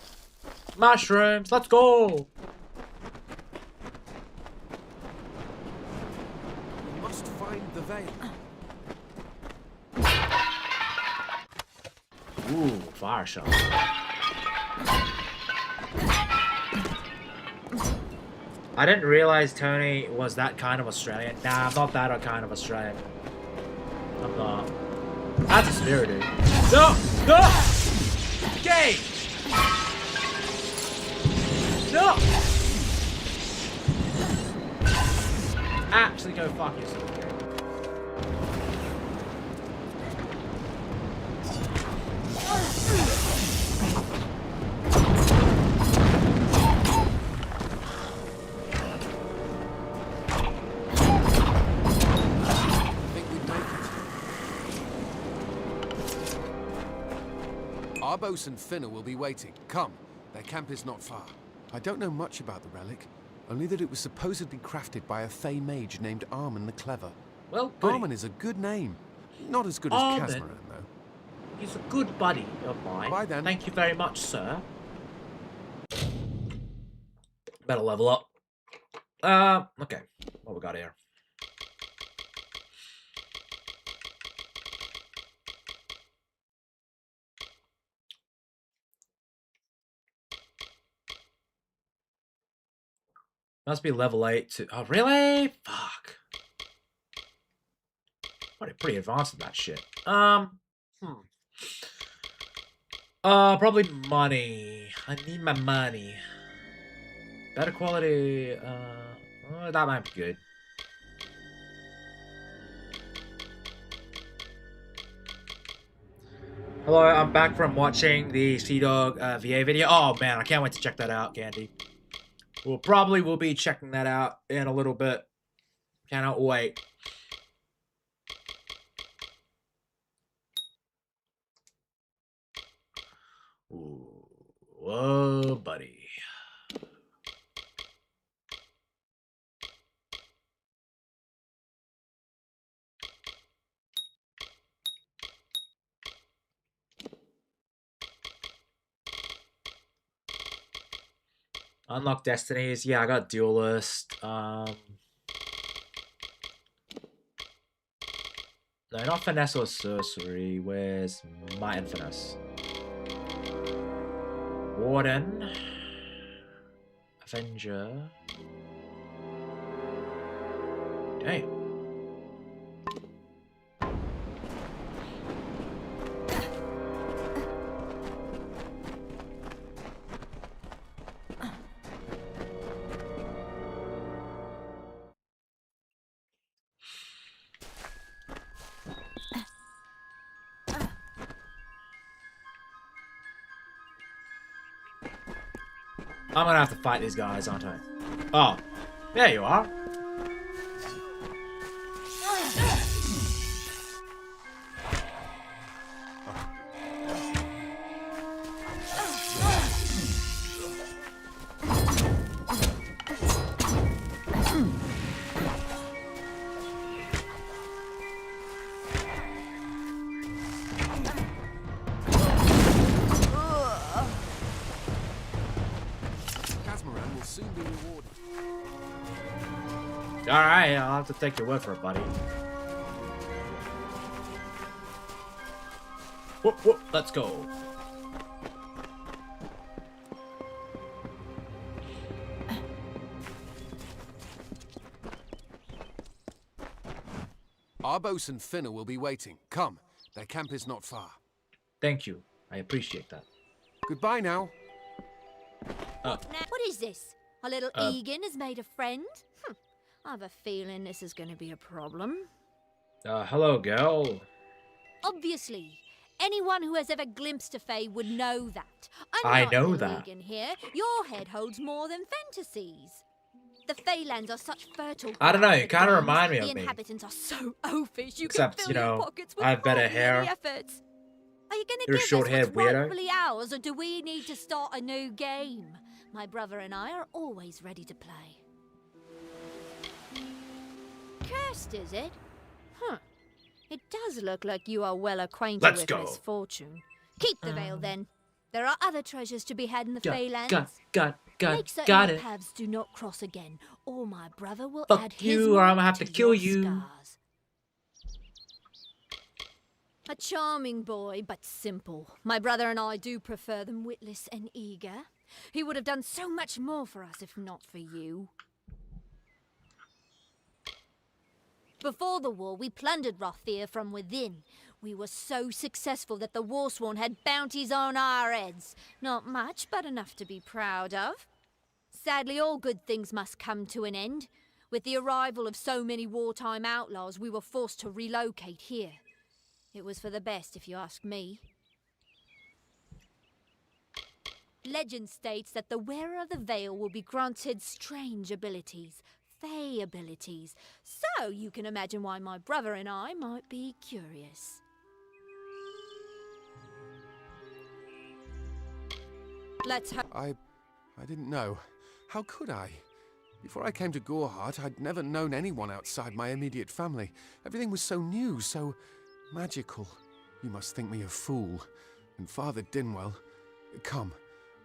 Mushrooms, let's go! We must find the veil. Ooh, fire shot. I didn't realize Tony was that kind of Australian. Nah, I'm not that kind of Australian. I'm not. That's a spirit, dude. No! No! Gay! No! Actually go fuck yourself, Gay. Arbos and Finner will be waiting. Come, their camp is not far. I don't know much about the relic, only that it was supposedly crafted by a Fey mage named Armen the Clever. Well, goody. Armen is a good name. Not as good as Armen? Casmaran, though. He's a good buddy of mine. Bye then. Thank you very much, sir. Better level up. Okay. What we got here? Must be level 8 to... Oh, really? Fuck. Pretty advanced in that shit. Probably money. I need my money. Better quality, that might be good. Hello, I'm back from watching the Sea Dog VA video. Oh man, I can't wait to check that out, Candy. We'll be checking that out in a little bit. Cannot wait. Ooh, whoa, buddy. Unlock destinies. Yeah, I got duelist. No, not finesse or sorcery. Where's might and finesse? Warden. Avenger. Damn. I'm gonna have to fight these guys, aren't I? Oh, there you are. Alright, I'll have to take your word for it, buddy. Whoop, whoop, let's go. Arbos and Finner will be waiting. Come, their camp is not far. Thank you. I appreciate that. Goodbye now. What is this? A little Egan has made a friend? I have a feeling this is going to be a problem. Hello, girl. Obviously. Anyone who has ever glimpsed a Fae would know that. I know Unlike that. Egan here, your head holds more than fantasies. The Feylands are such fertile. I don't know, you ground kind of for remind me dreams. of me. The inhabitants are so oafish, you Except, can fill you know, your pockets with I have better hardly hair. any efforts. Are you going to You're a give us short-haired what's weirdo. rightfully ours, or do we need to start a new game? My brother and I are always ready to play. Cursed, is it? Huh. It does look like you are well acquainted Let's with go. misfortune. Keep the veil, then. There are other treasures to be had in the Feylands. Make certain got your it. paths do not cross again, or my brother will Fuck add his you, or I'm gonna mark have to kill your you. scars. A charming boy, but simple. My brother and I do prefer them witless and eager. He would have done so much more for us if not for you. Before the war, we plundered Rothir from within. We were so successful that the Warsworn had bounties on our heads. Not much, but enough to be proud of. Sadly, all good things must come to an end. With the arrival of so many wartime outlaws, we were forced to relocate here. It was for the best, if you ask me. Legend states that the wearer of the veil will be granted strange abilities, fey abilities. So you can imagine why my brother and I might be curious. Let's hope. I didn't know. How could I? Before I came to Gorhart, I'd never known anyone outside my immediate family. Everything was so new, so magical. You must think me a fool. And Father Dinwell, come,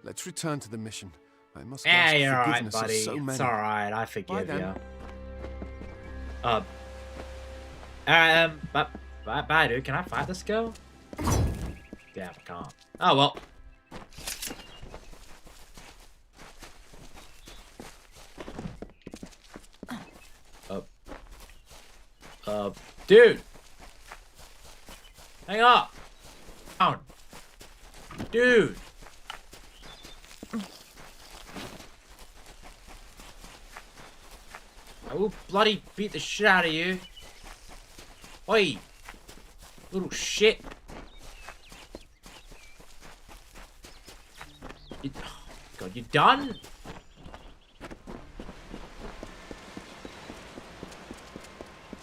let's return to the mission. I must ask you're alright, forgiveness buddy. of so many. It's alright, I forgive Bye, you. then. Bye, dude. Can I fight this girl? Damn, I can't. Oh, well. Dude! Hang up! Down! Dude! I will bloody beat the shit out of you. Oi! Little shit. God, you done?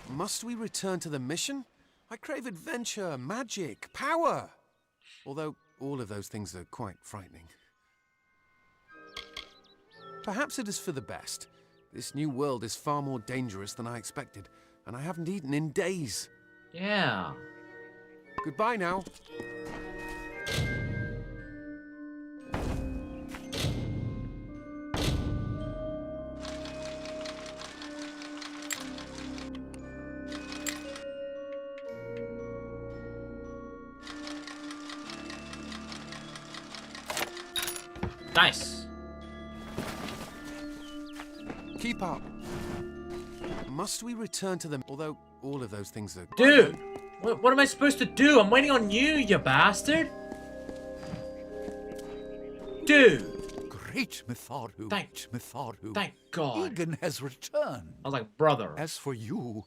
Must we return to the mission? I crave adventure, magic, power. Although all of those things are quite frightening. Perhaps it is for the best. This new world is far more dangerous than I expected, and I haven't eaten in days. Yeah. Goodbye now. Nice. Keep up. Must we return to them? Although all of those things are... Dude! What am I supposed to do? I'm waiting on you, you bastard! Dude! Great Mitharu. Mitharu. Thank God. Egan has returned. I was like, brother. As for you,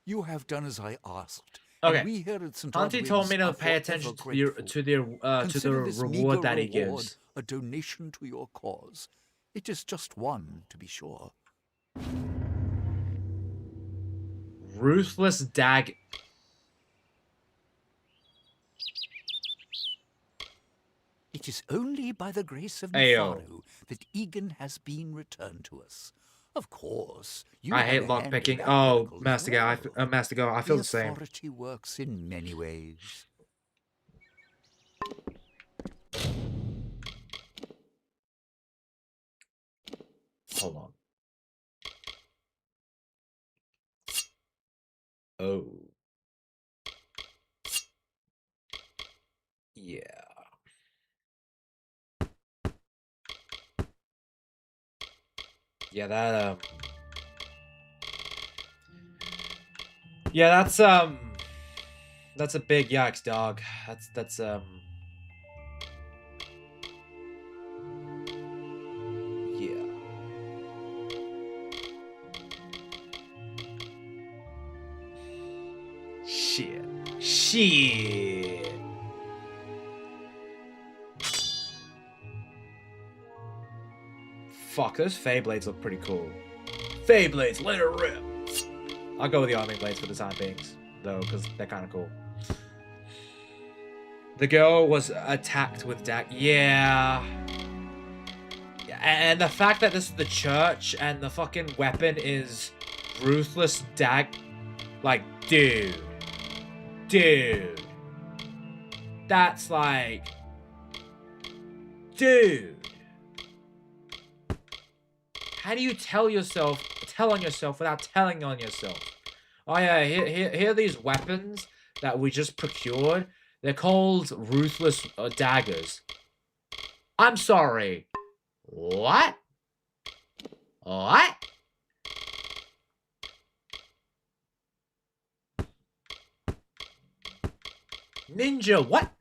you have done as I asked. Okay. And we here at St. Auntie told me to pay attention to the reward that he gives. A donation to your cause. It is just one, to be sure. Ruthless dag. It is only by the grace of Ayo. Mitharu that Egan has been returned to us. Of course, you I have hate a hand in lockpicking. that Oh, miracle as Master Go, well. Master Go, I feel the same. Authority works in many ways. Hold on. Oh. Yeah. Yeah, that, yeah, that's a big yikes, dog. That's, yeah. Shit. Fuck, those Fey Blades look pretty cool. Fey Blades, let it rip. I'll go with the Army Blades for the time being, though, because they're kind of cool. The girl was attacked with yeah. And the fact that this is the church and the fucking weapon is ruthless like, dude. That's like... Dude. How do you tell on yourself without telling on yourself? Oh yeah, here are these weapons that we just procured. They're called Ruthless Daggers. I'm sorry. What? What? Ninja, what?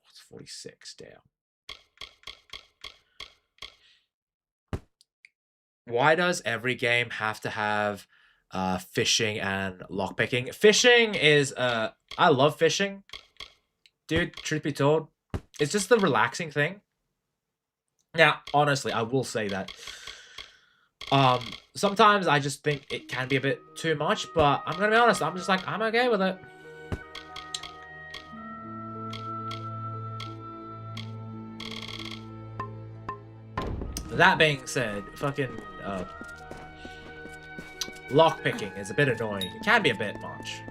It's 46, damn. Why does every game have to have fishing and lockpicking? Fishing is, I love fishing. Dude, truth be told, it's just the relaxing thing. Now, honestly, I will say that sometimes I just think it can be a bit too much, but I'm gonna be honest, I'm just like, I'm okay with it. That being said, fucking lockpicking is a bit annoying. It can be a bit much.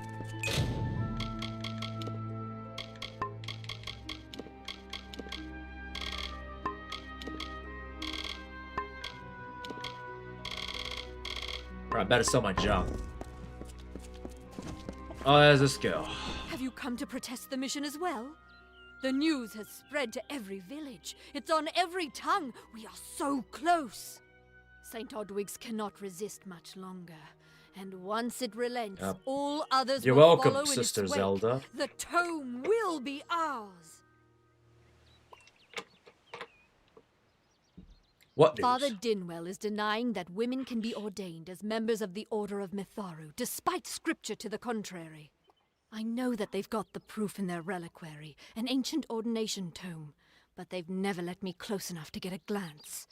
I better sell my junk. Oh, there's this girl. Have you come to protest the mission as well? The news has spread to every village. It's on every tongue. We are so close. St. Odwig's cannot resist much longer. And once it relents, all others You're will welcome, follow in Sister its wake. Zelda. The tome will be ours. What news? Father Dinwell is denying that women can be ordained as members of the Order of Mitharu, despite scripture to the contrary. I know that they've got the proof in their reliquary, an ancient ordination tome, but they've never let me close enough to get a glance.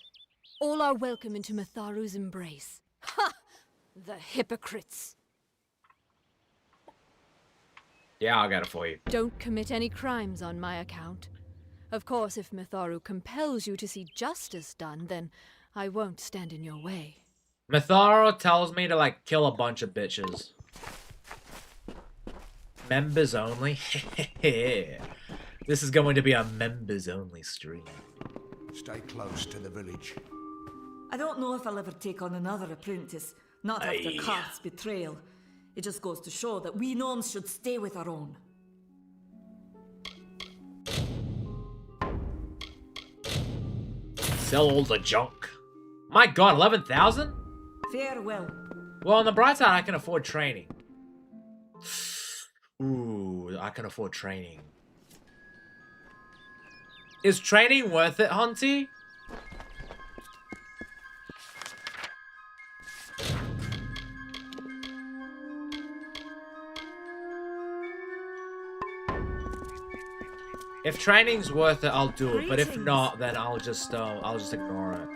All are welcome into Mitharu's embrace. Ha! The hypocrites! Yeah, I'll get it for you. Don't commit any crimes on my account. Of course, if Mitharu compels you to see justice done, then I won't stand in your way. Mitharu tells me to, like, kill a bunch of bitches. Members only? This is going to be a members only stream. Stay close to the village. I don't know if I'll ever take on another apprentice, not after Karth's betrayal. It just goes to show that we gnomes should stay with our own. Sell all the junk. My god, 11,000? Farewell. Well, on the bright side, I can afford training. Ooh, I can afford training. Is training worth it, Hunty? If training's worth it, I'll do it. But if not, then I'll just ignore it.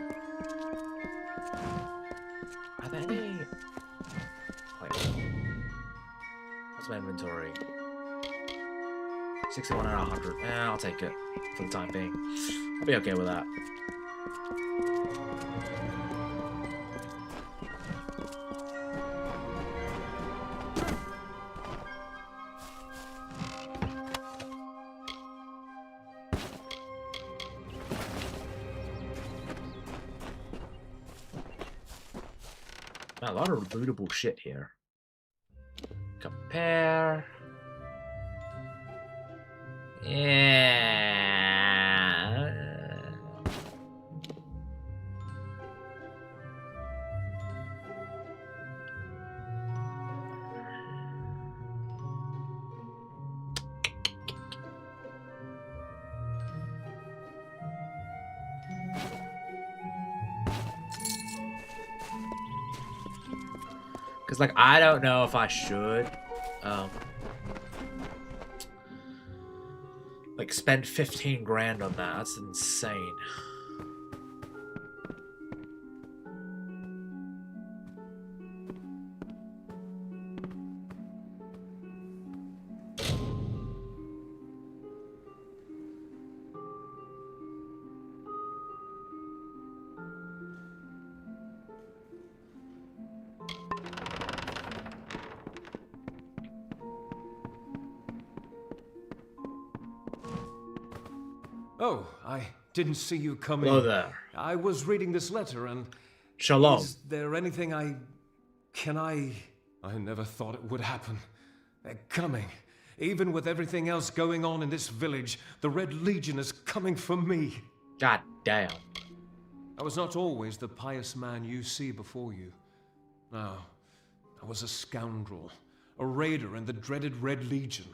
Are there any? Wait. What's my inventory? 61 out of 100. I'll take it for the time being. I'll be okay with that. A lot of lootable shit here. Compare. Yeah. Because, like, I don't know if I should, like, spend 15 grand on that. That's insane. Oh, I didn't see you come in. Hello there. I was reading this letter and... Shalom. Is there anything I never thought it would happen. They're coming. Even with everything else going on in this village, the Red Legion is coming for me. God damn. I was not always the pious man you see before you. No, I was a scoundrel, a raider in the dreaded Red Legion,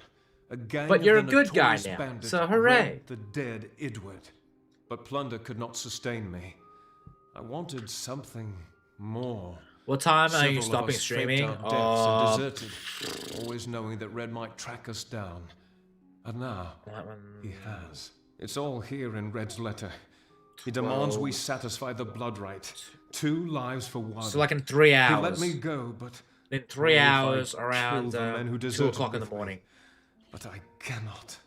a gang But you're a of the good guy notorious now, bandit so hooray. Red the dead Idward. But plunder could not sustain me. I wanted something more. What time are you Several of stopping us faked streaming? our deaths and deserted, always knowing that Red might track us down. And now, he has. It's all here in Red's letter. He demands we satisfy the blood right. 2 lives for one. So like in 3 hours. He let me go, but... In 3 hours, around the men who 2 deserted o'clock in the with me. morning. But I cannot.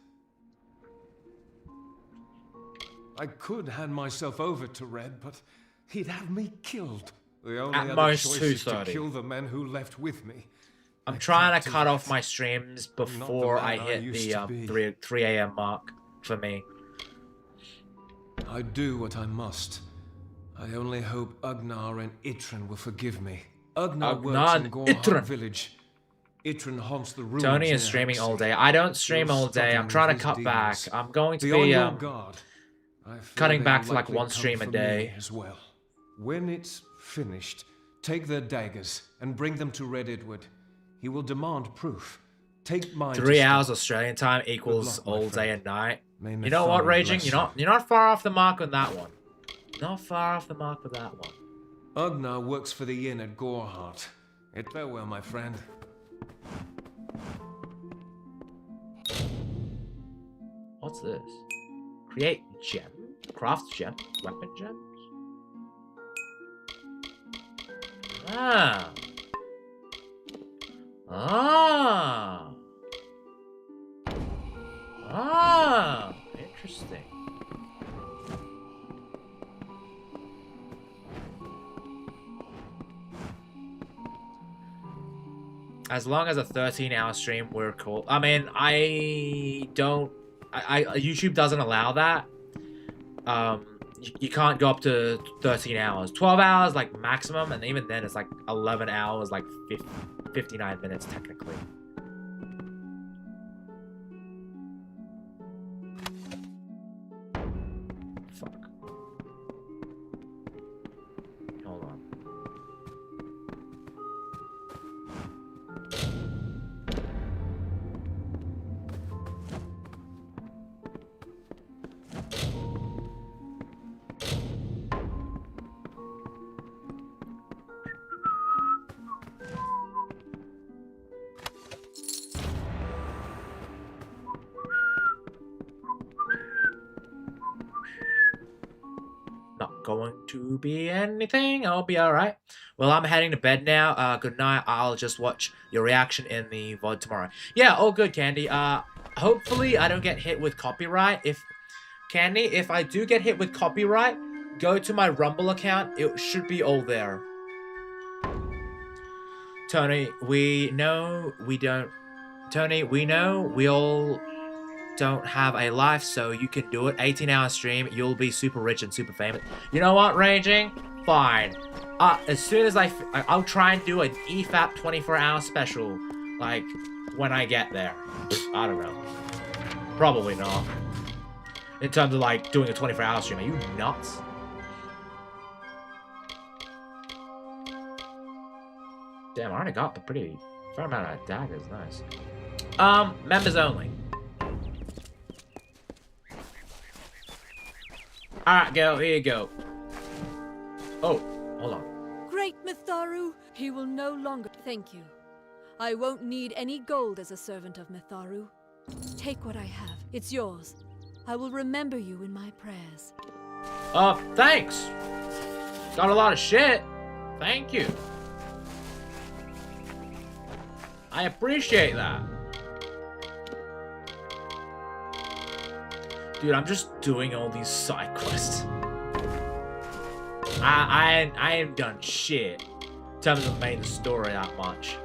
I could hand myself over to Red, but he'd have me killed. The only At other most choice is to 2:30. kill the men who left with me. I'm trying to cut off my streams before man I I hit used the to be. 3 a.m. mark for me. I do what I must. I only hope Ugnar and Itrin will forgive me. Ugnar works Ugnar in and Gorham Itrin. village. Itrin haunts the ruins. Tony near is streaming all Hexy. day. I don't stream You're all day. I'm struggling trying to with cut his back. demons. I'm going to Be on be your guard. I fear cutting they back will to like likely 1 come stream a for day. me as well. When it's finished, take their daggers and bring them to Red Edward. He will demand proof. Take mine. 3 hours Australian time equals luck, my all day friend. and night. May You know what, Mythari Raging? bless You're not far off the mark on that one. Not far off the mark with that one. Ugnar works for the inn at Gorhart. It farewell, my friend. What's this? Create gem. Craft gem. Weapon gems. Ah. Ah. Ah. Interesting. As long as a 13-hour stream, we're cool. I mean, YouTube doesn't allow that. You can't go up to 13 hours. 12 hours, like, maximum, and even then, it's like 11 hours, like 59 minutes, technically. Fuck. Hold on. Not going to be anything. I'll be alright. Well, I'm heading to bed now. Good night. I'll just watch your reaction in the VOD tomorrow. Yeah, all good, Candy. Hopefully I don't get hit with copyright. If I do get hit with copyright, go to my Rumble account. It should be all there. Tony, we know we all don't have a life, so you can do it. 18-hour stream, you'll be super rich and super famous. You know what, Raging? Fine. As soon as I'll try and do an EFAP 24-hour special, like, when I get there. I don't know. Probably not. In terms of, like, doing a 24-hour stream. Are you nuts? Damn, I already got the pretty fair amount of daggers. Nice. Members only. Alright, girl, here you go. Oh, hold on. Great Mitharu, he will no longer thank you. I won't need any gold as a servant of Mitharu. Take what I have. It's yours. I will remember you in my prayers. Thanks. Got a lot of shit. Thank you. I appreciate that. Dude, I'm just doing all these side quests. I ain't done shit in terms of the main story that much.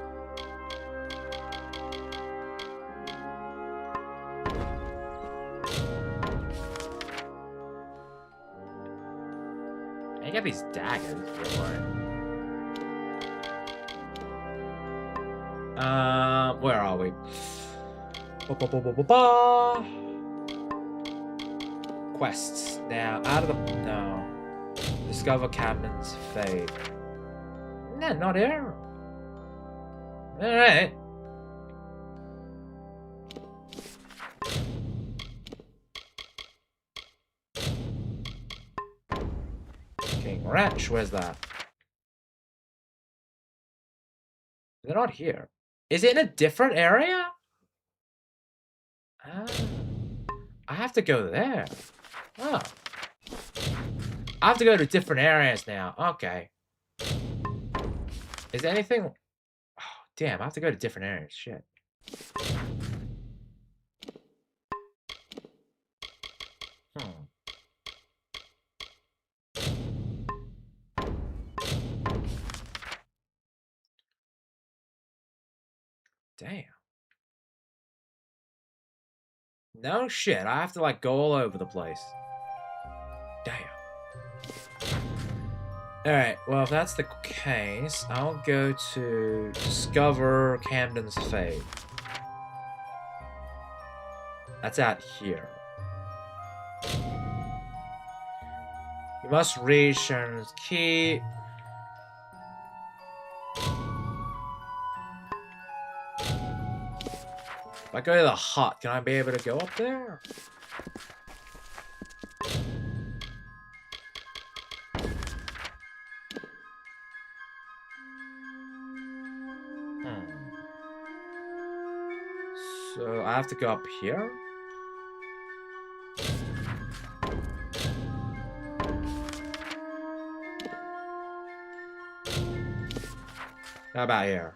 I get these daggers? Where are we? Quests. Now, out of the... No. Discover Captain's fate. No, not here. Alright. King Wretch, where's that? They're not here. Is it in a different area? I have to go there. Oh. I have to go to different areas now. Okay. Is there anything... Oh, damn, I have to go to different areas. Shit. Damn. No shit, I have to like go all over the place. Damn. Alright, well if that's the case, I'll go to discover Camden's fate. That's out here. You must reach Sharon's key. If I go to the hut, can I be able to go up there? So I have to go up here? How about here?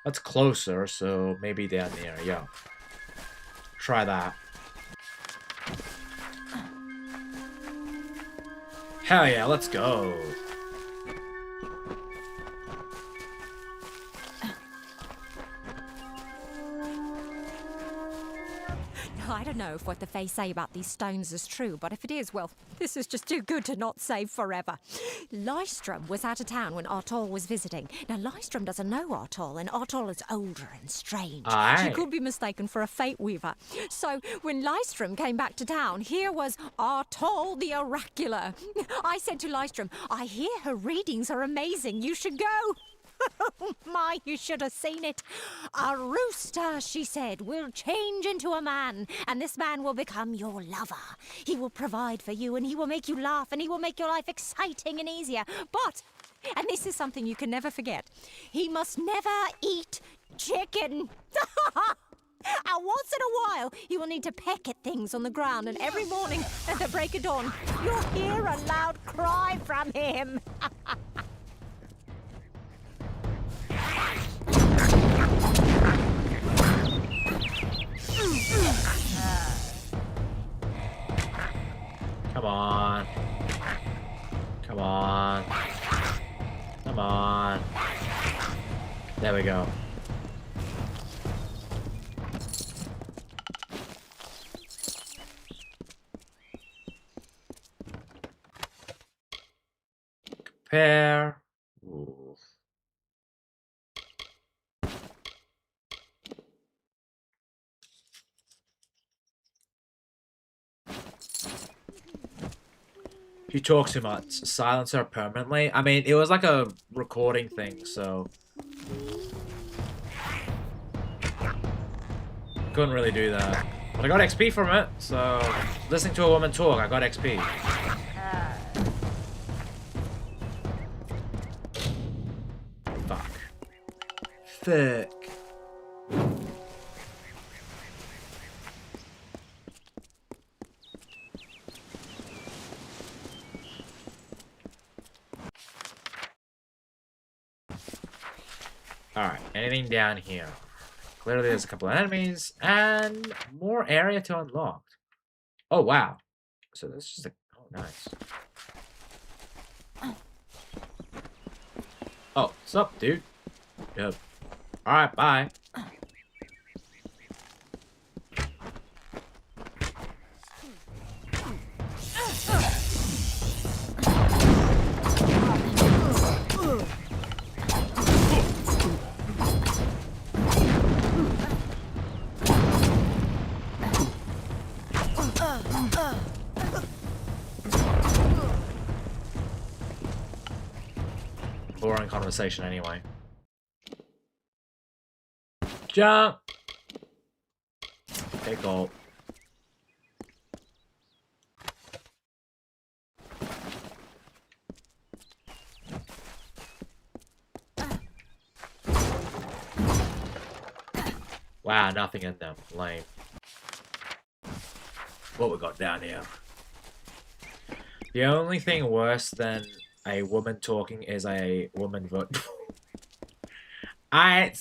That's closer, so maybe down there. Yeah. Try that. Hell yeah, let's go. I don't know if what the Fae say about these stones is true, but if it is, well, this is just too good to not save forever. Lystrom was out of town when Artol was visiting. Now, Lystrom doesn't know Artol, and Artol is older and strange. Aye. She could be mistaken for a Fate Weaver. So, when Lystrom came back to town, here was Artol the Oracular. I said to Lystrom, I hear her readings are amazing. You should go. Oh my, you should have seen it. A rooster, she said, will change into a man, and this man will become your lover. He will provide for you, and he will make you laugh, and he will make your life exciting and easier. But, and this is something you can never forget, he must never eat chicken. And once in a while, he will need to peck at things on the ground, and every morning at the break of dawn, you'll hear a loud cry from him. Come on. Come on. Come on. There we go. Compare. Ooh. You talk too much. Silence her permanently. I mean, it was like a recording thing, so couldn't really do that. But I got XP from it, so listening to a woman talk, I got XP. Fuck. Fuck. Alright, anything down here? Clearly there's a couple of enemies and more area to unlock. Oh, wow. So this is just a... Oh, nice. Oh, what's up, dude? Yep. Alright, bye. boring conversation anyway. Jump! Okay, go. Wow, nothing in them. Lame. What we got down here? The only thing worse than a woman talking is a woman vote. I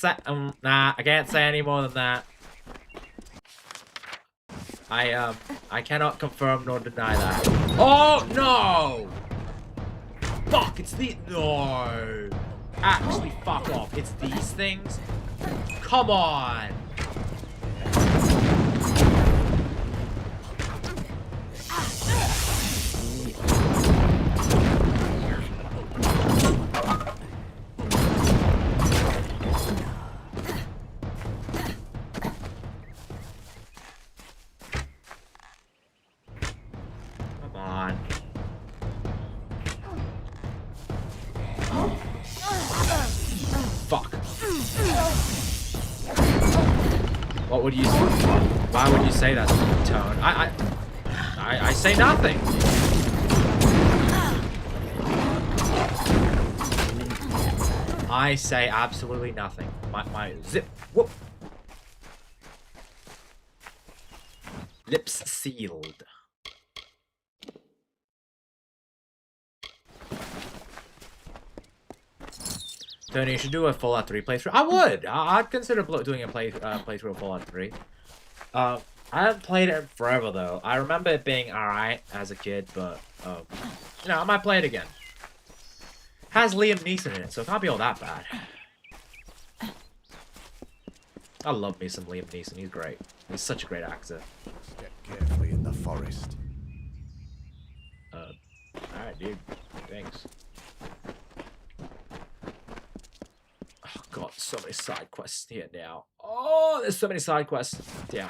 can't say any more than that. I cannot confirm nor deny that. Oh no! Fuck! It's the no. Actually, fuck off. It's these things. Come on. What would you? Why would you say that tone? I say nothing. I say absolutely nothing. My zip. Whoop. Lips sealed. Tony, you should do a Fallout 3 playthrough. I would. I'd consider doing a playthrough of Fallout 3. I haven't played it forever though. I remember it being alright as a kid, but you know, I might play it again. Has Liam Neeson in it, so it can't be all that bad. I love me some Liam Neeson. He's great. He's such a great actor. Step carefully in the forest. Alright, dude. Thanks. Oh god, so many side quests here now. Oh, there's so many side quests. Yeah.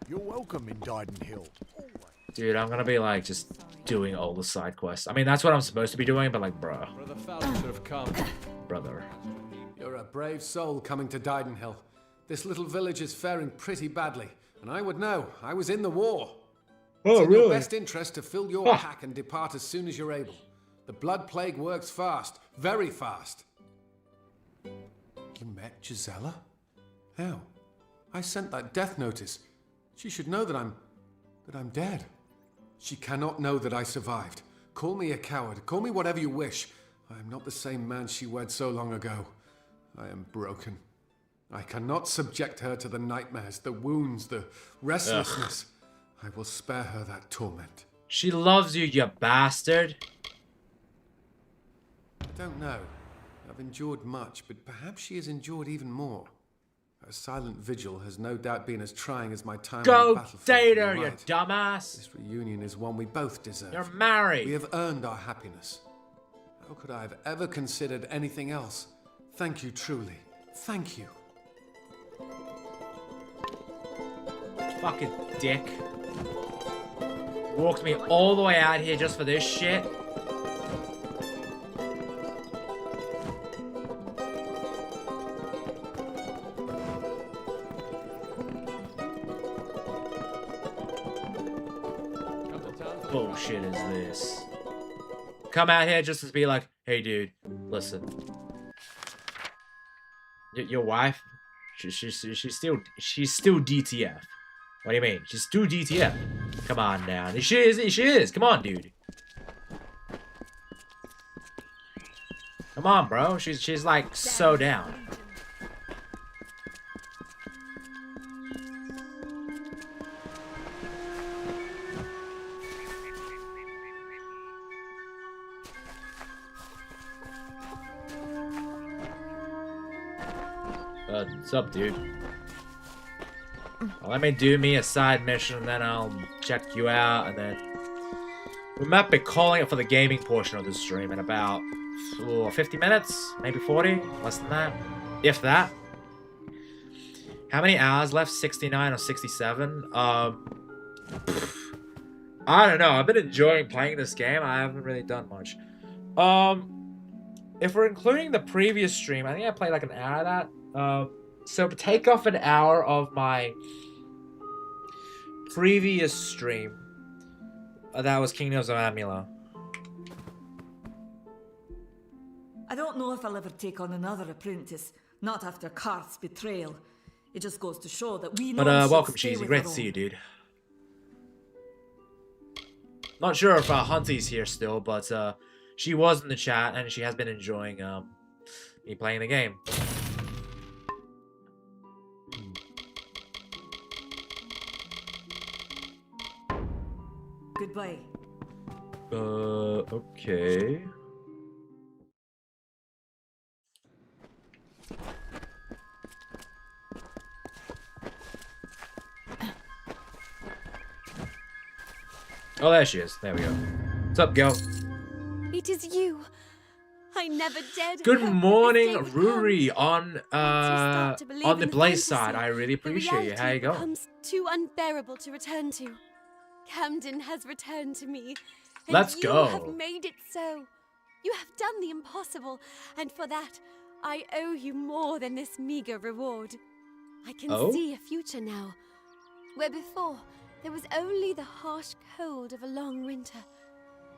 You're welcome in Dyden Hill. Dude, I'm gonna be like just doing all the side quests. I mean, that's what I'm supposed to be doing, but like, bruh. Brother Fowler should have come. Brother. You're a brave soul coming to Dydenhill. This little village is faring pretty badly, and I would know. I was in the war. It's in your best interest to fill your pack and depart as soon as you're able. The blood plague works fast, very fast. You met Gisela? How? I sent that death notice. She should know that I'm dead. She cannot know that I survived. Call me a coward. Call me whatever you wish. I am not the same man she wed so long ago. I am broken. I cannot subject her to the nightmares, the wounds, the restlessness. I will spare her that torment. She loves you, you bastard. I don't know. I've endured much, but perhaps she has endured even more. Her silent vigil has no doubt been as trying as my time on the Go battlefield. date her, you dumbass. This reunion is one we both deserve. You're married. We have earned our happiness. How could I have ever considered anything else? Thank you, truly. Thank you. Fucking dick. Walked me all the way out here just for this shit. Bullshit is this? Come out here just to be like, hey dude, listen. Your wife, she's still DTF. What do you mean? She's still DTF. Come on now. She is. Come on, dude. Come on, bro. She's like so down. What's up, dude? Well, let me do me a side mission, and then I'll check you out, and then we might be calling it for the gaming portion of this stream in about 50 minutes, maybe 40, less than that, if that. How many hours left? 69 or 67? I don't know. I've been enjoying playing this game. I haven't really done much. If we're including the previous stream, I think I played like an hour of that. So take off an hour of my previous stream. That was Kingdoms of Amalur. I don't know if I'll ever take on another apprentice, not after Karth's betrayal. It just goes to show that we know. But welcome, Cheesy. Great to see you, dude. Not sure if Hunty's here still, but she was in the chat and she has been enjoying me playing the game. Goodbye. Okay. Oh, there she is. There we go. What's up, girl? It is you. I never dared. Good morning, Ruri, on the Blaze side. I really appreciate you. How you going? Becomes too unbearable to return to. Camden has returned to me. And Let's go. You have made it so. You have done the impossible, and for that, I owe you more than this meager reward. I can see a future now, where before there was only the harsh cold of a long winter.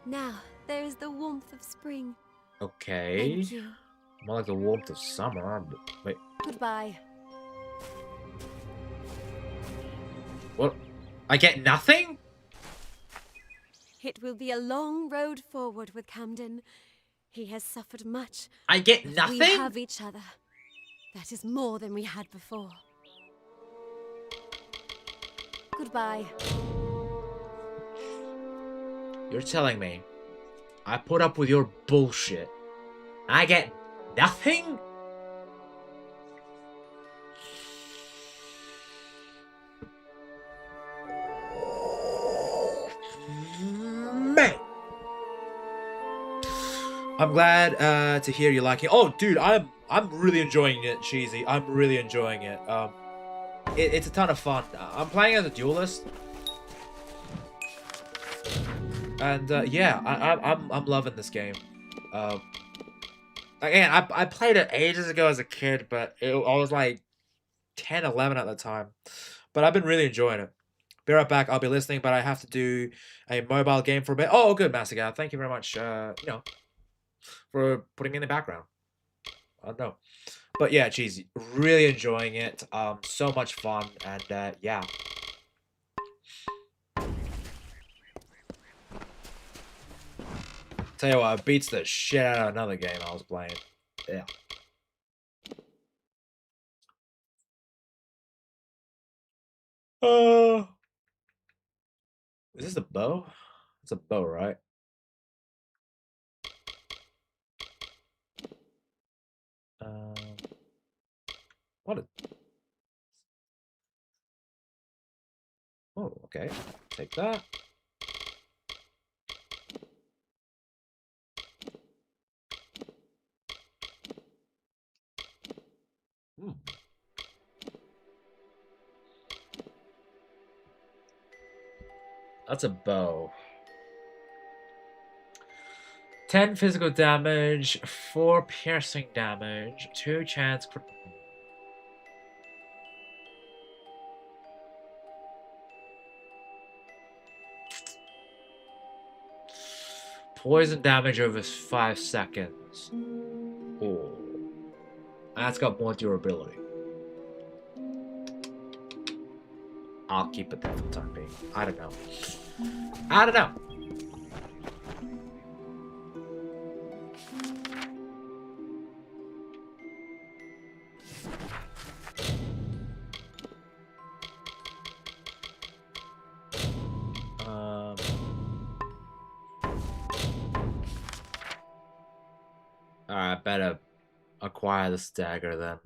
Now there is the warmth of spring. Okay. Thank you. More like the warmth of summer. Wait. Goodbye. What? I get nothing? It will be a long road forward with Camden. He has suffered much. I get nothing? We have each other. That is more than we had before. Goodbye. You're telling me I put up with your bullshit. I get nothing? Man. I'm glad to hear you like it. Oh, dude, I'm really enjoying it, Cheesy. I'm really enjoying it. It's a ton of fun. I'm playing as a duelist. And yeah, I'm loving this game. Again, I played it ages ago as a kid, but I was like 10, 11 at the time. But I've been really enjoying it. Be right back. I'll be listening, but I have to do a mobile game for a bit. Oh, good, Master Gal. Thank you very much. For putting me in the background. No. But yeah, Cheesy, really enjoying it. So much fun, and yeah. Tell you what, it beats the shit out of another game I was playing. Yeah. Is this a bow? It's a bow, right? What a... Oh, okay. Take that. That's a bow. 10 physical damage, 4 piercing damage, 2 chance... Poison damage over 5 seconds. Oh. That's got more durability. I'll keep it there for the time being. I don't know. I don't know. Alright, better acquire the stagger then.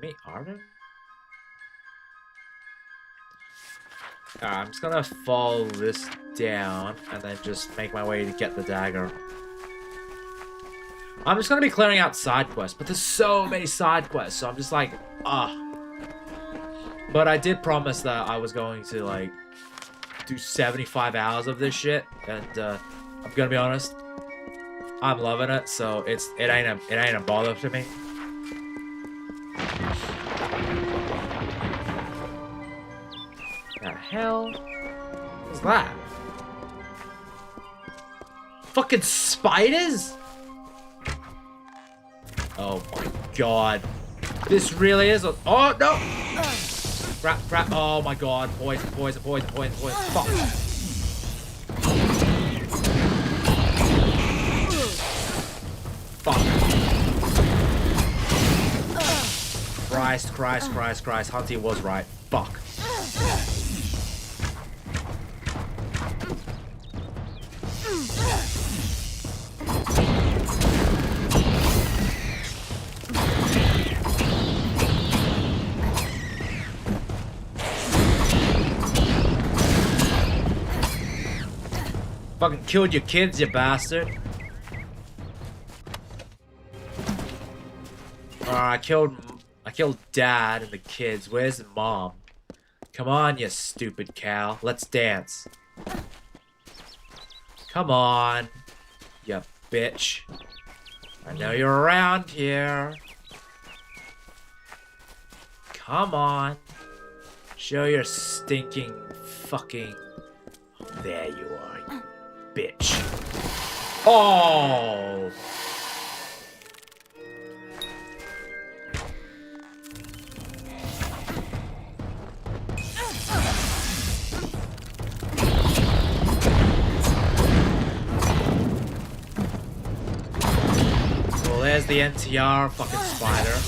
Me, Arden? Alright, I'm just gonna follow this down and then just make my way to get the dagger. I'm just gonna be clearing out side quests, but there's so many side quests, so I'm just like, But I did promise that I was going to, like, do 75 hours of this shit, and I'm gonna be honest, I'm loving it, so it ain't a bother to me. The hell? What's that? Fucking spiders? Oh my god. This really is a— oh no! Crap, oh my god. Poison. Fuck. Fuck. Christ. Hunty was right. Fuck. Fucking killed your kids, you bastard. I killed Dad and the kids. Where's Mom? Come on, you stupid cow. Let's dance. Come on, you bitch. I know you're around here. Come on. Show your stinking fucking— there you are, you bitch. Oh! Well, there's the NTR fucking spider.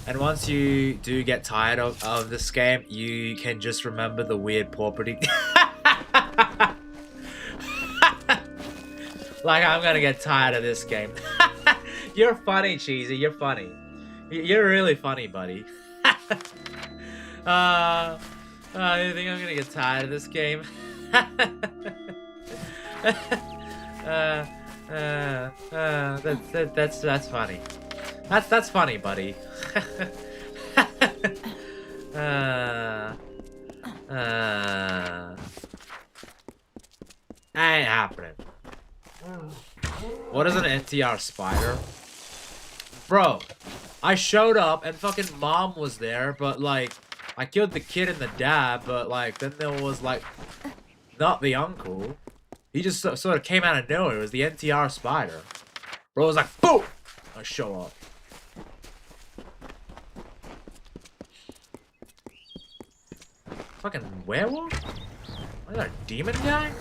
And once you do get tired of this game, you can just remember the weird property. Like, I'm gonna get tired of this game. You're funny, Cheesy. You're funny. You're really funny, buddy. You think I'm gonna get tired of this game? That's funny. That's funny, buddy. Ain't happening. What is an NTR spider? Bro, I showed up and fucking Mom was there, but like, I killed the kid and the dad, but like, then there was like, not the uncle. He just sort of came out of nowhere. It was the NTR spider. Bro was like, boom! I show up. Fucking werewolf? Is that a demon guy?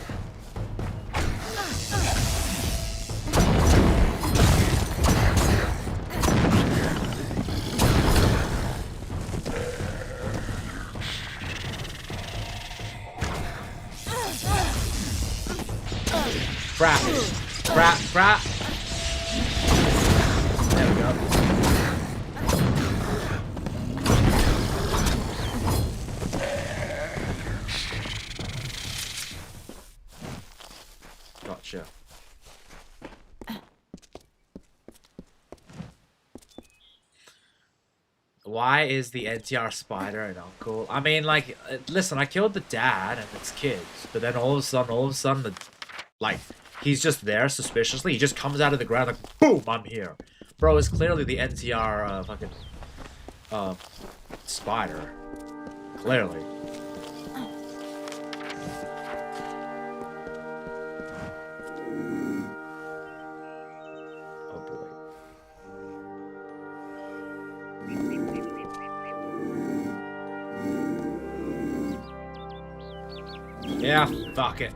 Crap. There we go. Gotcha. Why is the NTR spider an uncle? I mean, like, listen, I killed the dad and its kids, but then all of a sudden, like, he's just there suspiciously. He just comes out of the ground like, boom, I'm here. Bro, it's clearly the NTR fucking spider. Clearly. Oh boy. Yeah, fuck it.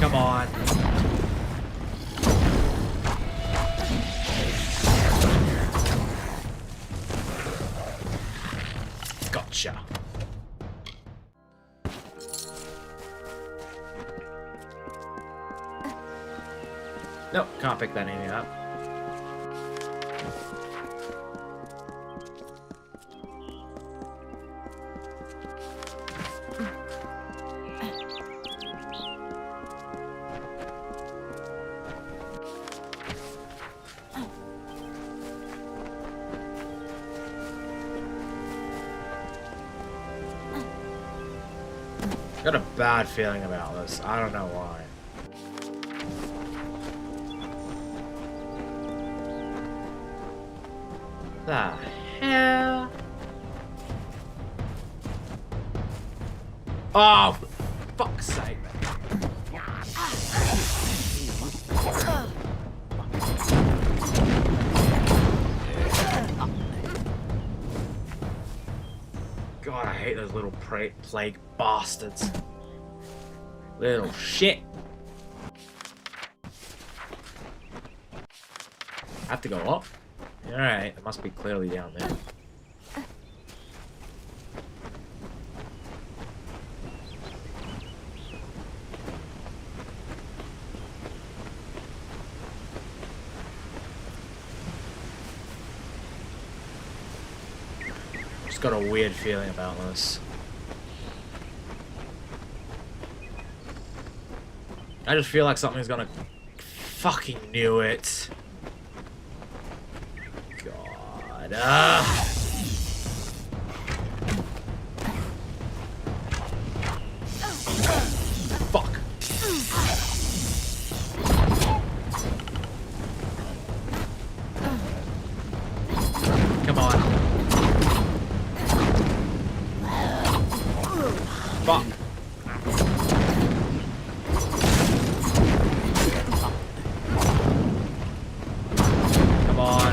Come on. Gotcha. Nope, can't pick that anything up. Got a bad feeling about this. I don't know why. The hell? Oh, for fuck's sake. God, I hate those little plague bastards. Little shit. I have to go up? Alright, it must be clearly down there. Just got a weird feeling about this. I just feel like something's gonna fucking knew it. God. Fuck. Come on. Fuck. Come on.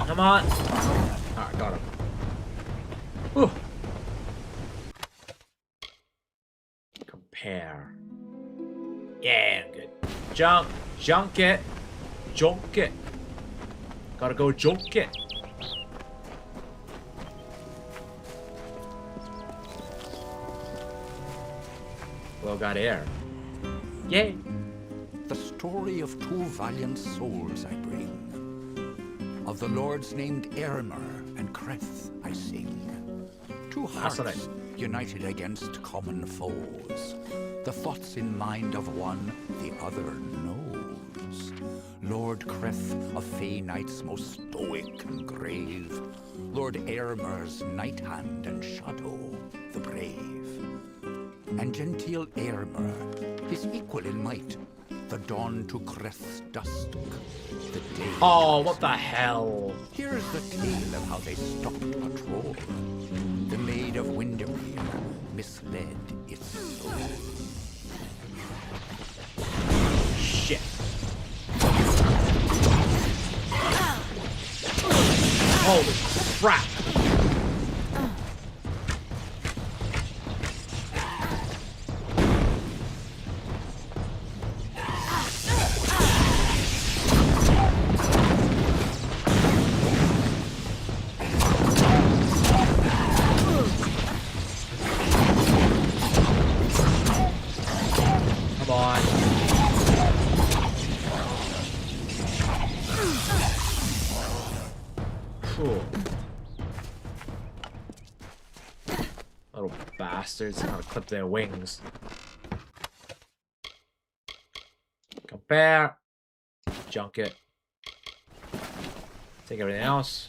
Come on. Alright, got him. Whew. Compare. Yeah, I'm good. Junk it. Gotta go junk it. Well, got air. Yay. The story of two valiant souls I bring. Of the lords named Aermer and Creth I sing. Two hearts united against common foes. The thoughts in mind of one the other knows. Lord Creth of Fey Knights most stoic and grave. Lord Aermer's night hand and shadow the brave. And genteel Aermer, his equal in might. The dawn to Creth's dusk, the day. Oh, what the hell? Here's the tale of how they stopped a troll. The Maid of Windermere misled its soul. Shit. Holy crap. Little bastards, gotta clip their wings. Compare. Junk it. Take everything else.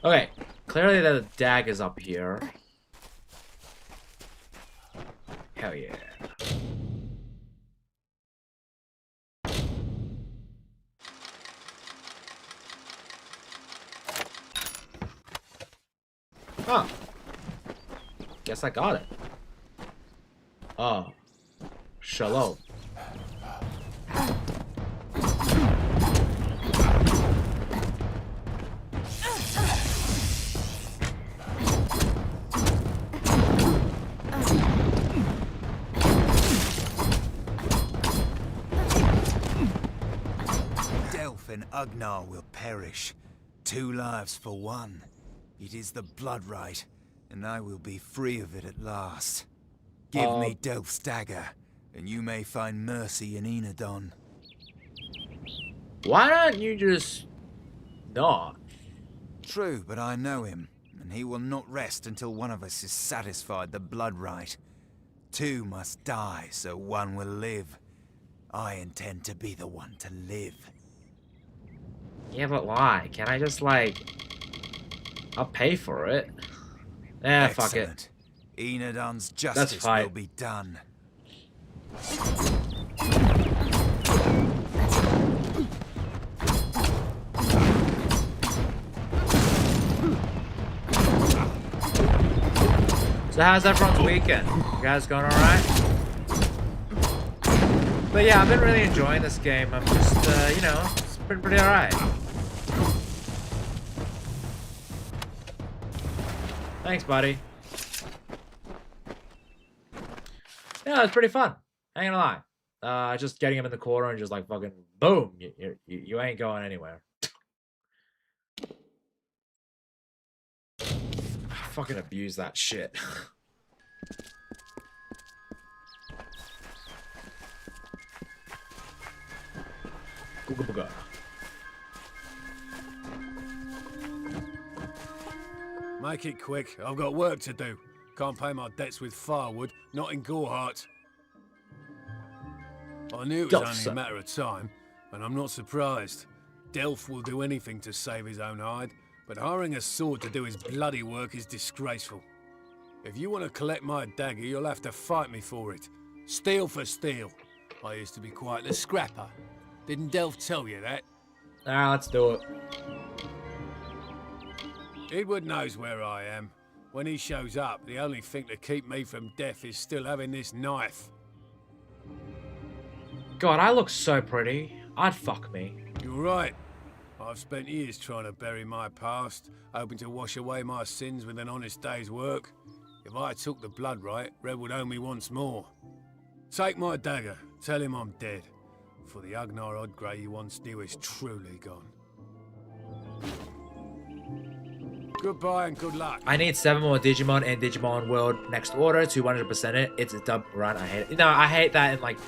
Okay, clearly the dagger's up here. Hell yeah. Huh. Guess I got it. Oh. Shalom. Ugnar will perish. 2 lives for one. It is the blood right, and I will be free of it at last. Give me Delph's dagger, and you may find mercy in Enadon. Why don't you just not? True, but I know him, and he will not rest until one of us is satisfied the blood right. 2 must die, so one will live. I intend to be the one to live. Yeah, but why? Can I just, like... I'll pay for it. Eh, fuck it. Enadon's justice will be done. So how's everyone's weekend? You guys going alright? But yeah, I've been really enjoying this game. I'm just, you know, it's been pretty alright. Thanks, buddy. Yeah, it's pretty fun. I ain't gonna lie. Just getting him in the corner and just like fucking boom. You ain't going anywhere. I fucking abuse that shit. Googa booga. Make it quick. I've got work to do. Can't pay my debts with firewood, not in Gorhart. I knew it was only a matter of time, and I'm not surprised. Delph will do anything to save his own hide, but hiring a sword to do his bloody work is disgraceful. If you want to collect my dagger, you'll have to fight me for it. Steel for steel. I used to be quite the scrapper. Didn't Delph tell you that? Ah, let's do it. Edward knows where I am. When he shows up, the only thing to keep me from death is still having this knife. God, I look so pretty. I'd fuck me. You're right. I've spent years trying to bury my past, hoping to wash away my sins with an honest day's work. If I took the blood right, Red would owe me once more. Take my dagger, tell him I'm dead, for the Ugnar Odgrey you once knew is truly gone. Goodbye and good luck. I need 7 more Digimon in Digimon World Next Order to 100% it. It's a dub run. I hate it. No, I hate that. And like,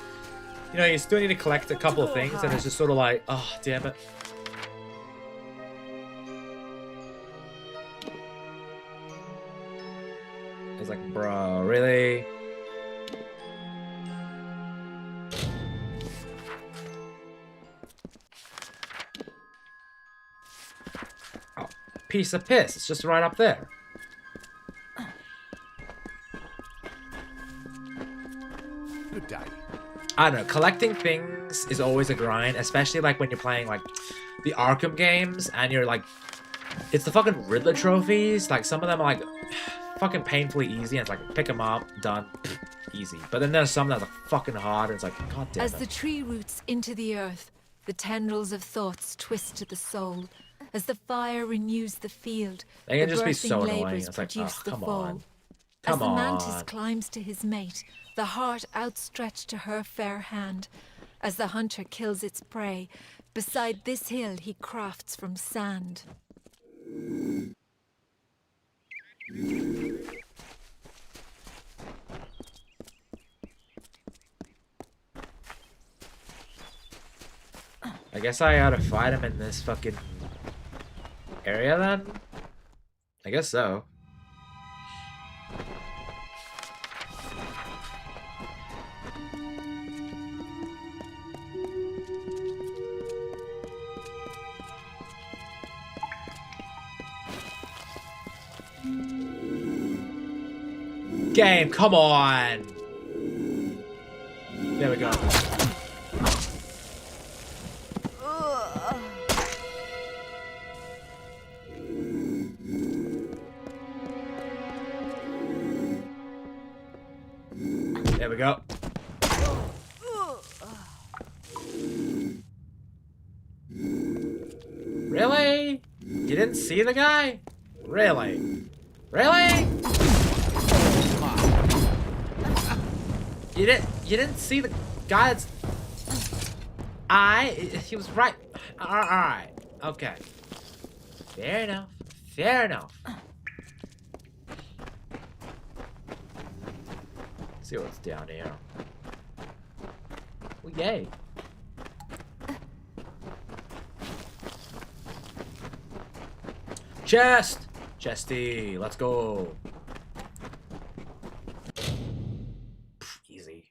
you know, you still need to collect a couple of things, and it's just sort of like, oh, damn it. It's like, bro, really? Oh, piece of piss. It's just right up there. Good day. I don't know, collecting things is always a grind, especially like when you're playing like the Arkham games and you're like, it's the fucking Riddler trophies. Like some of them are like fucking painfully easy and it's like pick them up, done, easy. But then there's some that's like fucking hard and it's like, god damn it. As the tree roots into the earth, the tendrils of thoughts twist to the soul. As the fire renews the field, they can the just be birthing so annoying. labours It's like, produce oh, the come fall. on. As the Come mantis on. climbs to his mate, the heart outstretched to her fair hand. As the hunter kills its prey, beside this hill he crafts from sand. I guess I ought to fight him in this fucking area then? I guess so. Game, come on! There we go. There we go. Really? You didn't see the guy? Really? Really? You didn't see the guy that's... he was right Alright. Okay. Fair enough. Fair enough. Let's see what's down here. Oh, yay. Chest! Chesty, let's go. Pff, easy.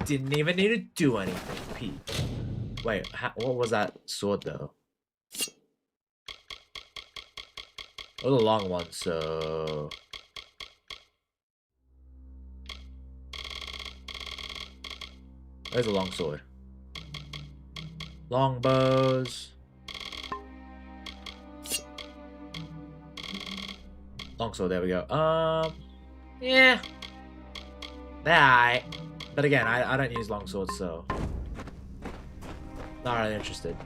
Didn't even need to do anything, Pete. Wait, what was that sword though? It was a long one, so... There's a long sword. Long bows. Long sword, there we go. Yeah. Alright. But again, I don't use long swords, so... Not really interested.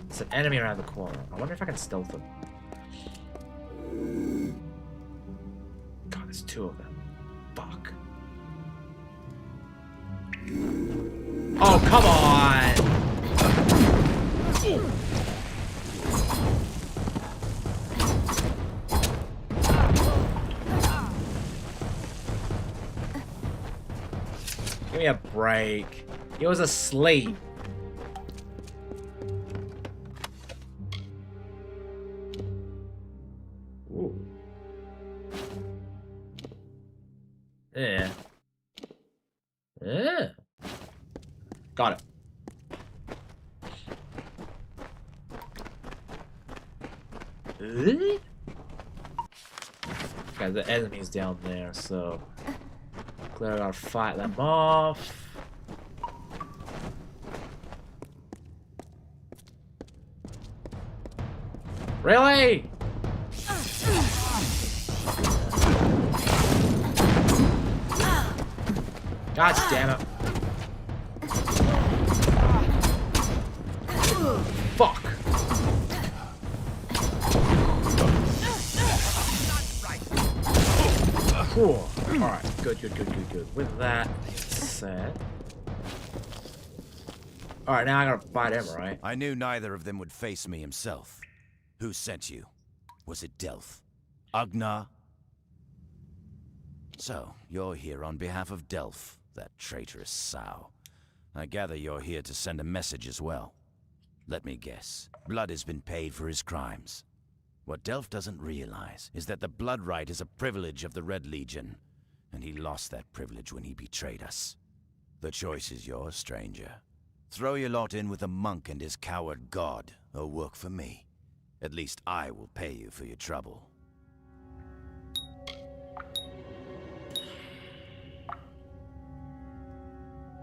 It's an enemy around the corner. I wonder if I can stealth him. God, there's two of them. Fuck. Oh, come on! Give me a break. He was asleep. Ooh. Yeah. Yeah. Got it. Okay, the enemy's down there, so clearly gotta fight them off. Really? God damn it. Fuck. Cool. Alright, good. With that said... Alright, now I gotta fight him, right? I knew neither of them would face me himself. Who sent you? Was it Delph? Agna? So, you're here on behalf of Delph, that traitorous sow. I gather you're here to send a message as well. Let me guess. Blood has been paid for his crimes. What Delph doesn't realize is that the blood right is a privilege of the Red Legion, and he lost that privilege when he betrayed us. The choice is yours, stranger. Throw your lot in with the monk and his coward god, or work for me. At least I will pay you for your trouble.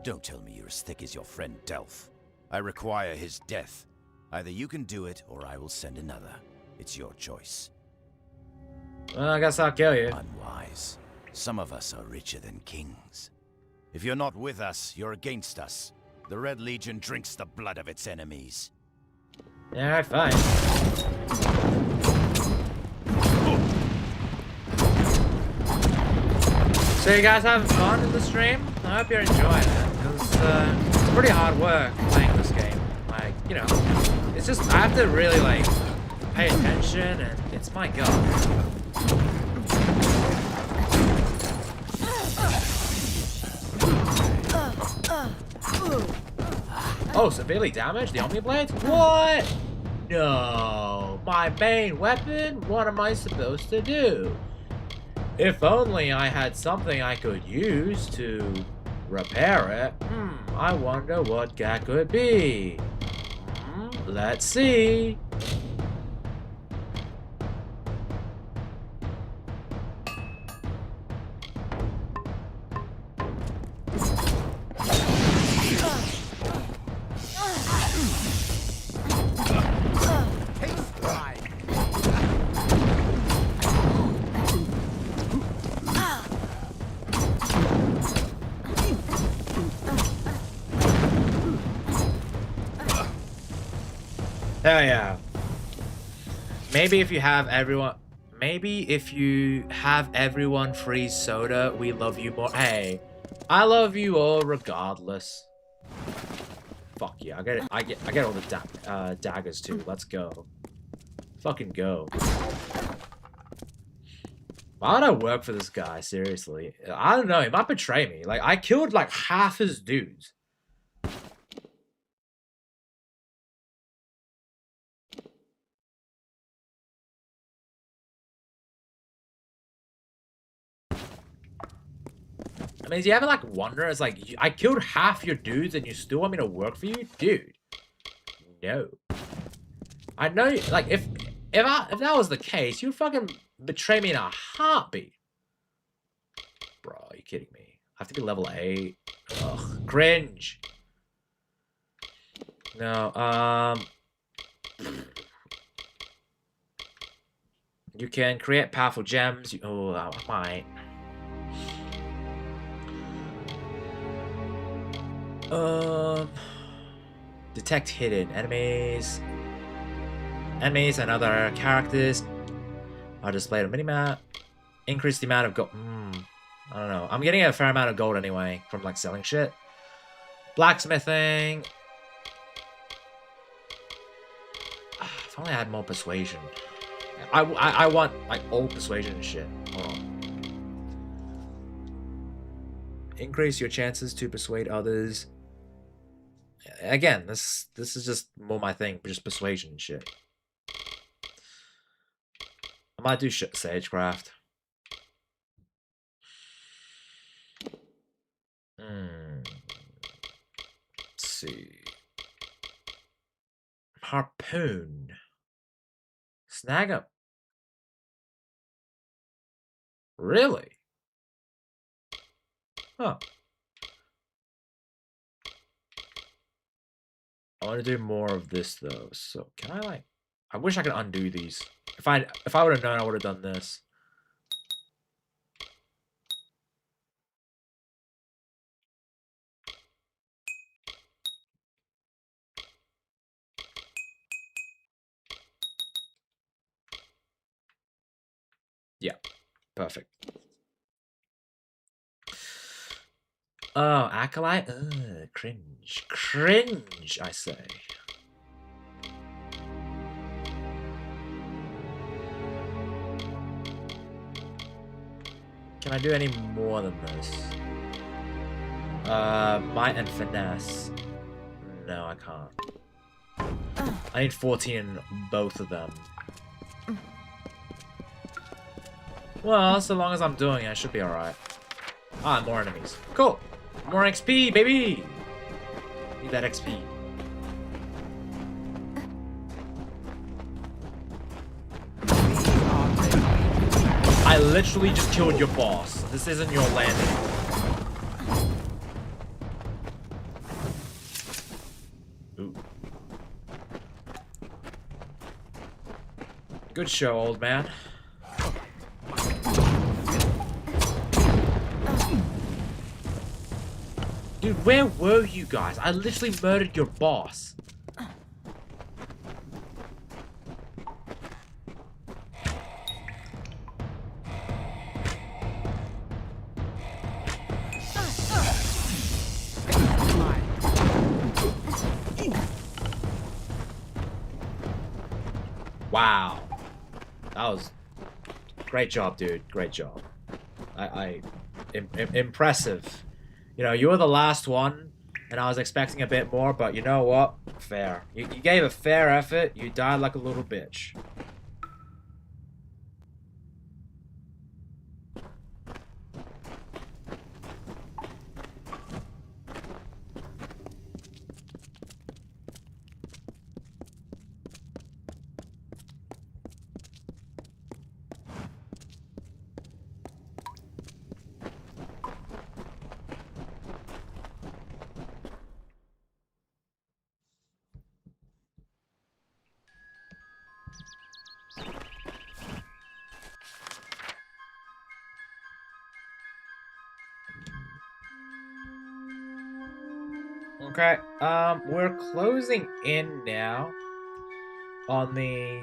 Don't tell me you're as thick as your friend Delph. I require his death. Either you can do it, or I will send another. It's your choice. Well, I guess I'll kill you. Unwise. Some of us are richer than kings. If you're not with us, you're against us. The Red Legion drinks the blood of its enemies. Yeah, fine. So you guys having fun in the stream? I hope you're enjoying it, because it's pretty hard work playing this game. Like, you know, it's just, I have to really, like, pay attention, and it's my god. Oh, severely damaged? The Omni Blades? What? No. My main weapon? What am I supposed to do? If only I had something I could use to repair it. I wonder what that could be. Let's see. Hell yeah. Maybe if you have everyone... Maybe if you have everyone freeze soda, we love you more. Hey, I love you all regardless. Fuck yeah, I get all the daggers too. Let's go. Fucking go. Why would I work for this guy? Seriously, I don't know. He might betray me. Like, I killed like half his dudes. I mean, do you ever like wonder? It's like, I killed half your dudes and you still want me to work for you, dude? No. I know, like, if that was the case, you'd fucking betray me in a heartbeat. Bro, are you kidding me? I have to be level 8. Ugh, cringe. No, you can create powerful gems. Oh, I might. Detect hidden enemies. Enemies and other characters are displayed on minimap. Increase the amount of gold. I don't know. I'm getting a fair amount of gold anyway from like selling shit. Blacksmithing. If only I had more persuasion. I want like old persuasion and shit. Hold on. Increase your chances to persuade others. Again, this is just more my thing, just persuasion and shit. I might do sagecraft. Let's see. Harpoon. Snag up. Really? Huh. I want to do more of this though. So can I like? I wish I could undo these. If I would have known, I would have done this. Yeah, perfect. Oh, acolyte. Cringe, cringe. I say. Can I do any more than this? Might and finesse. No, I can't. I need 14 in both of them. Well, so long as I'm doing it, I should be alright. Ah, more enemies. Cool. More XP, baby! Need that XP. I literally just killed your boss. This isn't your landing. Ooh. Good show, old man. Dude, where were you guys? I literally murdered your boss. Wow. That was... Great job, dude. Great job. Impressive. You know, you were the last one, and I was expecting a bit more, but you know what? Fair. You gave a fair effort. You died like a little bitch. Okay, we're closing in now on the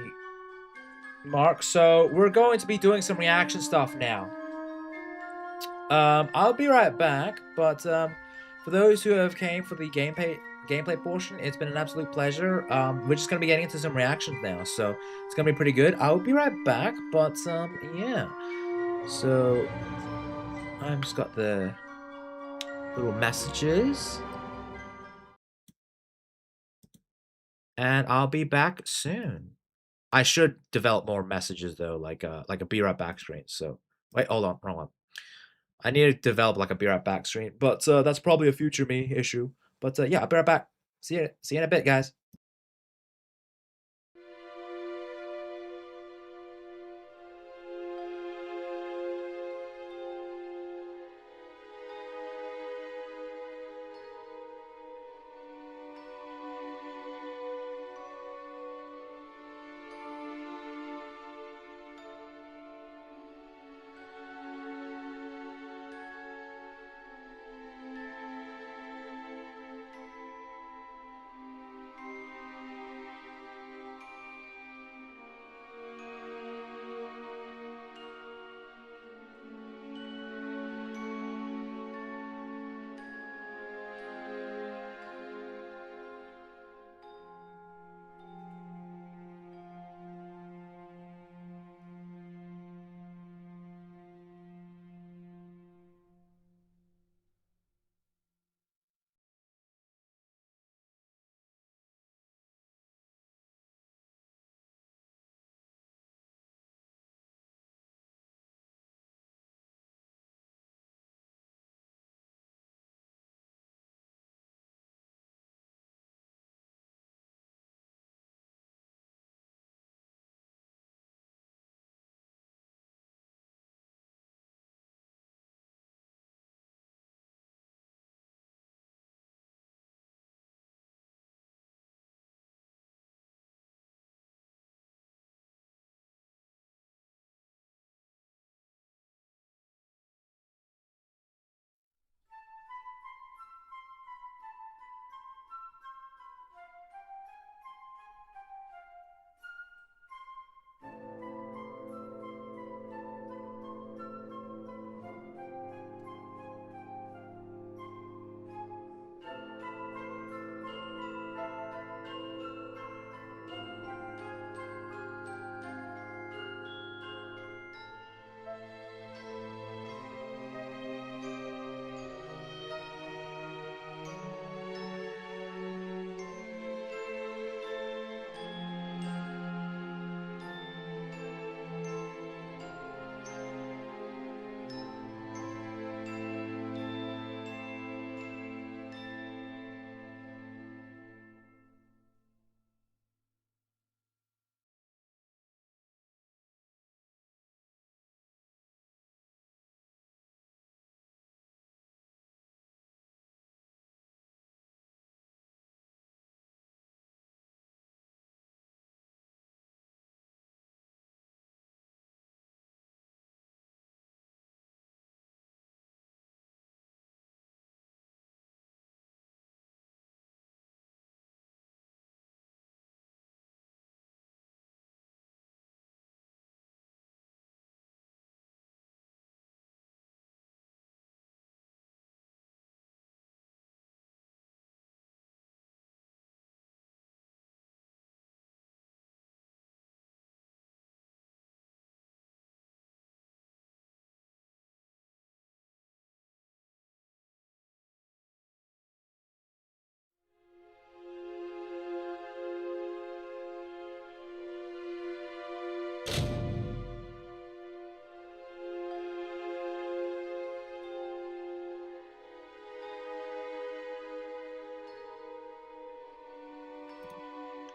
Mark. So we're going to be doing some reaction stuff now. I'll be right back, but for those who have came for the gameplay portion, it's been an absolute pleasure. We're just gonna be getting into some reactions now, so it's gonna be pretty good. I'll be right back, but yeah. So I've just got the little messages, and I'll be back soon. I should develop more messages though, like a be right back screen. So wait, hold on, wrong one. I need to develop like a be right back screen, but that's probably a future me issue. But yeah, I'll be right back. See you in a bit, guys.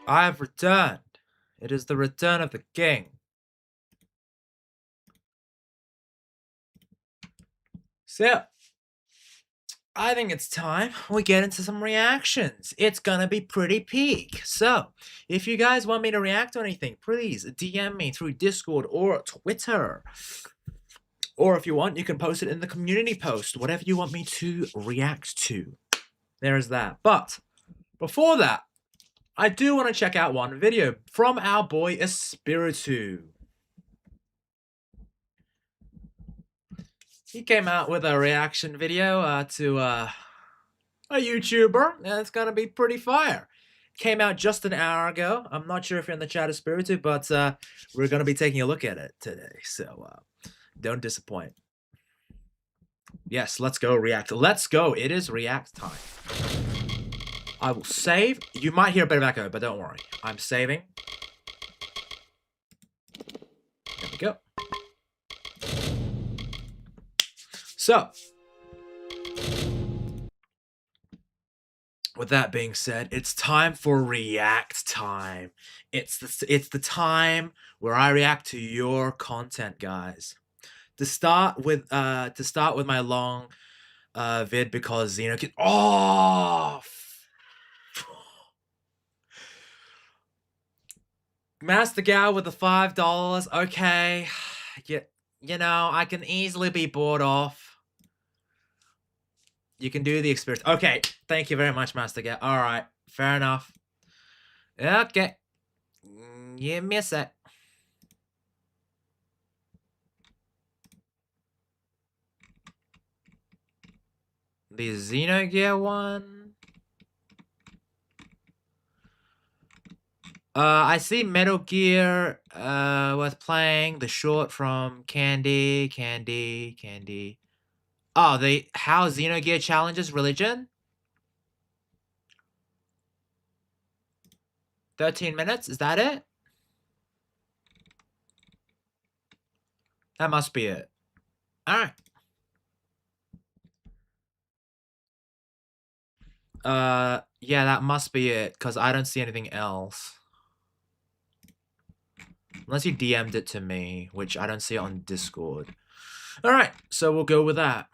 I have returned. It is the return of the king. So, I think it's time we get into some reactions. It's gonna be pretty peak. So, if you guys want me to react to anything, please DM me through Discord or Twitter. Or if you want, you can post it in the community post, whatever you want me to react to. There's that. But, before that, I do want to check out one video from our boy Espiritu. he came out with a reaction video to a YouTuber, and it's gonna be pretty fire. Came out just an hour ago. I'm not sure if you're in the chat of Spiritu, but we're gonna be taking a look at it today, so don't disappoint. Yes, let's go react. Let's go. It is react time. I will save. You might hear a bit of echo, but don't worry. I'm saving. There we go. So, with that being said, it's time for react time. It's the time where I react to your content, guys. To start with my long vid, because Xeno Master Gow with the $5. Okay, you know, I can easily be bought off. You can do the experience. Okay, thank you very much, Master Gow. All right, fair enough. Okay, give me a sec. The Xenogear one. I see Metal Gear was playing the short from Candy. Oh, how Xenogear challenges religion? 13 minutes? Is that it? That must be it. Alright. Yeah, that must be it, because I don't see anything else. Unless you DM'd it to me, which I don't see it on Discord. Alright, so we'll go with that.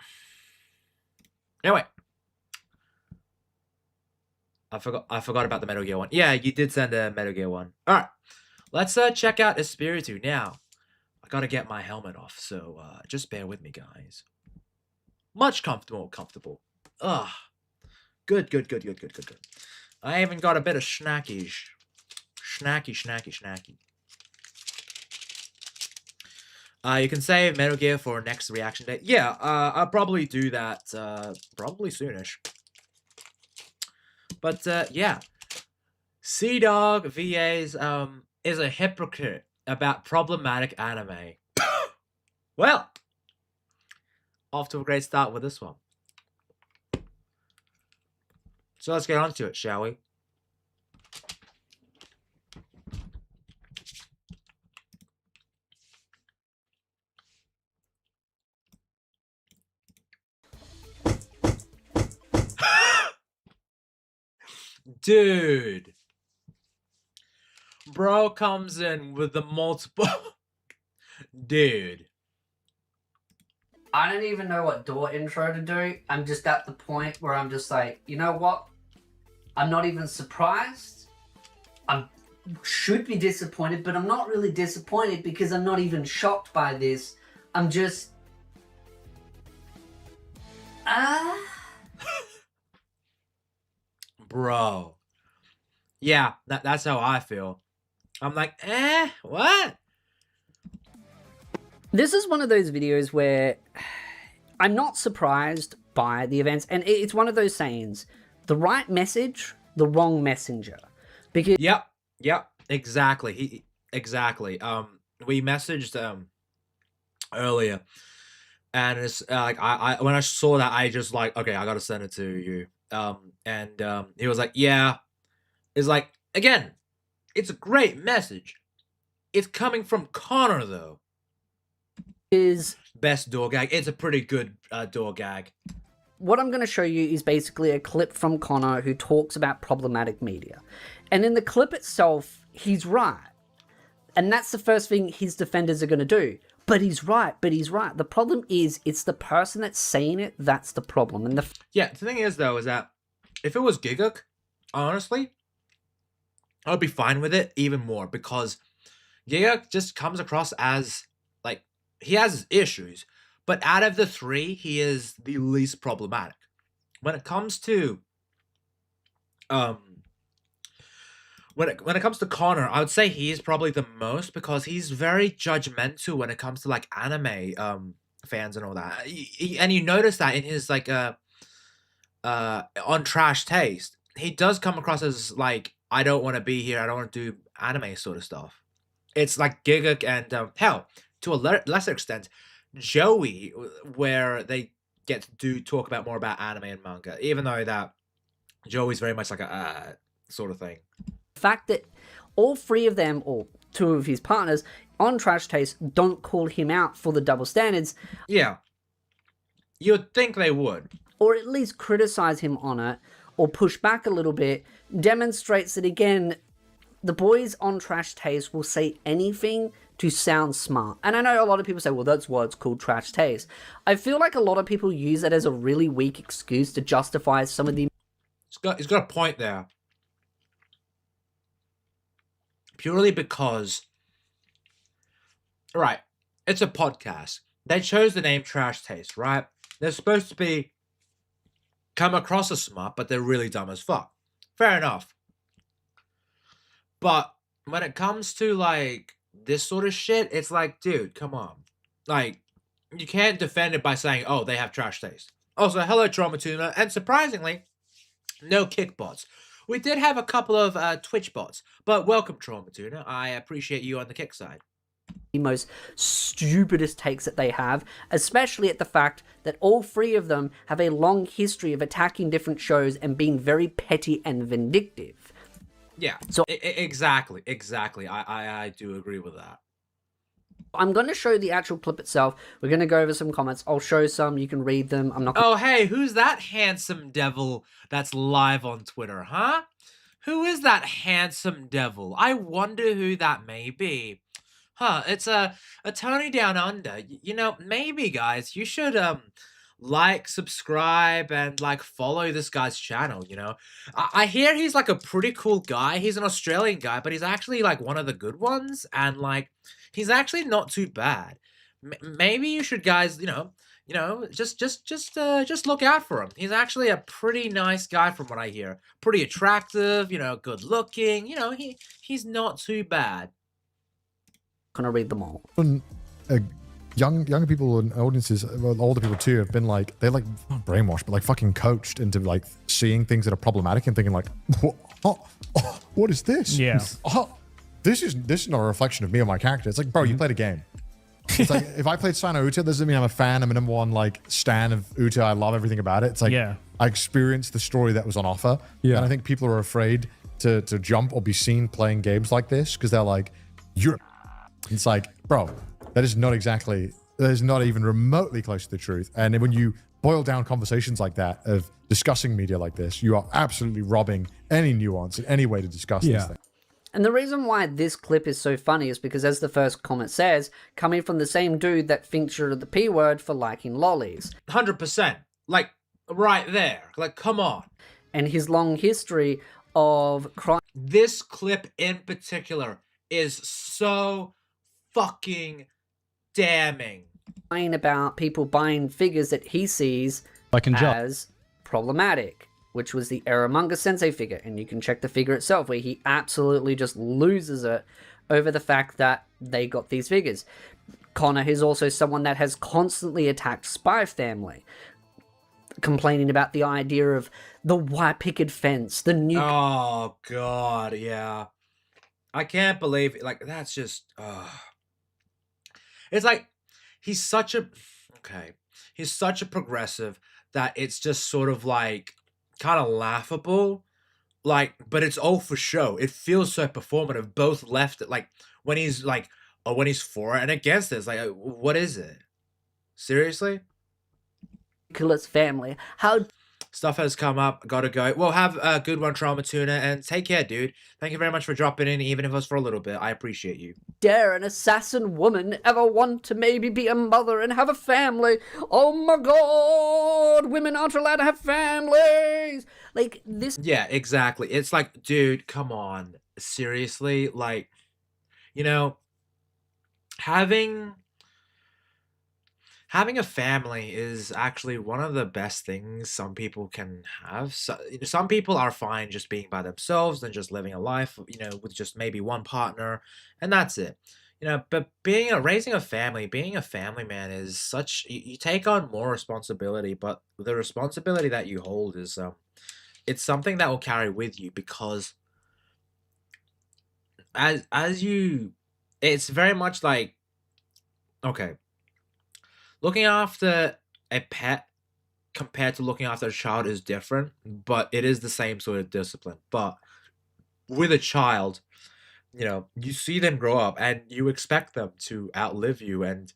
Anyway. I forgot about the Metal Gear one. Yeah, you did send a Metal Gear one. Alright. Let's check out Espiritu now. I gotta get my helmet off, so just bear with me, guys. Much comfortable. Ugh. Good. I even got a bit of snacky. You can save Metal Gear for next reaction date. Yeah, I'll probably do that probably soonish. But yeah. Sea-Dog VAs is a hypocrite about problematic anime. Well, off to a great start with this one. So let's get on to it, shall we? Dude. Bro comes in with the multiple... Dude. I don't even know what door intro to do. I'm just at the point where I'm just like, you know what? I'm not even surprised. I should be disappointed, but I'm not really disappointed because I'm not even shocked by this. I'm just... Bro. Yeah, that's how I feel. I'm like, what? This is one of those videos where I'm not surprised by the events, and it's one of those sayings, the right message, the wrong messenger. Because Yep, exactly. Exactly. We messaged earlier, and it's like I when I saw that, I just like, okay, I gotta send it to you. And he was like, yeah. It's like, again, it's a great message. It's coming from Connor, though. Is best door gag. It's a pretty good door gag. What I'm going to show you is basically a clip from Connor who talks about problematic media. And in the clip itself, he's right. And that's the first thing his defenders are going to do. But he's right. The problem is, it's the person that's saying it that's the problem. And yeah, the thing is, though, is that if it was Giguk, honestly, I'd be fine with it even more, because Giguk just comes across as, like, he has his issues, but out of the three, he is the least problematic. When it comes to when it comes to Connor, I would say he is probably the most, because he's very judgmental when it comes to like anime fans and all that. And you notice that in his like on Trash Taste, he does come across as like, I don't want to be here. I don't want to do anime sort of stuff. It's like Giga and hell, to a lesser extent, Joey, where they get to talk about more about anime and manga, even though that Joey's very much like a sort of thing. The fact that all three of them, or two of his partners, on Trash Taste don't call him out for the double standards. Yeah. You'd think they would. Or at least criticize him on it, or push back a little bit, demonstrates that, again, the boys on Trash Taste will say anything to sound smart. And I know a lot of people say, well, that's why it's called Trash Taste. I feel like a lot of people use it as a really weak excuse to justify some of the... He's got a point there. Purely because... Right, it's a podcast. They chose the name Trash Taste, right? They're supposed to be... come across as smart, but they're really dumb as fuck. Fair enough. But when it comes to, like, this sort of shit, it's like, dude, come on. Like, you can't defend it by saying, oh, they have trash taste. Also, hello, Trauma Tuna, and surprisingly, no kick bots. We did have a couple of Twitch bots, but welcome, Trauma Tuna. I appreciate you on the kick side. The most stupidest takes that they have, especially at the fact that all three of them have a long history of attacking different shows and being very petty and vindictive. Yeah, so exactly. I do agree with that. I'm going to show the actual clip itself. We're going to go over some comments. I'll show some. You can read them. I'm not. Oh, hey, who's that handsome devil that's live on Twitter, huh? Who is that handsome devil? I wonder who that may be. Huh, it's a Tony Down Under. You know, maybe, guys, you should, like, subscribe, and, like, follow this guy's channel, you know? I hear he's, like, a pretty cool guy. He's an Australian guy, but he's actually, like, one of the good ones, and, like, he's actually not too bad. Maybe you should, guys, you know, just look out for him. He's actually a pretty nice guy from what I hear. Pretty attractive, you know, good looking, you know, he's not too bad. Gonna read them all. Younger people and audiences, well, older people too, have been like, they're like not brainwashed, but like fucking coached into like seeing things that are problematic and thinking like, what is this? Yeah. This is not a reflection of me or my character. It's like, bro, you played a game. It's like, if I played Sino Uta, doesn't mean I'm a fan. I'm a #1 like stan of Uta. I love everything about it. It's like, I experienced the story that was on offer. Yeah. And I think people are afraid to jump or be seen playing games like this because they're like, it's like, bro, that is not even remotely close to the truth. And when you boil down conversations like that of discussing media like this, you are absolutely robbing any nuance in any way to discuss this thing. And the reason why this clip is so funny is because, as the first comment says, coming from the same dude that thinks you're the P word for liking lollies. 100%. Like, right there. Like, come on. And his long history of crime. This clip in particular is so fucking damning. About people buying figures that he sees as problematic, which was the Eramunga Sensei figure. And you can check the figure itself where he absolutely just loses it over the fact that they got these figures. Connor is also someone that has constantly attacked Spy Family, complaining about the idea of the white picket fence, the new... Oh, God, yeah. I can't believe it. Like, that's just... It's like, he's such a progressive that it's just sort of like kind of laughable, like, but it's all for show. It feels so performative, both left, like when he's like, when he's for it and against it. It's like, what is it? Seriously? Nicholas family. How stuff has come up, gotta go. Well, have a good one, Trauma Tuna, and take care, dude. Thank you very much for dropping in, even if it was for a little bit. I appreciate you. Dare an assassin woman ever want to maybe be a mother and have a family? Oh my god, women aren't allowed to have families. Like this. Yeah, exactly. It's like, dude, come on. Seriously? Like, you know, having a family is actually one of the best things some people can have. So, some people are fine just being by themselves and just living a life, you know, with just maybe one partner, and that's it. You know, but raising a family, being a family man is such you take on more responsibility, but the responsibility that you hold is it's something that will carry with you because as you it's very much like okay, looking after a pet compared to looking after a child is different, but it is the same sort of discipline. But with a child, you know, you see them grow up and you expect them to outlive you and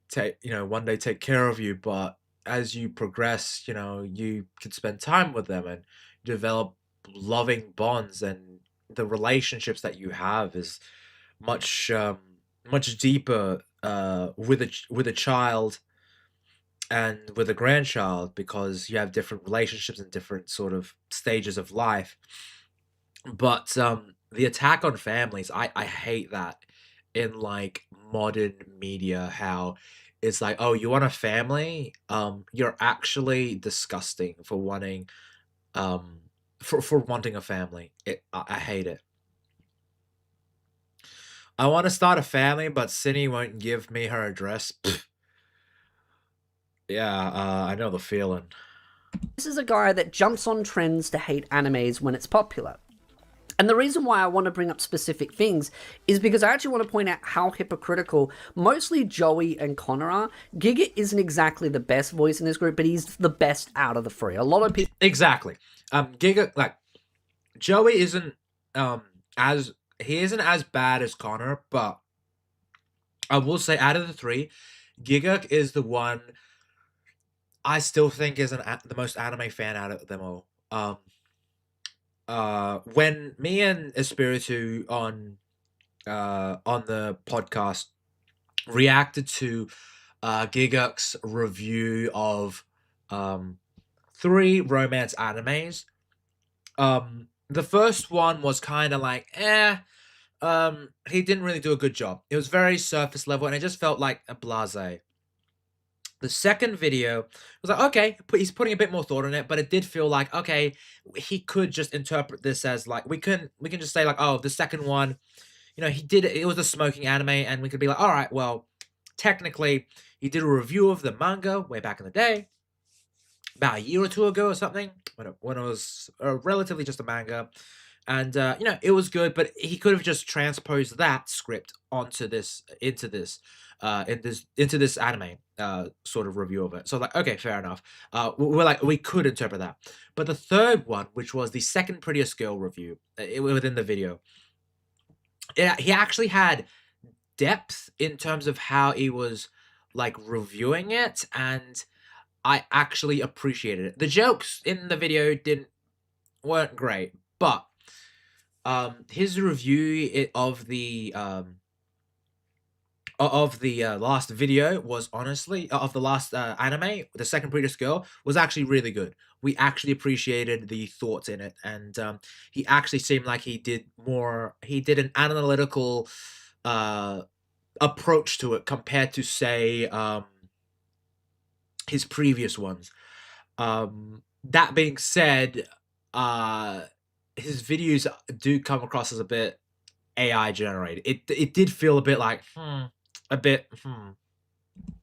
take, you know, one day take care of you. But as you progress, you know, you can spend time with them and develop loving bonds, and the relationships that you have is much much deeper with a child and with a grandchild because you have different relationships and different sort of stages of life. But the attack on families, I hate that in like modern media, how it's like, oh, you want a family? You're actually disgusting for wanting for wanting a family. I hate it. I want to start a family, but Cindy won't give me her address. Pfft. Yeah, I know the feeling. This is a guy that jumps on trends to hate animes when it's popular. And the reason why I want to bring up specific things is because I actually want to point out how hypocritical mostly Joey and Connor are. Giga isn't exactly the best voice in this group, but he's the best out of the three. A lot of people... Exactly. Giga, like, Joey isn't he isn't as bad as Connor, but I will say out of the three, Giga is the one I still think is the most anime fan out of them all. When me and Espiritu on the podcast reacted to Giguk's review of 3 romance animes, the first one was kind of like, he didn't really do a good job. It was very surface level, and it just felt like a blase. The second video was like, okay, he's putting a bit more thought on it, but it did feel like, okay, he could just interpret this as like, we can just say like, oh, the second one, you know, it was a smoking anime, and we could be like, all right, well, technically, he did a review of the manga way back in the day, about a year or two ago or something, when it was relatively just a manga, and you know, it was good, but he could have just transposed that script onto this into this anime sort of review of it. So like, okay, fair enough. We're like, we could interpret that. But the third one, which was the second prettiest girl review within the video, he actually had depth in terms of how he was like reviewing it, and I actually appreciated it. The jokes in the video weren't great, but his review of the last video was honestly of the last anime, the second prettiest girl, was actually really good. We actually appreciated the thoughts in it, and he actually seemed like he did an analytical approach to it compared to say his previous ones. That being said, his videos do come across as a bit AI generated. It did feel a bit like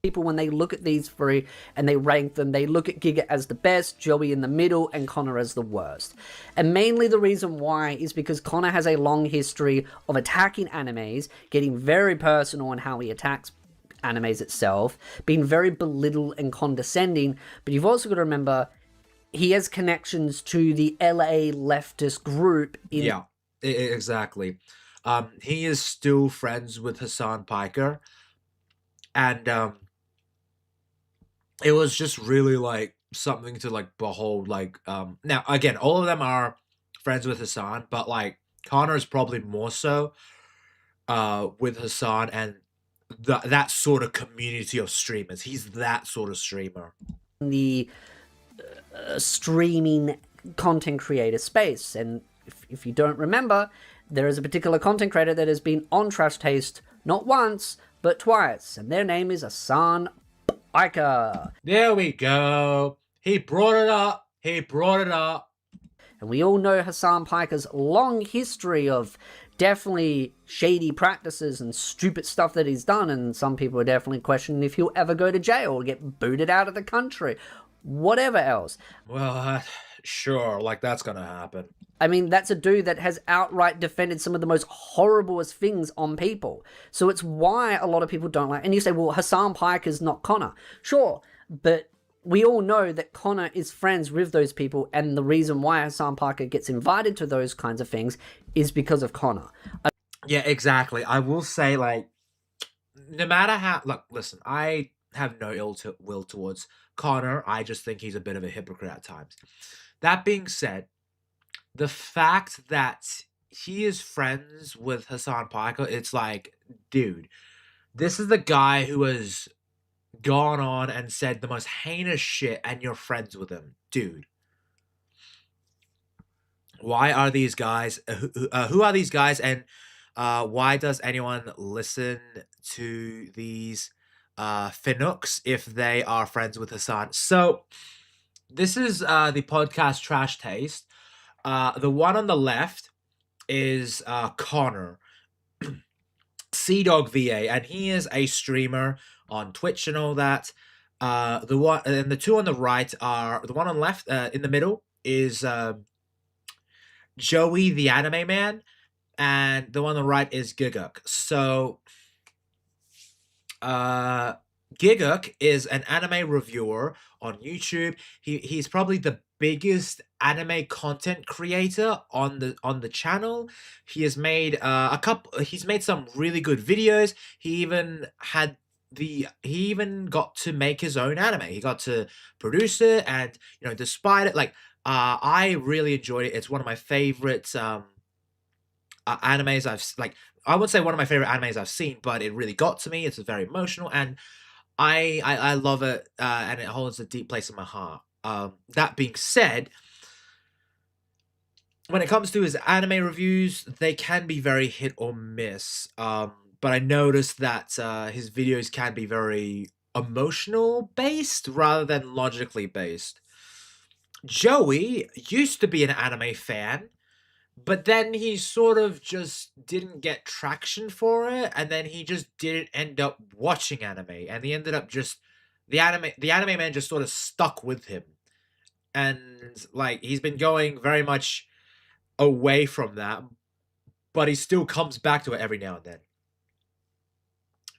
People, when they look at these three and they rank them, they look at Giga as the best, Joey in the middle, and Connor as the worst. And mainly the reason why is because Connor has a long history of attacking animes, getting very personal on how he attacks animes itself, being very belittled and condescending, but you've also got to remember he has connections to the LA leftist group. Yeah, exactly. He is still friends with Hassan Piker, and it was just really like something to like behold. Like now again, all of them are friends with Hassan, but like Connor is probably more so with Hassan and that sort of community of streamers. He's that sort of streamer. The streaming content creator space, and if you don't remember, there is a particular content creator that has been on Trash Taste not once but twice, and their name is Hassan Piker. There we go. He brought it up. He brought it up. And we all know Hassan Piker's long history of definitely shady practices and stupid stuff that he's done, and some people are definitely questioning if he'll ever go to jail or get booted out of the country, whatever else. Well, sure, like that's gonna happen. I mean, that's a dude that has outright defended some of the most horriblest things on people. So it's why a lot of people don't like... And you say, well, Hassan Pike is not Connor. Sure, but we all know that Connor is friends with those people, and the reason why Hassan Parker gets invited to those kinds of things is because of Connor. Yeah, exactly. I will say, like, no matter how... Look, listen, I have no ill will towards Connor. I just think he's a bit of a hypocrite at times. That being said, the fact that he is friends with Hassan Parker, it's like, dude, this is the guy who has gone on and said the most heinous shit, and you're friends with him, dude. Why are these guys? Who are these guys? And why does anyone listen to these Finnooks if they are friends with Hassan? So this is the podcast Trash Taste. The one on the left is Connor, CDog VA, and he is a streamer on Twitch and all that. The one and the two on the right are the one on the left. In the middle is Joey the Anime Man, and the one on the right is Giguk. So Giguk is an anime reviewer on YouTube. He's probably the biggest anime content creator on the channel. He has made he's made some really good videos. He even got to make his own anime. He got to produce it, and you know, despite it, like I really enjoyed it. It's one of my favorite animes I would say one of my favorite animes I've seen, but it really got to me. It's very emotional, and I love it, and it holds a deep place in my heart. That being said, when it comes to his anime reviews, they can be very hit or miss. But I noticed that his videos can be very emotional based rather than logically based. Joey used to be an anime fan, but then he sort of just didn't get traction for it, and then he just didn't end up watching anime, and he ended up just the anime man just sort of stuck with him, and like he's been going very much away from that, but he still comes back to it every now and then.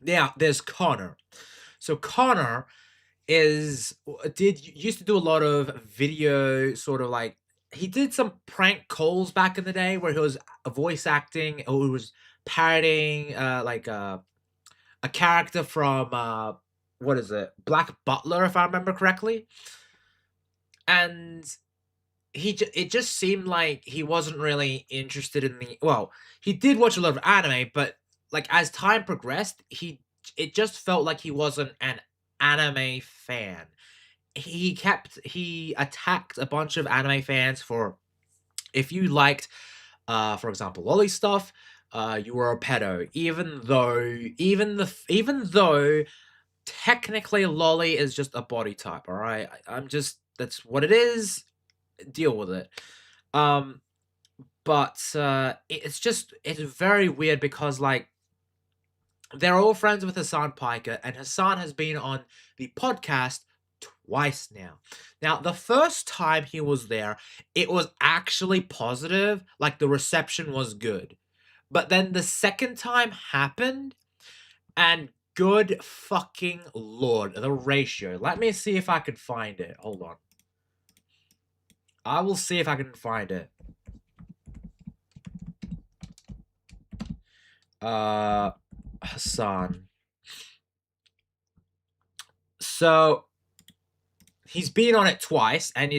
Now there's Connor. So Connor used to do a lot of video, sort of like, he did some prank calls back in the day where he was voice acting, or he was parodying like a character from what is it, Black Butler, if I remember correctly. And it just seemed like he wasn't really interested in he did watch a lot of anime, but like as time progressed, it just felt like he wasn't an anime fan. He attacked a bunch of anime fans for, if you liked for example lolly stuff, you were a pedo, even though technically lolly is just a body type. All right, that's what it is. Deal with it. But it's very weird because like they're all friends with Hassan Piker, and Hassan has been on the podcast twice now. Now, the first time he was there, it was actually positive, like the reception was good. But then the second time happened, and good fucking lord, the ratio. Let me see if I can find it. Hold on. I will see if I can find it. Hassan. So he's been on it twice, and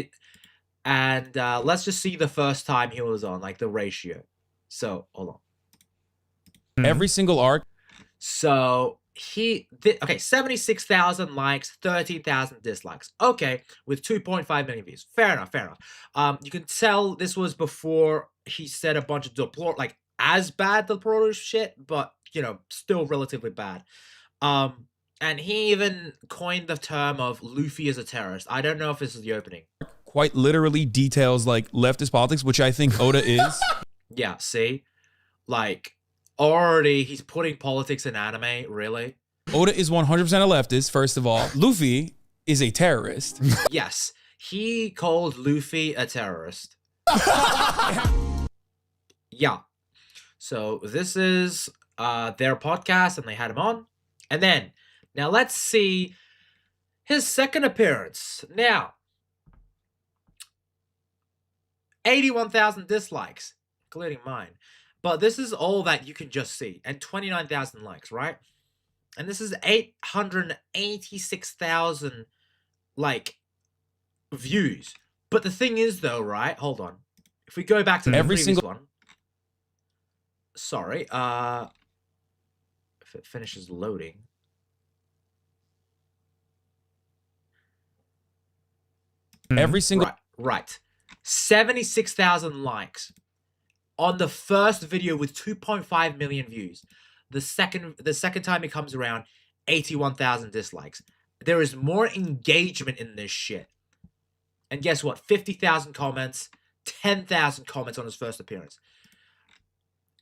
let's just see the first time he was on, like the ratio. So hold on. Every single arc. So okay, 76,000 likes, 13,000 dislikes. Okay, with 2.5 million views. Fair enough. You can tell this was before he said a bunch of as bad deplorable shit, but you know, still relatively bad. And he even coined the term of Luffy as a terrorist. I don't know if this is the opening. Quite literally details like leftist politics, which I think Oda is. Yeah, see? like, already he's putting politics in anime, really? Oda is 100% a leftist, first of all. Luffy is a terrorist. Yes, he called Luffy a terrorist. Yeah. So this is their podcast, and they had him on. And then, now let's see his second appearance. Now, 81,000 dislikes, including mine. But this is all that you can just see. And 29,000 likes, right? And this is 886,000, like, views. But the thing is, though, right? Hold on. If we go back to the previous one. Sorry. If it finishes loading. Every single... Right. 76,000 likes on the first video with 2.5 million views. The second time it comes around, 81,000 dislikes. There is more engagement in this shit. And guess what? 50,000 comments, 10,000 comments on his first appearance.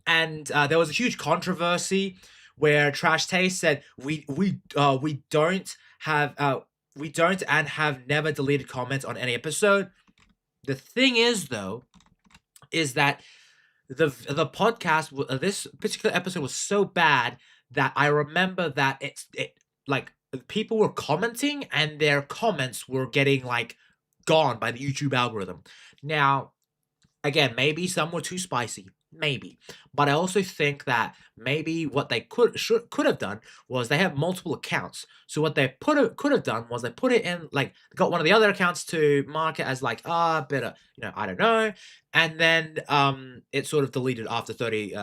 And there was a huge controversy where Trash Taste said we don't and have never deleted comments on any episode. The thing is, though, is that the podcast, this particular episode was so bad that I remember that like people were commenting and their comments were getting like gone by the YouTube algorithm. Now, again, maybe some were too spicy. Maybe. But I also think that maybe what they could have done was they have multiple accounts. So what they could have done was they put it in, like, got one of the other accounts to mark it as like, better, I don't know. And then it sort of deleted after 30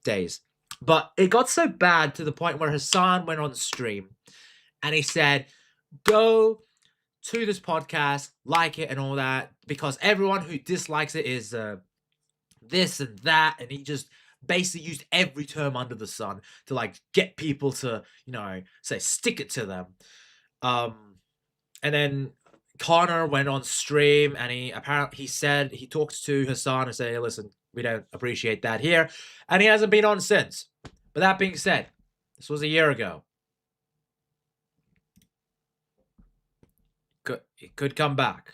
days. But it got so bad to the point where Hassan went on stream and he said, go to this podcast, like it and all that, because everyone who dislikes it is this and that, and he just basically used every term under the sun to like get people to, say stick it to them. And then Connor went on stream and he talked to Hassan and said, hey, listen, we don't appreciate that here. And he hasn't been on since. But that being said, this was a year ago. It could come back.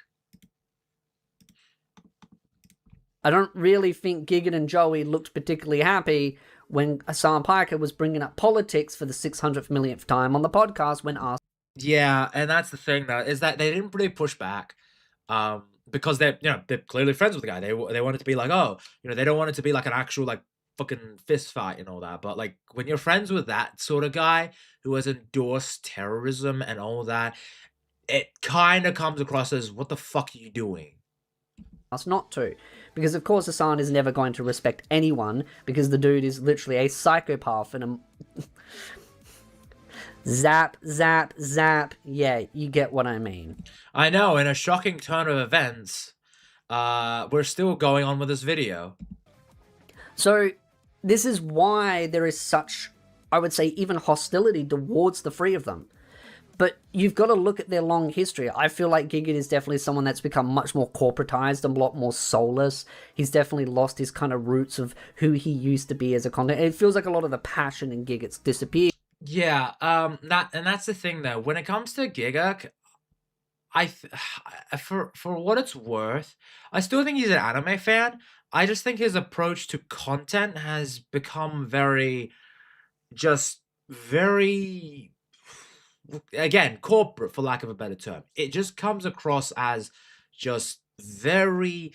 I don't really think Gigan and Joey looked particularly happy when Hassan Piker was bringing up politics for the 600th millionth time on the podcast when asked. Yeah, and that's the thing, though, is that they didn't really push back because they're clearly friends with the guy. They wanted to be like, they don't want it to be like an actual like fucking fist fight and all that. But like when you're friends with that sort of guy who has endorsed terrorism and all that, it kind of comes across as, what the fuck are you doing? Us not to. Because, of course, Hassan is never going to respect anyone because the dude is literally a psychopath and a... Zap, zap, zap. Yeah, you get what I mean. I know, in a shocking turn of events, we're still going on with this video. So, this is why there is such, I would say, even hostility towards the three of them. But you've got to look at their long history. I feel like Gigan is definitely someone that's become much more corporatized and a lot more soulless. He's definitely lost his kind of roots of who he used to be as a content. It feels like a lot of the passion in Giga's disappeared. Yeah, that's the thing though. When it comes to Giga, for what it's worth, I still think he's an anime fan. I just think his approach to content has become very, again, corporate, for lack of a better term. It just comes across as just very,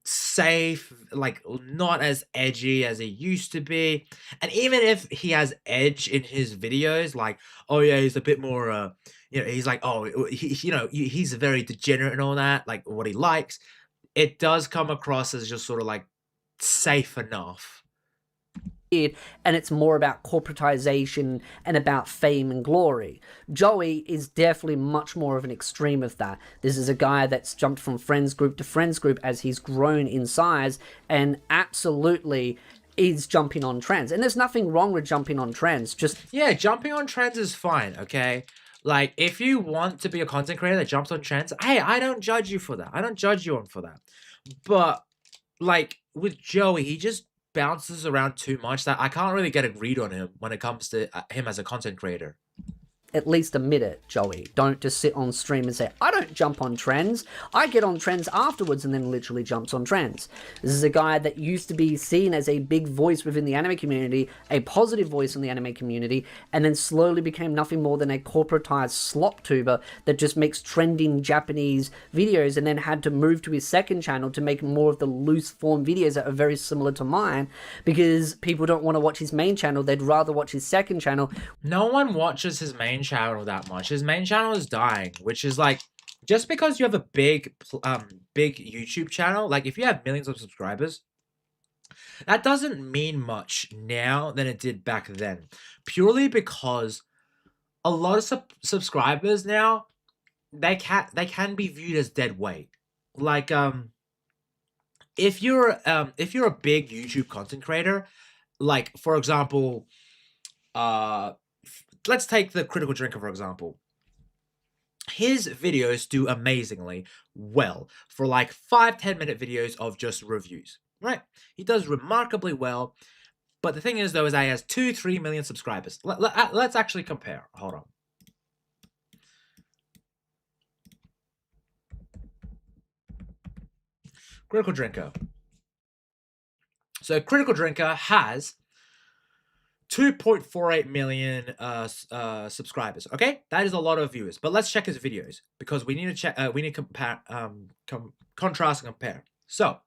safe, like not as edgy as he used to be. And even if he has edge in his videos, like, oh yeah, he's a bit more, he's like, oh, he's very degenerate and all that, like what he likes, it does come across as just sort of like safe enough. And it's more about corporatization and about fame and glory. Joey is definitely much more of an extreme of that. This is a guy that's jumped from friends group to friends group as he's grown in size and absolutely is jumping on trends. And there's nothing wrong with jumping on trends. Yeah, jumping on trends is fine, okay? Like, if you want to be a content creator that jumps on trends, hey, I don't judge you for that. I don't judge you for that. But like with Joey, he just bounces around too much that I can't really get a read on him when it comes to him as a content creator. At least admit it, Joey. Don't just sit on stream and say, I don't jump on trends. I get on trends afterwards, and then literally jumps on trends. This is a guy that used to be seen as a big voice within the anime community, a positive voice in the anime community, and then slowly became nothing more than a corporatized slop tuber that just makes trending Japanese videos, and then had to move to his second channel to make more of the loose form videos that are very similar to mine, because people don't want to watch his main channel. They'd rather watch his second channel. No one watches his main channel that much. His main channel is dying, which is like, just because you have a big YouTube channel, like if you have millions of subscribers, that doesn't mean much now than it did back then, purely because a lot of subscribers now, they can be viewed as dead weight. Like if you're a big YouTube content creator, like for example, let's take the Critical Drinker, for example. His videos do amazingly well for like 5-10 minute videos of just reviews, right? He does remarkably well. But the thing is, though, is that he has 2-3 million subscribers. Let's actually compare. Hold on. Critical Drinker. So Critical Drinker has 2.48 million subscribers. Okay, that is a lot of viewers. But let's check his videos, because we need to check. We need to compare, contrast and compare. So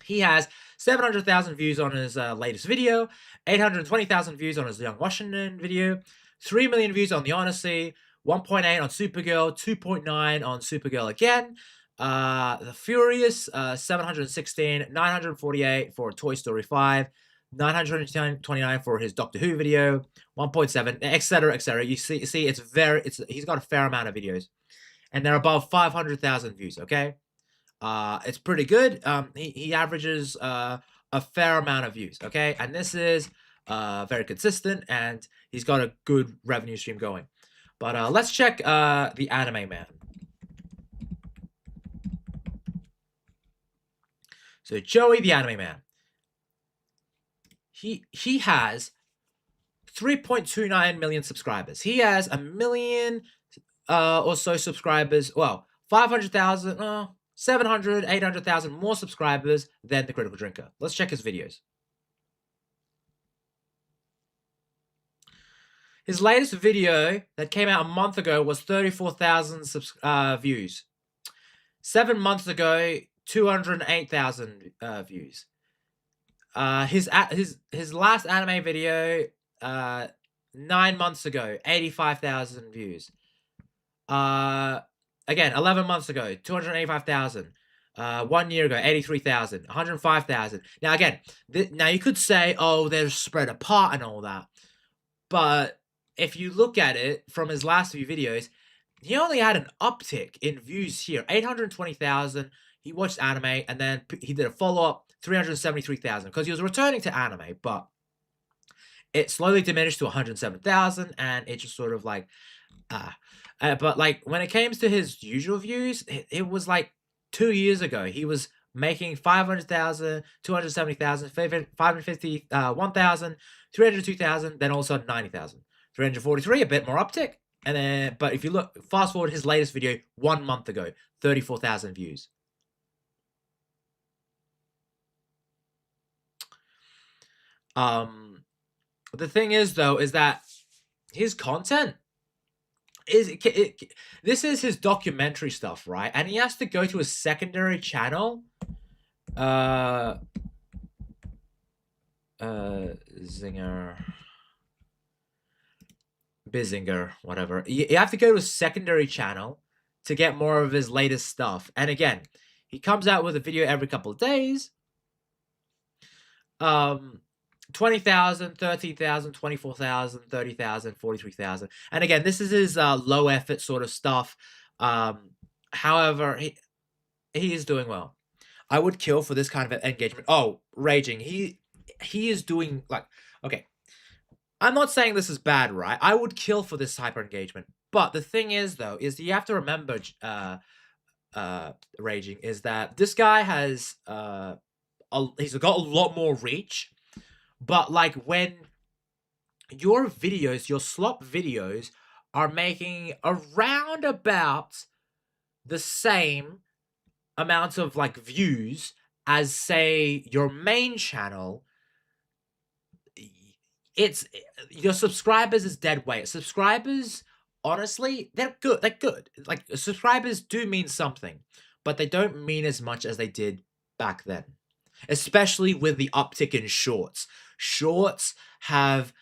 he has 700,000 views on his latest video, 820,000 views on his Young Washington video, 3 million views on The Odyssey, 1.8 on Supergirl, 2.9 on Supergirl again. The Furious, 716, 948 for Toy Story 5. 929 for his Doctor Who video, 1.7, etc., etc. You see, he's got a fair amount of videos, and they're above 500,000 views. Okay, it's pretty good. He averages a fair amount of views. Okay, and this is very consistent, and he's got a good revenue stream going. But let's check the Anime Man. So Joey, the Anime Man. He has 3.29 million subscribers. He has 1 million or so subscribers. Well, 500,000, 700, 800,000 more subscribers than the Critical Drinker. Let's check his videos. His latest video that came out a month ago was 34,000 views. 7 months ago, 208,000 views. His last anime video 9 months ago, 85,000 views. Again, 11 months ago, 285,000. 1 year ago, 83,000, 105,000. Now again, now you could say, oh, they're spread apart and all that, but if you look at it from his last few videos, he only had an uptick in views here, 820,000. He watched anime, and then he did a follow-up, 373,000, because he was returning to anime, but it slowly diminished to 107,000, and it just sort of like, but like when it came to his usual views, it was like 2 years ago. He was making 500,000, 270,000, 550, 1,000, 302,000, then also 90,000, 343, a bit more uptick, and then, but if you look, fast forward his latest video 1 month ago, 34,000 views. The thing is, though, is that his content this is his documentary stuff, right? And he has to go to a secondary channel. Bizinger, whatever. You have to go to a secondary channel to get more of his latest stuff. And again, he comes out with a video every couple of days. 20,000, 13,000, 24,000, 30,000, 43,000. And again, this is his low effort sort of stuff. However, he is doing well. I would kill for this kind of engagement. Oh, Raging. He is doing like, okay. I'm not saying this is bad, right? I would kill for this hyper engagement. But the thing is, though, is you have to remember, Raging, is that this guy has he's got a lot more reach, but like when your videos, your slop videos, are making around about the same amount of like views as say your main channel, it's your subscribers is dead weight. Subscribers, honestly, they're good. They're good. Like subscribers do mean something, but they don't mean as much as they did back then. Especially with the uptick in shorts. Shorts have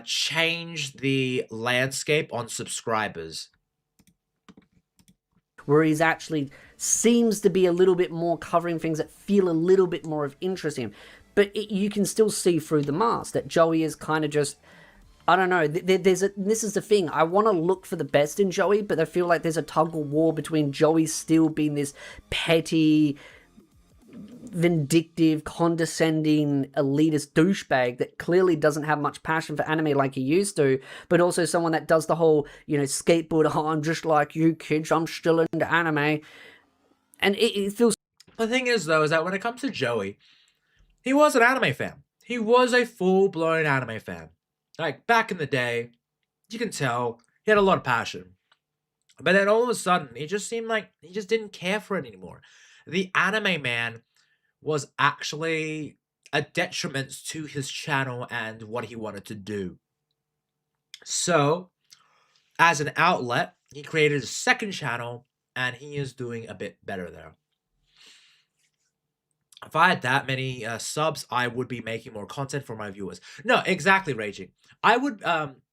changed the landscape on subscribers. Where he's actually seems to be a little bit more covering things that feel a little bit more of interest in him. But you can still see through the mask that Joey is kind of just, I don't know, this is the thing. I want to look for the best in Joey, but I feel like there's a tug of war between Joey still being this petty, vindictive, condescending, elitist douchebag that clearly doesn't have much passion for anime like he used to, but also someone that does the whole, you know, skateboard, oh, I'm just like you kids, I'm still into anime. And it feels... The thing is, though, is that when it comes to Joey, he was an anime fan. He was a full-blown anime fan. Like, back in the day, you can tell he had a lot of passion. But then all of a sudden, it just seemed like he just didn't care for it anymore. The anime man was actually a detriment to his channel and what he wanted to do. So, as an outlet, he created a second channel, and he is doing a bit better there. If I had that many subs, I would be making more content for my viewers. No, exactly, Raging. I would,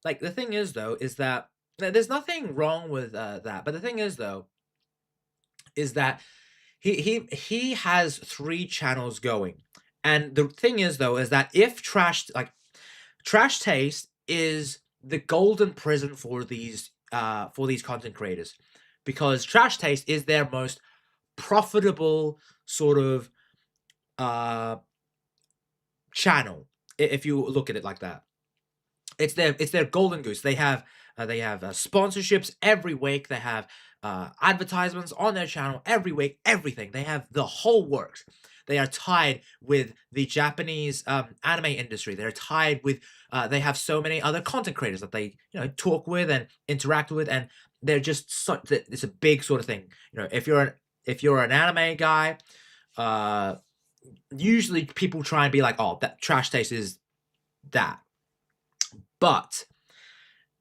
like, the thing is, though, is that there's nothing wrong with that. But the thing is, though, is that he has 3 channels going. And the thing is, though, is that if Trash Taste is the golden prison for these content creators. Because Trash Taste is their most profitable sort of channel, if you look at it like that. It's their golden goose. They have sponsorships every week. They have advertisements on their channel every week. Everything. They have the whole works. They are tied with the Japanese anime industry. They're tied with. They have so many other content creators that they talk with and interact with, and they're just it's a big sort of thing. If you're an anime guy, usually people try and be like, oh, that Trash Taste is that. But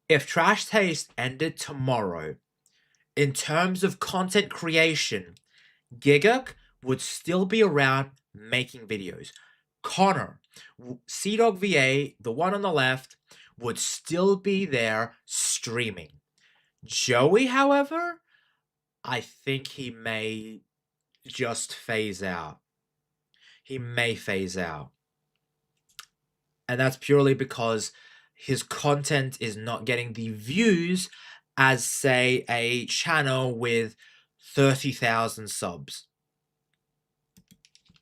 if Trash Taste ended tomorrow, in terms of content creation, Giguk would still be around making videos. Connor, CDog VA, the one on the left, would still be there streaming. Joey, however, I think he may just phase out. He may phase out. And that's purely because his content is not getting the views as, say, a channel with 30,000 subs.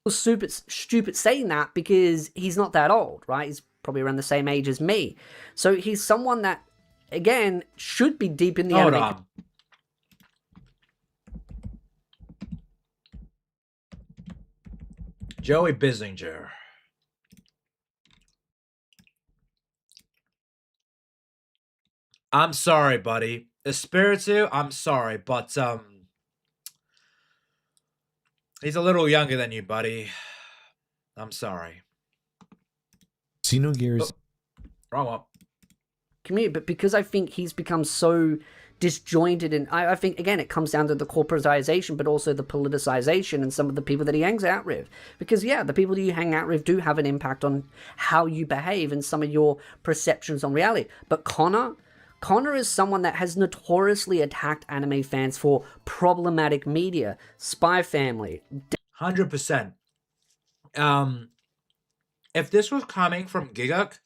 Stupid saying that because he's not that old, right? He's probably around the same age as me. So he's someone that, again, should be deep in the Hold anime. on. Joey Bissinger. I'm sorry, buddy. Espiritu, I'm sorry, but he's a little younger than you, buddy. I'm sorry. Xenogears. Wrong one. Community, but because I think he's become so disjointed, and I think, again, it comes down to the corporatization, but also the politicization and some of the people that he hangs out with. Because, yeah, the people that you hang out with do have an impact on how you behave and some of your perceptions on reality. But Connor is someone that has notoriously attacked anime fans for problematic media. Spy Family. 100%. If this was coming from Giguk,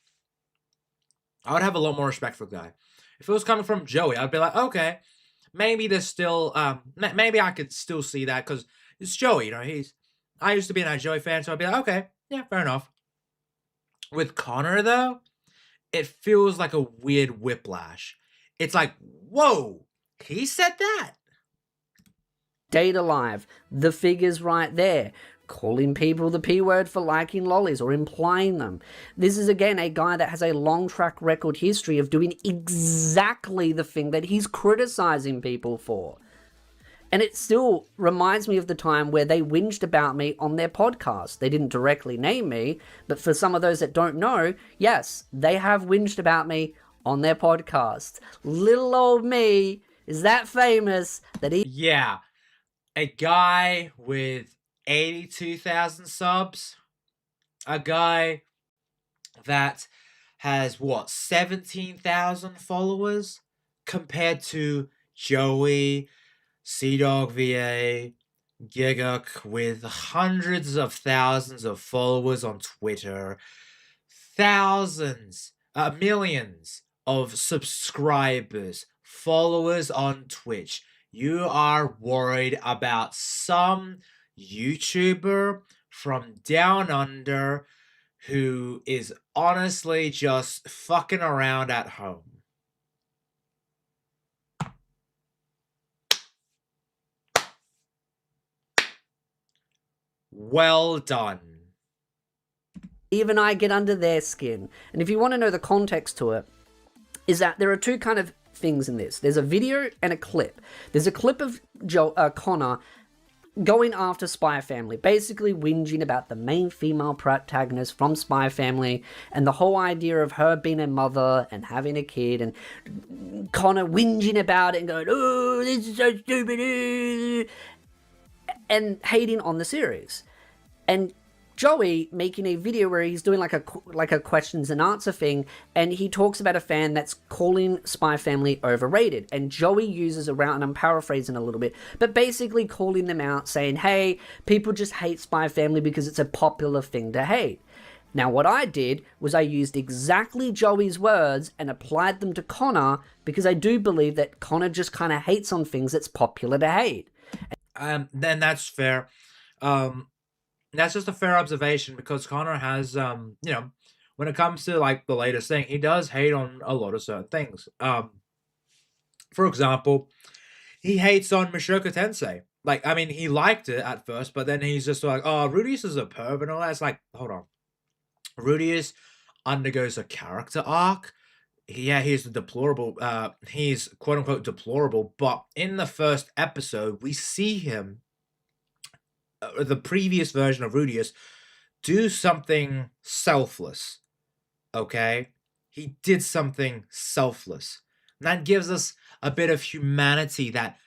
I would have a lot more respect for the guy. If it was coming from Joey, I'd be like, okay, maybe there's still, maybe I could still see that because it's Joey, I used to be a Joey fan, so I'd be like, okay, yeah, fair enough. With Connor, though, it feels like a weird whiplash. It's like, whoa, he said that? Data Live, the figures right there. Calling people the P word for liking lollies or implying them. This is again a guy that has a long track record history of doing exactly the thing that he's criticizing people for. And it still reminds me of the time where they whinged about me on their podcast. They didn't directly name me, but for some of those that don't know, yes, they have whinged about me on their podcast. Little old me is that famous that he... Yeah, a guy with 82,000 subs, a guy that has, what, 17,000 followers, compared to Joey, Sea-Dog VA, Giguk with hundreds of thousands of followers on Twitter, millions of subscribers, followers on Twitch. You are worried about some YouTuber from down under who is honestly just fucking around at home. Well done. Even I get under their skin. And if you want to know the context to it, is that there are two kind of things in this. There's a video and a clip. There's a clip of Connor going after Spy Family, basically whinging about the main female protagonist from Spy Family and the whole idea of her being a mother and having a kid, and Connor whinging about it and going, oh, this is so stupid, and hating on the series. And Joey making a video where he's doing like a questions and answer thing, and he talks about a fan that's calling Spy Family overrated, and Joey uses around, and I'm paraphrasing a little bit, but basically calling them out, saying, hey, people just hate Spy Family because it's a popular thing to hate. Now what I did was I used exactly Joey's words and applied them to Connor, because I do believe that Connor just kind of hates on things that's popular to hate. Then that's fair. That's just a fair observation, because Connor has, you know, when it comes to like the latest thing, he does hate on a lot of certain things. For example, he hates on Mushoku Tensei. Like, I mean, he liked it at first, but then he's just like, oh, Rudius is a perv and all that. It's like, hold on. Rudius undergoes a character arc. Yeah, he's deplorable. He's quote unquote deplorable, but in the first episode, we see him, the previous version of Rudius, do something selfless. Okay? He did something selfless. And that gives us a bit of humanity that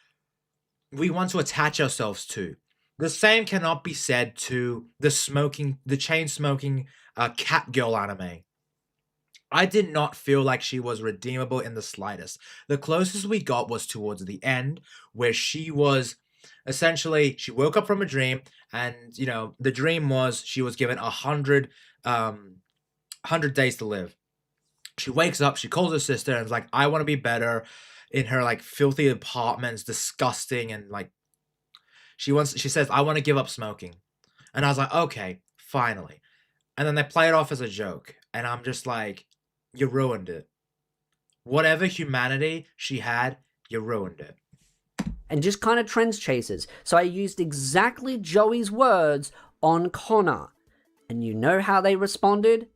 we want to attach ourselves to. The same cannot be said to the chain-smoking cat girl anime. I did not feel like she was redeemable in the slightest. The closest we got was towards the end, where she was essentially, she woke up from a dream, and, you know, the dream was she was given 100 days to live. She wakes up, she calls her sister, and is like, I want to be better, in her, like, filthy apartments, disgusting, and, like, she says, I want to give up smoking. And I was like, okay, finally. And then they play it off as a joke, and I'm just like, you ruined it. Whatever humanity she had, you ruined it. And just kind of trends chasers. So I used exactly Joey's words on Connor. And you know how they responded?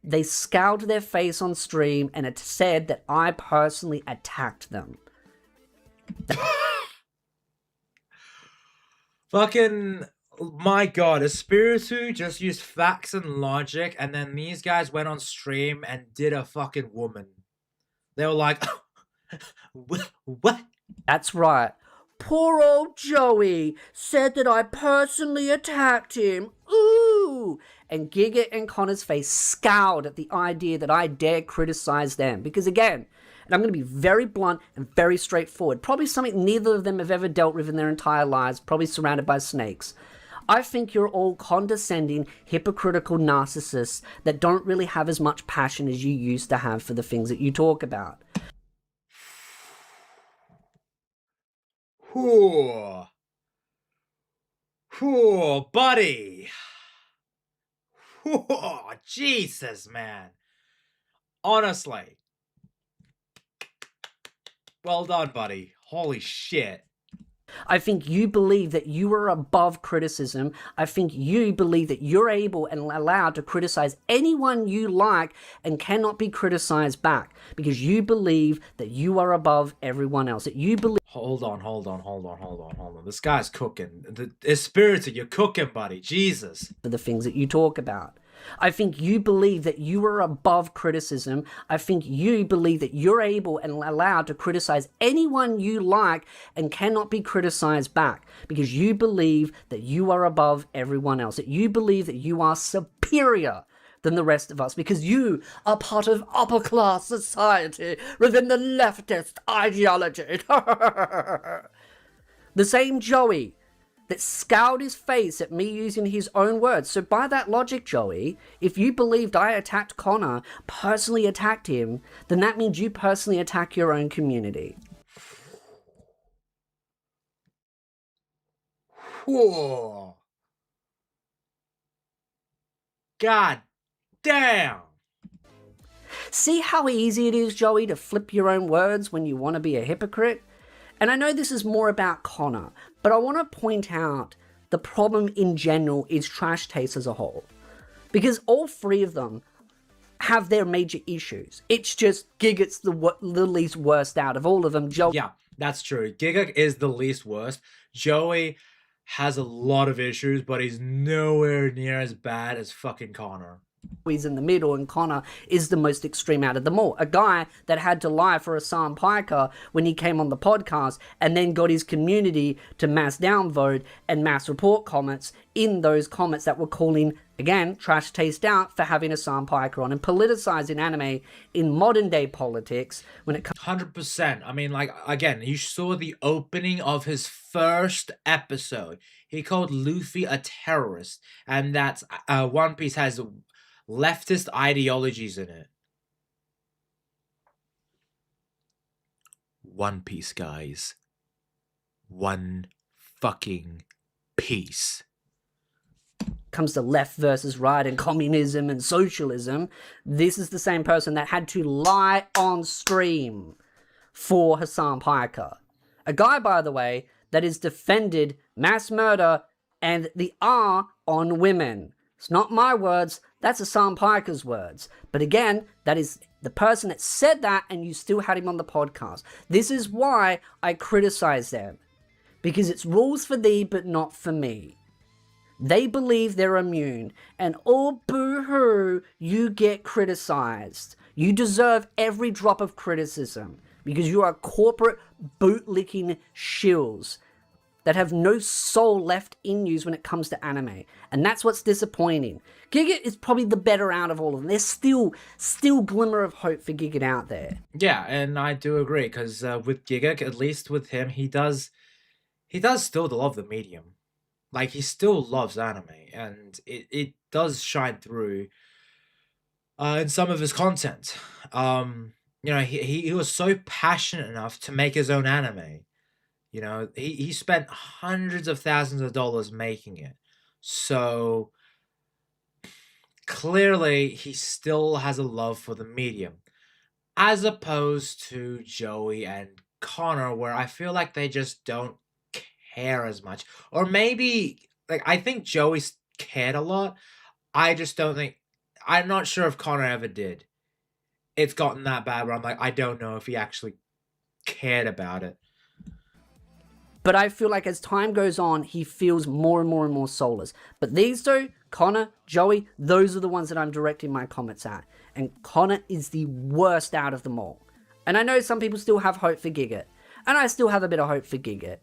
They scowled their face on stream, and it said that I personally attacked them. Fucking, my god, Espiritu just used facts and logic, and then these guys went on stream and did a fucking woman. They were like, what? That's right. Poor old Joey said that I personally attacked him. Ooh! And Giga and Connor's face scowled at the idea that I dare criticize them. Because again, and I'm going to be very blunt and very straightforward, probably something neither of them have ever dealt with in their entire lives, probably surrounded by snakes. I think you're all condescending, hypocritical narcissists that don't really have as much passion as you used to have for the things that you talk about. Whew. Whew, buddy. Whew, Jesus, man. Honestly. Well done, buddy. Holy shit. I think you believe that you are above criticism. I think you believe that you're able and allowed to criticize anyone you like and cannot be criticized back because you believe that you are above everyone else. That you believe. Hold on. This guy's cooking. It's spirited. You're cooking, buddy. Jesus. For the things that you talk about. I think you believe that you are above criticism. I think you believe that you're able and allowed to criticize anyone you like and cannot be criticized back because you believe that you are above everyone else. That you believe that you are superior than the rest of us because you are part of upper class society within the leftist ideology. The same Joey that scowled his face at me using his own words. So by that logic, Joey, if you believed I attacked Connor, personally attacked him, then that means you personally attack your own community. Whoa. God damn. See how easy it is, Joey, to flip your own words when you want to be a hypocrite? And I know this is more about Connor, but I want to point out the problem in general is Trash Taste as a whole. Because all three of them have their major issues. It's just Giggit's the least worst out of all of them. Yeah, that's true. Giga is the least worst. Joey has a lot of issues, but he's nowhere near as bad as fucking Connor. He's in the middle, and Connor is the most extreme out of them all. A guy that had to lie for Hassan Piker when he came on the podcast and then got his community to mass downvote and mass report comments in those comments that were calling, again, Trash Taste out for having Hassan Piker on and politicizing anime in modern day politics when it comes. 100%. I mean, like, again, you saw the opening of his first episode. He called Luffy a terrorist, and that's One Piece has leftist ideologies in it. One Piece, guys. One fucking piece. Comes to left versus right and communism and socialism, this is the same person that had to lie on stream for Hassan Piker. A guy, by the way, that has defended mass murder and the R on women. It's not my words, that's Hassan Piker's words. But again, that is the person that said that, and you still had him on the podcast. This is why I criticize them. Because it's rules for thee, but not for me. They believe they're immune, and oh boo-hoo, you get criticized. You deserve every drop of criticism, because you are corporate bootlicking shills that have no soul left in you when it comes to anime. And that's what's disappointing. Giga is probably the better out of all of them. There's still glimmer of hope for Giga out there. Yeah, and I do agree, because with Giga, at least with him, he does still love the medium. Like, he still loves anime, and it does shine through in some of his content. You know, he was so passionate enough to make his own anime. You know, he spent hundreds of thousands of dollars making it. So clearly he still has a love for the medium. As opposed to Joey and Connor, where I feel like they just don't care as much. Or maybe, like, I think Joey cared a lot. I just don't think, I'm not sure if Connor ever did. It's gotten that bad where I'm like, I don't know if he actually cared about it. But I feel like as time goes on, he feels more and more and more soulless. But these two, Connor, Joey, those are the ones that I'm directing my comments at. And Connor is the worst out of them all. And I know some people still have hope for Giga. And I still have a bit of hope for Giga.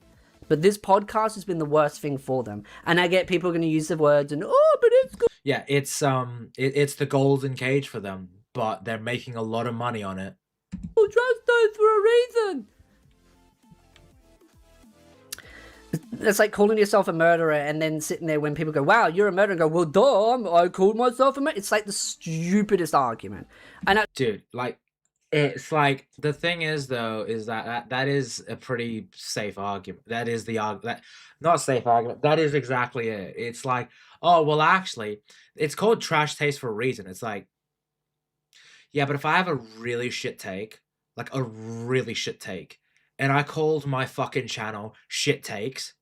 But this podcast has been the worst thing for them. And I get people going to use the words and, oh, but it's good. Yeah, it's the golden cage for them. But they're making a lot of money on it. Oh, trust those for a reason. It's like calling yourself a murderer and then sitting there when people go, wow, you're a murderer, and go, well, duh, I called myself a murderer. It's like the stupidest argument. And dude, like, it's like, the thing is, though, is that is a pretty safe argument. That is the argument. Not safe argument. That is exactly it. It's like, oh, well, actually, it's called trash taste for a reason. It's like, yeah, but if I have a really shit take, like a really shit take, and I called my fucking channel Shit Takes,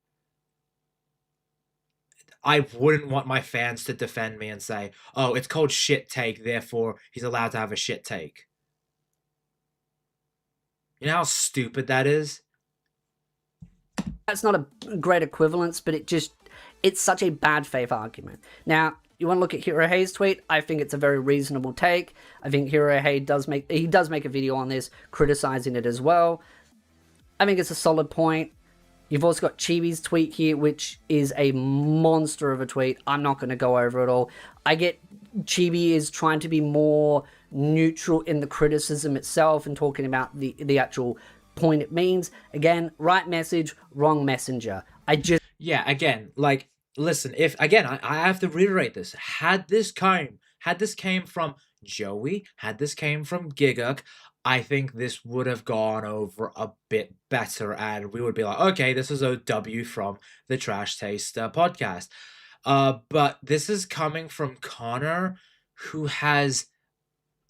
I wouldn't want my fans to defend me and say, oh, it's called Shit Take, therefore he's allowed to have a shit take. You know how stupid that is? That's not a great equivalence, but it's such a bad faith argument. Now, you want to look at Hirohei's tweet? I think it's a very reasonable take. I think Hirohei does make a video on this, criticizing it as well. I think it's a solid point. You've also got Chibi's tweet here, which is a monster of a tweet. I'm not going to go over it all. I get Chibi is trying to be more neutral in the criticism itself and talking about the actual point it means. Again, right message, wrong messenger. Yeah, again, like, listen, if, again, I have to reiterate this. Had this came from Joey, had this came from Giguk, I think this would have gone over a bit better, and we would be like, okay, this is a W from the Trash Taste podcast. But this is coming from Connor, who has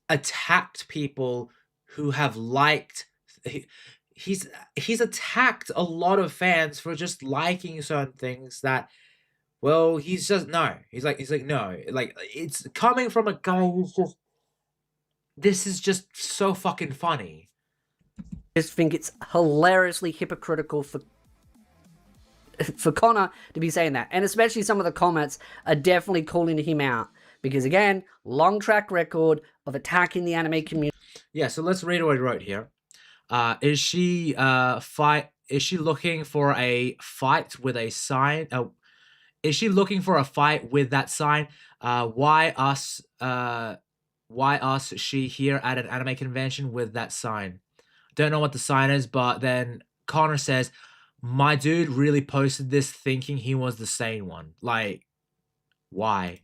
attacked people who have liked... He's attacked a lot of fans for just liking certain things that, well, he's just, no. He's like, no. Like, it's coming from a guy who's just... This is just so fucking funny. I just think it's hilariously hypocritical for Connor to be saying that. And especially some of the comments are definitely calling him out. Because again, long track record of attacking the anime community. Yeah, so let's read what he wrote here. Is she looking for a fight with a sign? Is she looking for a fight with that sign? Why us? She here at an anime convention with that sign? Don't know what the sign is, but then Connor says, my dude really posted this thinking he was the sane one. Like, why?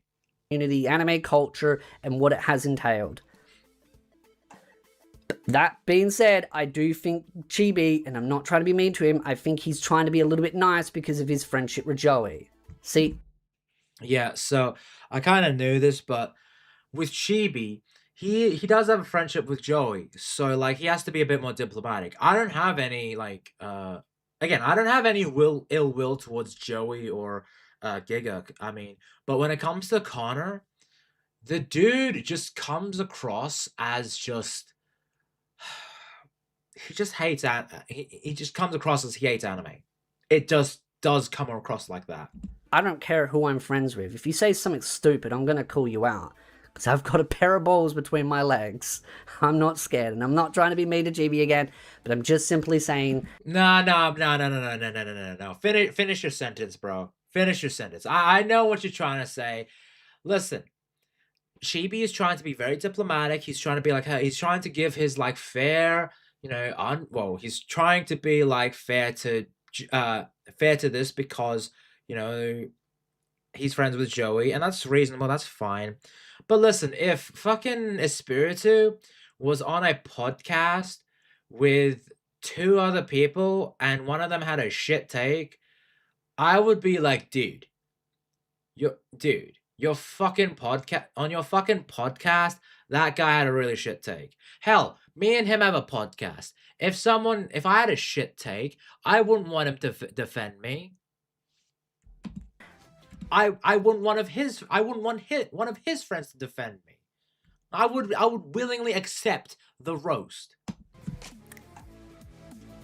The anime culture and what it has entailed. That being said, I do think Chibi, and I'm not trying to be mean to him, I think he's trying to be a little bit nice because of his friendship with Joey. See? Yeah, so I kind of knew this, but with Chibi, he does have a friendship with Joey, so like he has to be a bit more diplomatic. I don't have any like again, I don't have any ill will towards Joey or Giguk. I mean, but when it comes to Connor, the dude just comes across as just he just hates he just comes across as he hates anime. It just does come across like that. I don't care who I'm friends with. If you say something stupid, I'm gonna call you out. Because I've got a pair of balls between my legs. I'm not scared, and I'm not trying to be mean to GB again, but I'm just simply saying... No. Finish your sentence, bro. Finish your sentence. I know what you're trying to say. Listen, Chibi is trying to be very diplomatic. He's trying to be like, he's trying to give his, like, fair, you know, he's trying to be, like, fair to this because, you know, he's friends with Joey, and that's reasonable, that's fine. But listen, if fucking Espiritu was on a podcast with two other people and one of them had a shit take, I would be like, dude, your fucking podcast, on your fucking podcast, that guy had a really shit take. Hell, me and him have a podcast. If I had a shit take, I wouldn't want him to defend me. I wouldn't want one of his friends to defend me. I would willingly accept the roast.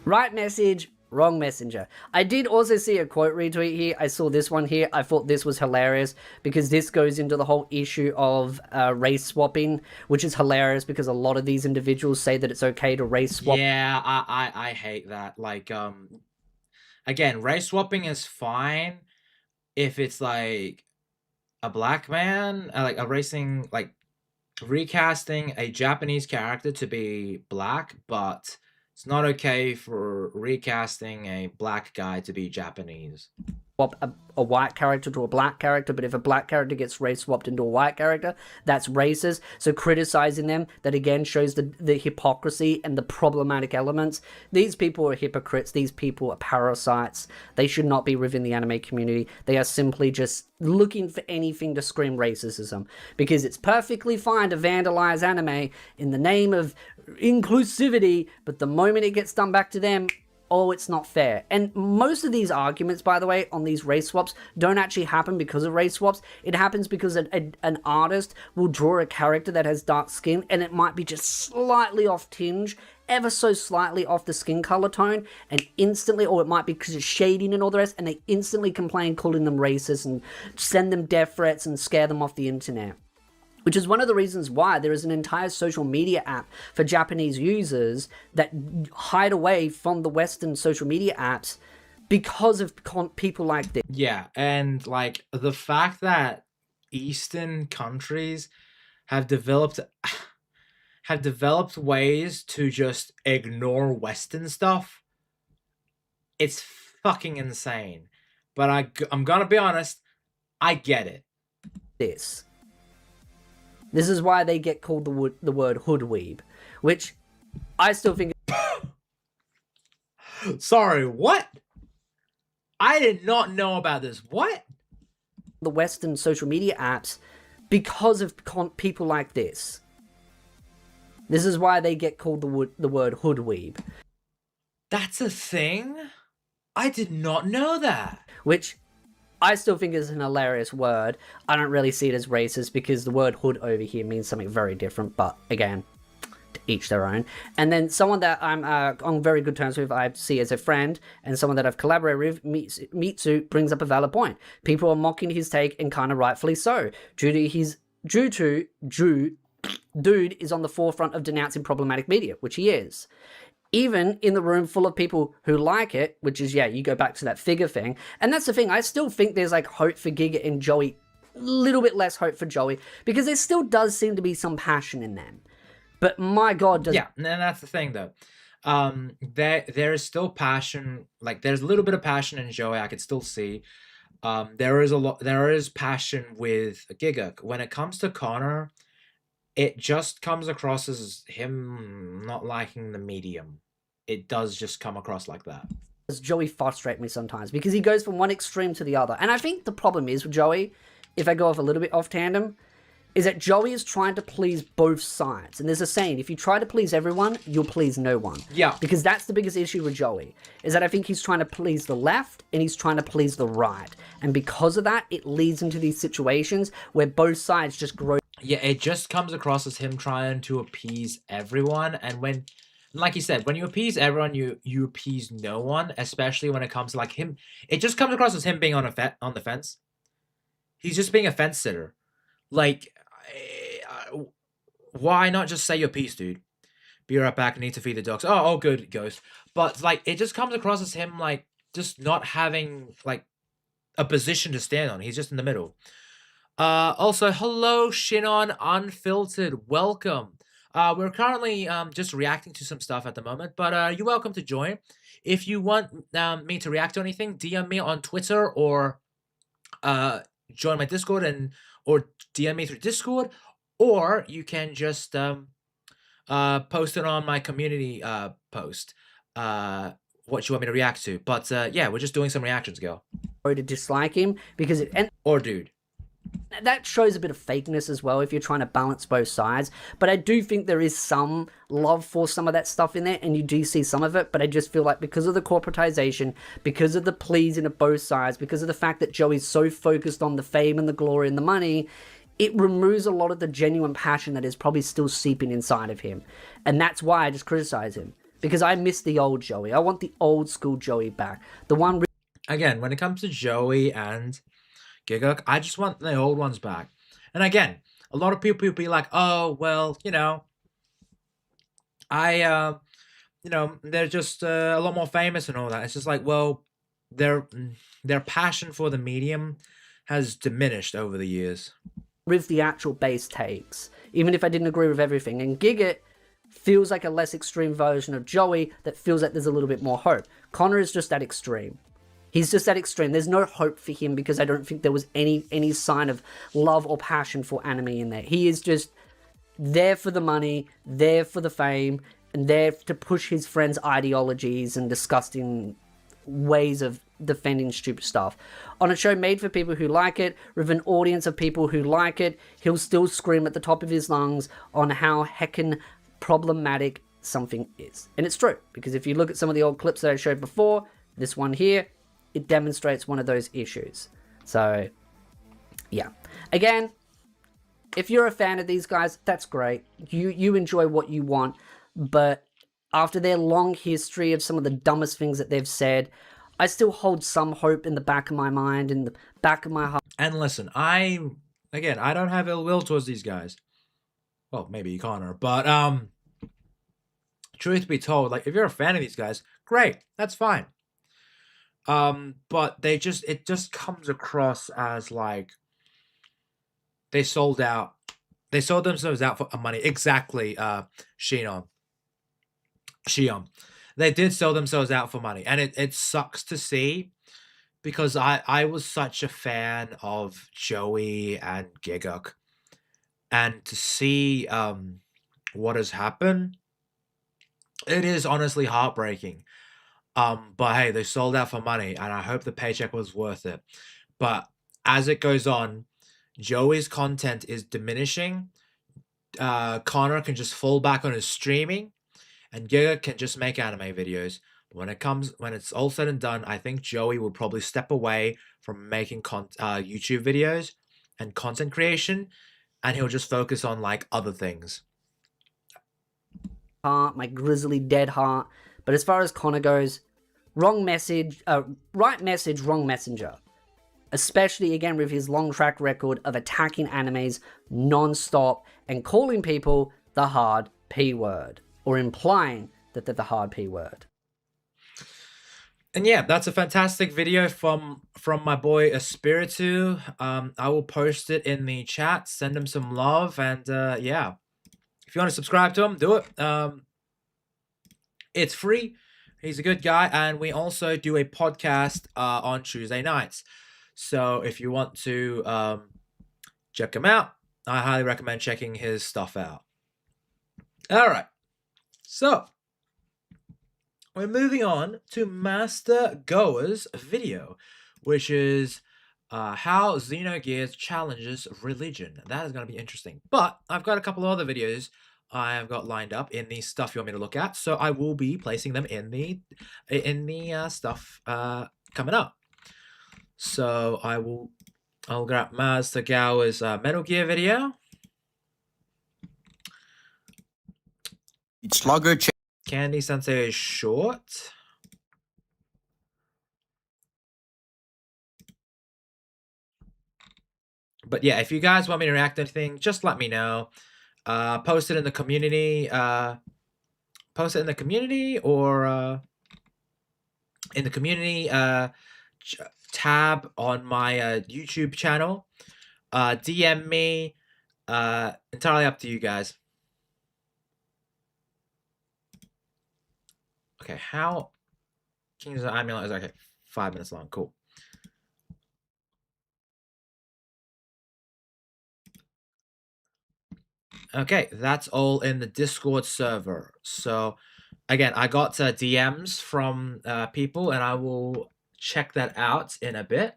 Right message, wrong messenger. I did also see a quote retweet here. I saw this one here. I thought this was hilarious because this goes into the whole issue of race swapping, which is hilarious because a lot of these individuals say that it's okay to race swap. Yeah, I hate that. Like, again, race swapping is fine if it's like a black man, like recasting a Japanese character to be black, but it's not okay for recasting a black guy to be Japanese. Swap a white character to a black character, but if a black character gets race swapped into a white character, that's racist. So criticizing them, that again shows the hypocrisy and the problematic elements. These people are hypocrites. These people are parasites. They should not be within the anime community. They are simply just looking for anything to scream racism, because it's perfectly fine to vandalize anime in the name of inclusivity, but the moment it gets done back to them, oh, it's not fair. And most of these arguments, by the way, on these race swaps don't actually happen because of race swaps. It happens because an artist will draw a character that has dark skin, and it might be just slightly off tinge, ever so slightly off the skin color tone, and instantly, or it might be because of shading and all the rest, and they instantly complain, calling them racist and send them death threats and scare them off the internet. Which is one of the reasons why there is an entire social media app for Japanese users that hide away from the Western social media apps because of people like this. Yeah, and like the fact that Eastern countries have developed ways to just ignore Western stuff, it's fucking insane. But I'm gonna be honest, I get it. This is why they get called the word hoodweeb, which I still think... Sorry, what? I did not know about this. What? The Western social media apps because of people like this. This is why they get called the word hoodweeb. That's a thing? I did not know that. Which I still think is an hilarious word. I don't really see it as racist because the word hood over here means something very different, but again, to each their own. And then someone that I'm on very good terms with, I see as a friend, and someone that I've collaborated with, Mitsu, brings up a valid point. People are mocking his take, and kind of rightfully so. Dude is on the forefront of denouncing problematic media, which he is. Even in the room full of people who like it, which is, yeah, you go back to that figure thing. And that's the thing, I still think there's like hope for Giga and Joey, a little bit less hope for Joey, because there still does seem to be some passion in them. But my God, yeah, and that's the thing though. There is still passion, like there's a little bit of passion in Joey, I could still see. There is passion with Giga. When it comes to Connor, it just comes across as him not liking the medium. It does just come across like that. Joey frustrates me sometimes because he goes from one extreme to the other. And I think the problem is with Joey, if I go off a little bit off tandem, is that Joey is trying to please both sides. And there's a saying, if you try to please everyone, you'll please no one. Yeah. Because that's the biggest issue with Joey, is that I think he's trying to please the left and he's trying to please the right. And because of that, it leads into these situations where both sides just grow. Yeah, it just comes across as him trying to appease everyone. And when, like you said, when you appease everyone, you appease no one, especially when it comes to like him. It just comes across as him being on the fence. He's just being a fence sitter. Like, why not just say your piece, dude? Be right back, I need to feed the dogs. Oh, good, Ghost. But, like, it just comes across as him, like, just not having, like, a position to stand on. He's just in the middle. Also, hello, Shinon Unfiltered. Welcome. We're currently just reacting to some stuff at the moment, but you're welcome to join. If you want me to react to anything, DM me on Twitter or join my Discord or DM me through Discord, or you can just post it on my community post. What you want me to react to. But yeah, we're just doing some reactions, girl. Or to dislike him because or dude. That shows a bit of fakeness as well if you're trying to balance both sides. But I do think there is some love for some of that stuff in there, and you do see some of it. But I just feel like because of the corporatization, because of the pleasing of both sides, because of the fact that Joey's so focused on the fame and the glory and the money, it removes a lot of the genuine passion that is probably still seeping inside of him. And that's why I just criticize him. Because I miss the old Joey. I want the old school Joey back. The one... Again, when it comes to Joey and Giga, I just want the old ones back. And again, a lot of people will be like, oh, well, you know, they're just a lot more famous and all that. It's just like, well, their passion for the medium has diminished over the years. With the actual base takes, even if I didn't agree with everything. And Giga feels like a less extreme version of Joey that feels like there's a little bit more hope. Connor is just that extreme. He's just that extreme. There's no hope for him because I don't think there was any sign of love or passion for anime in there. He is just there for the money, there for the fame, and there to push his friends' ideologies and disgusting ways of defending stupid stuff. On a show made for people who like it, with an audience of people who like it, he'll still scream at the top of his lungs on how heckin' problematic something is. And it's true, because if you look at some of the old clips that I showed before, this one here, it demonstrates one of those issues. So, yeah. Again, if you're a fan of these guys, that's great. You enjoy what you want, but after their long history of some of the dumbest things that they've said, I still hold some hope in the back of my mind, in the back of my heart. And listen, I don't have ill will towards these guys. Well, maybe Connor, but truth be told, like, if you're a fan of these guys, great, that's fine. But it just comes across as like they sold themselves out for money. Exactly, Shion. They did sell themselves out for money, and it sucks to see, because I was such a fan of Joey and Giguk, and to see what has happened, it is honestly heartbreaking. But hey, they sold out for money, and I hope the paycheck was worth it. But as it goes on, Joey's content is diminishing. Connor can just fall back on his streaming, and Giga can just make anime videos. When it's all said and done, I think Joey will probably step away from making YouTube videos and content creation, and he'll just focus on like other things. Heart, my grizzly dead heart. But as far as Connor goes, wrong message, right message, wrong messenger. Especially again with his long track record of attacking animes non-stop and calling people the hard P word, or implying that they're the hard P word. And yeah, that's a fantastic video from my boy Espiritu. I will post it in the chat. Send him some love, and yeah, if you want to subscribe to him, do it. It's free. He's a good guy, and we also do a podcast on Tuesday nights. So if you want to check him out, I highly recommend checking his stuff out. All right, so we're moving on to Master Goa's video, which is how Xenogears challenges religion. That is going to be interesting. But I've got a couple of other videos I have got lined up in the stuff you want me to look at, so I will be placing them in the stuff coming up. So I'll grab Master Goa's Metal Gear video. Slugger. Candy Sensei is short. But yeah, if you guys want me to react to anything, just let me know. Post it in the community. Post it in the community, or in the community tab on my YouTube channel. DM me. Entirely up to you guys. Okay, how Kings of Amalur is okay. 5 minutes long. Cool. Okay, that's all in the Discord server. So, again, I got DMs from people, and I will check that out in a bit.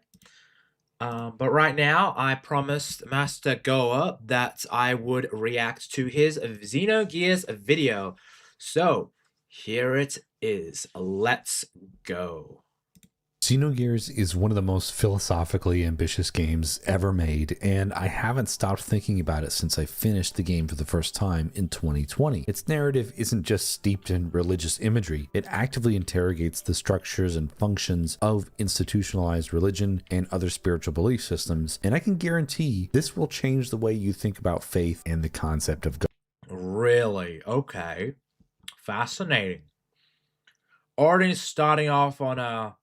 But right now, I promised Master Goa that I would react to his Xenogears video. So, here it is. Let's go. Xenogears is one of the most philosophically ambitious games ever made, and I haven't stopped thinking about it since I finished the game for the first time in 2020. Its narrative isn't just steeped in religious imagery, it actively interrogates the structures and functions of institutionalized religion and other spiritual belief systems, and I can guarantee this will change the way you think about faith and the concept of God. Really? Okay. Fascinating. Already starting off on a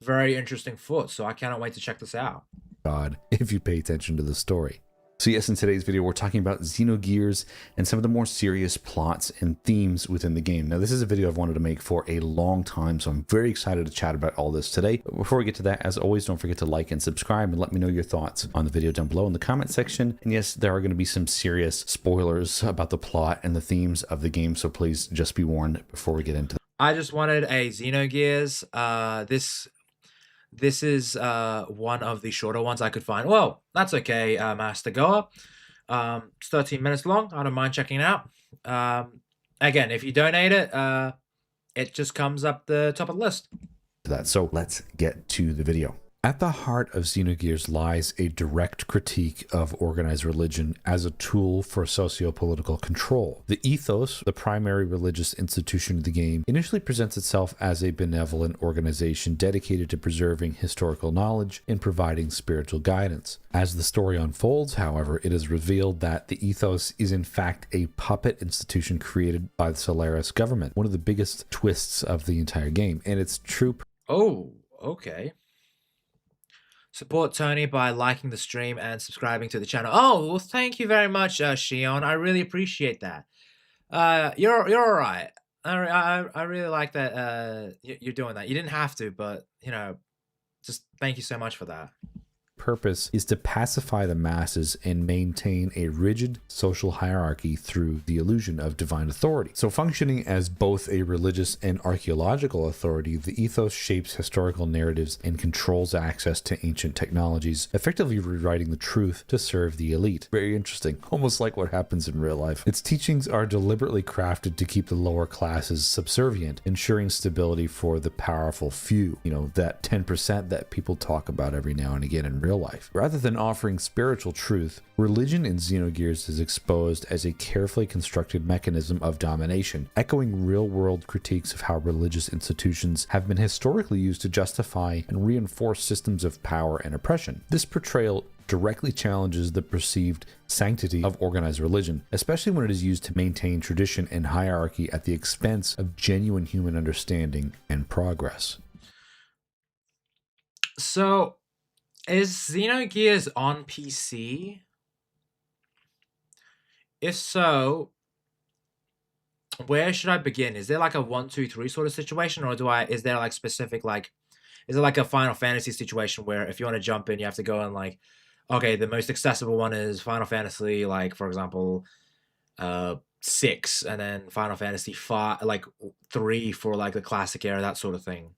very interesting foot, so I cannot wait to check this out. God, if you pay attention to the story. So yes, in today's video, we're talking about Xenogears and some of the more serious plots and themes within the game. Now, this is a video I've wanted to make for a long time, so I'm very excited to chat about all this today. But before we get to that, as always, don't forget to like and subscribe and let me know your thoughts on the video down below in the comment section. And yes, there are going to be some serious spoilers about the plot and the themes of the game, so please just be warned before we get into it. I just wanted a Xenogears. This is one of the shorter ones I could find. Well, that's okay, Master Goa. It's 13 minutes long. I don't mind checking it out. again, if you donate it, it just comes up the top of the list. So let's get to the video. At the heart of Xenogears lies a direct critique of organized religion as a tool for socio-political control. The ethos, the primary religious institution of the game, initially presents itself as a benevolent organization dedicated to preserving historical knowledge and providing spiritual guidance. As the story unfolds, however, it is revealed that the ethos is in fact a puppet institution created by the Solaris government, one of the biggest twists of the entire game, and its true... Oh, okay. Support Tony by liking the stream and subscribing to the channel. Oh, well, thank you very much, Shion. I really appreciate that. You're all right. I really like that you're doing that. You didn't have to, but, you know, just thank you so much for that. Purpose is to pacify the masses and maintain a rigid social hierarchy through the illusion of divine authority. So functioning as both a religious and archaeological authority, the ethos shapes historical narratives and controls access to ancient technologies, effectively rewriting the truth to serve the elite. Very interesting, almost like what happens in real life. Its teachings are deliberately crafted to keep the lower classes subservient, ensuring stability for the powerful few. You know, that 10% that people talk about every now and again in real life. Rather than offering spiritual truth, religion in Xenogears is exposed as a carefully constructed mechanism of domination, echoing real-world critiques of how religious institutions have been historically used to justify and reinforce systems of power and oppression. This portrayal directly challenges the perceived sanctity of organized religion, especially when it is used to maintain tradition and hierarchy at the expense of genuine human understanding and progress. So, is Xenogears on PC? If so, where should I begin? Is there like a 1, 2, 3 sort of situation, or is there like specific, like, is it like a Final Fantasy situation where if you want to jump in, you have to go and like, okay, the most accessible one is Final Fantasy, like for example, 6, and then Final Fantasy 5, like 3 for like the classic era, that sort of thing.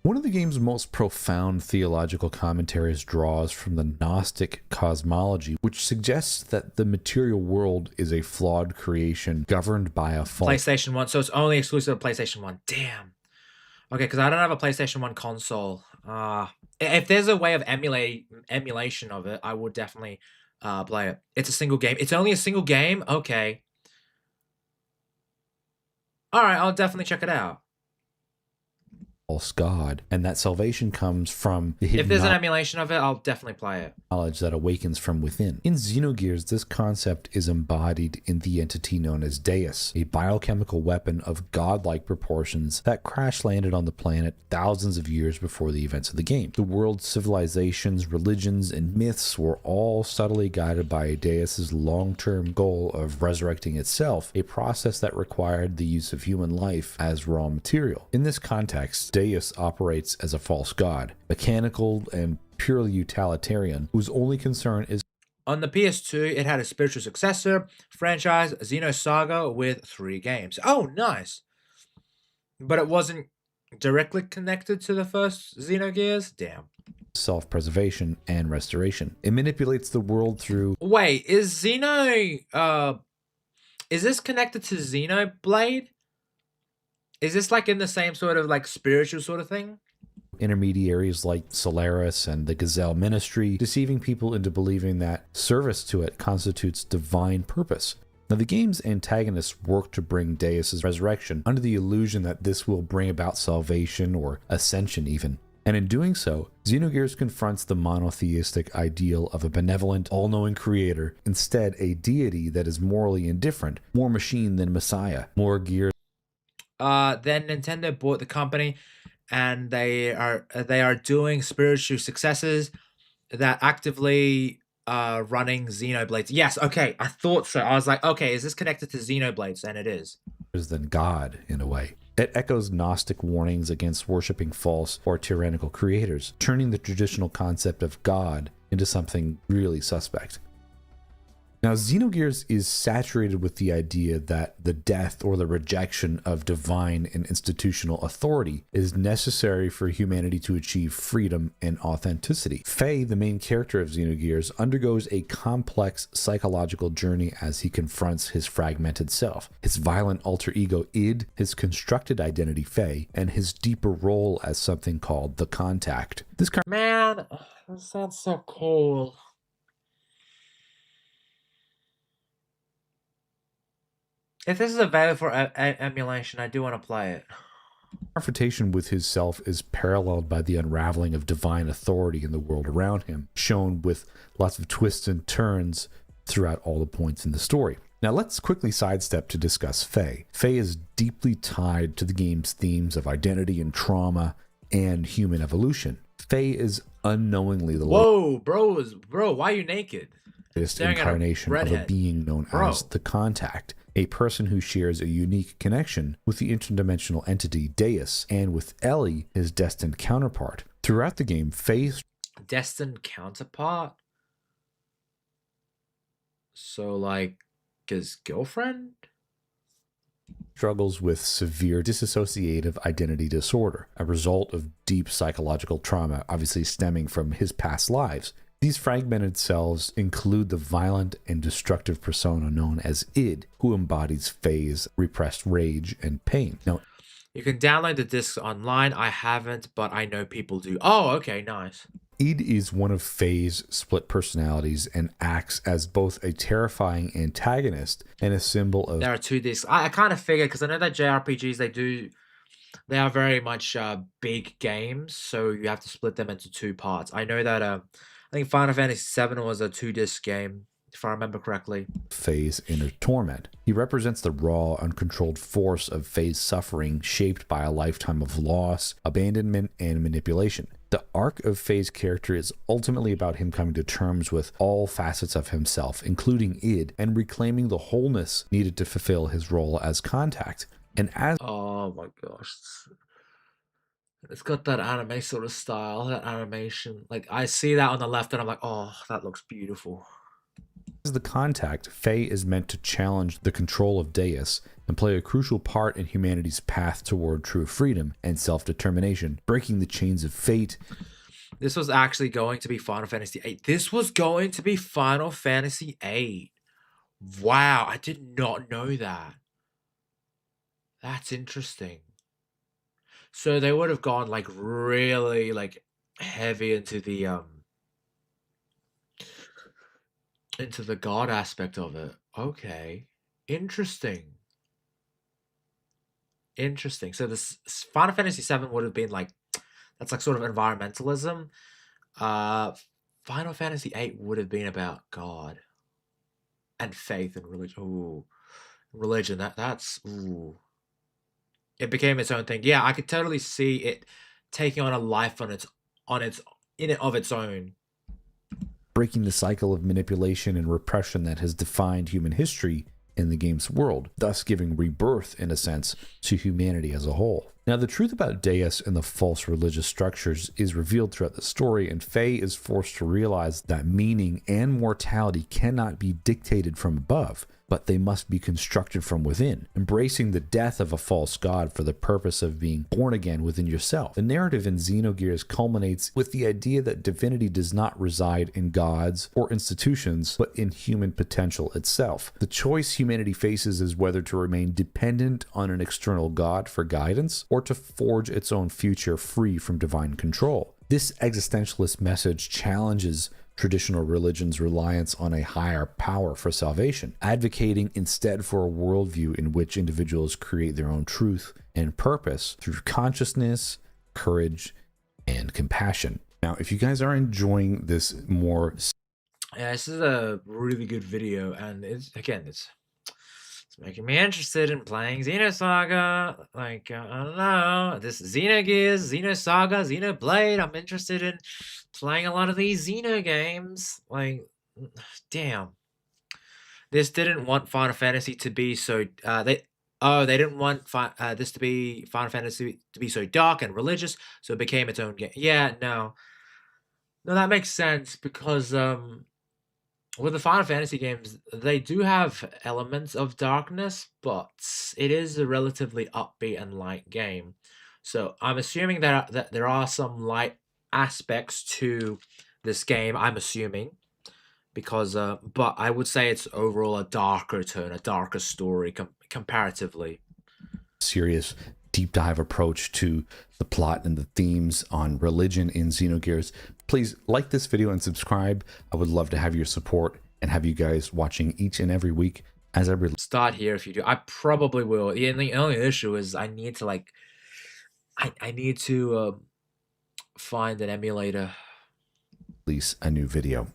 One of the game's most profound theological commentaries draws from the Gnostic cosmology, which suggests that the material world is a flawed creation governed by a false... PlayStation 1, so it's only exclusive to PlayStation 1. Damn. Okay, because I don't have a PlayStation 1 console. If there's a way of emulation of it, I would definitely play it. It's a single game. It's only a single game? Okay. Alright, I'll definitely check it out. False god, and that salvation comes from the hidden if there's an emulation of it, I'll definitely play it. Knowledge that awakens from within. In Xenogears, this concept is embodied in the entity known as Deus, a biochemical weapon of godlike proportions that crash landed on the planet thousands of years before the events of the game. The world's civilizations, religions, and myths were all subtly guided by Deus's long-term goal of resurrecting itself, a process that required the use of human life as raw material. In this context, Deus operates as a false god, mechanical and purely utilitarian, whose only concern is... On the PS2, it had a spiritual successor franchise, Xenosaga, with 3 games. Oh, nice. But it wasn't directly connected to the first Xenogears? Damn. Self-preservation and restoration. It manipulates the world through... Wait, is Xeno... is this connected to Xenoblade? Is this like in the same sort of like spiritual sort of thing? Intermediaries like Solaris and the Gazelle Ministry, deceiving people into believing that service to it constitutes divine purpose. Now, the game's antagonists work to bring Deus's resurrection under the illusion that this will bring about salvation or ascension even. And in doing so, Xenogears confronts the monotheistic ideal of a benevolent, all-knowing creator, instead a deity that is morally indifferent, more machine than messiah, more geared... Then Nintendo bought the company, and they are doing spiritual successors that actively running Xenoblades. Yes, okay, I thought so. I was like, okay, is this connected to Xenoblades? And it is. Than God, in a way. It echoes Gnostic warnings against worshipping false or tyrannical creators, turning the traditional concept of God into something really suspect. Now, Xenogears is saturated with the idea that the death or the rejection of divine and institutional authority is necessary for humanity to achieve freedom and authenticity. Faye, the main character of Xenogears, undergoes a complex psychological journey as he confronts his fragmented self, his violent alter ego id, his constructed identity Faye, and his deeper role as something called the Contact. This Man, that sounds so cool. If this is available for emulation, I do want to play it. confrontation with his self is paralleled by the unraveling of divine authority in the world around him, shown with lots of twists and turns throughout all the points in the story. Now let's quickly sidestep to discuss Faye. Faye is deeply tied to the game's themes of identity and trauma and human evolution. Faye is unknowingly the bro, why are you naked? latest incarnation of a being known as the Contact, a person who shares a unique connection with the interdimensional entity Deus and with Ellie, his destined counterpart. Throughout the game, Faye destined counterpart? So, like, his girlfriend? Struggles with severe dissociative identity disorder, a result of deep psychological trauma, obviously stemming from his past lives. These fragmented selves include the violent and destructive persona known as id, who embodies Faye's repressed rage and pain. Now, you can download the discs online. I haven't, but I know people do. Oh, okay, nice. Id is one of Faye's split personalities and acts as both a terrifying antagonist and a symbol of... There are 2 discs. I kind of figured, because I know that JRPGs, they are very much big games, so you have to split them into 2 parts. I know that I think Final Fantasy VII was a 2-disc game, if I remember correctly. Faye's inner torment. He represents the raw, uncontrolled force of Faye's suffering, shaped by a lifetime of loss, abandonment, and manipulation. The arc of Faye's character is ultimately about him coming to terms with all facets of himself, including id, and reclaiming the wholeness needed to fulfill his role as Contact. And as... Oh my gosh. It's got that anime sort of style, that animation. Like, I see that on the left and I'm like, oh, that looks beautiful. As the Contact, Faye is meant to challenge the control of Deus and play a crucial part in humanity's path toward true freedom and self-determination, breaking the chains of fate. This was actually going to be Final Fantasy VIII. This was going to be Final Fantasy VIII. Wow, I did not know that. That's interesting. So they would have gone like really like heavy into the god aspect of it. Okay. Interesting. So this Final Fantasy VII would have been like, that's like sort of environmentalism. Final Fantasy VIII would have been about God and faith and religion. Ooh, religion. That's ooh. It became its own thing. Yeah, I could totally see it taking on a life in it of its own. Breaking the cycle of manipulation and repression that has defined human history in the game's world, thus giving rebirth, in a sense, to humanity as a whole. Now, the truth about Deus and the false religious structures is revealed throughout the story, and Faye is forced to realize that meaning and mortality cannot be dictated from above, but they must be constructed from within, embracing the death of a false god for the purpose of being born again within yourself. The narrative in Xenogears culminates with the idea that divinity does not reside in gods or institutions, but in human potential itself. The choice humanity faces is whether to remain dependent on an external god for guidance, or to forge its own future free from divine control. This existentialist message challenges traditional religion's reliance on a higher power for salvation, advocating instead for a worldview in which individuals create their own truth and purpose through consciousness, courage, and compassion. Now, if you guys are enjoying this more... Yeah, this is a really good video, and it's making me interested in playing Xenosaga. Like, I don't know, this Xenogears, Xenosaga, Xenoblade. I'm interested in playing a lot of these Xeno games. Like, damn. This didn't want Final Fantasy to be so... they didn't want this to be Final Fantasy to be so dark and religious, so it became its own game. Yeah, no. No, that makes sense, because... with the Final Fantasy games, they do have elements of darkness, but it is a relatively upbeat and light game. So I'm assuming that there are some light aspects to this game. I'm assuming because, but I would say it's overall a darker tone, a darker story comparatively. Serious deep dive approach to the plot and the themes on religion in Xenogears. Please like this video and subscribe. I would love to have your support and have you guys watching each and every week as I start here if you do. I probably will. The only issue is I need to like I need to find an emulator. Release a new video.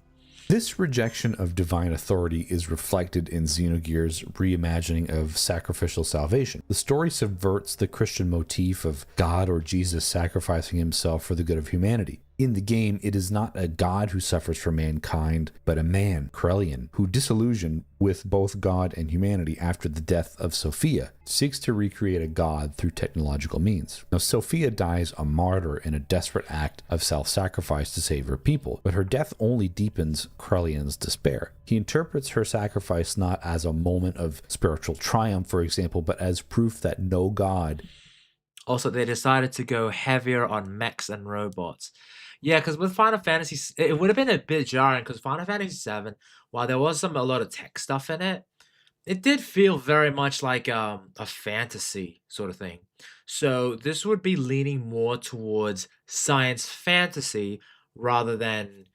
This rejection of divine authority is reflected in Xenogears' reimagining of sacrificial salvation. The story subverts the Christian motif of God or Jesus sacrificing himself for the good of humanity. In the game, it is not a God who suffers for mankind, but a man, Carroll, who, disillusioned with both God and humanity after the death of Sophia, seeks to recreate a God through technological means. Now, Sophia dies a martyr in a desperate act of self-sacrifice to save her people, but her death only deepens Carroll's despair. He interprets her sacrifice not as a moment of spiritual triumph, for example, but as proof that no God. Also, they decided to go heavier on mechs and robots. Yeah, because with Final Fantasy, it would have been a bit jarring because Final Fantasy VII, while there was a lot of tech stuff in it, it did feel very much like a fantasy sort of thing. So this would be leaning more towards science fantasy rather than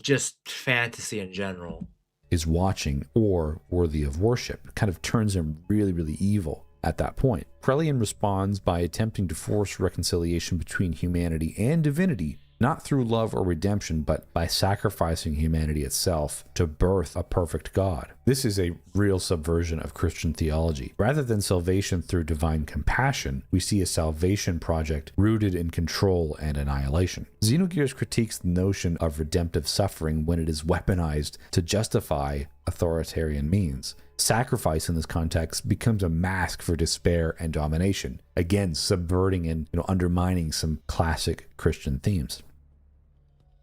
just fantasy in general. Is watching or worthy of worship. Kind of turns him really, really evil. At that point, Carroll responds by attempting to force reconciliation between humanity and divinity, not through love or redemption, but by sacrificing humanity itself to birth a perfect God. This is a real subversion of Christian theology. Rather than salvation through divine compassion, we see a salvation project rooted in control and annihilation. Xenogears critiques the notion of redemptive suffering when it is weaponized to justify authoritarian means. Sacrifice in this context becomes a mask for despair and domination, again subverting and undermining some classic Christian themes.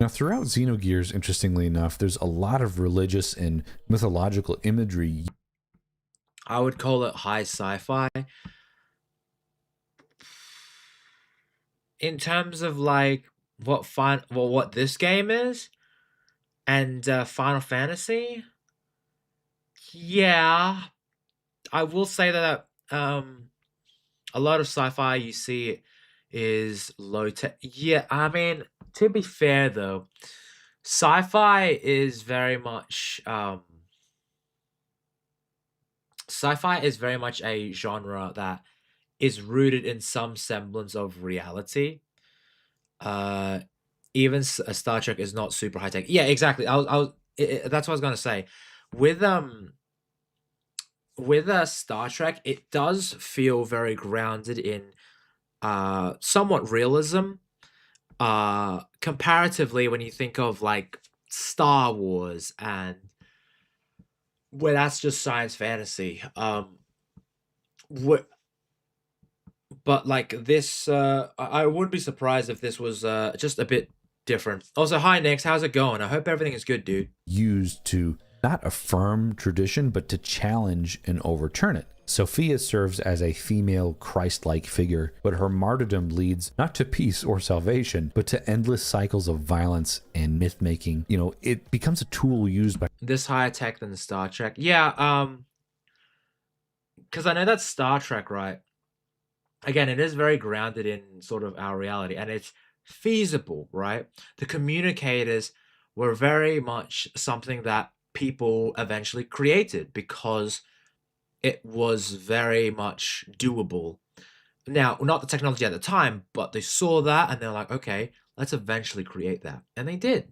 Now, throughout Xenogears, interestingly enough, there's a lot of religious and mythological imagery. I would call it high sci-fi. In terms of like what this game is and Final Fantasy. Yeah, I will say that a lot of sci-fi you see is low tech. Yeah, I mean, to be fair though, sci-fi is very much a genre that is rooted in some semblance of reality. Even Star Trek is not super high tech. Yeah, exactly. That's what I was gonna say. With Star Trek, it does feel very grounded in somewhat realism. Comparatively, when you think of like Star Wars and where that's just science fantasy. But like this, I wouldn't be surprised if this was just a bit different. Also, hi Nix, how's it going? I hope everything is good, dude. Used to not affirm tradition, but to challenge and overturn it. Sophia serves as a female Christ-like figure, but her martyrdom leads not to peace or salvation, but to endless cycles of violence and myth-making. It becomes a tool used by this higher tech than Star Trek. Yeah, because I know that's Star Trek, right? Again, it is very grounded in sort of our reality, and it's feasible, right? The communicators were very much something that people eventually created because it was very much doable. Now, not the technology at the time, but they saw that and they're like, okay, let's eventually create that. And they did.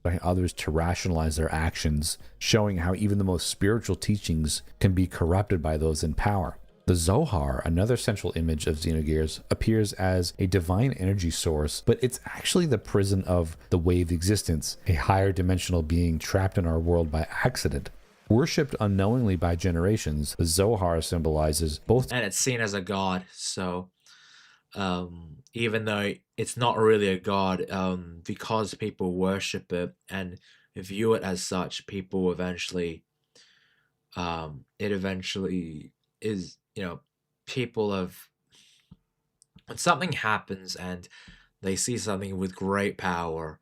By others to rationalize their actions, showing how even the most spiritual teachings can be corrupted by those in power. The Zohar, another central image of Xenogears, appears as a divine energy source, but it's actually the prison of the wave existence, a higher dimensional being trapped in our world by accident. Worshipped unknowingly by generations, the Zohar symbolizes both... And it's seen as a god, so even though it's not really a god, because people worship it and view it as such, people eventually, it eventually is, you know, people have, when something happens and they see something with great power,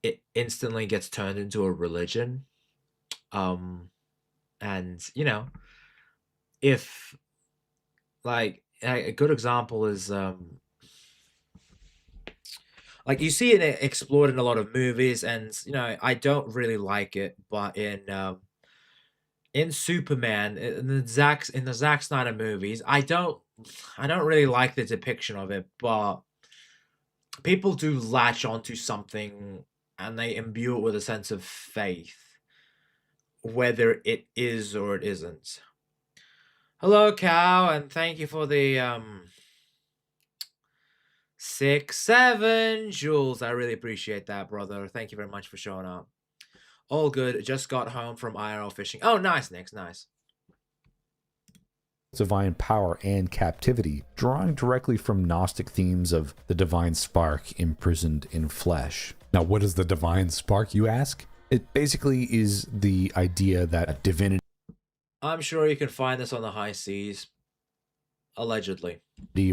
it instantly gets turned into a religion. And, you know, if, like, a good example is, like, you see it explored in a lot of movies, and, you know, I don't really like it, but in Superman, in the Zack Snyder movies, I don't really like the depiction of it, but people do latch onto something and they imbue it with a sense of faith, whether it is or it isn't. Hello, Cow, and thank you for the 6-7 Jules. I really appreciate that, brother. Thank you very much for showing up. All good. Just got home from IRL fishing. Oh, nice, Nick. Nice. Divine power and captivity, drawing directly from Gnostic themes of the divine spark imprisoned in flesh. Now, what is the divine spark, you ask? It basically is the idea that a divinity I'm sure you can find this on the high seas. Allegedly.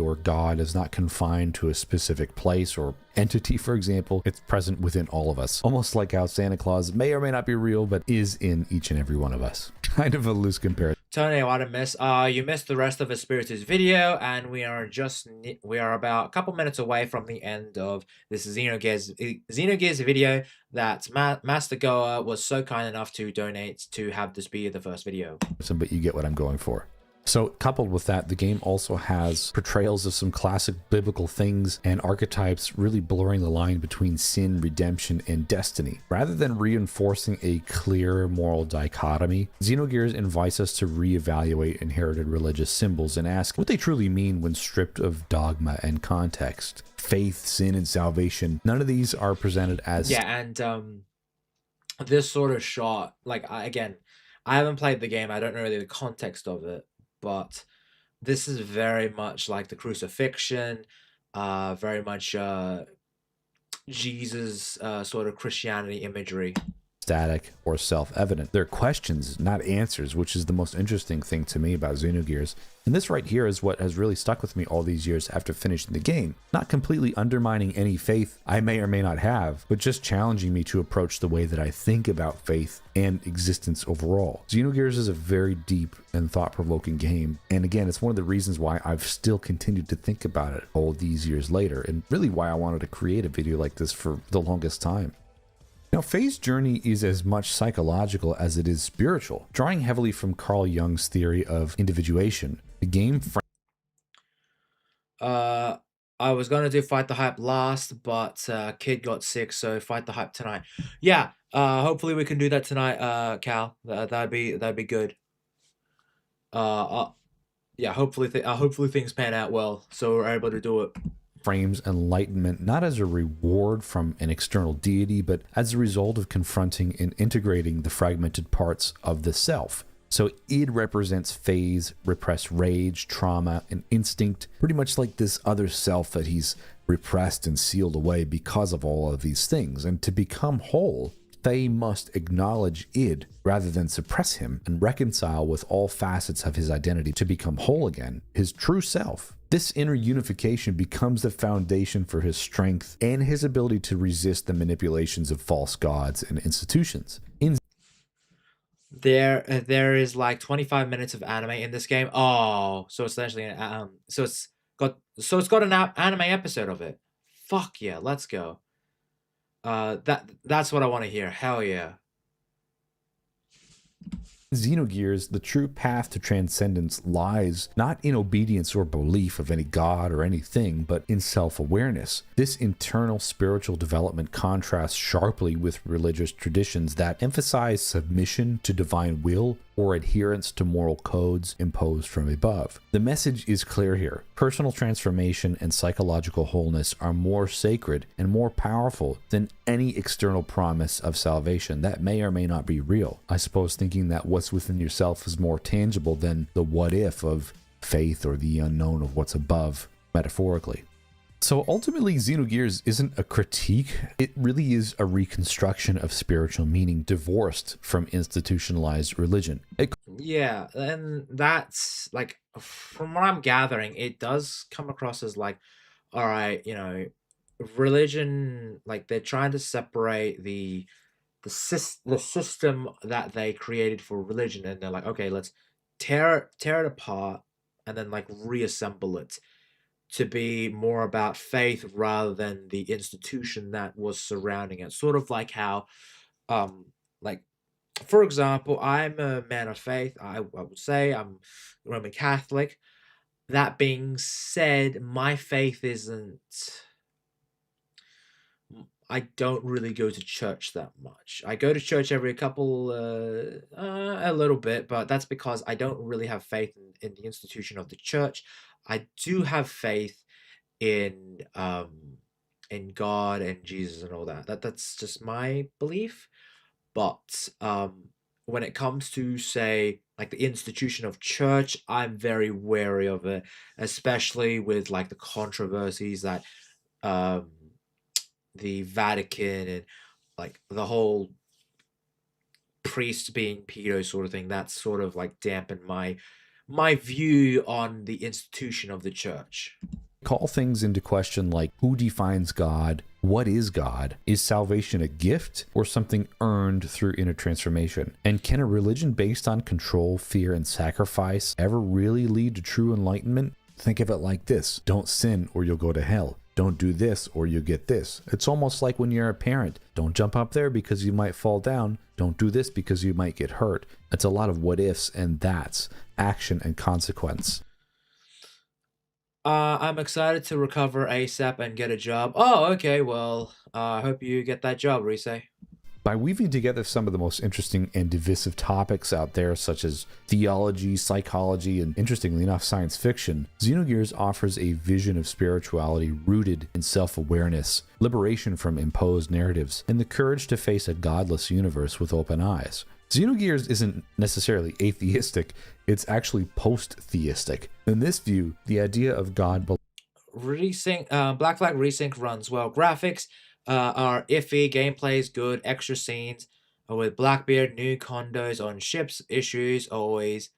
Or God is not confined to a specific place or entity, for example. It's present within all of us. Almost like how Santa Claus may or may not be real, but is in each and every one of us. Kind of a loose comparison. Tony, what I miss? You missed the rest of Espiritus video, and we are about a couple minutes away from the end of this Xenogears video that Master Goa was so kind enough to donate to have this be the first video. But you get what I'm going for. So, coupled with that, the game also has portrayals of some classic biblical things and archetypes, really blurring the line between sin, redemption, and destiny. Rather than reinforcing a clear moral dichotomy, Xenogears invites us to reevaluate inherited religious symbols and ask what they truly mean when stripped of dogma and context. Faith, sin, and salvation, none of these are presented as... Yeah, and this sort of shot, like, again, I haven't played the game, I don't know really the context of it, but this is very much like the crucifixion, very much Jesus sort of Christianity imagery. Static or self-evident. They're questions, not answers, which is the most interesting thing to me about Xenogears. And this right here is what has really stuck with me all these years after finishing the game. Not completely undermining any faith I may or may not have, but just challenging me to approach the way that I think about faith and existence overall. Xenogears is a very deep and thought-provoking game, and again, it's one of the reasons why I've still continued to think about it all these years later, and really why I wanted to create a video like this for the longest time. Now, Faye's journey is as much psychological as it is spiritual, drawing heavily from Carl Jung's theory of individuation. The game I was gonna do Fight the Hype last, but kid got sick, so Fight the Hype tonight. Yeah, hopefully we can do that tonight, Cal. That'd be good. Yeah, hopefully things pan out well, so we're able to do it. Frames enlightenment not as a reward from an external deity, but as a result of confronting and integrating the fragmented parts of the self. So id represents phase, repressed rage, trauma, and instinct, pretty much like this other self that he's repressed and sealed away because of all of these things. And to become whole, Faye must acknowledge id rather than suppress him and reconcile with all facets of his identity to become whole again, his true self. This inner unification becomes the foundation for his strength and his ability to resist the manipulations of false gods and institutions. There is like 25 minutes of anime in this game. Oh, so essentially, so it's got an anime episode of it. Fuck yeah, let's go. That's what I want to hear. Hell yeah. Xenogears, the true path to transcendence lies not in obedience or belief of any god or anything, but in self-awareness. This internal spiritual development contrasts sharply with religious traditions that emphasize submission to divine will or adherence to moral codes imposed from above. The message is clear here. Personal transformation and psychological wholeness are more sacred and more powerful than any external promise of salvation that may or may not be real. I suppose thinking that what's within yourself is more tangible than the what if of faith or the unknown of what's above, metaphorically. So ultimately, Xenogears isn't a critique. It really is a reconstruction of spiritual meaning divorced from institutionalized religion. Yeah, and that's like, from what I'm gathering, it does come across as like, all right, religion, like they're trying to separate the system that they created for religion, and they're like, okay, let's tear it apart and then like reassemble it to be more about faith rather than the institution that was surrounding it. Sort of like how, like, for example, I'm a man of faith. I would say I'm Roman Catholic. That being said, my faith isn't. I don't really go to church that much. I go to church every a little bit, but that's because I don't really have faith in the institution of the church. I do have faith in God and Jesus and all that. That's just my belief. But when it comes to, say, like the institution of church, I'm very wary of it, especially with like the controversies that um the Vatican and like the whole priest being pedo sort of thing. That's sort of like dampened my view on the institution of the church. Call things into question like who defines God? What is God? Is salvation a gift or something earned through inner transformation? And can a religion based on control, fear, and sacrifice ever really lead to true enlightenment? Think of it like this: don't sin or you'll go to hell. Don't do this or you get this. It's almost like when you're a parent. Don't jump up there because you might fall down. Don't do this because you might get hurt. It's a lot of what ifs and that's, action and consequence. I'm excited to recover ASAP and get a job. Oh, okay, well, I hope you get that job, Rise. By weaving together some of the most interesting and divisive topics out there, such as theology, psychology, and interestingly enough, science fiction, Xenogears offers a vision of spirituality rooted in self-awareness, liberation from imposed narratives, and the courage to face a godless universe with open eyes. Xenogears isn't necessarily atheistic, it's actually post-theistic. In this view, the idea of God... Black Flag Resync runs well. Graphics are iffy, gameplay is good, extra scenes with Blackbeard, new condos on ships, issues always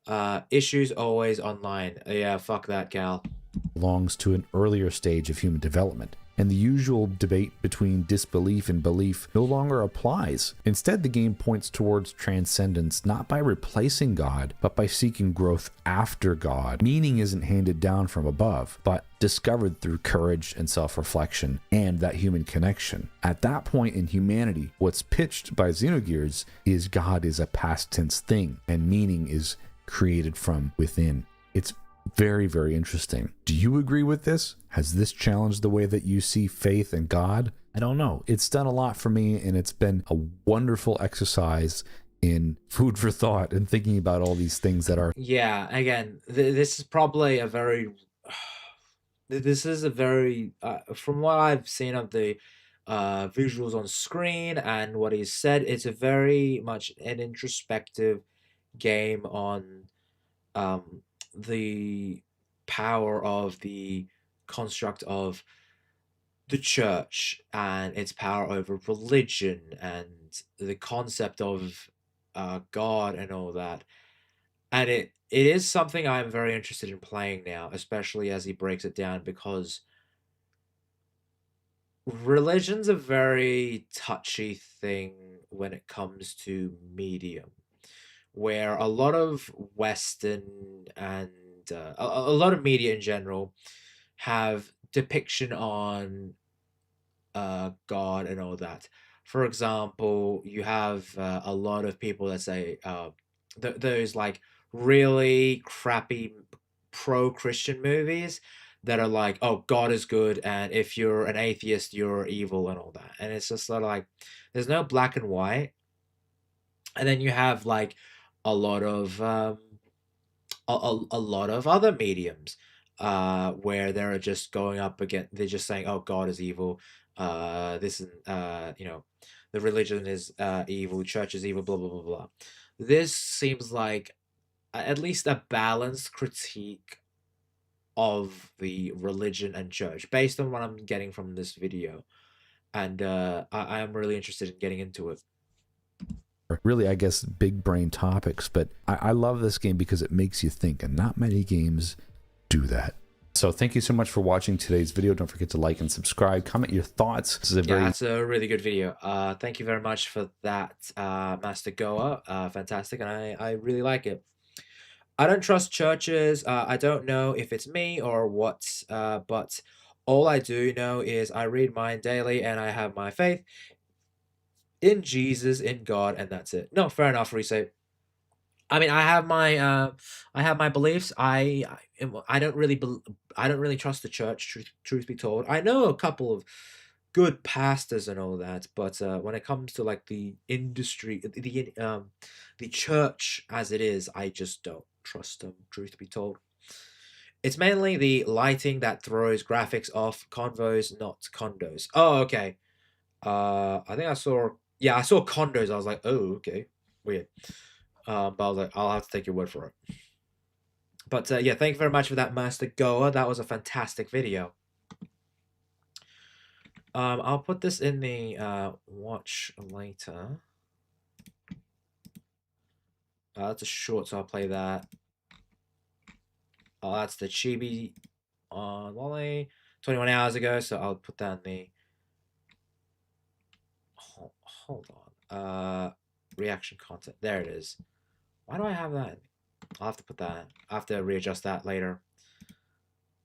online. Yeah, fuck that, Cal. Belongs to an earlier stage of human development, and the usual debate between disbelief and belief no longer applies. Instead, the game points towards transcendence not by replacing God, but by seeking growth after God. Meaning isn't handed down from above, but discovered through courage and self-reflection and that human connection. At that point in humanity, what's pitched by Xenogears is God is a past tense thing, and meaning is created from within. It's very, very interesting. Do you agree with this? Has this challenged the way that you see faith and God? I don't know. It's done a lot for me, and it's been a wonderful exercise in food for thought and thinking about all these things that are... Yeah, again, this is probably a very... This is a very... from what I've seen of the visuals on screen and what he's said, it's a very much an introspective game on the power of the construct of the church and its power over religion and the concept of God and all that. And it is something I'm very interested in playing now, especially as he breaks it down, because religion's a very touchy thing when it comes to medium, where a lot of Western and a lot of media in general have depiction on God and all that. For example, you have a lot of people that say those like really crappy pro-Christian movies that are like, oh, God is good, and if you're an atheist, you're evil and all that. And it's just sort of like, there's no black and white. And then you have like a lot of a lot of other mediums where they're just going up against, they're just saying, oh, God is evil, this is the religion is evil, church is evil, blah blah blah blah. This seems like at least a balanced critique of the religion and church, based on what I'm getting from this video. And I am really interested in getting into it. Really, I guess, big brain topics, but I love this game because it makes you think, and not many games do that. So thank you so much for watching today's video. Don't forget to like and subscribe, comment your thoughts. This is a very... that's a really good video. Thank you very much for that, Master Goa. Fantastic, and I really like it. I don't trust churches. I don't know if it's me or what, but all I do know is I read mine daily, and I have my faith in Jesus, in God, and that's it. No, fair enough, Reese. I mean, I have my beliefs. I don't really trust the church. Truth be told, I know a couple of good pastors and all that, but when it comes to like the industry, the church as it is, I just don't trust them. Truth be told, it's mainly the lighting that throws graphics off. Convos, not condos. Oh, okay. I think I saw. Yeah, I saw condos. I was like, oh, okay, weird. But I was like, I'll have to take your word for it. But yeah, thank you very much for that, Master Goa. That was a fantastic video. I'll put this in the watch later. That's a short, so I'll play that. Oh, that's the chibi on Wally 21 hours ago, so I'll put that in the... Hold on. Reaction content. There it is. Why do I have that? I'll have to put that. I'll have to readjust that later.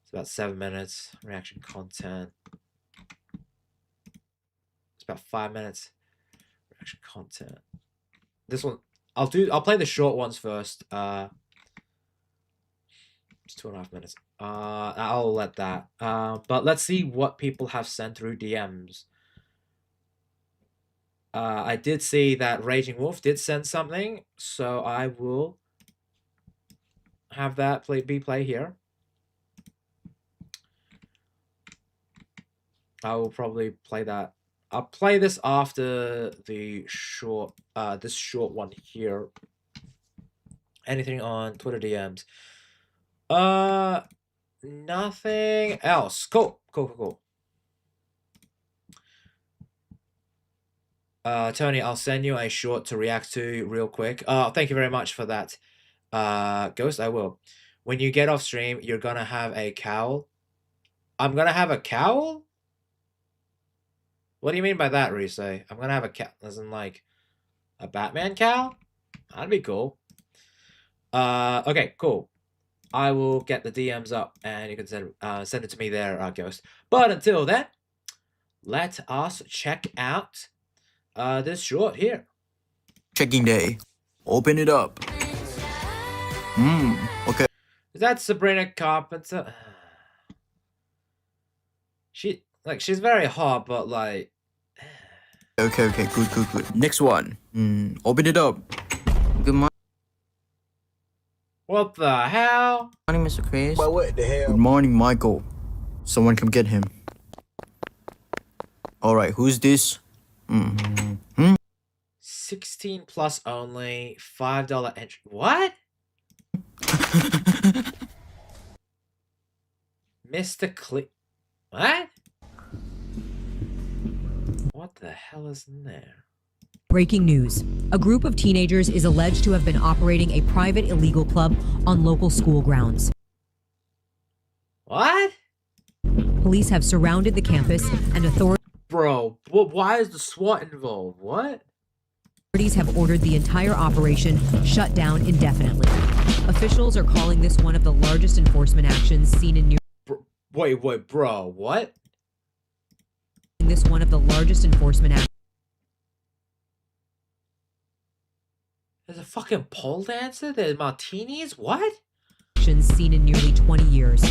It's about 7 minutes. Reaction content. It's about 5 minutes. Reaction content. This one, I'll play the short ones first. It's 2.5 minutes. I'll let that. But let's see what people have sent through DMs. I did see that Raging Wolf did send something, so I will have that play here. I will probably play that. I'll play this after the short, this short one here. Anything on Twitter DMs? Nothing else. Cool. Tony, I'll send you a short to react to real quick. Thank you very much for that. Ghost, I will. When you get off stream, you're gonna have a cowl. I'm gonna have a cowl? What do you mean by that, Reese? I'm gonna have a cowl, as in like a Batman cowl? That'd be cool. Okay, cool. I will get the DMs up and you can send it to me there, Ghost. But until then, let us check out this short here. Checking day. Open it up. Okay. Is that Sabrina Carpenter? She's very hot, but like... Okay, good. Next one. Open it up. Good morning. What the hell? Good morning, Mr. Chris. Well, what the hell? Good morning, Michael. Someone come get him. Alright, who's this? 16 plus only, $5 entry. What? Mr. What? What the hell is in there? Breaking news. A group of teenagers is alleged to have been operating a private illegal club on local school grounds. What? Police have surrounded the campus and authorities... Bro, why is the SWAT involved? What? Authorities have ordered the entire operation shut down indefinitely. Officials are calling this one of the largest enforcement actions seen in Wait, bro, what? This one of the largest enforcement actions. There's a fucking pole dancer? There's martinis? What? Seen in nearly 20 years.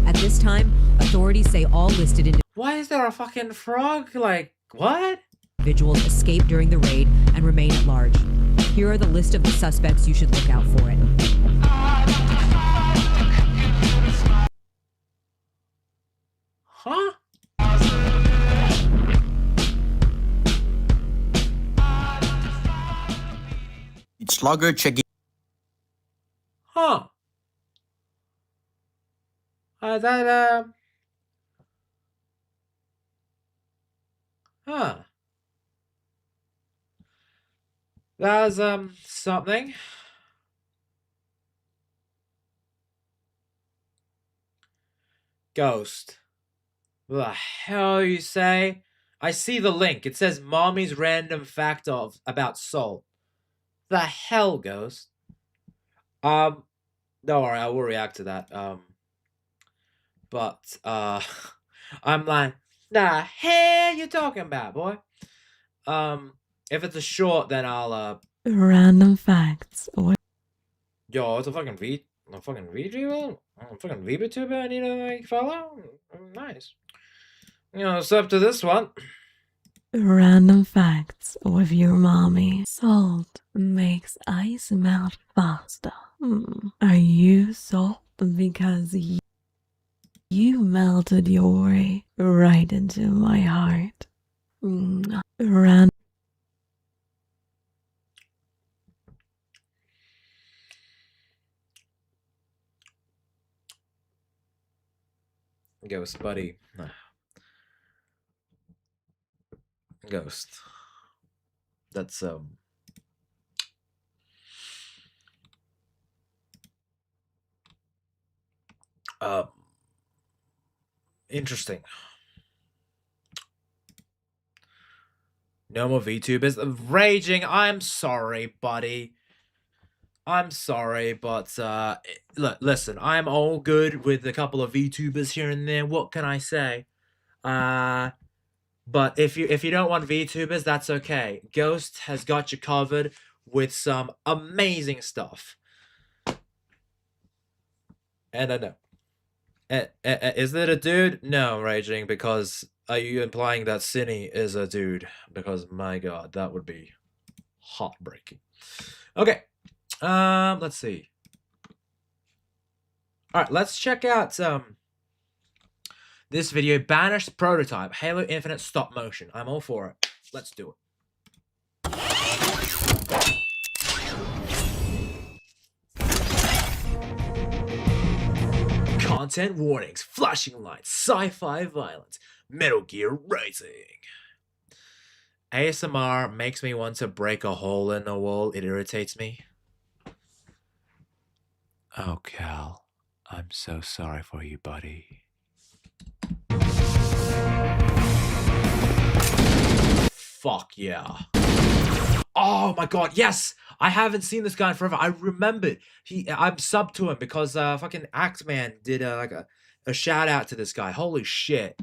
At this time, authorities say all listed Why is there a fucking frog? Like, what? Individuals escaped during the raid and remain at large. Here are the list of the suspects you should look out for it. Huh? It's logger checking. Huh. That huh. That was something. Ghost. What the hell you say? I see the link. It says Mommy's random fact about salt. The hell, Ghost? Don't worry, I will react to that. But I'm like, nah, hell you talking about, boy? If it's a short, then I'll Random facts. Yo, it's a fucking VTuber? A fucking VTuber I need to like follow? Nice. You know, it's up to this one. Random facts with your mommy. Salt makes ice melt faster. Are you salt because you melted your way right into my heart? Random. Ghost, buddy. Ghost. That's interesting. No more VTubers. Raging, I'm sorry, buddy. I'm sorry, but look, listen, I'm all good with a couple of VTubers here and there. What can I say? But if you don't want VTubers, that's okay. Ghost has got you covered with some amazing stuff. And I know. Is it a dude? No, Raging, because are you implying that Cinny is a dude? Because my god, that would be heartbreaking. Okay. Let's see. Alright, let's check out this video, Banished Prototype, Halo Infinite Stop Motion. I'm all for it. Let's do it. Content warnings, flashing lights, sci-fi violence, Metal Gear Rising. ASMR makes me want to break a hole in the wall. It irritates me. Oh, Cal, I'm so sorry for you, buddy. Fuck yeah. Oh my god, yes! I haven't seen this guy in forever. I remembered. I'm subbed to him because fucking Axeman did like a shout out to this guy. Holy shit.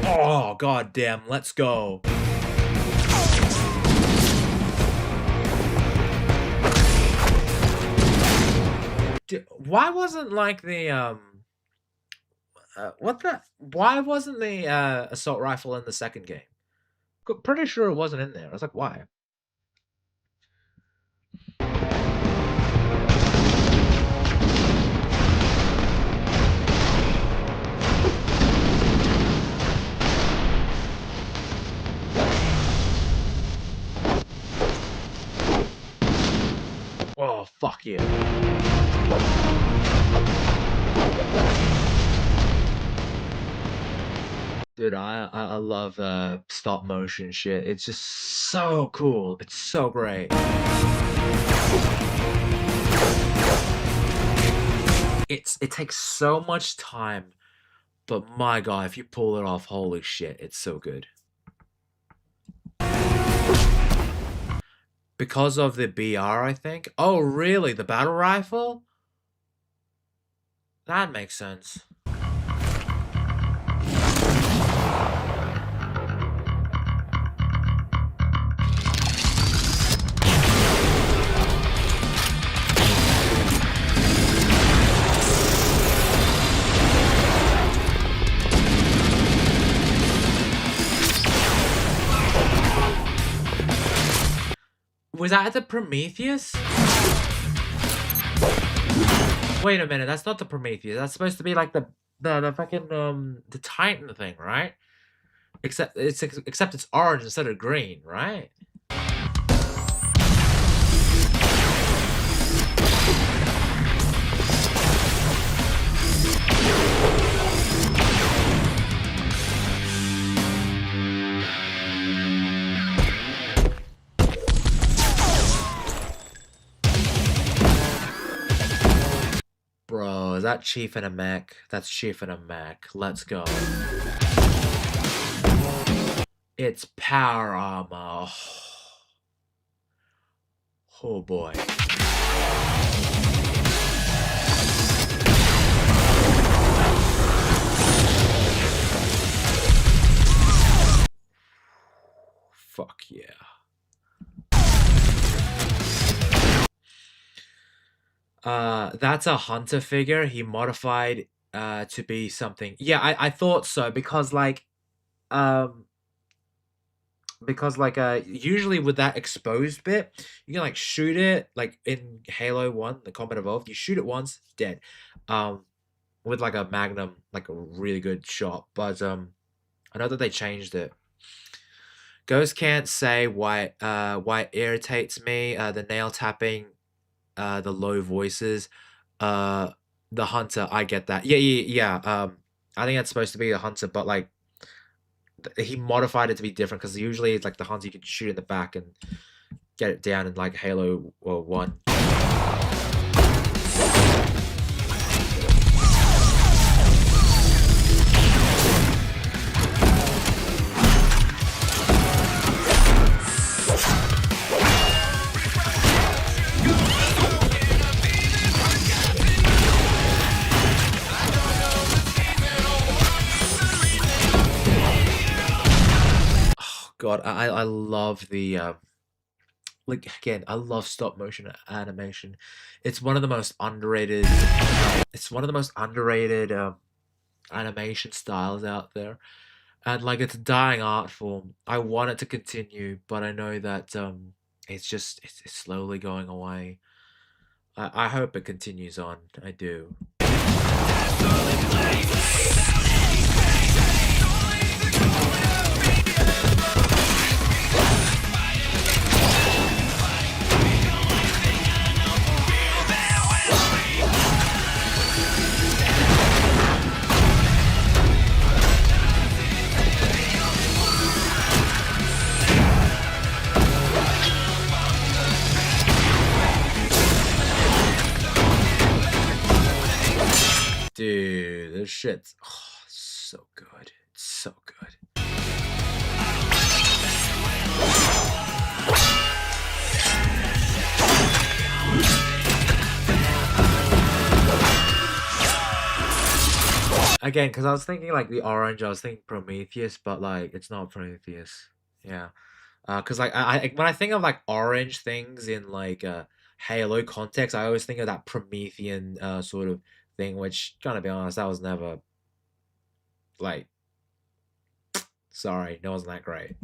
Oh god damn, let's go. Why wasn't like the why wasn't the assault rifle in the second game? Pretty sure it wasn't in there. I was like, why? Oh, fuck yeah. Dude, I love stop motion shit. It's just so cool. It's so great. It takes so much time, but my god, if you pull it off, holy shit, it's so good. Because of the BR, I think. Oh, really? The battle rifle? That makes sense. Was that the Prometheus? Wait a minute, that's not the Prometheus. That's supposed to be like the fucking the Titan thing, right? Except it's orange instead of green, right? is that Chief and a mech? That's Chief and a mech. Let's go. It's power armor. Oh boy. Fuck yeah. That's a hunter figure. He modified to be something. Yeah, I thought so because usually with that exposed bit, you can like shoot it like in Halo 1, the Combat Evolved, you shoot it once, dead. With like a Magnum, like a really good shot. But I know that they changed it. Ghost can't say why it irritates me. The nail tapping, the low voices, the hunter. I get that. Yeah. I think that's supposed to be the hunter, but like he modified it to be different because usually it's like the hunter you can shoot in the back and get it down in like Halo 1. God, I love the like again, I love stop motion animation. It's one of the most underrated animation styles out there. And like it's a dying art form. I want it to continue, but I know that it's slowly going away. I hope it continues on. I do. Dude, this shit's so good. It's so good. Again, because I was thinking like the orange, I was thinking Prometheus, but like it's not Prometheus. Yeah. Because like I when I think of like orange things in like Halo context, I always think of that Promethean sort of thing, which gotta be honest, that was never like sorry, it wasn't that great.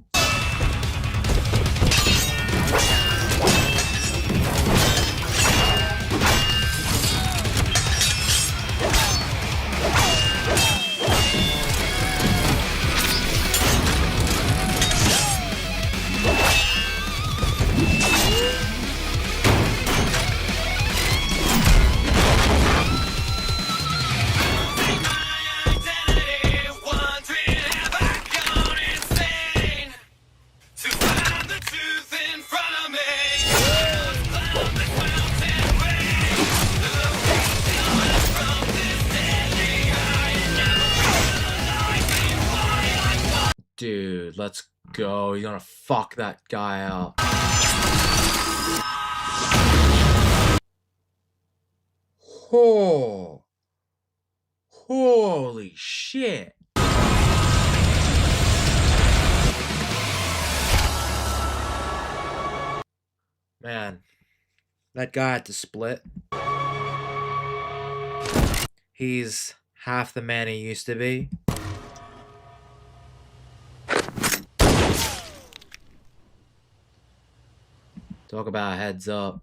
Dude, let's go. You're gonna fuck that guy up. Oh. Holy shit. Man, that guy had to split. He's half the man he used to be. Talk about heads up.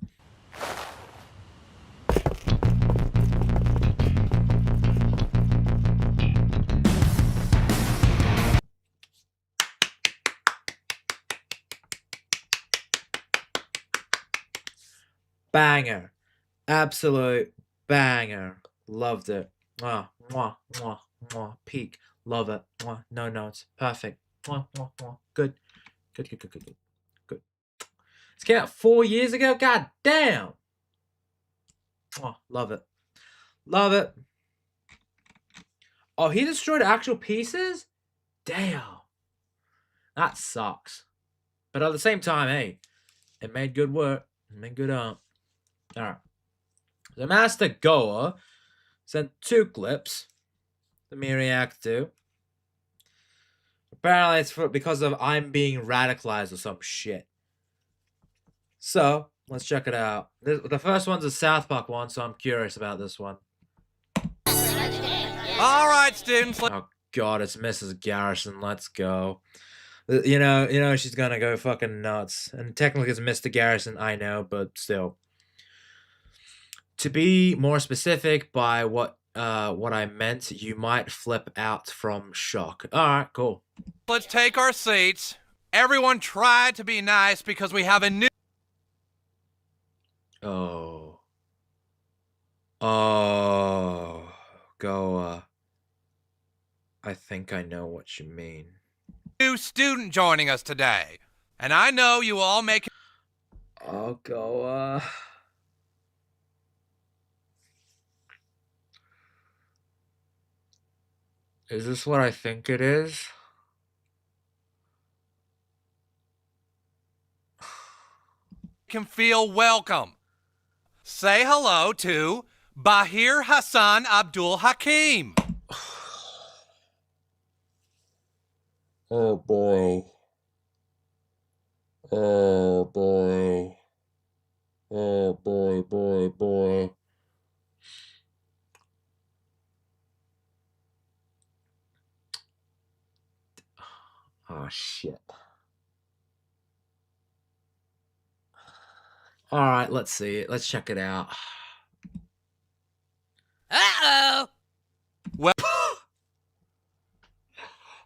Banger. Absolute banger. Loved it. Mwah, mwah, mwah, mwah. Peak. Love it. Mwah. No notes. Perfect. Mwah, mwah, mwah. Good. Good, good, good, good, good. Good. This came out 4 years ago? God damn. Mwah. Love it. Love it. Oh, he destroyed actual pieces? Damn. That sucks. But at the same time, hey, it made good work. It made good art. Alright. The Master Goa sent 2 clips. Let me react to. Apparently it's because of I'm being radicalized or some shit. So, let's check it out. The first one's a South Park one, so I'm curious about this one. All right, students. Oh god, it's Mrs. Garrison. Let's go. You know she's gonna go fucking nuts. And technically it's Mr. Garrison, I know, but still. To be more specific by what I meant, you might flip out from shock. Alright, cool. Let's take our seats. Everyone try to be nice because we have a new... Oh. Oh. Goa. I think I know what you mean. New student joining us today. And I know you all make... Oh, Goa. Is this what I think it is? Can feel welcome. Say hello to Bahir Hassan Abdul Hakim. Oh boy. Oh boy. Oh boy. Oh shit. Alright, let's see it. Let's check it out. Uh-oh. Well,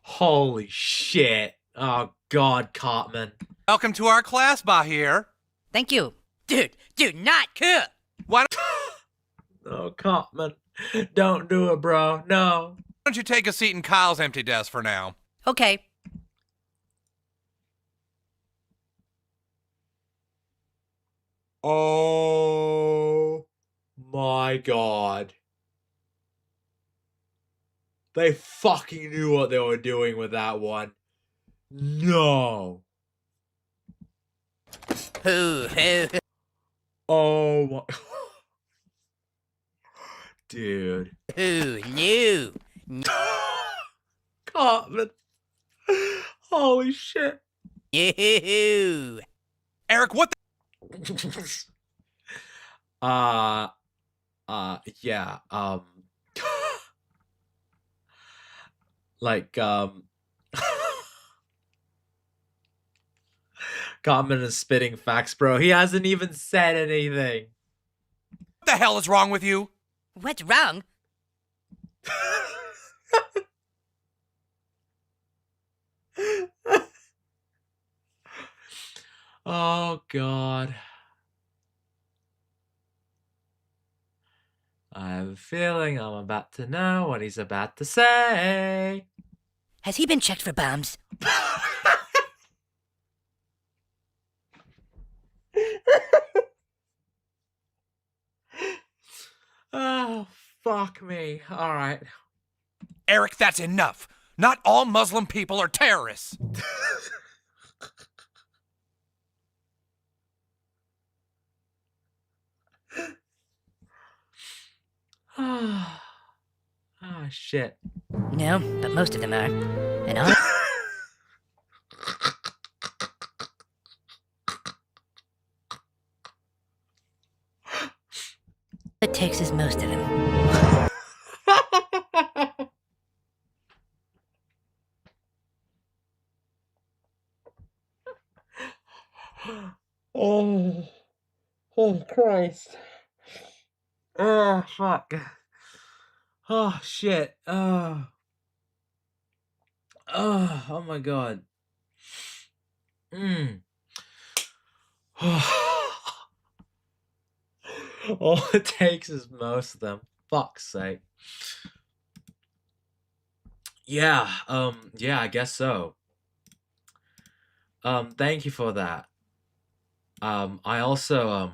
holy shit. Oh god, Cartman. Welcome to our class, Bahir. Thank you. Dude, not cool. Why Oh, Cartman. Don't do it, bro. No. don't you take a seat in Kyle's empty desk for now? Okay. Oh my god. They fucking knew what they were doing with that one. No. Who? Oh my. Dude. Who knew? Cartman. Holy shit. You. Eric, what the... Yeah, like, Cartman is spitting facts, bro. He hasn't even said anything. What the hell is wrong with you? What's wrong? Oh, God. I have a feeling I'm about to know what he's about to say. Has he been checked for bombs? Oh, fuck me. All right. Eric, that's enough. Not all Muslim people are terrorists. Oh, shit. No, but most of them are. And all... It takes is most of them. Oh Christ. Oh, fuck. Oh, shit. Oh, oh my god. All it takes is most of them. Fuck's sake. Yeah, I guess so. Thank you for that. I also,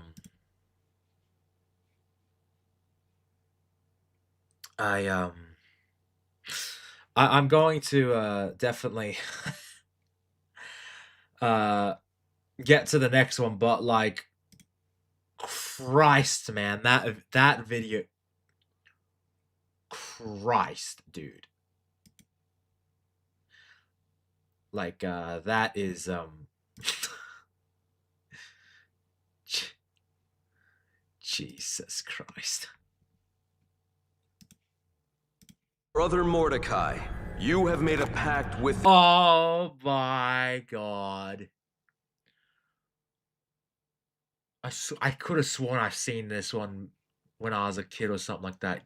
I'm going to definitely get to the next one, but like, Christ, man, that video, Christ, dude, like that is Jesus Christ. Brother Mordecai, you have made a pact with... Oh my God. I could have sworn I've seen this one when I was a kid or something like that.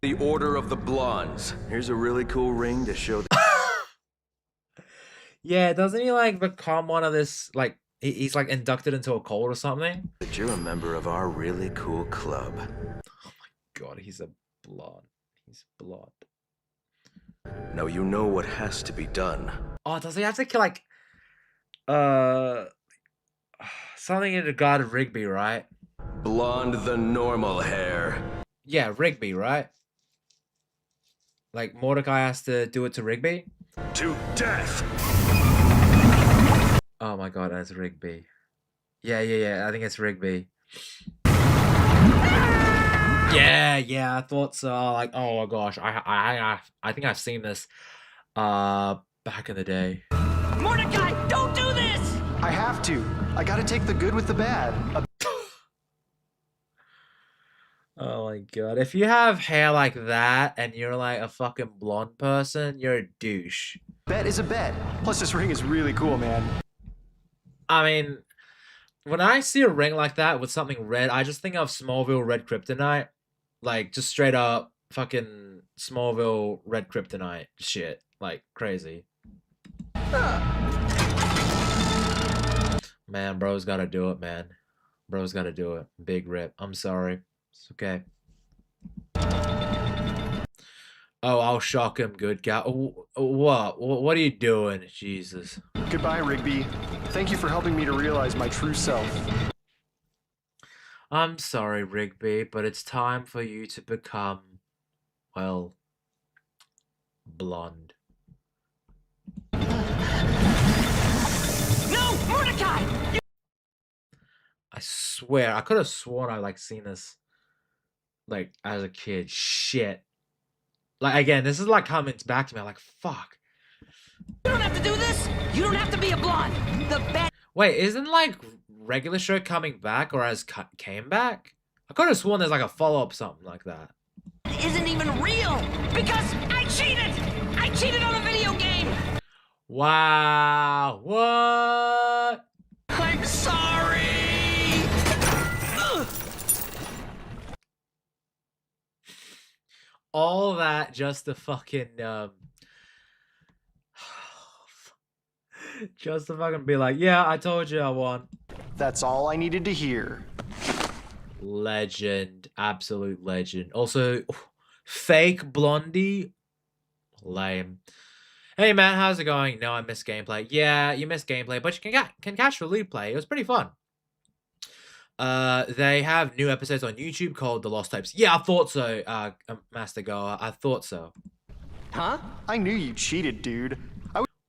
The Order of the Blondes. Here's a really cool ring to show... Yeah, doesn't he like become one of this, like, he's like inducted into a cult or something? That you're a member of our really cool club. Oh my God, he's a blonde. He's blonde. Now you know what has to be done. Oh, does he have to kill like something in regard to Rigby, right? Blonde the normal hair. Yeah, Rigby, right? Like Mordecai has to do it to Rigby? To death! Oh my God, that's Rigby. Yeah, I think it's Rigby. Yeah, I thought so. Like, oh my gosh, I think I've seen this back in the day. Mordecai, don't do this! I have to. I gotta take the good with the bad. Oh my God, if you have hair like that and you're like a fucking blonde person, you're a douche. Bet is a bet. Plus this ring is really cool, man. I mean, when I see a ring like that with something red, I just think of Smallville red kryptonite. Like, just straight up fucking Smallville red kryptonite shit. Like, crazy. Man, bro's gotta do it, man. Bro's gotta do it. Big rip. I'm sorry. It's okay. Oh, I'll shock him, good guy. What? What are you doing? Jesus. Goodbye, Rigby. Thank you for helping me to realize my true self. I'm sorry, Rigby, but it's time for you to become, well, blonde. No, Mordecai! I swear, I could have sworn I like seen this, like, as a kid. Shit. Like, again, this is like coming back to me. I'm like, fuck. You don't have to do this! You don't have to be a blonde! The bad... Wait, isn't like regular show coming back or has came back? I could have sworn there's like a follow-up something like that. Isn't even real! Because I cheated! I cheated on a video game! Wow. What? I'm sorry! All that just to fucking just to fucking be like, yeah, I told you I won. That's all I needed to hear. Legend. Absolute legend. Also, fake Blondie. Lame. Hey, man, how's it going? No, I missed gameplay. Yeah, you missed gameplay, but you can catch the replay. It was pretty fun. They have new episodes on YouTube called The Lost Tapes. Yeah, I thought so, Master Goa. I thought so. Huh? I knew you cheated, dude.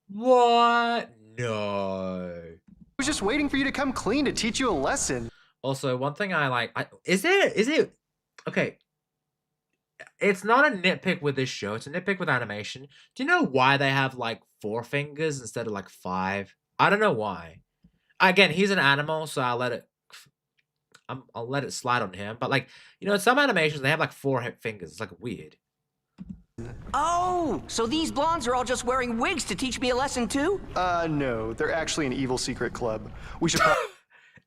What? No. I was just waiting for you to come clean to teach you a lesson. Also, one thing I like, is it, okay, it's not a nitpick with this show, it's a nitpick with animation. Do you know why they have, like, 4 fingers instead of, like, 5? I don't know why. Again, he's an animal, so I'll let it slide on him. But, like, you know, some animations, they have, like, 4 fingers. It's, like, weird. Oh, so these blondes are all just wearing wigs to teach me a lesson too? No, they're actually an evil secret club. We should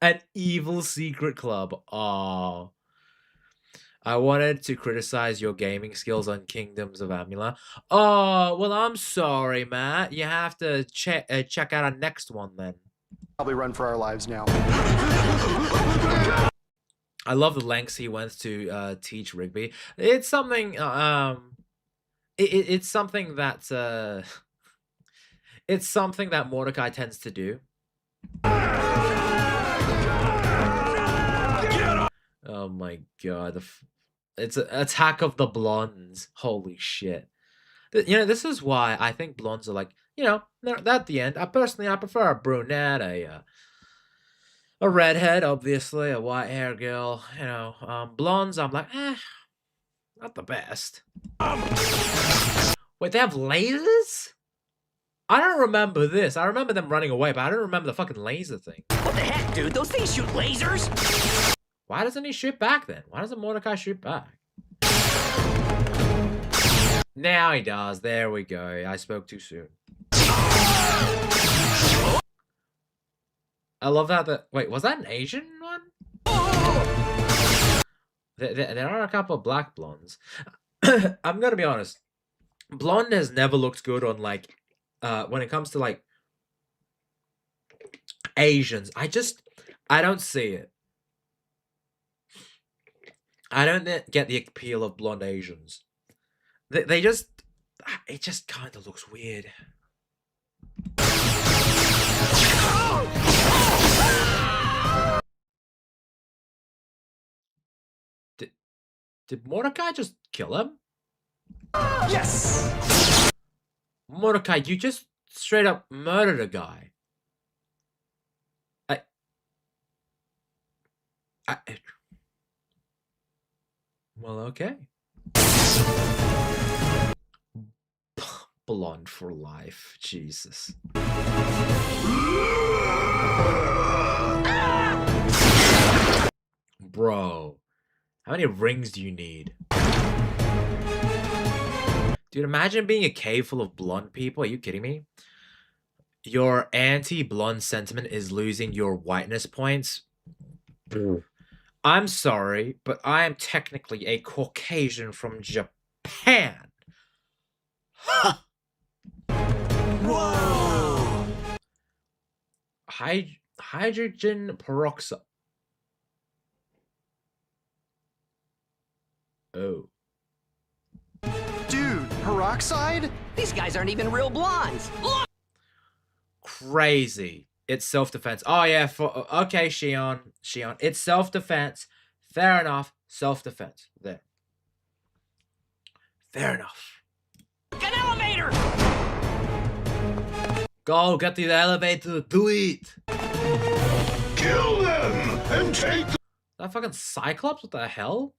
An evil secret club. Oh. I wanted to criticize your gaming skills on Kingdoms of Amalur. Oh, well, I'm sorry, Matt. You have to check out our next one, then. Probably run for our lives now. I love the lengths he went to teach Rigby. It's something, it's something that, it's something that Mordecai tends to do. Oh my god. It's an attack of the blondes. Holy shit. This is why I think blondes are like, they're at the end. I prefer a brunette, a redhead, obviously, a white hair girl. Blondes, I'm like, not the best. Wait, they have lasers? I don't remember this. I remember them running away, but I don't remember the fucking laser thing. What the heck, dude? Those things shoot lasers? Why doesn't he shoot back then? Why doesn't Mordecai shoot back? Now he does. There we go. I spoke too soon. I love that. Wait, was that an Asian one? There are a couple of black blondes. I'm gonna be honest. Blonde has never looked good on when it comes to Asians. I don't see it. I don't get the appeal of blonde Asians. It just kind of looks weird. Did Mordecai just kill him? Yes! Mordecai, you just straight up murdered a guy. Well, okay. Blonde for life. Jesus. Bro. How many rings do you need? Dude, imagine being a cave full of blonde people. Are you kidding me? Your anti-blonde sentiment is losing your whiteness points. I'm sorry, but I am technically a Caucasian from Japan. Whoa! Hydrogen peroxide. Oh. Dude, peroxide? These guys aren't even real blondes. Look! Crazy. It's self-defense. Oh, yeah. Okay, Shion. It's self-defense. Fair enough. Self-defense. There. Fair enough. An elevator! Go, get to the elevator. Do it. Kill them and take That fucking Cyclops? What the hell?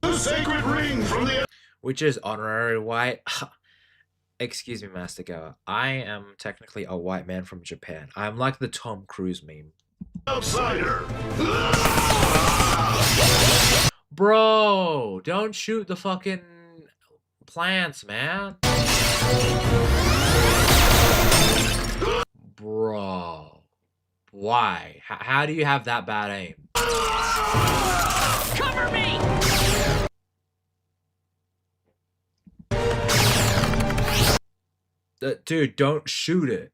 the sacred ring from the... Which is honorary white. Excuse me, Master Gowa. I am technically a white man from Japan. I'm like the Tom Cruise meme. outsider. Bro, don't shoot the fucking plants, man. Bro. Why? How do you have that bad aim? Cover me! Dude, don't shoot it.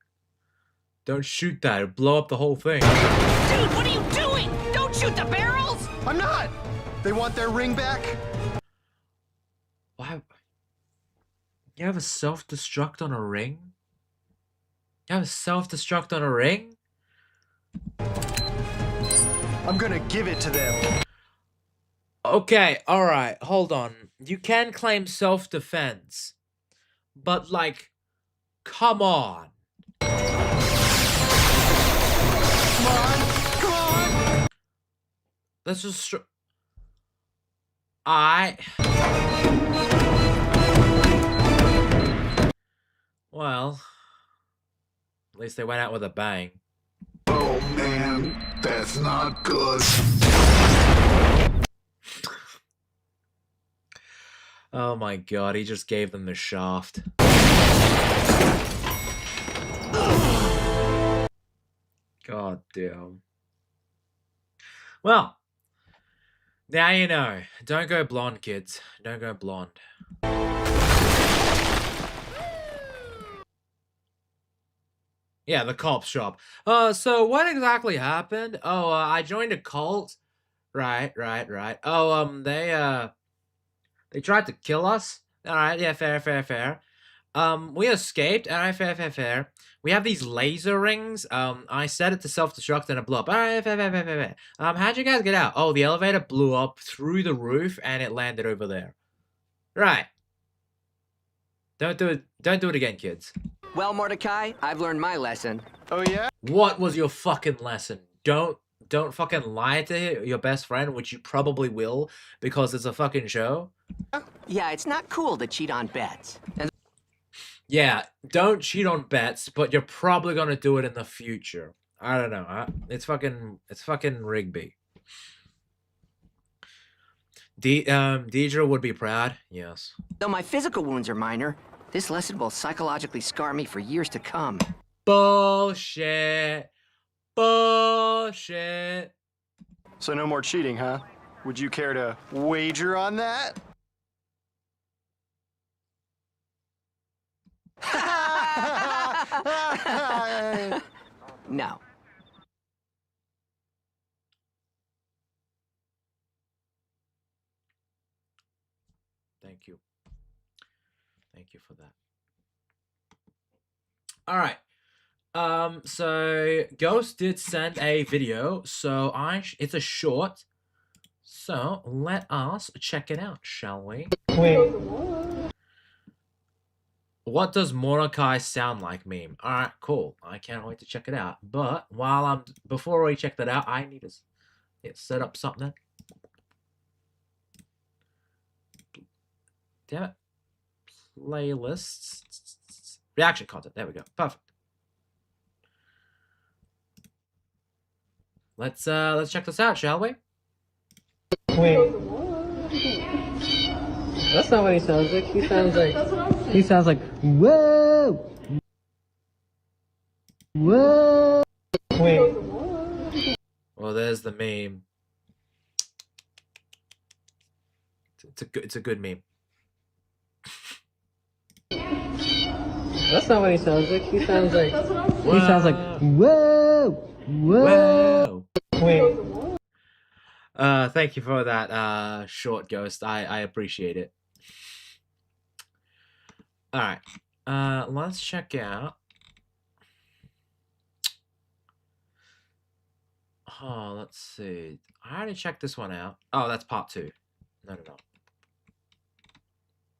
Don't shoot that. It'll blow up the whole thing. Dude, what are you doing? Don't shoot the barrels! I'm not! They want their ring back? Why? You have a self-destruct on a ring? You have a self-destruct on a ring? I'm gonna give it to them. Okay, alright, hold on. You can claim self-defense. But, like, come on. Come on! Let's just... Well, at least they went out with a bang. Oh man, that's not good. Oh my god, he just gave them the shaft. God damn. Well, now you know. Don't go blonde, kids. Don't go blonde. Yeah, the cop shop. So what exactly happened? Oh, I joined a cult. Right. Oh, they tried to kill us. Alright, yeah, fair. We escaped. Alright, fair. we have these laser rings. I set it to self-destruct and it blew up. How'd you guys get out? Oh, the elevator blew up through the roof and it landed over there. Right. Don't do it again, kids. Well, Mordecai, I've learned my lesson. Oh, yeah? What was your fucking lesson? Don't fucking lie to your best friend, which you probably will, because it's a fucking show. Yeah, it's not cool to cheat on bets. Yeah, don't cheat on bets, but you're probably gonna do it in the future. I don't know. It's fucking Rigby. Deidre would be proud. Yes. Though my physical wounds are minor, this lesson will psychologically scar me for years to come. Bullshit. Bullshit. So no more cheating, huh? Would you care to wager on that? No. Thank you. Thank you for that. All right. So Ghost did send a video, so it's a short. So let us check it out, shall we? Wait. What does Mordecai sound like meme? All right, cool. I can't wait to check it out. But before we check that out, I need to set up something. Damn it. Playlists. Reaction content. There we go. Perfect. Let's check this out, shall we? Wait. That's not what he sounds like. He sounds like whoa. Whoa. Wait. Well, there's the meme. It's a good meme. That's not what he sounds like. He sounds like whoa. Whoa. Wait. Thank you for that, short Ghost. I appreciate it. All right. Let's check out. Oh, let's see. I already checked this one out. Oh, that's part 2. No.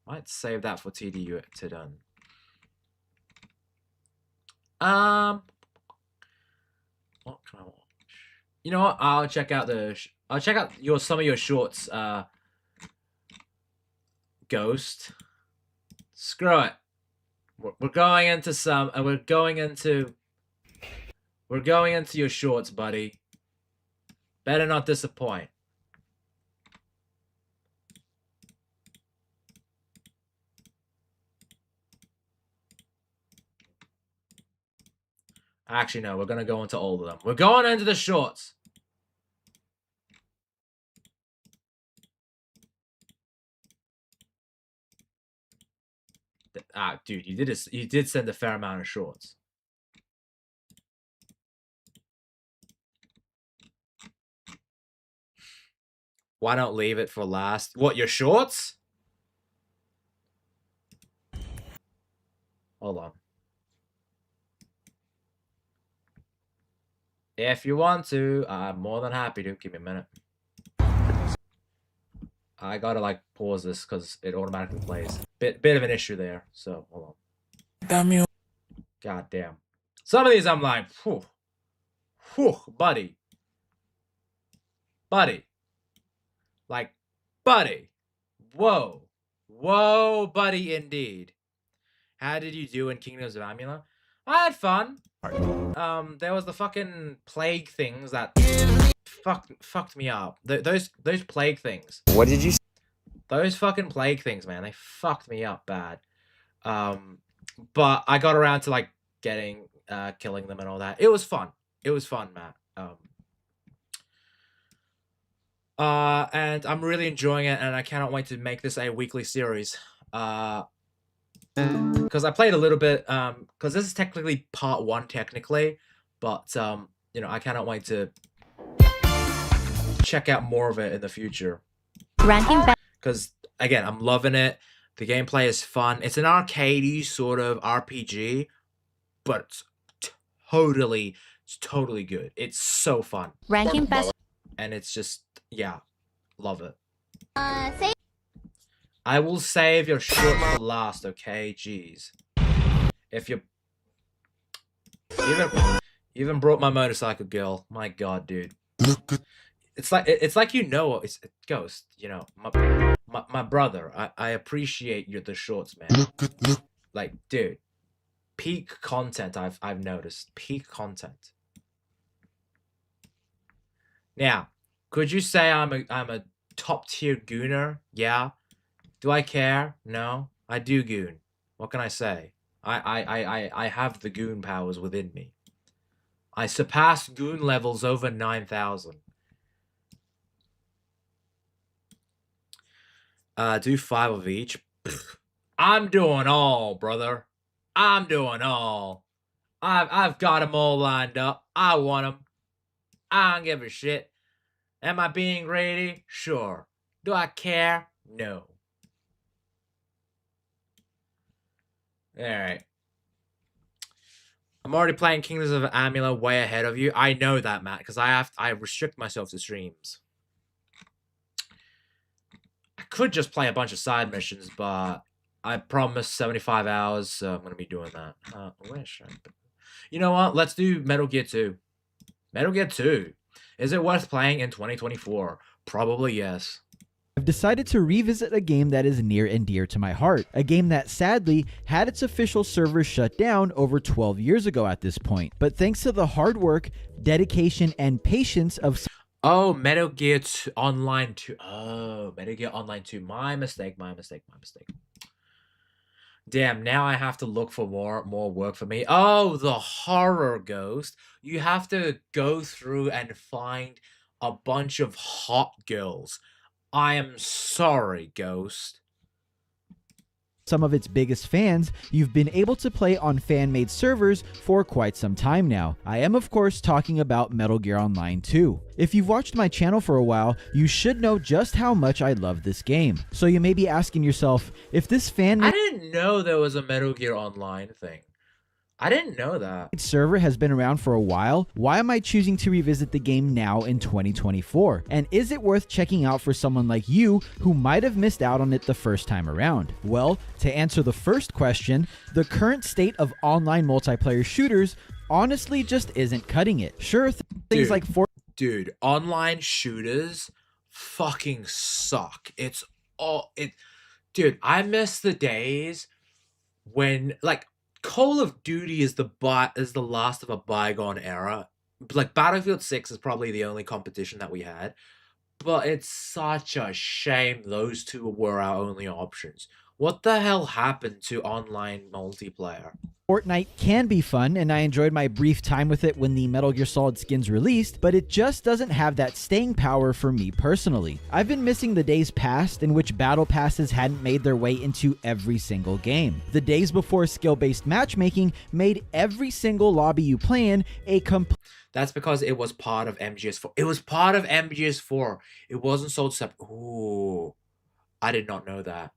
Might save that for TDU to done. What can I watch? You know what? I'll check out some of your shorts, Ghost. Screw it. We're going into some, and we're going into your shorts, buddy. Better not disappoint. Actually, no, we're gonna go into all of them. We're going into the shorts. Dude, you did send a fair amount of shorts. Why not leave it for last? What, your shorts? Hold on. If you want to, I'm more than happy to. Give me a minute. I gotta like pause this because it automatically plays. Bit of an issue there. So hold on. Damn you. God damn. Some of these I'm like, whew, buddy. Like, buddy. Whoa, buddy, indeed. How did you do in Kingdoms of Amalur? I had fun. There was the fucking plague things that fucked me up. Those plague things. What did you say? Those fucking plague things, man. They fucked me up bad. But I got around to like killing them and all that. It was fun. It was fun, Matt. And I'm really enjoying it, and I cannot wait to make this a weekly series. Because I played a little bit, because this is technically part 1, technically, but, you know, I cannot wait to check out more of it in the future. Because, again, I'm loving it. The gameplay is fun. It's an arcadey sort of RPG, but totally good. It's so fun. Ranking best. And it's just, yeah, love it. Say. I will save your short for last, okay? Jeez. If you even brought my motorcycle, girl. My God, dude. It's like you know it's Ghost. You know my brother. I appreciate the shorts, man. Like, dude, peak content. I've noticed peak content. Now, could you say I'm a top tier gooner? Yeah. Do I care? No. I do goon. What can I say? I have the goon powers within me. I surpassed goon levels over 9,000. Do 5 of each. I'm doing all, brother. I'm doing all. I've got them all lined up. I want them. I don't give a shit. Am I being greedy? Sure. Do I care? No. Alright. I'm already playing Kingdoms of Amalur way ahead of you. I know that, Matt, because I restrict myself to streams. I could just play a bunch of side missions, but I promised 75 hours, so I'm going to be doing that. You know what? Let's do Metal Gear 2. Metal Gear 2. Is it worth playing in 2024? Probably yes. I've decided to revisit a game that is near and dear to my heart. A game that sadly had its official servers shut down over 12 years ago at this point. But thanks to the hard work, dedication, and patience of... Oh, Metal Gear Online 2. Oh, Metal Gear Online 2. My mistake. Damn, now I have to look for more work for me. Oh, the horror Ghost. You have to go through and find a bunch of hot girls. I am sorry, Ghost. Some of its biggest fans, you've been able to play on fan-made servers for quite some time now. I am of course talking about Metal Gear Online 2. If you've watched my channel for a while, you should know just how much I love this game. So you may be asking yourself, if this fan... I didn't know there was a Metal Gear Online thing. I didn't know that. Server has been around for a while. Why am I choosing to revisit the game now in 2024? And is it worth checking out for someone like you who might have missed out on it the first time around? Well, to answer the first question, the current state of online multiplayer shooters honestly just isn't cutting it. Sure, things like Dude, online shooters fucking suck. It's all dude, I miss the days when like Call of Duty is the last of a bygone era. Like Battlefield 6 is probably the only competition that we had. But it's such a shame those two were our only options. What the hell happened to online multiplayer? Fortnite can be fun, and I enjoyed my brief time with it when the Metal Gear Solid skins released, but it just doesn't have that staying power for me personally. I've been missing the days past in which battle passes hadn't made their way into every single game. The days before skill-based matchmaking made every single lobby you play in a complete... That's because it was part of MGS4. It was part of MGS4. It wasn't sold separate. Ooh, I did not know that.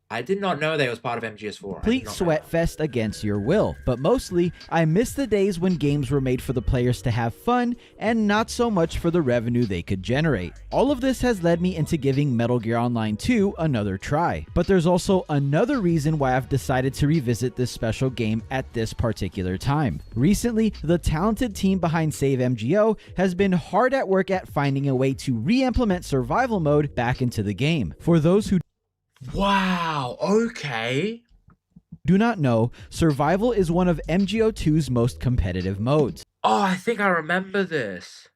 I did not know that it was part of MGS4. Complete sweat fest against your will, but mostly, I miss the days when games were made for the players to have fun and not so much for the revenue they could generate. All of this has led me into giving Metal Gear Online 2 another try, but there's also another reason why I've decided to revisit this special game at this particular time. Recently, the talented team behind Save MGO has been hard at work at finding a way to re-implement survival mode back into the game. For those who Wow, okay. do not know, survival is one of MGO2's most competitive modes. Oh, I think I remember this.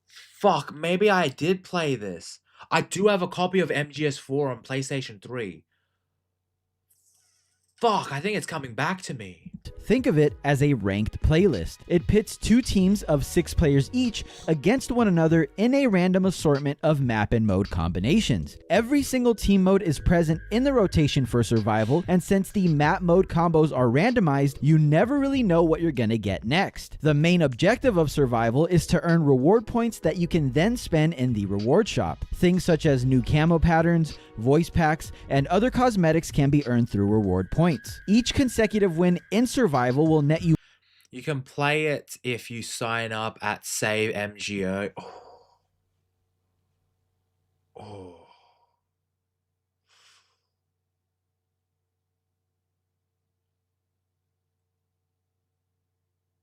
Fuck, maybe I did play this. I do have a copy of MGS4 on PlayStation 3. Fuck, I think it's coming back to me. Think of it as a ranked playlist. It pits two teams of 6 players each against one another in a random assortment of map and mode combinations. Every single team mode is present in the rotation for survival, and since the map mode combos are randomized, you never really know what you're gonna get next. The main objective of survival is to earn reward points that you can then spend in the reward shop. Things such as new camo patterns, voice packs, and other cosmetics can be earned through reward points. Each consecutive win in survival will net you... You can play it if you sign up at Save MGO. Oh.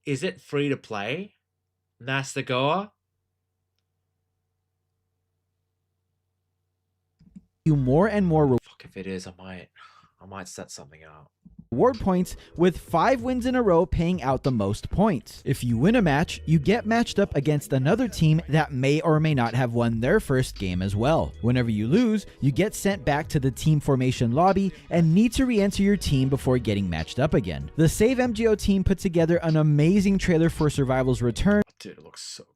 Is it free to play? Nasta Goa? You more and more Fuck, if it is, I might set something out. reward points, with 5 wins in a row paying out the most points. If you win a match, you get matched up against another team that may or may not have won their first game as well. Whenever you lose, you get sent back to the team formation lobby and need to re-enter your team before getting matched up again. The Save MGO team put together an amazing trailer for Survival's return. Dude, it looks so good.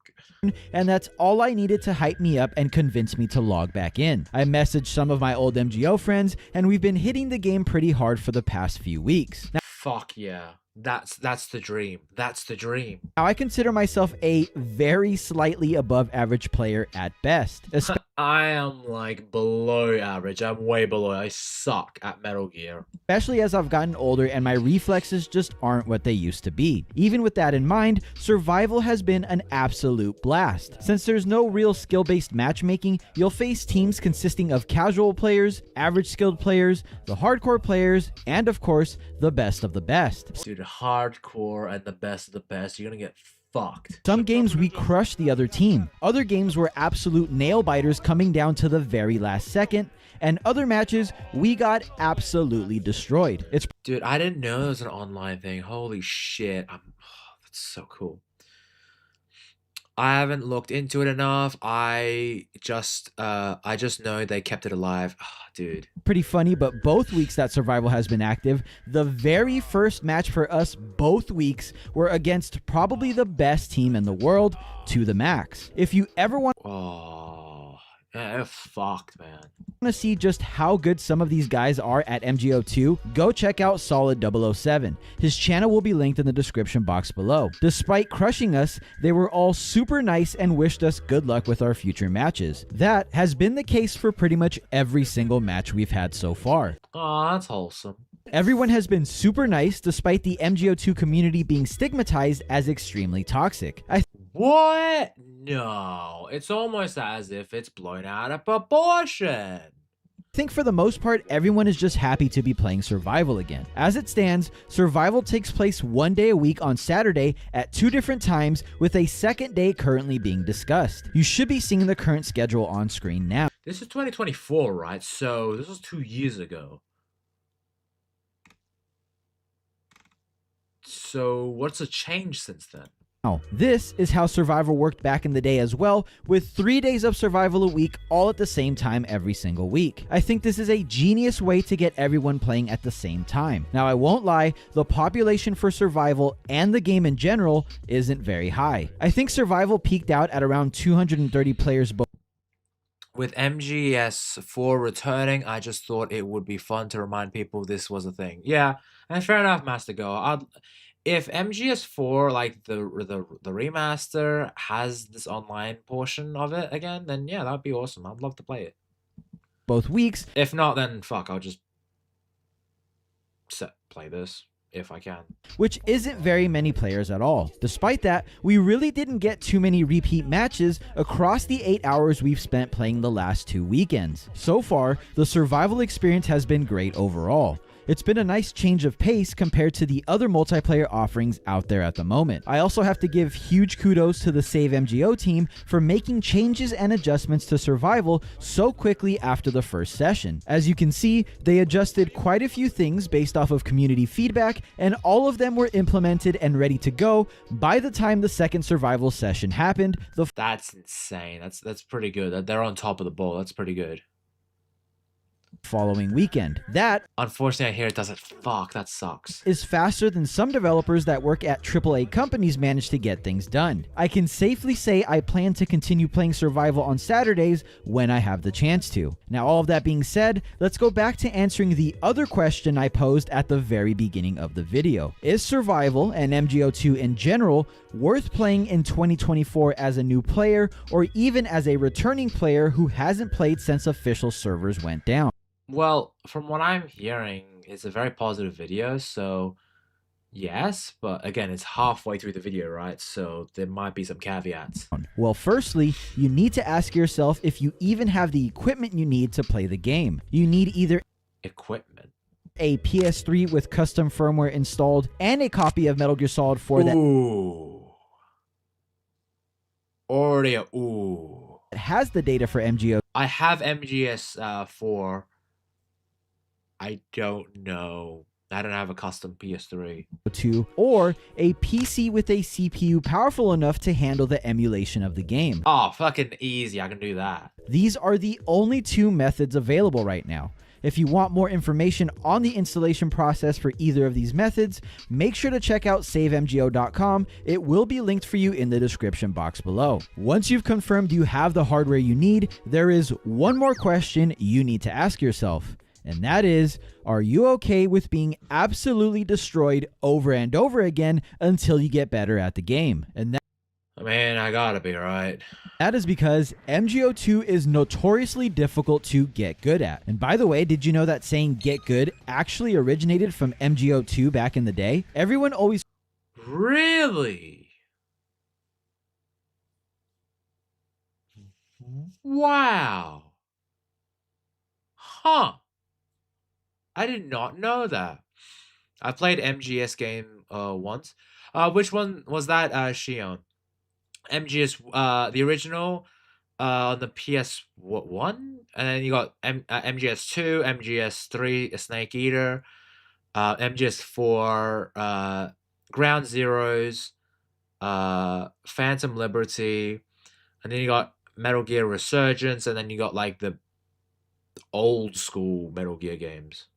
And that's all I needed to hype me up and convince me to log back in. I messaged some of my old MGO friends, and we've been hitting the game pretty hard for the past few weeks. Fuck yeah. That's the dream. That's the dream. Now, I consider myself a very slightly above average player at best. I am like below average. I'm way below. I suck at Metal Gear. Especially as I've gotten older and my reflexes just aren't what they used to be. Even with that in mind, Survival has been an absolute blast. Since there's no real skill-based matchmaking, you'll face teams consisting of casual players, average skilled players, the hardcore players, and of course, the best of the best. Dude, hardcore and the best of the best. You're gonna get fucked. Some games we crushed the other team. Other games were absolute nail-biters coming down to the very last second. And other matches, we got absolutely destroyed. Dude, I didn't know it was an online thing. Holy shit. That's so cool. I haven't looked into it enough. I just know they kept it alive. Oh, dude. Pretty funny, but both weeks that Survival has been active, the very first match for us both weeks were against probably the best team in the world, to the max. If you ever want yeah, fucked, man. to see just how good some of these guys are at MGO2, go check out Solid007. His channel will be linked in the description box below. Despite crushing us, they were all super nice and wished us good luck with our future matches. That has been the case for pretty much every single match we've had so far. Oh, that's wholesome. Everyone has been super nice despite the MGO2 community being stigmatized as extremely toxic. What? No, it's almost as if it's blown out of proportion. I think for the most part, everyone is just happy to be playing Survival again. As it stands, Survival takes place 1 day a week on Saturday at 2 different times, with a second day currently being discussed. You should be seeing the current schedule on screen now. This is 2024, right? So this was 2 years ago. So what's a change since then? Now, this is how Survival worked back in the day as well, with 3 days of Survival a week all at the same time every single week. I think this is a genius way to get everyone playing at the same time. Now, I won't lie, the population for Survival and the game in general isn't very high. I think Survival peaked out at around 230 players both. With MGS4 returning, I just thought it would be fun to remind people this was a thing. Yeah, and fair enough, Master Go. If MGS4, like the remaster, has this online portion of it again, then yeah, that'd be awesome. I'd love to play it. Both weeks. If not, then fuck, I'll just play this if I can. Which isn't very many players at all. Despite that, we really didn't get too many repeat matches across the 8 hours we've spent playing the last 2 weekends. So far, the Survival experience has been great overall. It's been a nice change of pace compared to the other multiplayer offerings out there at the moment. I also have to give huge kudos to the Save MGO team for making changes and adjustments to Survival so quickly after the first session. As you can see, they adjusted quite a few things based off of community feedback, and all of them were implemented and ready to go by the time the second Survival session happened. That's insane. That's pretty good. They're on top of the ball. That's pretty good. Following weekend. That, unfortunately, I hear it doesn't. Fuck, that sucks. Is faster than some developers that work at AAA companies manage to get things done. I can safely say I plan to continue playing Survival on Saturdays when I have the chance to. Now, all of that being said, let's go back to answering the other question I posed at the very beginning of the video. Is Survival and MGO2 in general worth playing in 2024 as a new player, or even as a returning player who hasn't played since official servers went down? Well, from what I'm hearing, it's a very positive video, so Yes, but again, it's halfway through the video, right? So there might be some caveats. Well, firstly, you need to ask yourself if you even have the equipment you need to play the game. You need either equipment, a PS3 with custom firmware installed, and a copy of Metal Gear Solid 4 that has the data for MGO. I have MGS4. I don't know. I don't have a custom PS3. Or a PC with a CPU powerful enough to handle the emulation of the game. Oh, fucking easy. I can do that. These are the only two methods available right now. If you want more information on the installation process for either of these methods, make sure to check out savemgo.com. It will be linked for you in the description box below. Once you've confirmed you have the hardware you need, there is one more question you need to ask yourself. And that is, are you okay with being absolutely destroyed over and over again until you get better at the game? And I mean, I gotta be right. That is because MGO2 is notoriously difficult to get good at. And by the way, did you know that saying get good actually originated from MGO2 back in the day? Everyone always... Really? Wow. Huh. I did not know that. I played MGS game once. Which one was that, Shion? MGS, the original, on the PS1, and then you got MGS2, MGS3, Snake Eater, MGS4, Ground Zeroes, Phantom Liberty, and then you got Metal Gear Resurgence, and then you got like the old school Metal Gear games.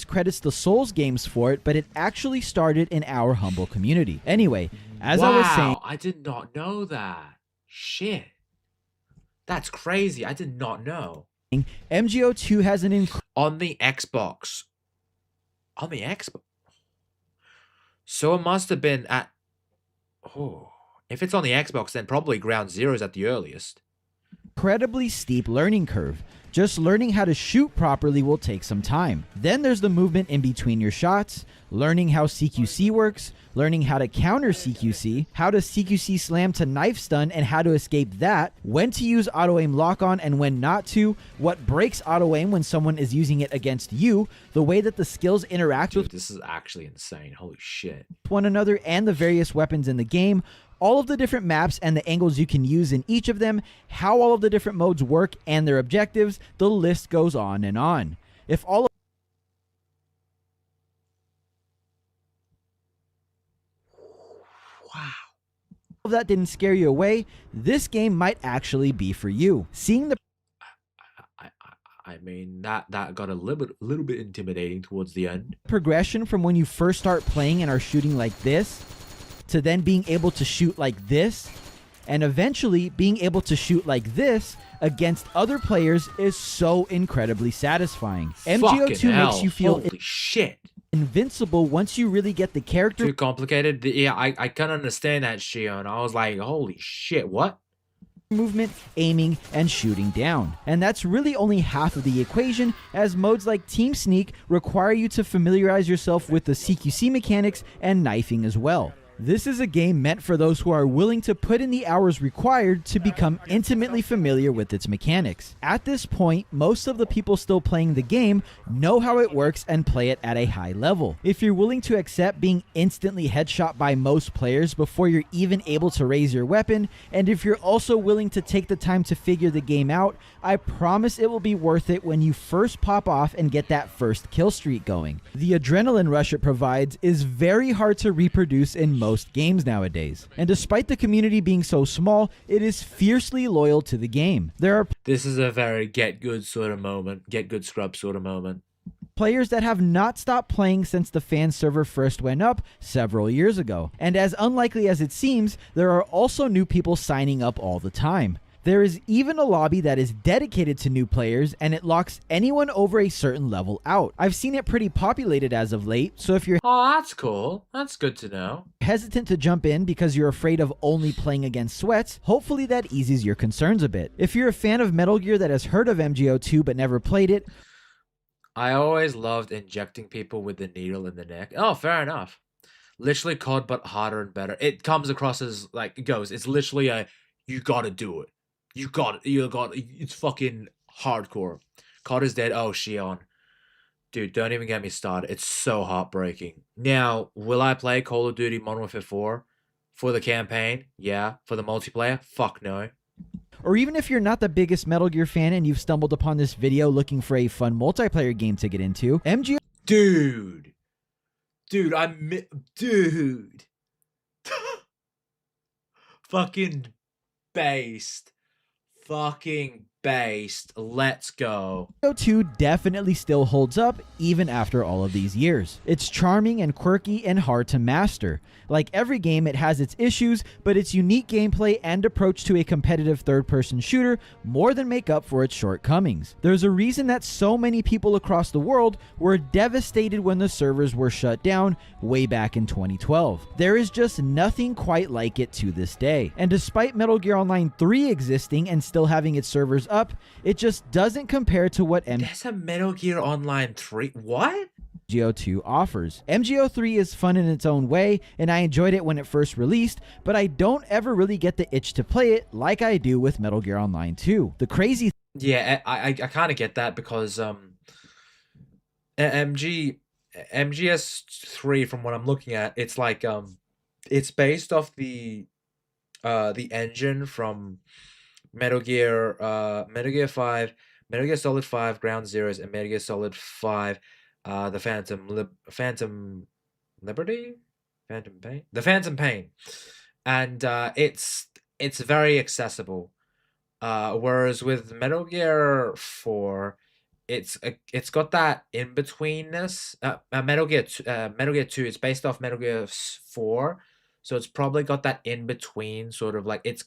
Credits the Souls games for it, but it actually started in our humble community. Anyway, as I was saying, I did not know that. Shit. That's crazy. I did not know. MGO2 has an on the Xbox. On the Xbox. So it must have been at... Oh. If it's on the Xbox, then probably Ground Zero is at the earliest. Incredibly steep learning curve. Just learning how to shoot properly will take some time. Then there's the movement in between your shots, learning how CQC works, learning how to counter CQC, how to CQC slam to knife stun and how to escape that, when to use auto-aim lock-on and when not to, what breaks auto-aim when someone is using it against you, the way that the skills interact with... This is actually insane. Holy shit. ...one another and the various weapons in the game, all of the different maps and the angles you can use in each of them, how all of the different modes work and their objectives, the list goes on and on. If all of that didn't scare you away, this game might actually be for you. Seeing the I mean, that got a little bit intimidating towards the end. Progression from when you first start playing and are shooting like this, to then being able to shoot like this, and eventually being able to shoot like this against other players is so incredibly satisfying. MGO2 makes you feel holy shit. Invincible once you really get the character. Too complicated? Yeah, I can understand that, Shion. I was like, holy shit, what? Movement, aiming, and shooting down. And that's really only half of the equation, as modes like Team Sneak require you to familiarize yourself with the CQC mechanics and knifing as well. This is a game meant for those who are willing to put in the hours required to become intimately familiar with its mechanics. At this point, most of the people still playing the game know how it works and play it at a high level. If you're willing to accept being instantly headshot by most players before you're even able to raise your weapon, and if you're also willing to take the time to figure the game out, I promise it will be worth it when you first pop off and get that first kill streak going. The adrenaline rush it provides is very hard to reproduce in most games nowadays, and despite the community being so small, it is fiercely loyal to the game. This is a very get good sort of moment, get good scrub sort of moment. Players that have not stopped playing since the fan server first went up several years ago, and as unlikely as it seems, there are also new people signing up all the time. There is even a lobby that is dedicated to new players, and it locks anyone over a certain level out. I've seen it pretty populated as of late, so if you're that's cool. That's good to know. Hesitant to jump in because you're afraid of only playing against sweats, hopefully that eases your concerns a bit. If you're a fan of Metal Gear that has heard of MGO2 but never played it, I always loved injecting people with the needle in the neck. Oh, fair enough. Literally COD, but harder and better. It comes across as like it goes. It's literally a you gotta do it. You got it. You got it. It's fucking hardcore. COD is dead. Oh, Shion. Dude, don't even get me started. It's so heartbreaking. Now, will I play Call of Duty Modern Warfare 4 for the campaign? Yeah. For the multiplayer? Fuck no. Or even if you're not the biggest Metal Gear fan and you've stumbled upon this video looking for a fun multiplayer game to get into, MGO... Dude. Dude. Fucking based. Fucking based. Let's go. MGO 2 definitely still holds up even after all of these years. It's charming and quirky and hard to master. Like every game, it has its issues, but its unique gameplay and approach to a competitive third-person shooter more than make up for its shortcomings. There's a reason that so many people across the world were devastated when the servers were shut down way back in 2012. There is just nothing quite like it to this day. And despite Metal Gear Online 3 existing and still having its servers up, it just doesn't compare to what There's a Metal Gear Online 3? What? MGO 2 offers. MGO 3 is fun in its own way, and I enjoyed it when it first released, but I don't ever really get the itch to play it like I do with Metal Gear Online 2. The crazy... Yeah, I kind of get that because MGS3, from what I'm looking at, it's like it's based off the engine from Metal Gear 5, Metal Gear Solid 5 Ground Zeroes, and Metal Gear Solid 5 the Phantom Pain, and it's very accessible. Whereas with Metal Gear 4, it's got that in betweenness. Metal Gear 2, it's based off Metal Gear 4, so it's probably got that in between sort of like it's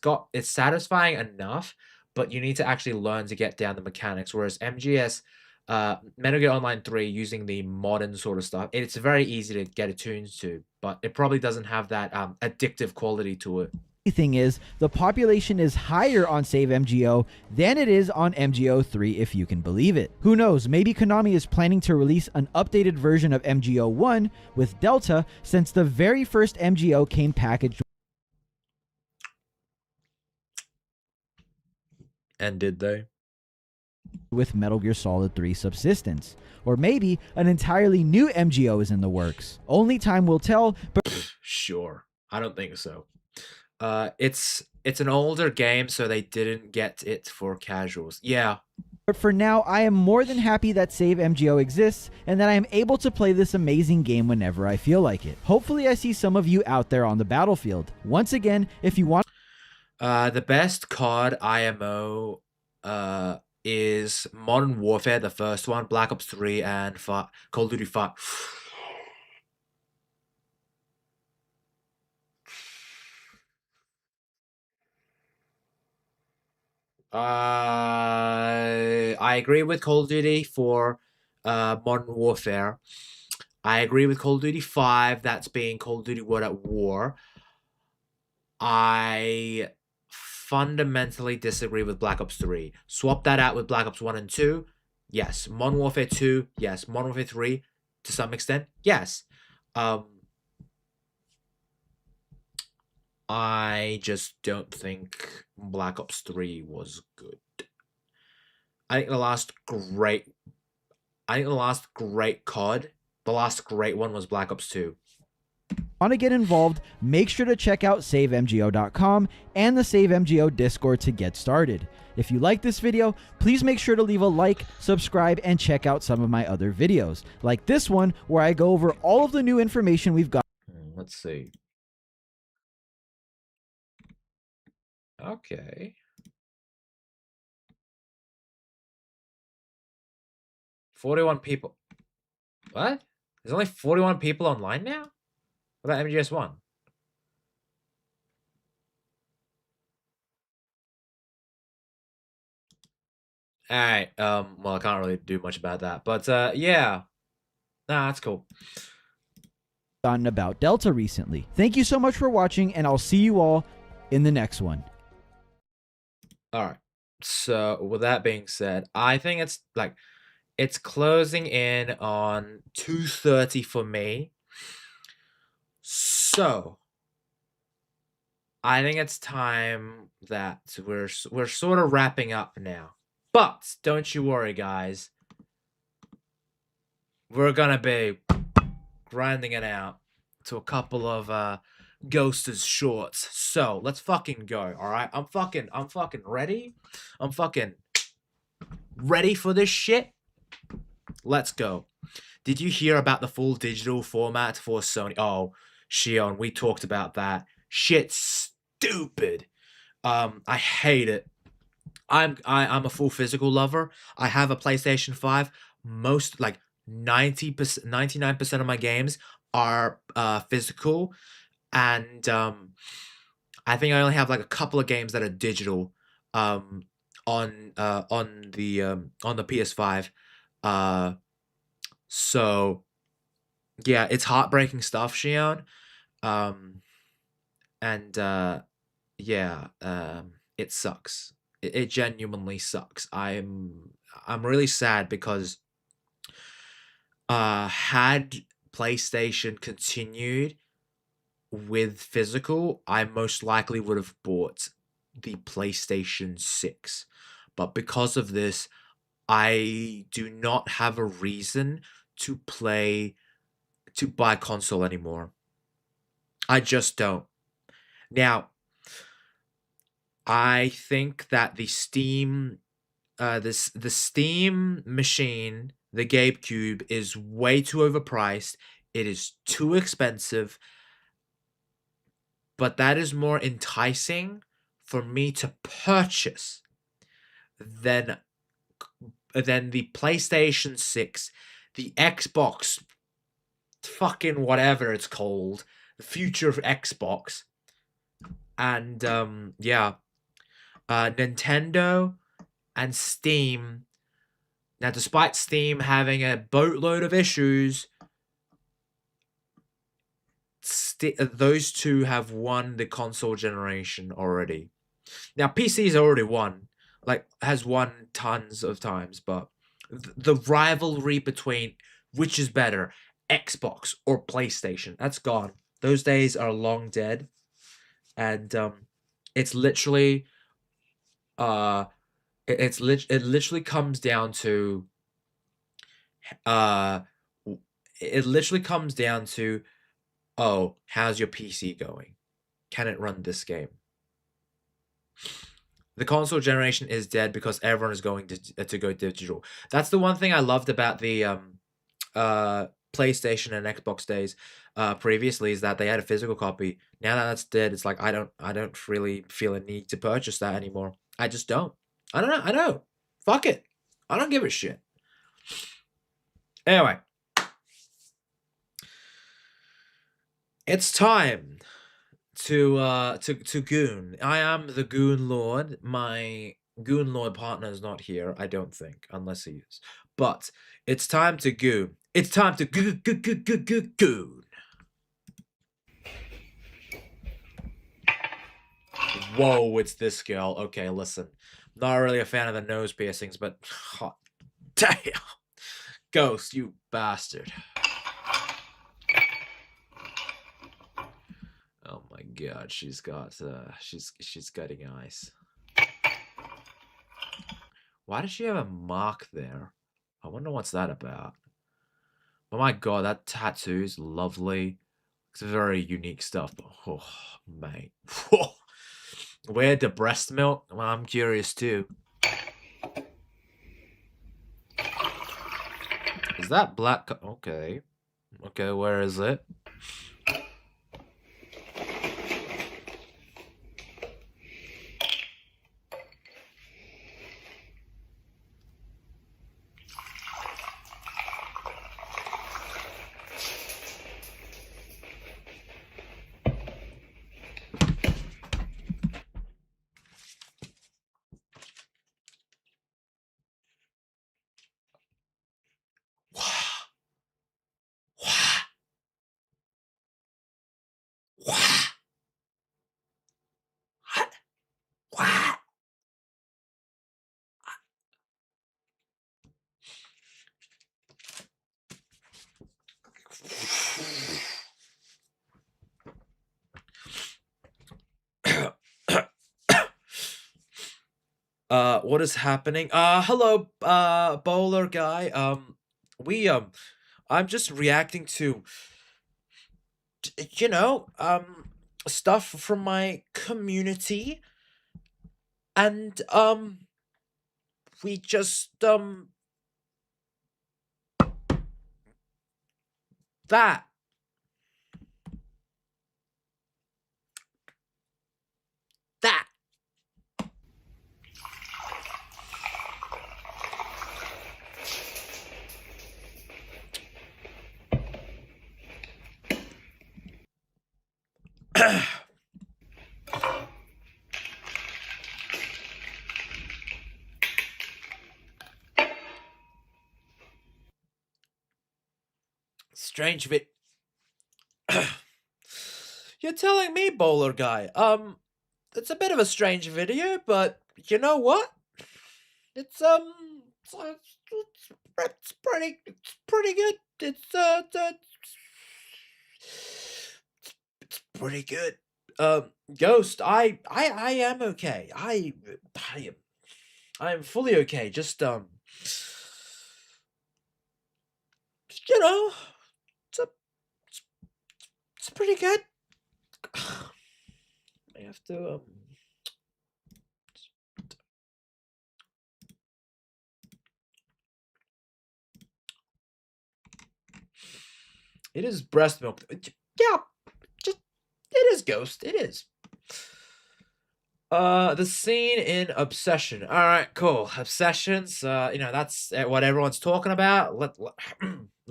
satisfying enough, but you need to actually learn to get down the mechanics. Whereas MGS. Metal Gear Online 3 using the modern sort of stuff, it's very easy to get attuned to, but it probably doesn't have that addictive quality to it. The thing is, the population is higher on Save MGO than it is on MGO 3, if you can believe it. Who knows, maybe Konami is planning to release an updated version of MGO 1 with Delta, since the very first MGO came packaged. And did they? With Metal Gear Solid 3 Subsistence. Or maybe an entirely new MGO is in the works. Only time will tell, but... Sure. I don't think so. It's an older game, so they didn't get it for casuals. Yeah. But for now, I am more than happy that Save MGO exists, and that I am able to play this amazing game whenever I feel like it. Hopefully I see some of you out there on the battlefield. Once again, if you want... The best COD IMO, is Modern Warfare, the first one, Black Ops 3, and Call of Duty 5. I agree with Call of Duty for Modern Warfare. I agree with Call of Duty 5, that's being Call of Duty World at War. I fundamentally disagree with Black Ops 3. Swap that out with Black Ops 1 and 2. Yes. Modern Warfare 2. Yes. Modern Warfare 3 to some extent. Yes. I just don't think Black Ops 3 was good. I think the last great COD, the last great one was Black Ops 2. Want to get involved, make sure to check out SaveMGO.com and the SaveMGO Discord to get started. If you like this video, please make sure to leave a like, subscribe, and check out some of my other videos, like this one where I go over all of the new information we've got. Let's see. Okay. 41 people. What? There's only 41 people online now? What about MGS1? Alright, well, I can't really do much about that, but, yeah. Nah, that's cool. Gotten about Delta recently. Thank you so much for watching, and I'll see you all in the next one. Alright, so with that being said, I think it's, like, it's closing in on 2:30 for me. So, I think it's time that we're sort of wrapping up now. But don't you worry, guys. We're gonna be grinding it out to a couple of Ghost's shorts. So let's fucking go. All right, I'm fucking ready. I'm fucking ready for this shit. Let's go. Did you hear about the full digital format for Sony? Oh, Shion, we talked about that. Shit's stupid. I hate it. I'm a full physical lover. I have a PlayStation 5. Most, like, 90%, 99% of my games are physical, and I think I only have like a couple of games that are digital on the PS5. So yeah, it's heartbreaking stuff, Shion. And yeah, it sucks. It genuinely sucks. I'm really sad because had PlayStation continued with physical, I most likely would have bought the PlayStation 6. But because of this, I do not have a reason to buy console anymore. I just don't. Now, I think that the Steam the Steam machine, the GameCube, is way too overpriced. It is too expensive. But that is more enticing for me to purchase than the PlayStation 6, the Xbox, fucking whatever it's called, the future of Xbox, and yeah, Nintendo and Steam. Now, despite Steam having a boatload of issues, those two have won the console generation already. Now, PC's already won, like, has won tons of times, but the rivalry between which is better, Xbox or PlayStation, that's gone. Those days are long dead, and it's literally, it literally comes down to, it literally comes down to, oh, how's your PC going? Can it run this game? The console generation is dead because everyone is going to go digital. That's the one thing I loved about the PlayStation and Xbox days previously, is that they had a physical copy. Now that that's dead, it's like I don't really feel a need to purchase that anymore. I just don't. I don't know. I know. Fuck it. I don't give a shit. Anyway, it's time to goon. I am the Goon Lord. My Goon Lord partner is not here, I don't think, unless he is. But it's time to goon. It's time to goon. Whoa, it's this girl. Okay, listen. Not really a fan of the nose piercings, but hot damn. Ghost, you bastard. Oh my god, she's got she's cutting eyes. Why does she have a mark there? I wonder what's that about. Oh my god, that tattoo is lovely. It's very unique stuff, but oh mate. Where the breast milk? Well, I'm curious too. Is that black? Okay. Okay, where is it? What is happening? Hello, bowler guy. I'm just reacting to, stuff from my community, and, we just, that. That. Strange You're telling me, bowler guy. It's a bit of a strange video, but you know what? It's pretty good. It's pretty good. Ghost, I am okay. I'm fully okay. Just you know, it's pretty good. I have to It is breast milk. Yeah, just it is Ghost. It is. The scene in Obsession. All right, cool. Obsessions. That's what everyone's talking about.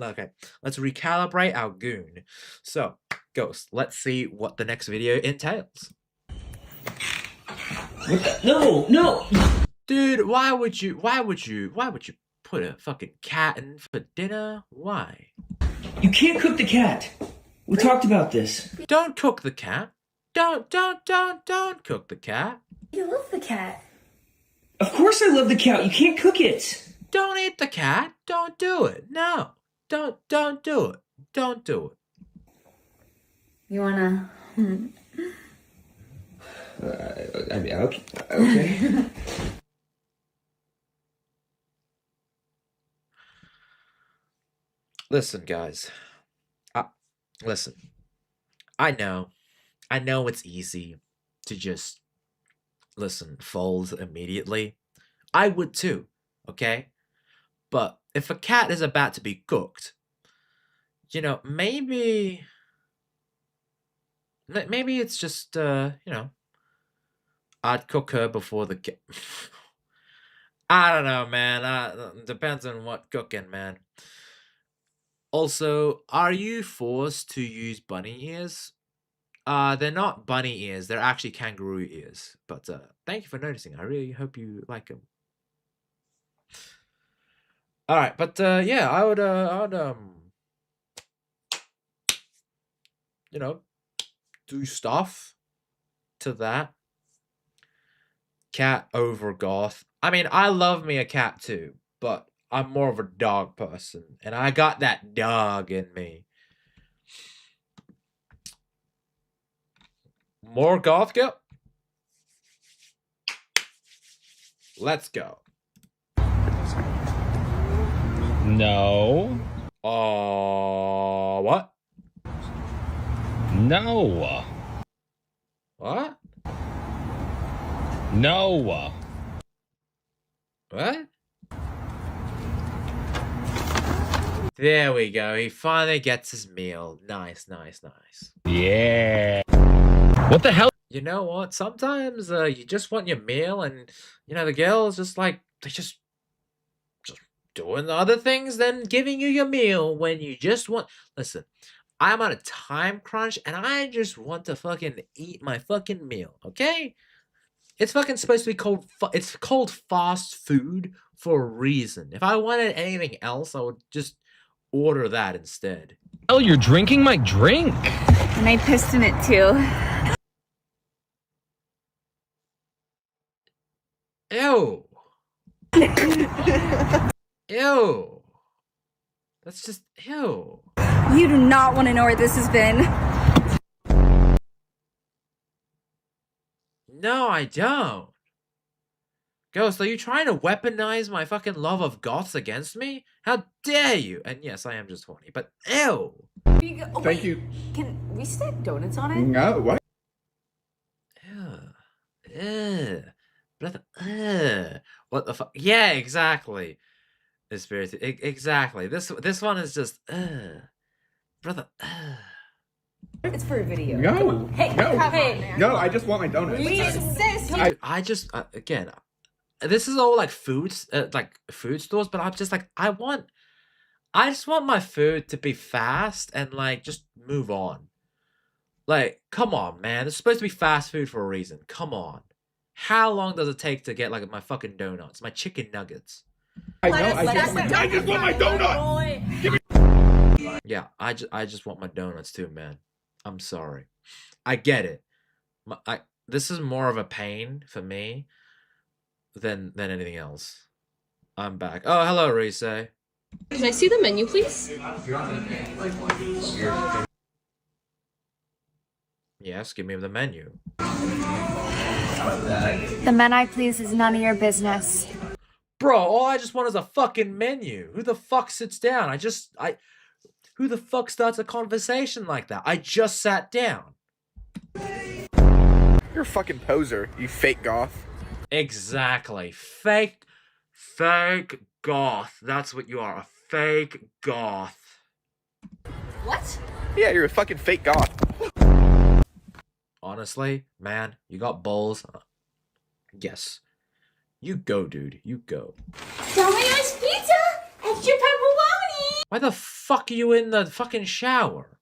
Okay, let's recalibrate our goon. So, Ghost, let's see what the next video entails. No! Dude, why would you put a fucking cat in for dinner? Why? You can't cook the cat. We talked about this. Don't cook the cat. Don't cook the cat. You love the cat. Of course I love the cat. You can't cook it. Don't eat the cat. Don't do it. No. Don't do it. Don't do it. You wanna... Okay. Listen, guys. Listen. I know it's easy to just, fold immediately. I would too, okay? But if a cat is about to be cooked, maybe it's just, I'd cook her before the cat. I don't know, man. Depends on what cooking, man. Also, are you forced to use bunny ears? They're not bunny ears. They're actually kangaroo ears. But thank you for noticing. I really hope you like them. All right, but yeah, I would do stuff to that. Cat over goth. I mean, I love me a cat too, but I'm more of a dog person, and I got that dog in me. More goth go? Let's go. No. What? No. What? No. What? There we go. He finally gets his meal. Nice. Yeah. What the hell? You know what? Sometimes you just want your meal, and the girls just they're just doing other things than giving you your meal when you just want. Listen, I'm on a time crunch, and I just want to fucking eat my fucking meal. Okay? It's fucking supposed to be called. It's called fast food for a reason. If I wanted anything else, I would just order that instead. Oh, you're drinking my drink. And I pissed in it too. Ew. Ew. That's just ew. You do not want to know where this has been. No, I don't. Ghost, are you trying to weaponize my fucking love of goths against me? How dare you? And yes, I am just horny, but ew. Thank you. Can we stack donuts on it? No, what? Ugh. Brother, what the fuck? Yeah, exactly. The spirit, exactly. This one is just, brother, It's for a video. No. Hey, No. hey. No, I just want my donuts. We insist. I just again, this is all like food stores, but I'm just like I just want my food to be fast and like just move on. Like, come on, man. It's supposed to be fast food for a reason. Come on. How long does it take to get like my fucking donuts, my chicken nuggets? I know. I just want my donut. Give me. Yeah, I just want my donuts too, man. I'm sorry. I get it. This is more of a pain for me than anything else. I'm back. Oh, hello, Rise. Can I see the menu, please? Yes, give me the menu. The men I please is none of your business. Bro, all I just want is a fucking menu. Who the fuck sits down? Who the fuck starts a conversation like that? I just sat down. You're a fucking poser, you fake goth. Exactly. Fake goth. That's what you are. A fake goth. What? Yeah, you're a fucking fake goth. Honestly, man, you got balls. Yes. You go, dude. You go. Domino's pizza! Extra pepperoni! Why the fuck are you in the fucking shower?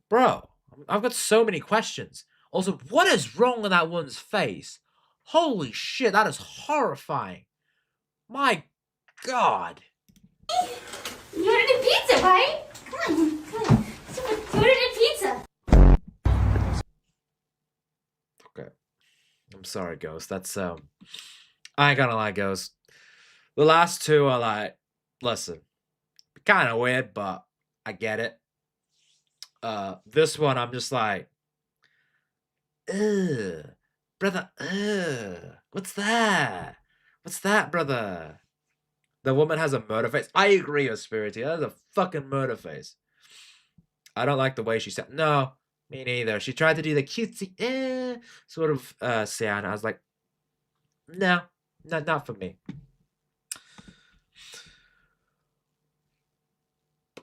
Bro, I've got so many questions. Also, what is wrong with that one's face? Holy shit, that is horrifying. My god. You ordered a pizza, right? Come on. You ordered a pizza. Okay. I'm sorry, Ghost. That's, I ain't gonna lie, Ghost. The last two are like, listen, kind of weird, but I get it. This one, I'm just like, ugh, brother, ugh, what's that? What's that, brother? The woman has a murder face. I agree with Spirity. That is a fucking murder face. I don't like the way she said. No, me neither. She tried to do the cutesy, sort of sound. I was like, no, not for me.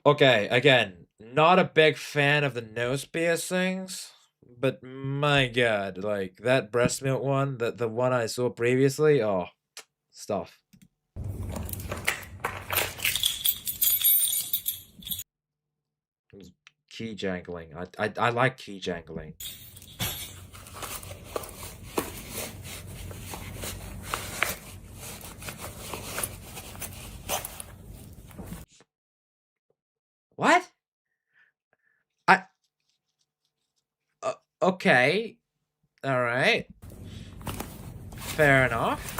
Okay, again, not a big fan of the nose piercings, but my god, like that breast milk one, the one I saw previously, oh, stuff. Key jangling. I like key jangling. What? Okay. All right. Fair enough.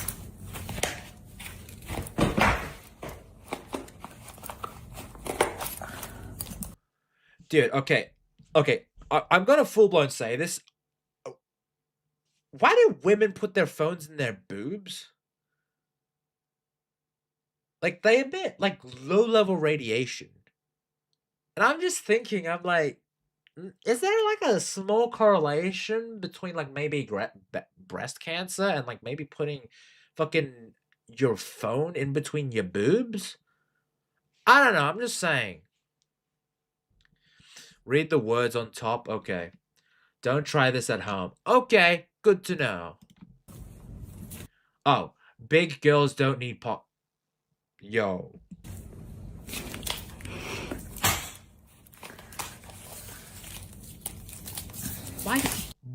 Dude, okay. I'm gonna full-blown say this. Why do women put their phones in their boobs? Like, they emit, like, low-level radiation. And I'm just thinking, I'm like, is there, like, a small correlation between, like, maybe breast cancer and, like, maybe putting fucking your phone in between your boobs? I don't know, I'm just saying. Read the words on top. Okay. Don't try this at home. Okay, good to know. Oh, big girls don't need pop. Yo.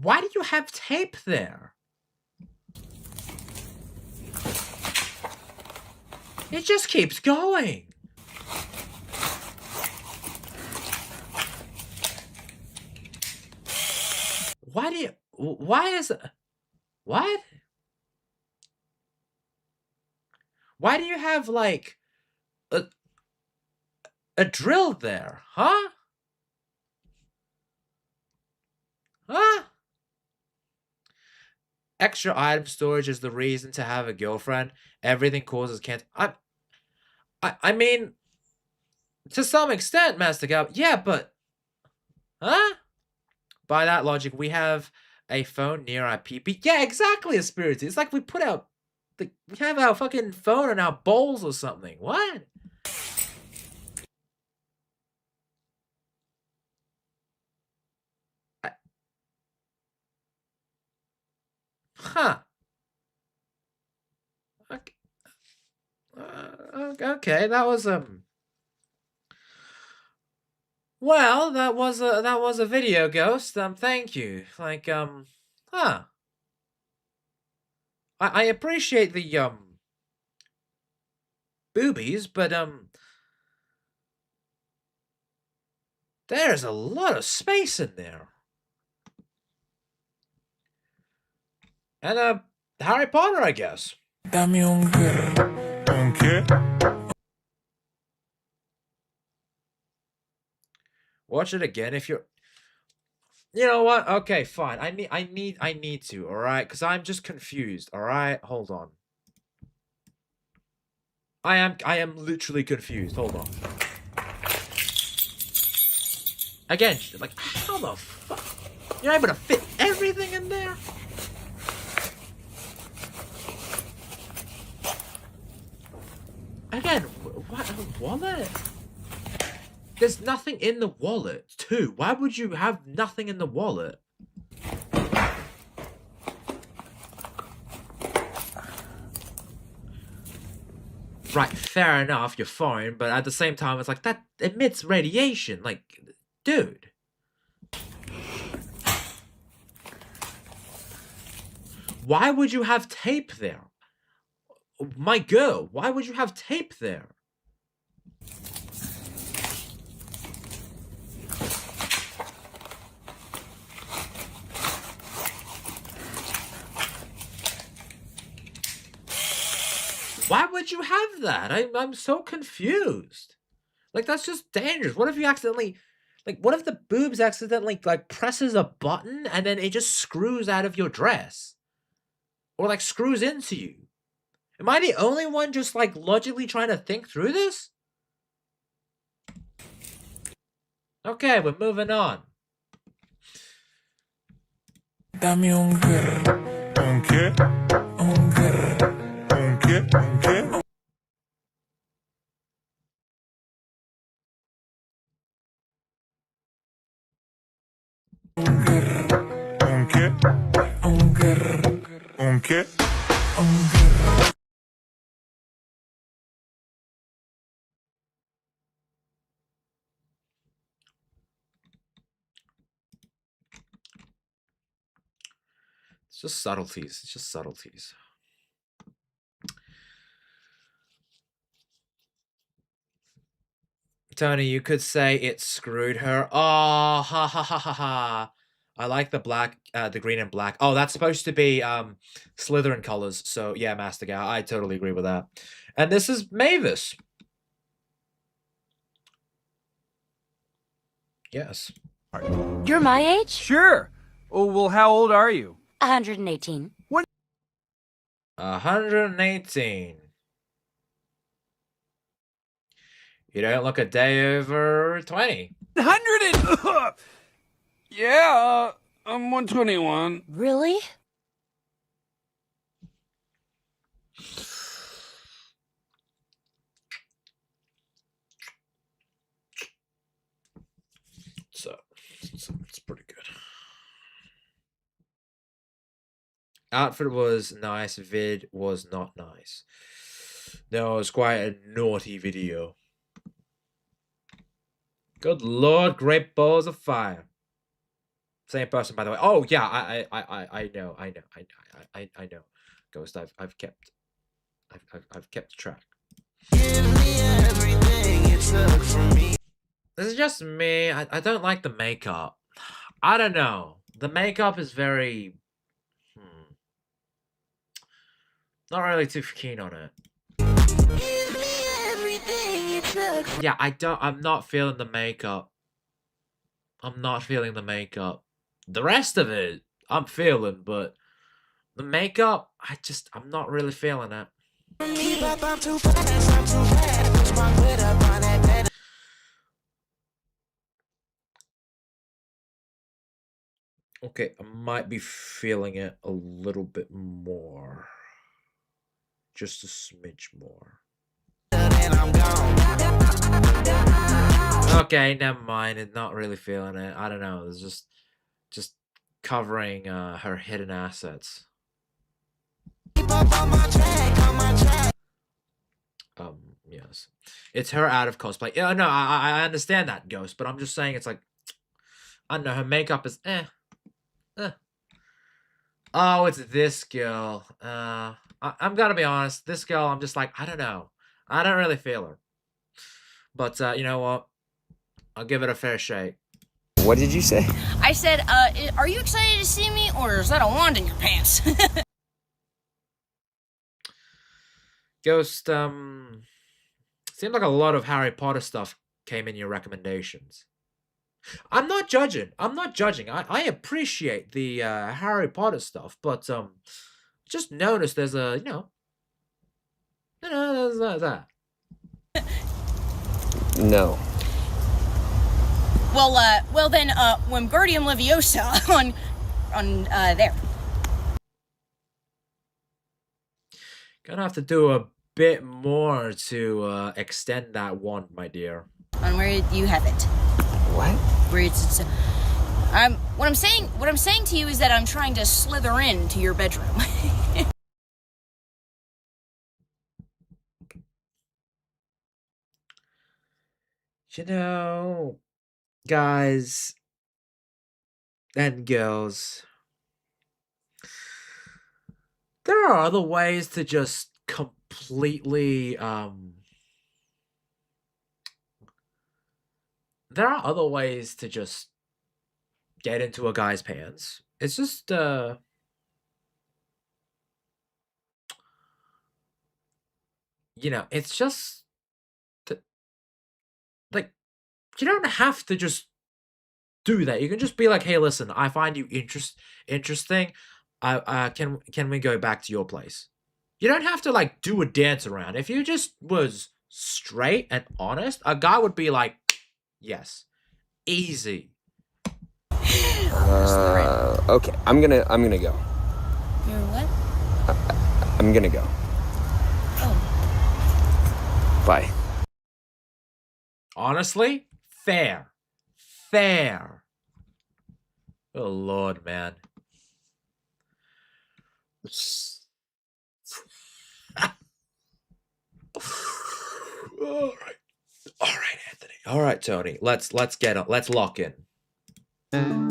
Why do you have tape there? It just keeps going. Why is it? What? Why do you have, like, a drill there, huh? Huh? extra item storage is the reason to have a girlfriend. Everything causes cancer. I mean, to some extent, Master Gal. Yeah, but huh? By that logic, we have a phone near our PP. Yeah, exactly, Espiritu. It's like we put out we have our fucking phone in our bowls or something. What? Huh. Okay. Okay, that was well, that was a video ghost. Thank you. Like huh. I appreciate the boobies, but there's a lot of space in there. And Harry Potter, I guess. Dame un grr. Un qué? Watch it again if you're. You know what? Okay, fine. I need to. All right, because I'm just confused. All right, hold on. I am literally confused. Hold on. Again, like how the fuck? You're able to fit everything in there? Again, what a wallet? There's nothing in the wallet, too. Why would you have nothing in the wallet? Right, fair enough, you're fine, but at the same time, it's like, that emits radiation. Like, dude. Why would you have tape there? My girl, why would you have tape there? Why would you have that? I'm so confused. Like, that's just dangerous. What if you accidentally... Like, what if the boobs accidentally, like, presses a button and then it just screws out of your dress? Or, like, screws into you? Am I the only one just, like, logically trying to think through this? Okay, we're moving on. Dame un grr. Un qué? Un grr. Un qué? Un qué? Un grr. Un qué? Un grr. Un qué? Un grr. It's just subtleties. It's just subtleties. Tony, you could say it screwed her. Oh, ha ha ha ha ha. I like the black, the green and black. Oh, that's supposed to be Slytherin colors. So yeah, Master Gal, I totally agree with that. And this is Mavis. Yes. You're my age? Sure. Oh, well, how old are you? 118. What? 118. You don't look a day over 20. 100 and... Yeah, I'm 121. Really? So it's pretty good. Outfit was nice, vid was not nice. No, it was quite a naughty video. Good lord, great balls of fire. Same person, by the way. Oh yeah, I know. Ghost, I've kept track. This is just me. I don't like the makeup. I don't know. The makeup is very not really too keen on it. Yeah, I'm not feeling the makeup. I'm not feeling the makeup. The rest of it, I'm feeling, but The makeup, I'm not really feeling it. Okay, I might be feeling it a little bit more. Just a smidge more. Okay, never mind. I'm not really feeling it. I don't know. It's just covering her hidden assets. Yes. It's her out of cosplay. Yeah, no, I understand that, Ghost, but I'm just saying it's like, I don't know, her makeup is Oh, it's this girl. I'm gonna be honest, this girl, I'm just like, I don't know. I don't really feel her. But, you know what? I'll give it a fair shake. What did you say? I said, are you excited to see me, or is that a wand in your pants? Ghost, seems like a lot of Harry Potter stuff came in your recommendations. I'm not judging. I appreciate the Harry Potter stuff, but just noticed there's a, there's that. No. Well then, Wingardium Leviosa on there. Gonna have to do a bit more to extend that wand, my dear. On where you have it. What? Where it's what I'm saying to you is that I'm trying to slither into your bedroom. You know, guys and girls, there are other ways to just completely there are other ways to just get into a guy's pants. It's just it's just like, you don't have to just do that. You can just be like, hey, listen, I find you interesting. Can we go back to your place? You don't have to like do a dance around. If you just was straight and honest, a guy would be like, yes, easy. Okay, I'm gonna go. You're what? I'm gonna go. Oh. Bye. Honestly, fair. Oh Lord, man. All right, Anthony. All right, Tony. Let's lock in. I'm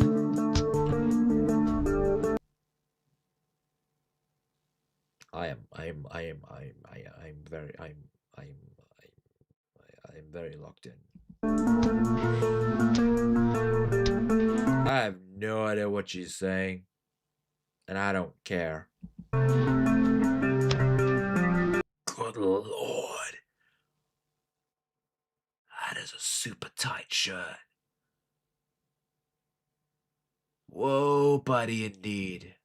very locked in. I have no idea what she's saying, and I don't care. Good Lord. That is a super tight shirt. Whoa, buddy, indeed.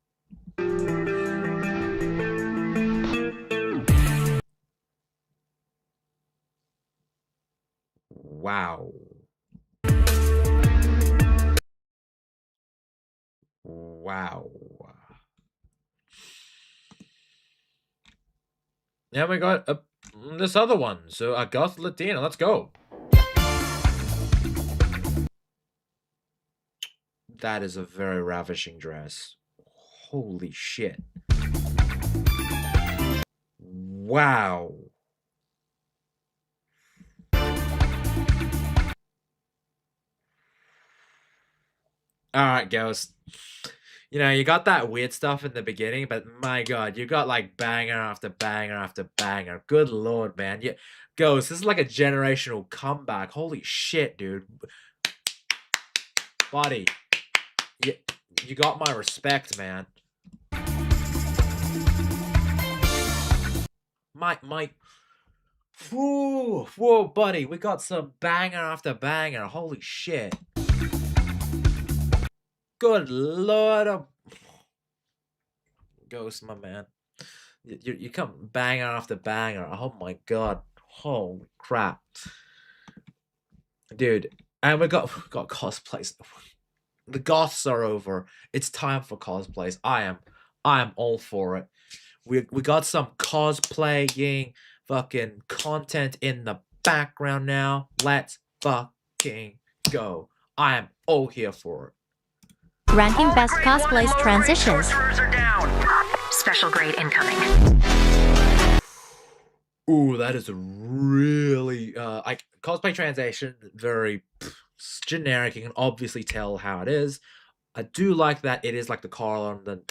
Wow. Wow. Now we got this other one. So a goth Latina. Let's go. That is a very ravishing dress. Holy shit. Wow. Alright, Ghost. You know, you got that weird stuff in the beginning, but my god, you got like banger after banger after banger. Good lord, man. Ghost, this is like a generational comeback. Holy shit, dude. Buddy. You got my respect, man. Whoa, buddy. We got some banger after banger. Holy shit. Good lord. Ghost, my man. You come banger after banger. Oh my god. Holy crap. Dude. And we got cosplays. The goths are over. It's time for cosplays. I am all for it. We got some cosplaying fucking content in the background now. Let's fucking go. I am all here for it. Ranking best cosplays transitions. Special grade incoming. Ooh, that is a really cosplay transition, very generic. You can obviously tell how it is. I do like that it is like the collar on the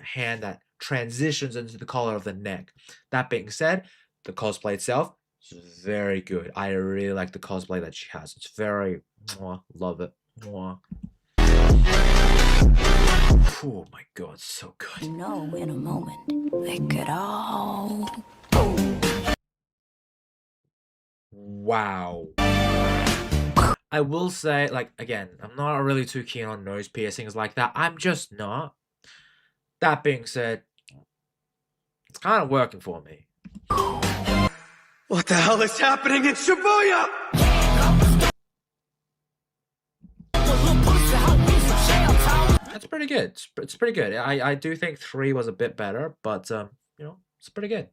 hand that transitions into the collar of the neck. That being said, the cosplay itself is very good. I really like the cosplay that she has. It's very love it. Oh my god, so good. You know, in a moment, they could all. Wow. I will say, like, again, I'm not really too keen on nose piercings like that. I'm just not. That being said, it's kind of working for me. What the hell is happening in Shibuya? That's pretty good. It's pretty good. I do think 3 was a bit better, but you know, it's pretty good.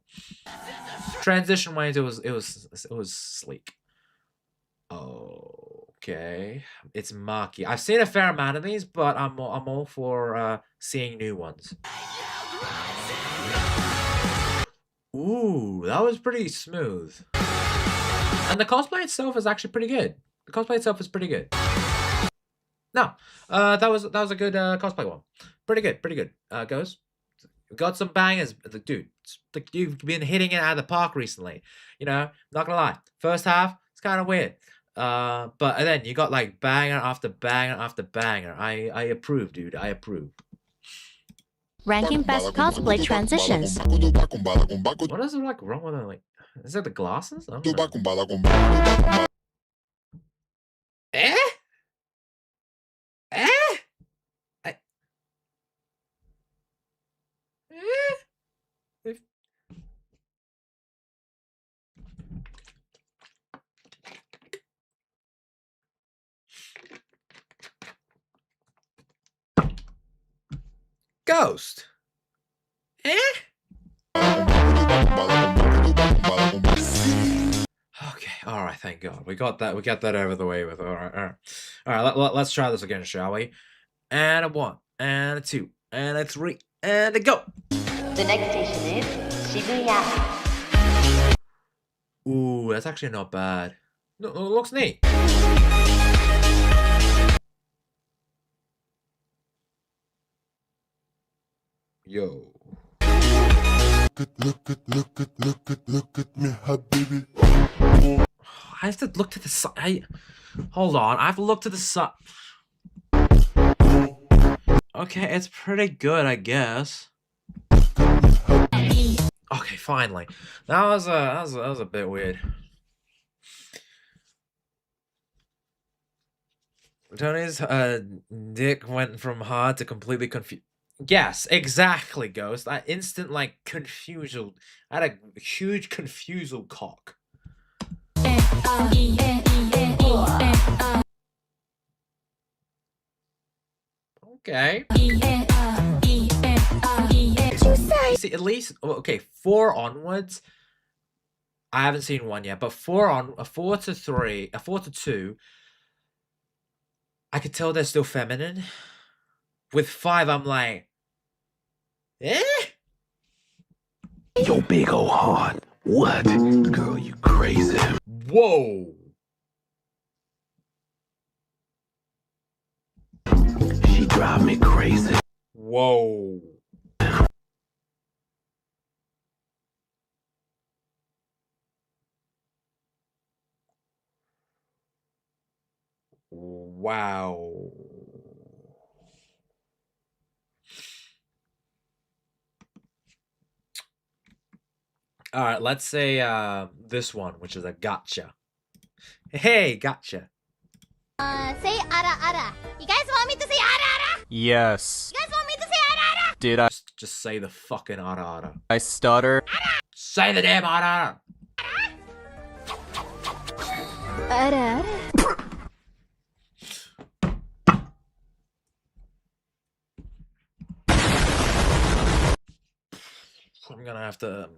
Transition wise, it was sleek. Okay, it's murky. I've seen a fair amount of these, but I'm all for seeing new ones. Ooh, that was pretty smooth. And the cosplay itself is actually pretty good. The cosplay itself is pretty good. No, that was a good cosplay one. Pretty good. Goes. Got some bangers, dude. Like you've been hitting it out of the park recently. You know, not gonna lie. First half, it's kind of weird. But then you got like banger after banger after banger. I approve, dude. I approve. Ranking best cosplay transitions. What is it like wrong with it? Like, is it the glasses? I don't know. Eh? Ghost. Okay, all right, thank God. We got that over the way with. All right. Let's try this again, shall we? And a 1, and a 2, and a 3, and a go. The next station is Shibuya. Ooh, that's actually not bad. No, it looks neat. Yo. Look at me, habibi. I have to look to the side. Hold on, I have to look to the side. Okay, it's pretty good, I guess. Okay, finally. That was a bit weird. Tony's dick went from hard to completely confused. Yes, exactly, Ghost. That instant, like, confusion. I had a huge confusal cock. Okay. See, at least, okay, 4 onwards. I haven't seen 1 yet, but 4 to 3, 4 to 2. I could tell they're still feminine. With 5, I'm like, eh? Yo, big ol' heart. What? Girl, you crazy. Whoa. She drive me crazy. Whoa. Wow. All right, let's say this one, which is a gotcha. Hey, gotcha. Say ara ara. You guys want me to say ara ara? Yes. You guys want me to say ara ara? Did I? Just say the fucking ara. I stutter. Say the damn ara. I'm gonna have to.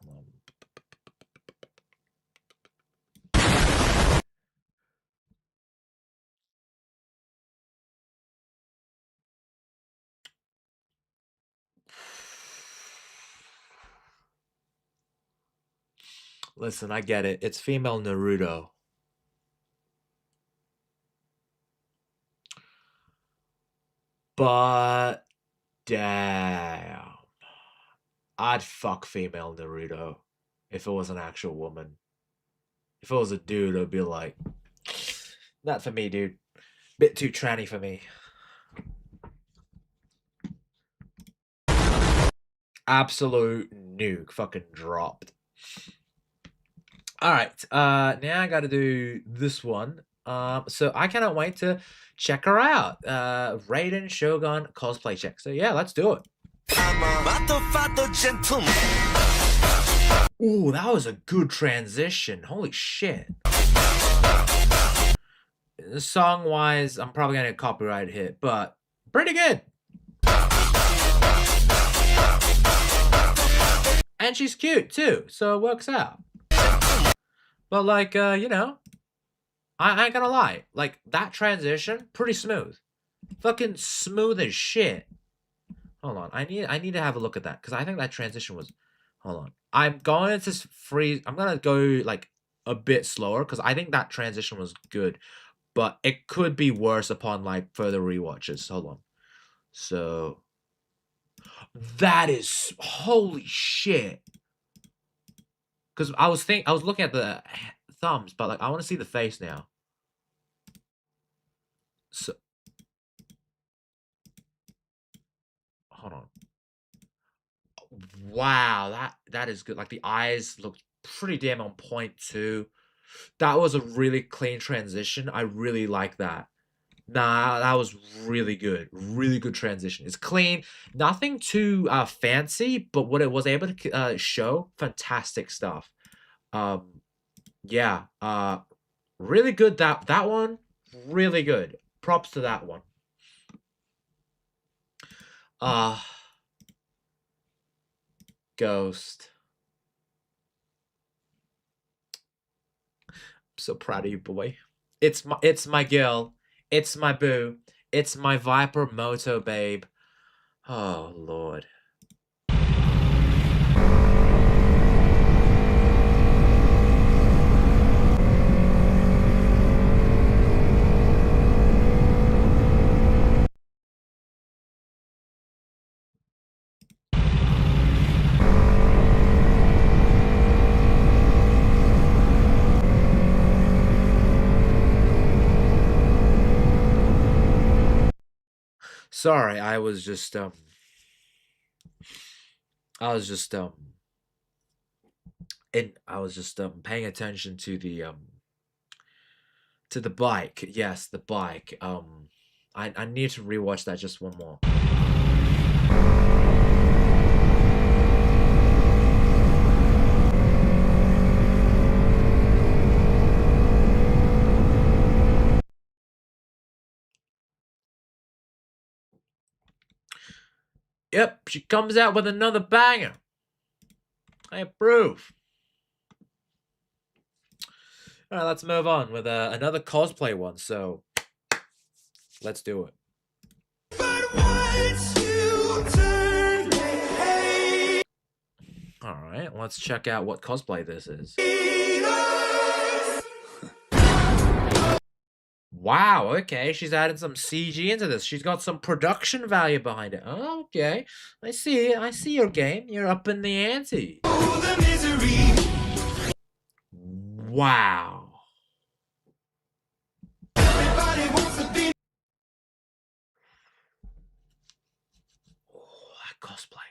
Hold on. Listen, I get it. It's female Naruto. But damn. I'd fuck female Naruto if it was an actual woman. If it was a dude, I'd be like, not for me, dude. Bit too tranny for me. Absolute nuke. Fucking dropped. Alright, now I gotta do this one. So I cannot wait to check her out. Raiden Shogun cosplay check. So yeah, let's do it. Ooh, that was a good transition. Holy shit. Song-wise, I'm probably gonna copyright hit, but pretty good. And she's cute too, so it works out. But like, you know, I ain't gonna lie. Like, that transition, pretty smooth. Fucking smooth as shit. Hold on, I need to have a look at that, because I think that transition was... Hold on. I'm going to freeze... I'm gonna go, like, a bit slower, because I think that transition was good. But it could be worse upon, like, further rewatches. Hold on. So... That is... Holy shit. Because I was looking at the thumbs, but like I want to see the face now. So, hold on. Wow, that is good. Like the eyes look pretty damn on point too. That was a really clean transition. I really like that. Nah, that was really good. Really good transition. It's clean. Nothing too fancy, but what it was able to show, fantastic stuff. Yeah, really good. That one, really good. Props to that one. Ghost. I'm so proud of you, boy. It's my girl. It's my boo. It's my Viper Moto babe. Oh Lord. Sorry, I was just paying attention to the bike. Yes, the bike. I need to rewatch that just one more. Yep, she comes out with another banger. I approve. All right, let's move on with another cosplay one. So, let's do it. All right, let's check out what cosplay this is. Wow, okay, she's added some CG into this. She's got some production value behind it. Oh, okay, I see your game. You're up in the ante. Wow. Oh, that cosplay.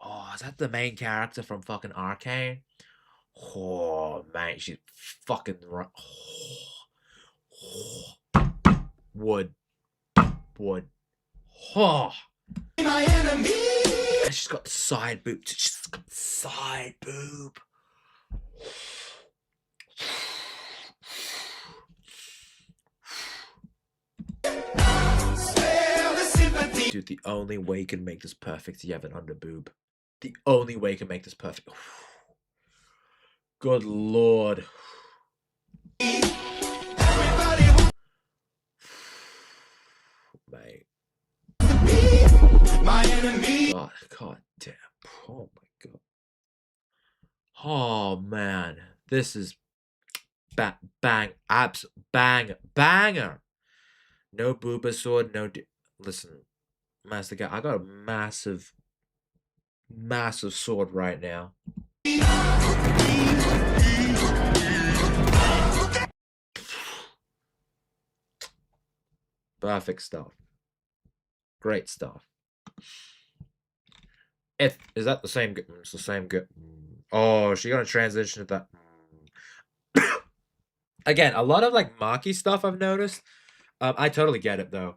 Oh, is that the main character from fucking Arcane? Oh, man, she's fucking... Wood. Oh. And she's got the side boob. She's got the side boob. Dude, the only way you can make this perfect is you have an under boob. The only way you can make this perfect. Good lord. Mate. God damn. Oh my god. Oh man. This is banger. No booba sword, no listen, Master Guy, I got a massive sword right now. Perfect stuff. Great stuff. Is that the same? It's the same good. Oh, she gonna transition to that. Again, a lot of like Maki stuff I've noticed. I totally get it though.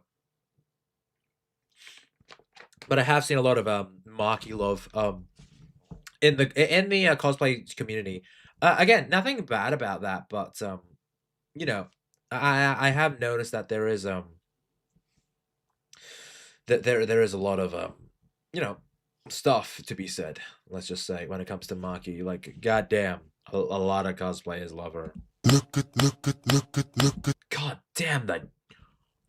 But I have seen a lot of Maki love in the cosplay community. Again, nothing bad about that, but you know, I have noticed that there is that there is a lot of you know, stuff to be said. Let's just say when it comes to Maki, like goddamn, a lot of cosplayers love her. Look at. God damn that!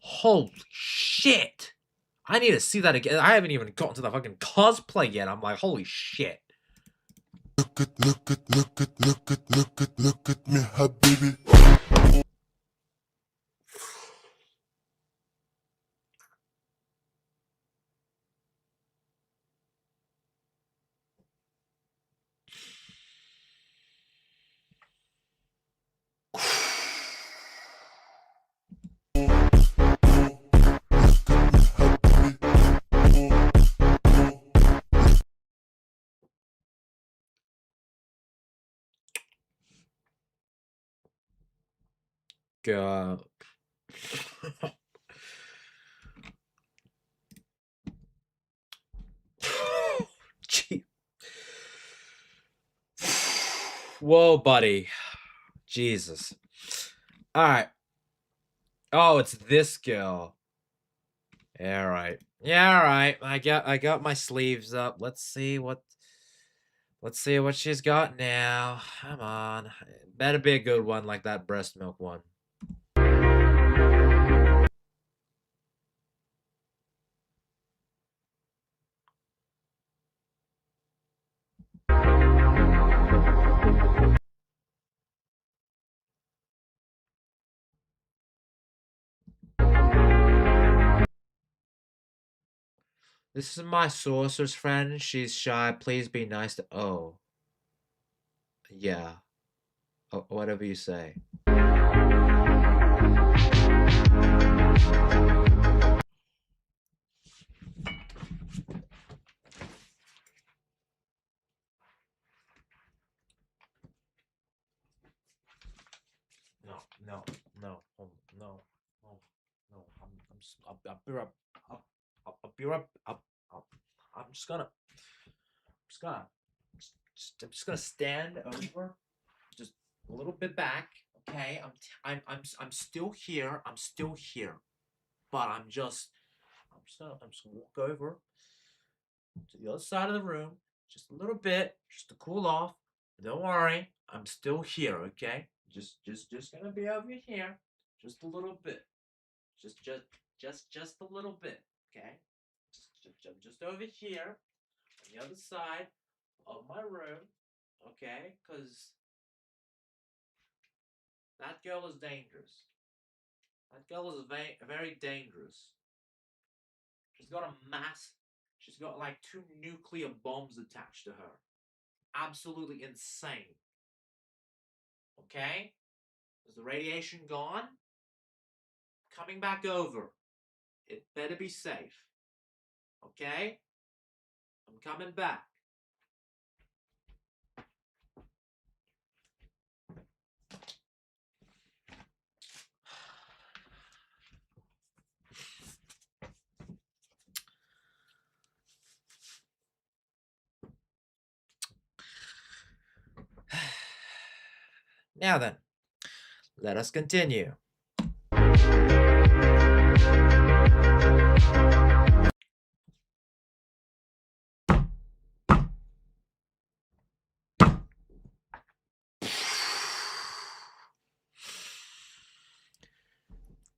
Holy shit! I need to see that again. I haven't even gotten to the fucking cosplay yet. I'm like, holy shit. Look at me, habibi. God. Gee. Whoa, buddy. Jesus. All right. Oh, it's this girl. Yeah, all right. Yeah, all right. I got my sleeves up. Let's see what she's got now. Come on. Better be a good one like that breast milk one. This is my sorcerer's friend. She's shy. Please be nice to. Oh. Yeah. Oh, whatever you say. No. I'll be right. I'll be right. I'm just gonna stand over, just a little bit back. Okay, I'm still here. I'm still here, but I'm just gonna walk over to the other side of the room, just a little bit, just to cool off. Don't worry, I'm still here. Okay, just gonna be over here, just a little bit, just a little bit. Okay, just over here on the other side of my room. Okay, because that girl is dangerous. That girl is very dangerous. She's got a mass. She's got like 2 nuclear bombs attached to her. Absolutely insane. Okay? Is the radiation gone? Coming back over. It better be safe. Okay? I'm coming back. Now then, let us continue.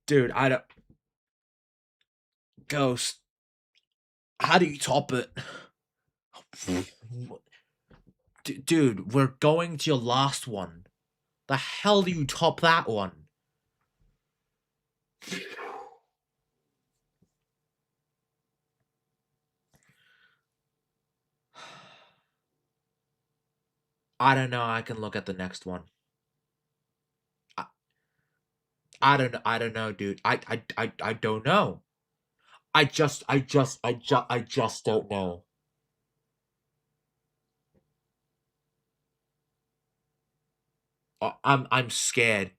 Dude, I don't... Ghost. How do you top it? Dude, we're going to your last one. The hell do you top that one? I don't know. I can look at the next one. I don't know, dude. I don't know. I just don't know. I'm scared.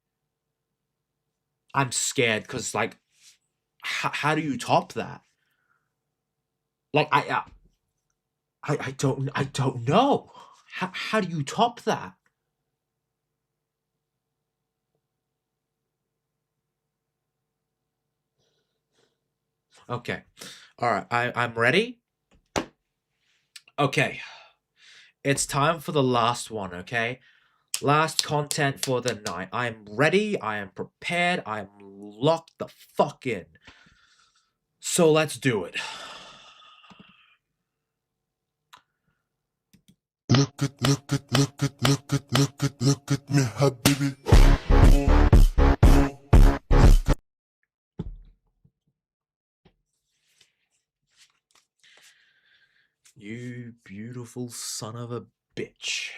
I'm scared because, like, how do you top that? Like, I don't know. How do you top that? Okay. All right. I'm ready. Okay. It's time for the last one, okay? Last content for the night. I am ready. I am prepared. I am locked the fuck in. So let's do it. Look at me, habibi. You beautiful son of a bitch.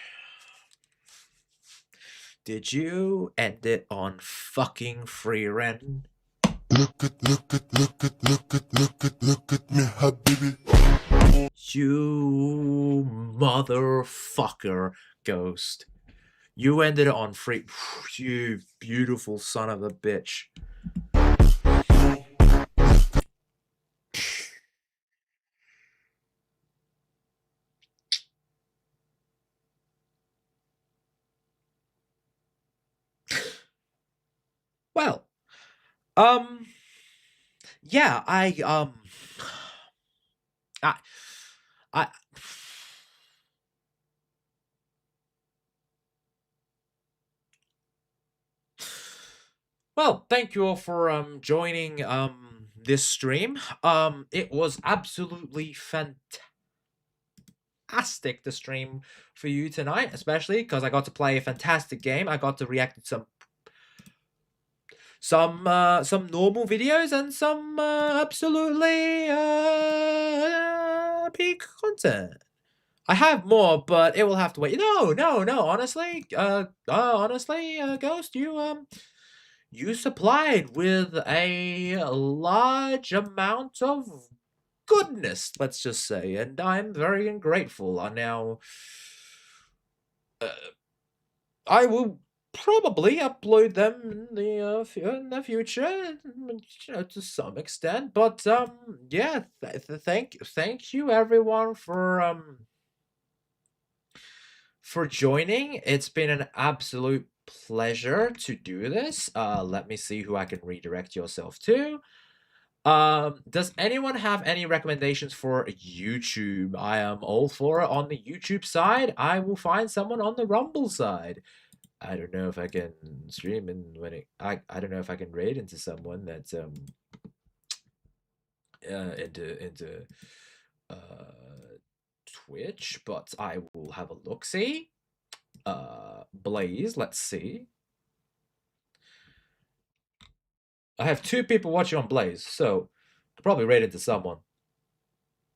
Did you end it on fucking free rent? Look at me, habibi. You motherfucker, Ghost. You ended it on free... You beautiful son of a bitch. Well, yeah, I well, thank you all for joining this stream. It was absolutely fantastic to stream for you tonight, especially because I got to play a fantastic game. I got to react to some normal videos and some absolutely peak content. I have more, but it will have to wait. No. Honestly, Ghost, you supplied with a large amount of goodness, let's just say, and I'm very grateful. Now, I will probably upload them in the future, to some extent. But yeah, thank you everyone for joining. It's been an absolute pleasure to do this. Let me see who I can redirect yourself to. Does anyone have any recommendations for YouTube? I am all for it on the YouTube side. I will find someone on the Rumble side. I don't know if I can stream and I don't know if I can raid into someone that's into Twitch, but I will have a look-see. Blaze, let's see. I have 2 people watching on Blaze, so I'll probably raid into someone.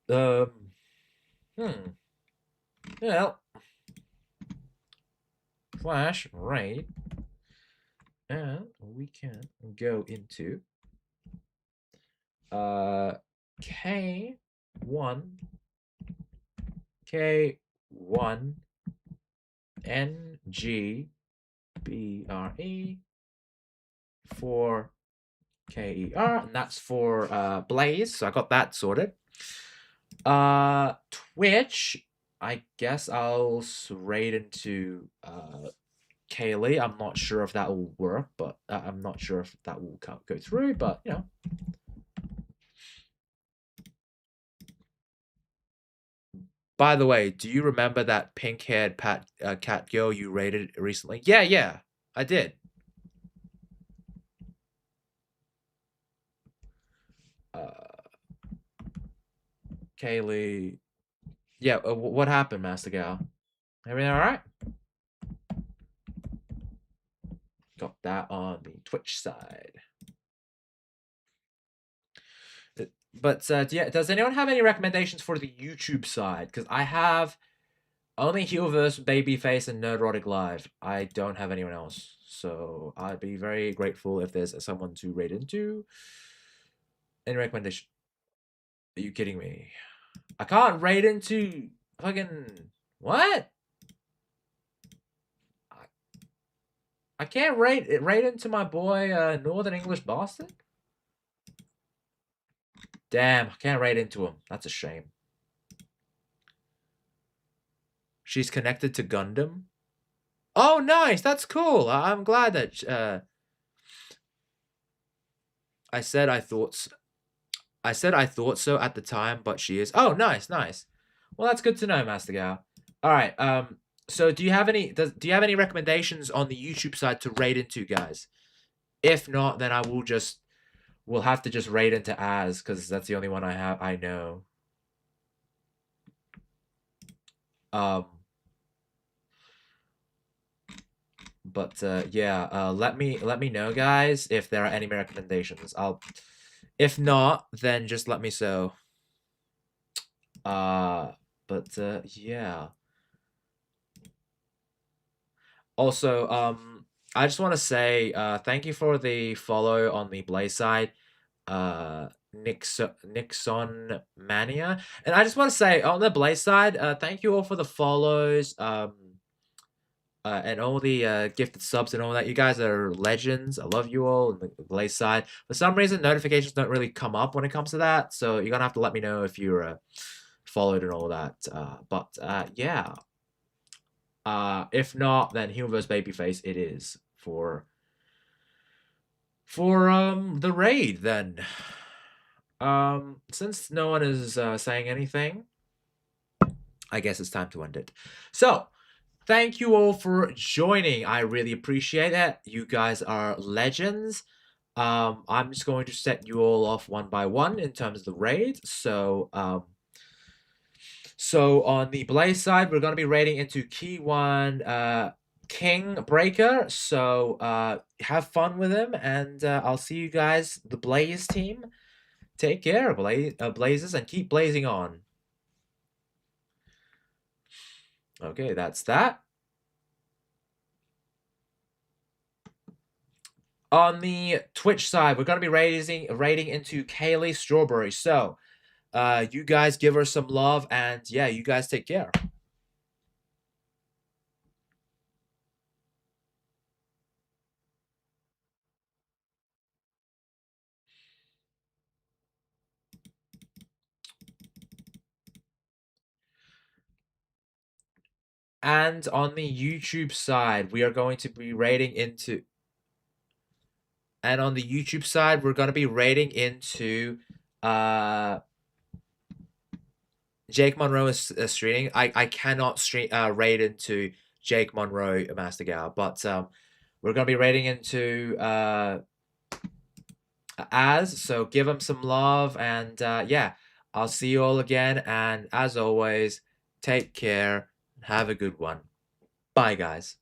Well, Flash raid, and we can go into K1 NGBRE for KER, and that's for Blaze, so I got that sorted. Twitch, I guess I'll raid into Kaylee. I'm not sure if that will work, but I'm not sure if that will go through, but you know. By the way, do you remember that pink-haired cat girl you rated recently? Yeah, I did. Kaylee. Yeah, what happened, Master Gal? Everything all right? Got that on the Twitch side. But does anyone have any recommendations for the YouTube side? Because I have only Heelverse, Babyface, and Nerdrotic Live. I don't have anyone else. So I'd be very grateful if there's someone to raid into. Any recommendation? Are you kidding me? I can't raid into fucking... What? I can't raid into my boy, Northern English Bastard? Damn, I can't raid into him. That's a shame. She's connected to Gundam? Oh, nice! That's cool! I'm glad that, I said I thought so at the time, but she is. Oh, nice. Well, that's good to know, Master Gal. Alright, so do you have any recommendations on the YouTube side to raid into, guys? If not, then we'll have to just raid into Az, because that's the only one I know. But yeah, let me know, guys, if there are any recommendations. If not, then just let me know. But yeah. Also, I just want to say thank you for the follow on the Blaze side, Nixon Mania, and I just want to say on the Blaze side, thank you all for the follows, and all the gifted subs and all that. You guys are legends. I love you all. On the Blaze side, for some reason, notifications don't really come up when it comes to that, so you're gonna have to let me know if you're followed and all that. But yeah. If not, then Human vs. Babyface it is for the raid then. Since no one is saying anything, I guess it's time to end it. So, thank you all for joining. I really appreciate it. You guys are legends. I'm just going to set you all off one by one in terms of the raid. So on the Blaze side, we're going to be raiding into Key 1 King Breaker. So have fun with him, and I'll see you guys, the Blaze team. Take care, Blazes, and keep blazing on. Okay, that's that. On the Twitch side, we're going to be raiding into Kaylee Strawberry. So you guys give her some love, and yeah, you guys take care. And on the YouTube side, we are going to be raiding into... And on the YouTube side, we're going to be raiding into... Jake Monroe is streaming. I cannot raid into Jake Monroe, Master Gal, but we're going to be raiding into Az, so give him some love, and yeah, I'll see you all again, and as always, take care. Have a good one. Bye, guys.